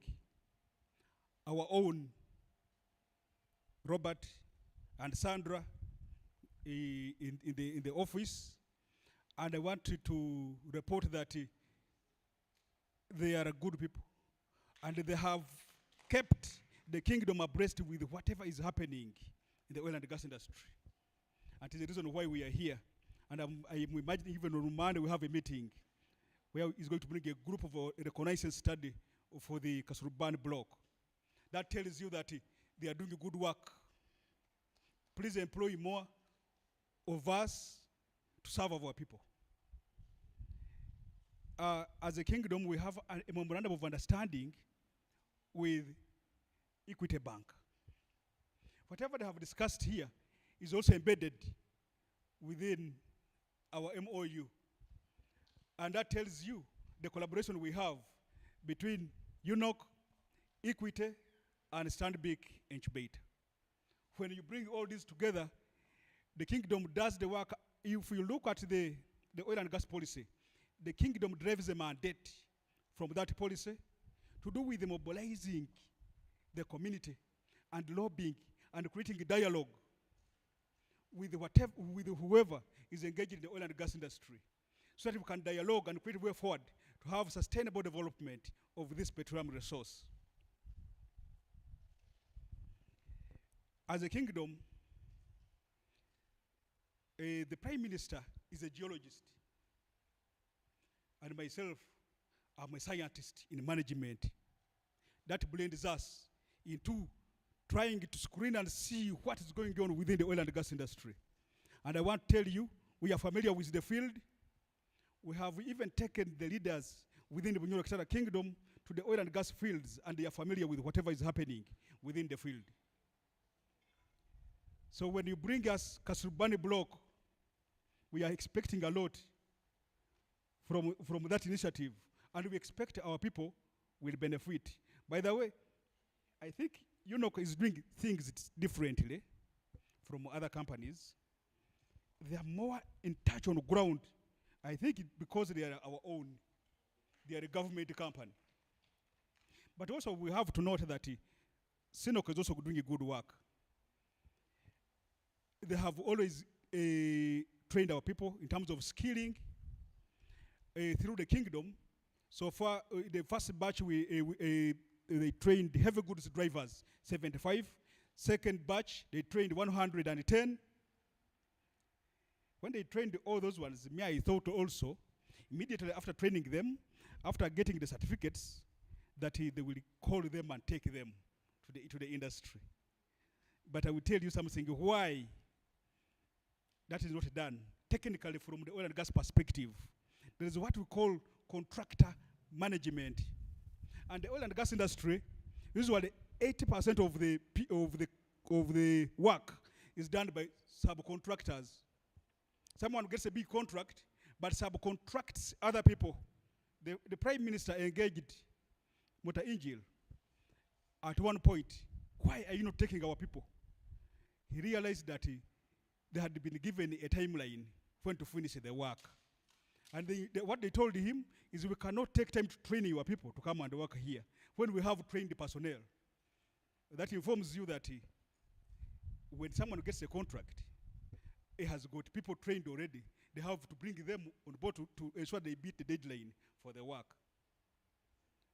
[SPEAKER 5] our own Robert and Sandra in the office, and I want to report that they are good people, and they have kept the kingdom abreast with whatever is happening in the oil and gas industry. And it is the reason why we are here. And I'm imagining even on Monday we have a meeting where he's going to bring a group of a reconnaissance study for the Kasurban block. That tells you that they are doing good work. Please employ more of us to serve our people. as a kingdom, we have a memorandum of understanding with Equity Bank. Whatever they have discussed here is also embedded within our MOU. And that tells you the collaboration we have between UNOC, Equity, and Stanbic Incubator. When you bring all this together, the kingdom does the work. If you look at the oil and gas policy, the kingdom drives a mandate from that policy to do with the mobilizing the community and lobbying and creating a dialogue with whoever is engaged in the oil and gas industry, so that we can dialogue and create a way forward to have sustainable development of this petroleum resource. As a kingdom, the Prime Minister is a geologist, and myself, I'm a scientist in management. That blends us into trying to screen and see what is going on within the oil and gas industry. And I want to tell you, we are familiar with the field. We have even taken the leaders within the Bunyoro Kingdom to the oil and gas fields, and they are familiar with whatever is happening within the field. So when you bring us Kasurubani block, we are expecting a lot from that initiative, and we expect our people will benefit. By the way, I think UNOC is doing things differently from other companies. They are more in touch on the ground. I think because they are our own. They are a government company. But also we have to note that SINOC is also doing a good work. They have always trained our people in terms of skilling through the kingdom. So far, the first batch, they trained heavy goods drivers, 75. Second batch, they trained 110. When they trained all those ones, I thought also, immediately after training them, after getting the certificates, that they will call them and take them to the industry. But I will tell you something, why that is not done. Technically, from the oil and gas perspective, there is what we call contractor management. And the oil and gas industry, usually 80% of the work is done by subcontractors. Someone gets a big contract, but subcontracts other people. The Prime Minister engaged Mota Angel at one point. Why are you not taking our people? He realized that they had been given a timeline when to finish the work. And what they told him is, we cannot take time to train your people to come and work here when we have trained personnel. That informs you that when someone gets a contract, it has got people trained already. They have to bring them on board to ensure they beat the deadline for the work.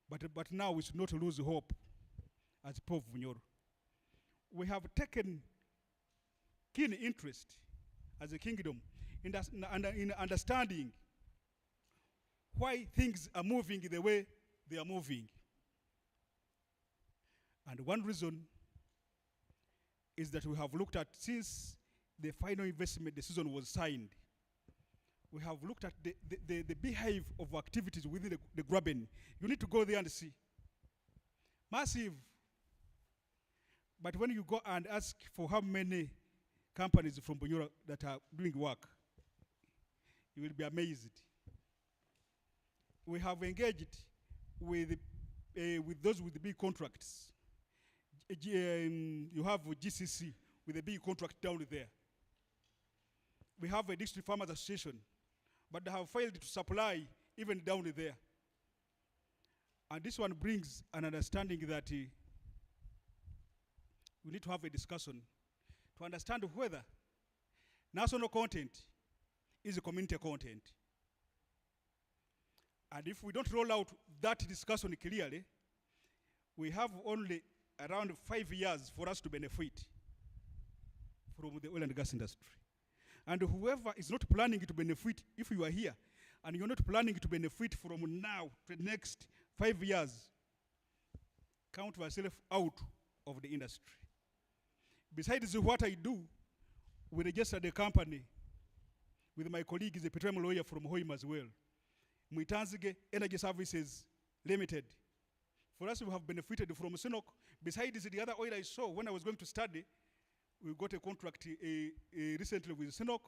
[SPEAKER 5] But now we should not lose hope as Prof. Bunyoro. We have taken keen interest as a kingdom in understanding why things are moving the way they are moving. And one reason is that we have looked at, since the final investment decision was signed, we have looked at the beehive of activities within the Graben. You need to go there and see. Massive. But when you go and ask for how many companies from Bunyoro that are doing work, you will be amazed. We have engaged with those with the big contracts. You have GCC with a big contract down there. We have a district farmers association, but they have failed to supply even down there. And this one brings an understanding that we need to have a discussion to understand whether national content is a community content. And if we don't roll out that discussion clearly, we have only around 5 years for us to benefit from the oil and gas industry. And whoever is not planning to benefit, if you are here, and you're not planning to benefit from now to the next 5 years, count yourself out of the industry. Besides what I do, we registered a company with my colleague, is a petroleum lawyer from Hoima as well. Muitanzige Energy Services Limited. For us, we have benefited from UNOC. Besides the other oil I saw when I was going to study, we got a contract recently with UNOC,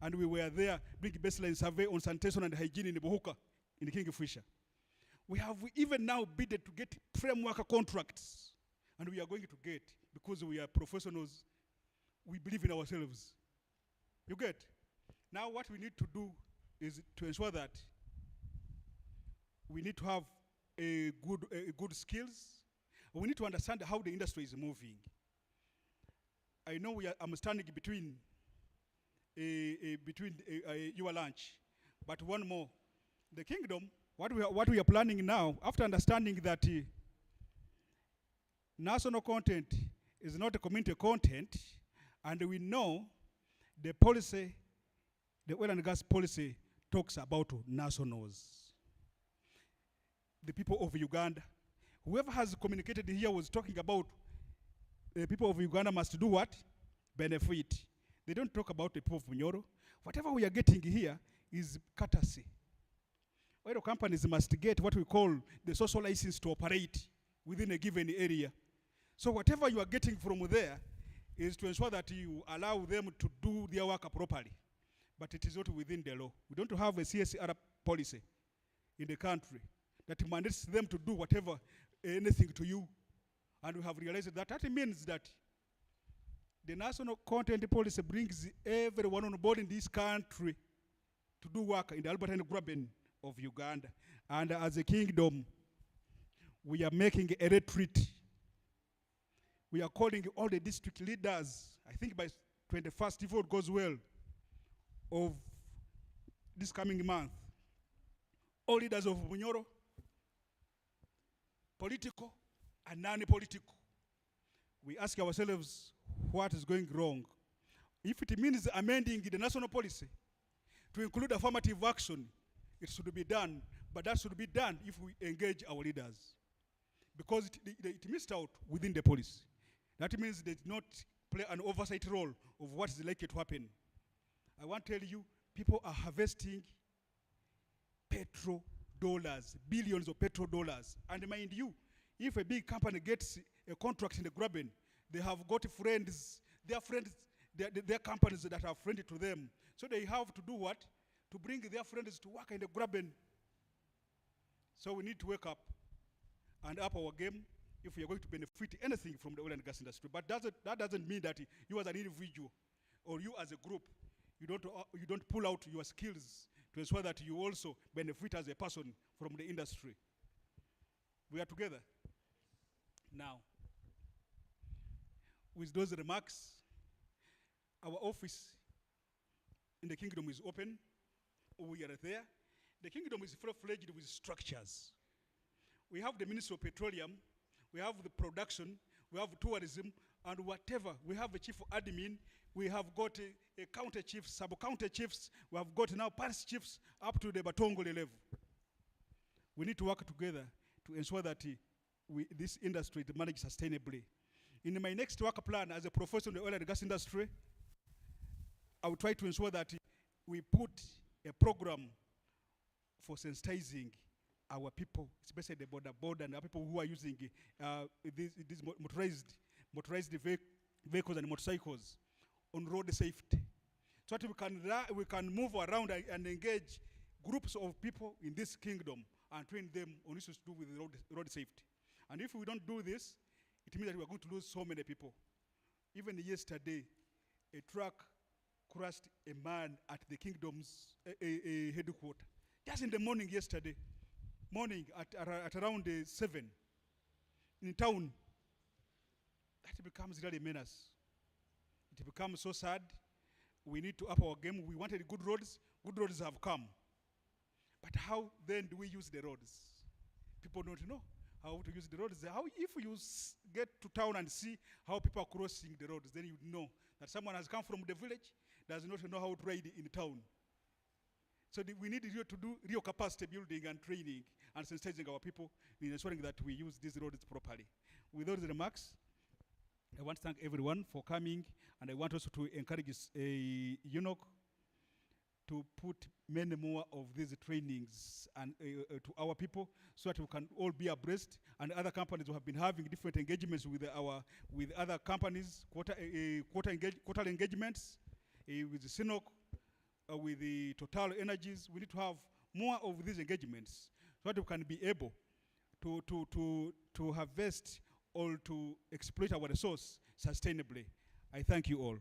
[SPEAKER 5] and we were there doing baseline survey on sanitation and hygiene in Bohuka, in Kingfisher. We have even now bidded to get framework contracts, and we are going to get, because we are professionals, we believe in ourselves. You get? Now what we need to do is to ensure that we need to have a good skills. We need to understand how the industry is moving. I know I'm standing between your lunch, but one more. The kingdom, what we are planning now, after understanding that national content is not a community content, and we know the policy, the oil and gas policy talks about nationals. The people of Uganda. Whoever has communicated here was talking about the people of Uganda must do what? Benefit. They don't talk about the people of Bunyoro. Whatever we are getting here is courtesy. Oil companies must get what we call the social license to operate within a given area. So whatever you are getting from there is to ensure that you allow them to do their work properly. But it is not within the law. We don't have a CSR policy in the country that mandates them to do whatever, anything to you. And we have realized that that means that the national content policy brings everyone on board in this country to do work in the Albertine Graben of Uganda. And as a kingdom, we are making a retreat. We are calling all the district leaders, I think by 21st, if all goes well, of this coming month. All leaders of Bunyoro, political and non-political. We ask ourselves what is going wrong. If it means amending the national policy to include affirmative action, it should be done, but that should be done if we engage our leaders. Because it missed out within the policy. That means they did not play an oversight role of what is likely to happen. I want to tell you, people are harvesting petrol dollars, billions of petrol dollars. And mind you, if a big company gets a contract in the Graben, they have got friends, their companies that are friendly to them. So they have to do what? To bring their friends to work in the Graben. So we need to wake up and up our game if we are going to benefit anything from the oil and gas industry. But that doesn't mean that you as an individual or you as a group, you don't pull out your skills to ensure that you also benefit as a person from the industry. We are together. Now, with those remarks, our office in the kingdom is open. We are there. The kingdom is full-fledged with structures. We have the Ministry of Petroleum, we have the production, we have tourism, and whatever. We have a chief admin, we have got a counter chief, sub-counter chiefs, we have got now parish chiefs up to the Batongole level. We need to work together to ensure that this industry is managed sustainably. In my next work plan as a professor in the oil and gas industry, I will try to ensure that we put a program for sensitizing our people, especially the border and the people who are using these motorized vehicles and motorcycles on road safety. So that we can move around and engage groups of people in this kingdom and train them on issues to do with road safety. And if we don't do this, it means that we are going to lose so many people. Even yesterday, a truck crushed a man at the kingdom's headquarters. Just in the morning yesterday, at around 7 in town. That becomes really a menace. It becomes so sad. We need to up our game. We wanted good roads. Good roads have come. But how then do we use the roads? People don't know how to use the roads. How, if you get to town and see how people are crossing the roads, then you know that someone has come from the village, does not know how to ride in town. So we need to do real capacity building and training and sensitizing our people in ensuring that we use these roads properly. With those remarks, I want to thank everyone for coming, and I want also to encourage UNOC to put many more of these trainings and to our people, so that we can all be abreast, and other companies who have been having different engagements with other companies, quarterly engagements, with the SINOC, with the Total Energies. We need to have more of these engagements so that we can be able to harvest or to exploit our resource sustainably. I thank you all.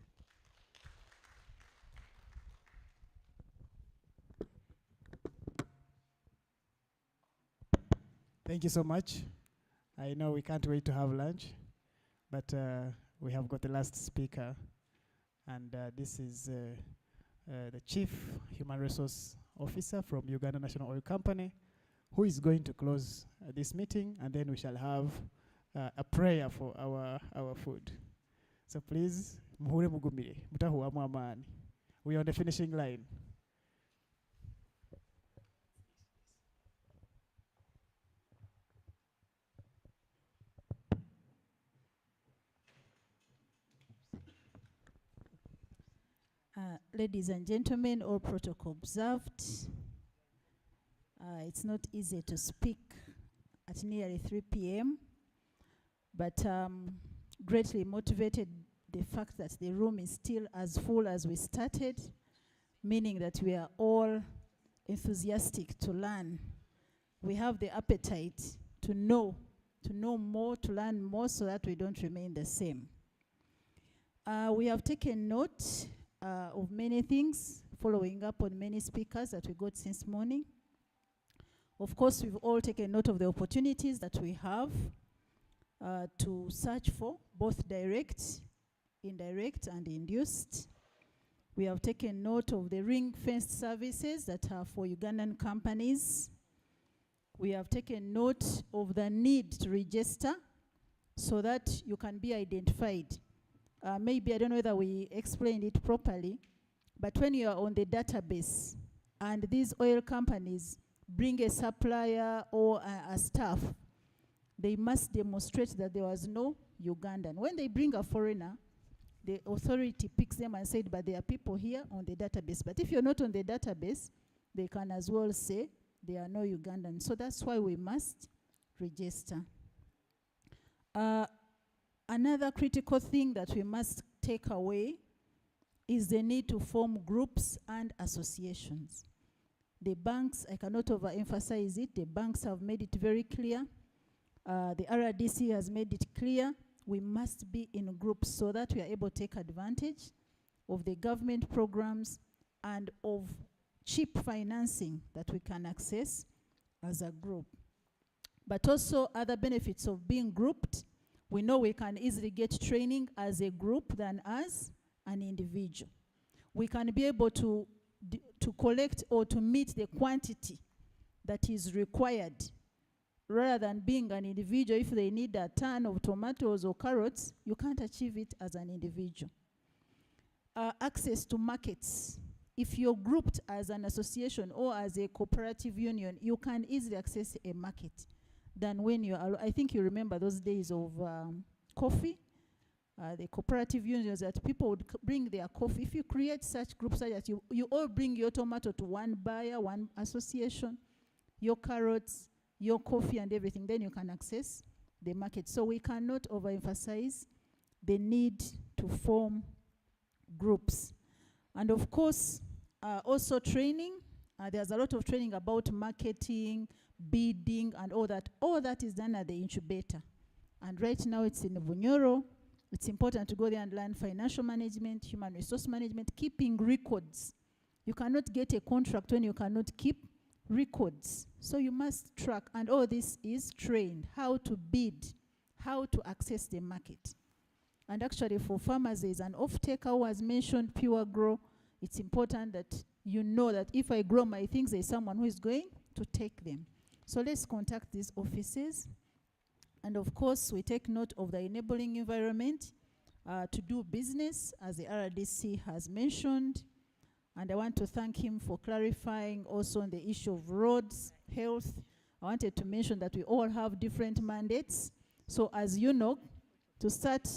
[SPEAKER 2] Thank you so much. I know we can't wait to have lunch, but we have got the last speaker, and this is the Chief Human Resource Officer from Uganda National Oil Company, who is going to close this meeting, and then we shall have a prayer for our food. So please, muhure mugumire, mutahuwamu amani. We are on the finishing line.
[SPEAKER 6] Ladies and gentlemen, all protocol observed. It's not easy to speak at nearly 3 p.m., but greatly motivated the fact that the room is still as full as we started, meaning that we are all enthusiastic to learn. We have the appetite to know more, to learn more, so that we don't remain the same. We have taken note of many things, following up on many speakers that we got since morning. Of course, we've all taken note of the opportunities that we have to search for, both direct, indirect, and induced. We have taken note of the ring-fenced services that are for Ugandan companies. We have taken note of the need to register so that you can be identified. Maybe, I don't know whether we explained it properly, but when you are on the database and these oil companies bring a supplier or a staff, they must demonstrate that there was no Ugandan. When they bring a foreigner, the authority picks them and said, but there are people here on the database. But if you're not on the database, they can as well say there are no Ugandans. So that's why we must register. Another critical thing that we must take away is the need to form groups and associations. The banks, I cannot overemphasize it, the banks have made it very clear. The RDC has made it clear. We must be in groups so that we are able to take advantage of the government programs and of cheap financing that we can access as a group. But also other benefits of being grouped. We know we can easily get training as a group than as an individual. We can be able to collect or to meet the quantity that is required, rather than being an individual. If they need a ton of tomatoes or carrots, you can't achieve it as an individual. Access to markets. If you're grouped as an association or as a cooperative union, you can easily access a market than when you are, I think you remember those days of coffee, the cooperative unions, that people would bring their coffee. If you create such groups such that you all bring your tomato to one buyer, one association, your carrots, your coffee and everything, then you can access the market. So we cannot overemphasize the need to form groups. And of course, also training. There's a lot of training about marketing, bidding, and all that. All that is done at the incubator. And right now it's in Bunyoro. It's important to go there and learn financial management, human resource management, keeping records. You cannot get a contract when you cannot keep records. So you must track, and all this is trained, how to bid, how to access the market. And actually for farmers, there's an off-taker who has mentioned Pure Grow. It's important that you know that if I grow my things, there's someone who is going to take them. So let's contact these offices. And of course, we take note of the enabling environment to do business, as the RDC has mentioned. And I want to thank him for clarifying also on the issue of roads, health. I wanted to mention that we all have different mandates. So as you know, to start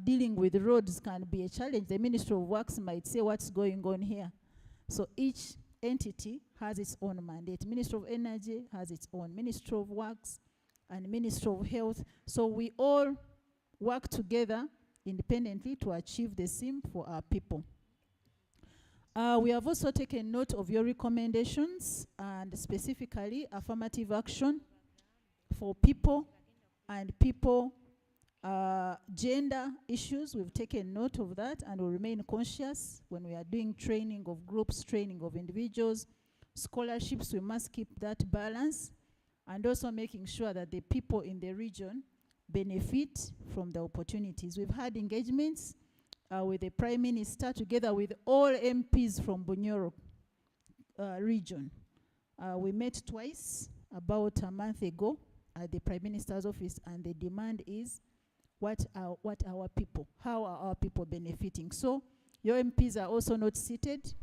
[SPEAKER 6] dealing with roads can be a challenge. The Ministry of Works might say, what's going on here? So each entity has its own mandate. Ministry of Energy has its own, Ministry of Works and Ministry of Health. So we all work together independently to achieve the same for our people. We have also taken note of your recommendations and specifically affirmative action for people and people gender issues. We've taken note of that and will remain conscious when we are doing training of groups, training of individuals, scholarships. We must keep that balance and also making sure that the people in the region benefit from the opportunities. We've had engagements with the Prime Minister together with all MPs from Bunyoro region. We met twice about a month ago at the Prime Minister's office, and the demand is what are our people, how are our people benefiting. So your MPs are also not seated.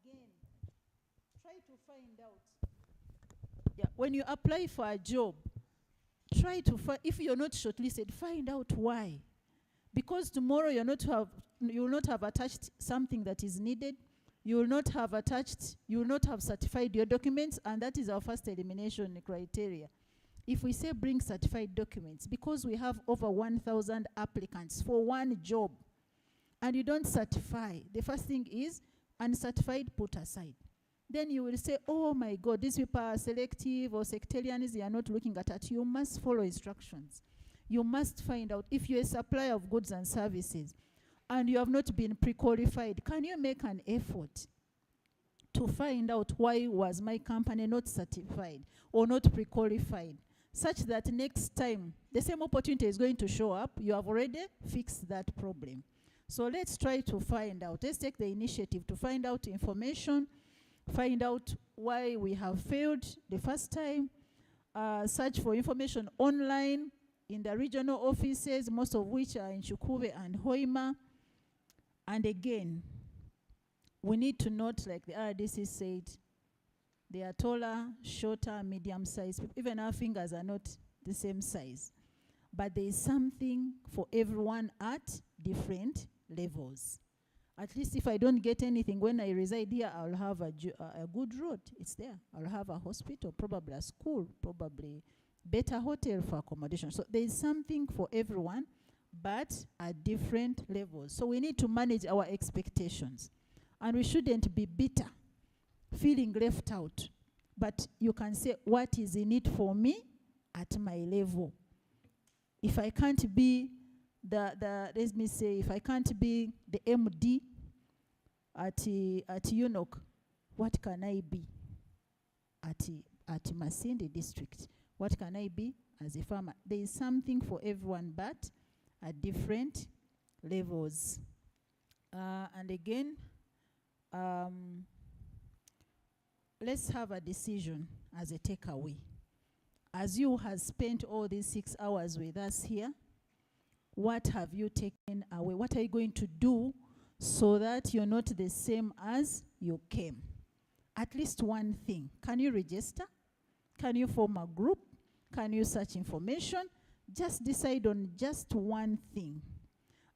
[SPEAKER 6] Again, try to find out. Yeah, when you apply for a job, try to find, if you're not shortlisted, find out why. Because tomorrow you will not have attached something that is needed. You will not have certified your documents, and that is our first elimination criteria. If we say bring certified documents, because we have over 1,000 applicants for one job, and you don't certify, the first thing is uncertified, put aside. Then you will say, oh my God, these people are selective or sectarians, they are not looking at it. You must follow instructions. You must find out if you're a supplier of goods and services and you have not been pre-qualified, can you make an effort to find out why was my company not certified or not pre-qualified, such that next time the same opportunity is going to show up, you have already fixed that problem. So let's try to find out. Let's take the initiative to find out information, find out why we have failed the first time, search for information online, in the regional offices, most of which are in Chukube and Hoima. And again, we need to note, like the RDC said, they are taller, shorter, medium-sized. Even our fingers are not the same size. But there is something for everyone at different levels. At least if I don't get anything, when I reside here, I'll have a good road. It's there. I'll have a hospital, probably a school, probably better hotel for accommodation. So there is something for everyone, but at different levels. So we need to manage our expectations. And we shouldn't be bitter, feeling left out. But you can say, what is in it for me at my level? If I can't be let me say, if I can't be the MD at UNOC, what can I be at Masindi district? What can I be as a farmer? There is something for everyone, but at different levels. And again, let's have a decision as a takeaway. As you have spent all these 6 hours with us here, what have you taken away? What are you going to do so that you're not the same as you came? At least one thing. Can you register? Can you form a group? Can you search information? Just decide on just one thing.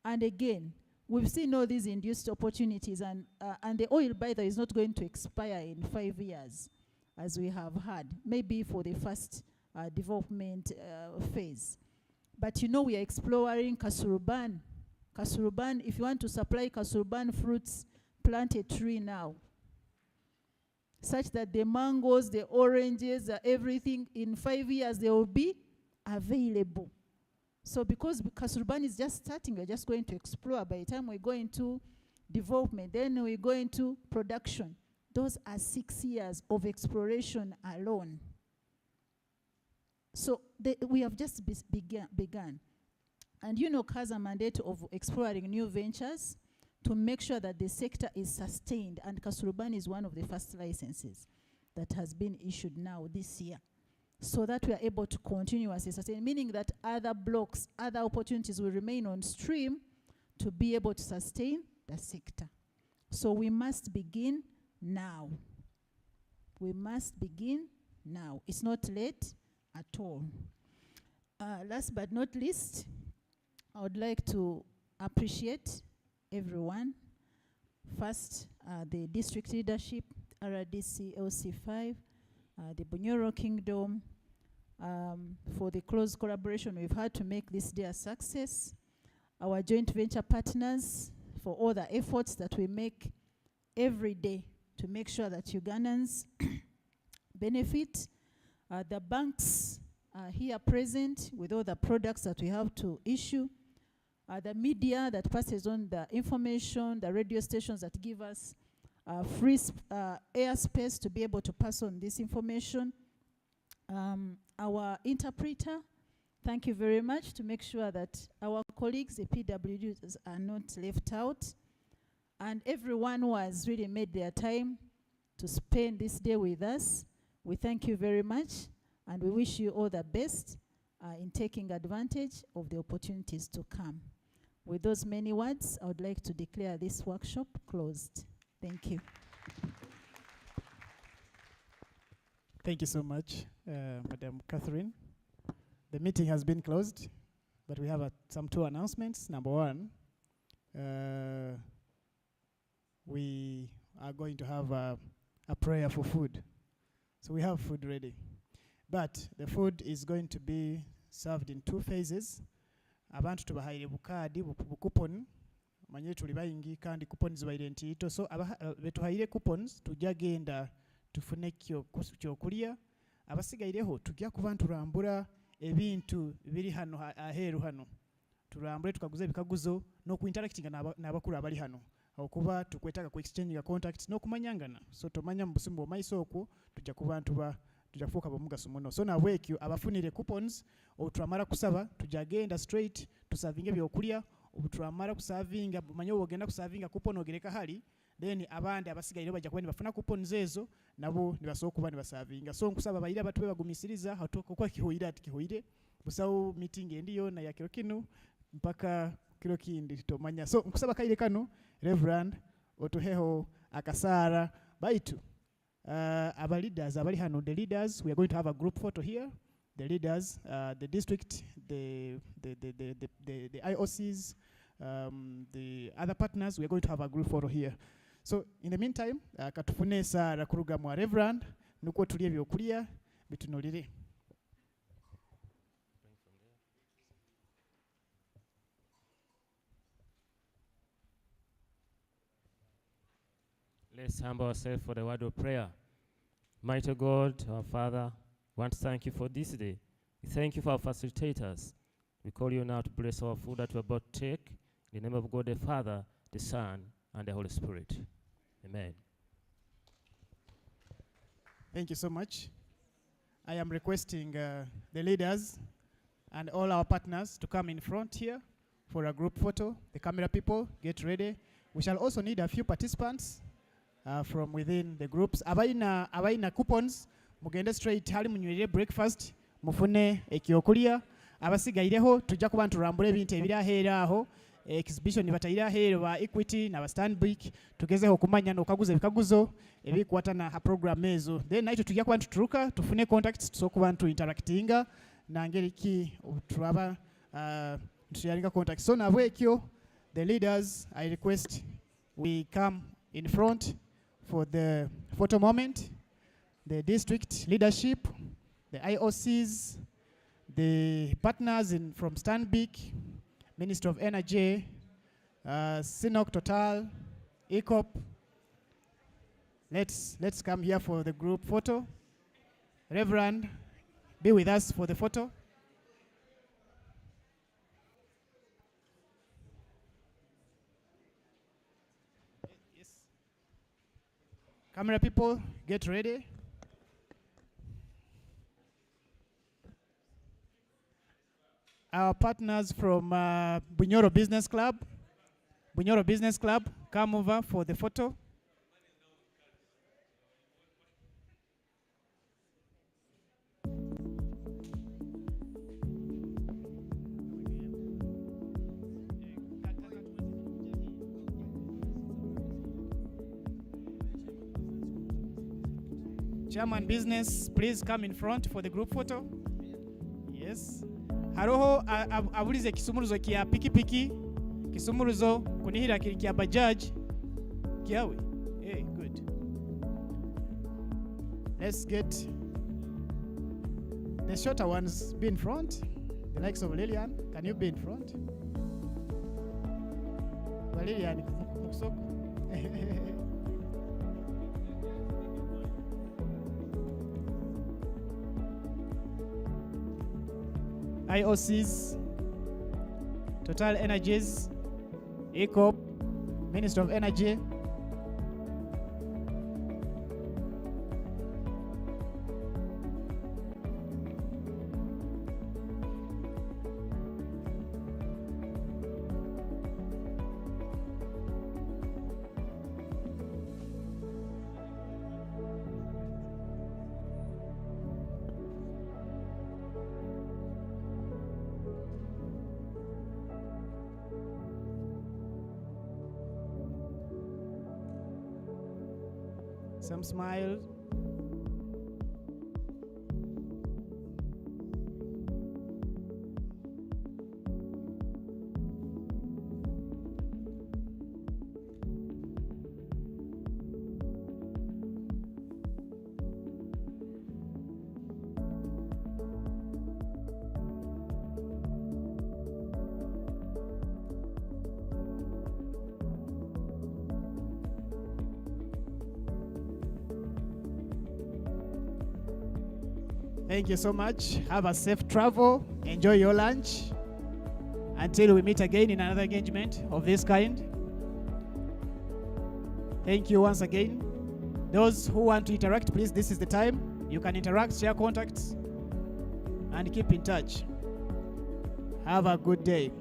[SPEAKER 6] And again, we've seen all these induced opportunities, and the oil, by the way, is not going to expire in 5 years, as we have had, maybe for the first development phase. But you know, we are exploring Kasuruban. Kasuruban, if you want to supply Kasuruban fruits, plant a tree now, such that the mangoes, the oranges, everything, in 5 years, they will be available. So because Kasuruban is just starting, we're just going to explore. By the time we go into development, then we go into production. Those are 6 years of exploration alone. So we have just begun. And UNOC has a mandate of exploring new ventures to make sure that the sector is sustained. And Kasuruban is one of the first licenses that has been issued now this year, so that we are able to continuously sustain, meaning that other blocks, other opportunities will remain on stream to be able to sustain the sector. So we must begin now. We must begin now. It's not late at all. Last but not least, I would like to appreciate everyone. First, the district leadership, RDC LC5, the Bunyoro Kingdom, for the close collaboration we've had to make this day a success. Our joint venture partners for all the efforts that we make every day to make sure that Ugandans benefit. The banks are here present with all the products that we have to issue. The media that passes on the information, the radio stations that give us free airspace to be able to pass on this information. Our interpreter, thank you very much to make sure that our colleagues, the PWDs, are not left out. And everyone who has really made their time to spend this day with us, we thank you very much, and we wish you all the best in taking advantage of the opportunities to come. With those many words, I would like to declare this workshop closed. Thank you.
[SPEAKER 2] Thank you so much, Madam Catherine. The meeting has been closed, but we have some 2 announcements. Number 1, we are going to have a prayer for food. So we have food ready. But the food is going to be served in 2 phases. Abantu tubahaire bukadi bukupon manye tuli bayingi kandi coupons zibaire ntito, so betuhaire coupons tujja genda tufune kyokulya, abasigaireho tujja kuba nturambula ebintu biri hano aheru hano, turambule tukaguza ebikaguzo n'okuinteractinga n'abakulu abali hano, okuba tukwetaka ku exchange contacts n'okumanyangana. So tomanya mu busimbo maiso okwo tujja kuba ntuba tujja kufuuka bomugaso muno. So nabwekyo abafunire coupons otwamala kusaba tujja genda straight tusavinga ebyokulya, obutwamala kusavinga manye ogenda kusavinga coupon ogereka hali, then abandi abasigaire bajja kuba bafuna coupons ezo nabo nibasobola kuba nibasavinga. So nkusaba bayira batwe bagumisiriza hatuko kwa kihoira ati kihoire busawo meeting endi yona ya kiro kinu mpaka kiro kindi tomanya. So nkusaba kaire kano Reverend otuheho akasara baitu our leaders abali hano, the leaders, we are going to have a group photo here. The leaders, the district, the IOCs, the other partners, we are going to have a group photo here. So in the meantime, katufune sara kuruga mwa Reverend nuko tulie byokulya bitunulire.
[SPEAKER 7] Let's humble ourselves for the word of prayer. Mighty God, our Father, we want to thank you for this day. We thank you for our facilitators. We call you now to bless our food that we're about to take. In the name of God the Father, the Son, and the Holy Spirit. Amen.
[SPEAKER 2] Thank you so much. I am requesting the leaders and all our partners to come in front here for a group photo. The camera people, get ready. We shall also need a few participants from within the groups. Abaina coupons, mugende straight hali munywere breakfast, mufune ekyokulya. Abasigaireho tujja kuba nturambula ebintu ebiri aheera aho. Exhibition batayira aheera ba Equity na ba Stanbic tugezeho kumanya n'okaguza ebikaguzo ebikwata na ha program ezo. Then naito tujja kuba ntuturuka tufune contacts tusokuba ntu interactinga na ngeri ki turaba tuyalinga contacts. So nabwekyo the leaders, I request we come in front for the photo moment. The district leadership, the IOCs, the partners from Stanbic, Minister of Energy, UNOC, Total, ECOP. Let's come here for the group photo. Reverend, be with us for the photo. Camera people, get ready. Our partners from Bunyoro Business Club, come over for the photo. Chairman Business, please come in front for the group photo. Yes. Haroho abulize kisumuruzo kia pikipiki, kisumuruzo kunihira kia bajaj, kiawe. Hey, good. Let's get the shorter ones be in front. The likes of Lillian, can you be in front? Lillian, IOCs, Total Energies, ECOP, Minister of Energy. Some smile. Thank you so much. Have a safe travel. Enjoy your lunch. Until we meet again in another engagement of this kind. Thank you once again. Those who want to interact, please, this is the time. You can interact, share contacts, and keep in touch. Have a good day.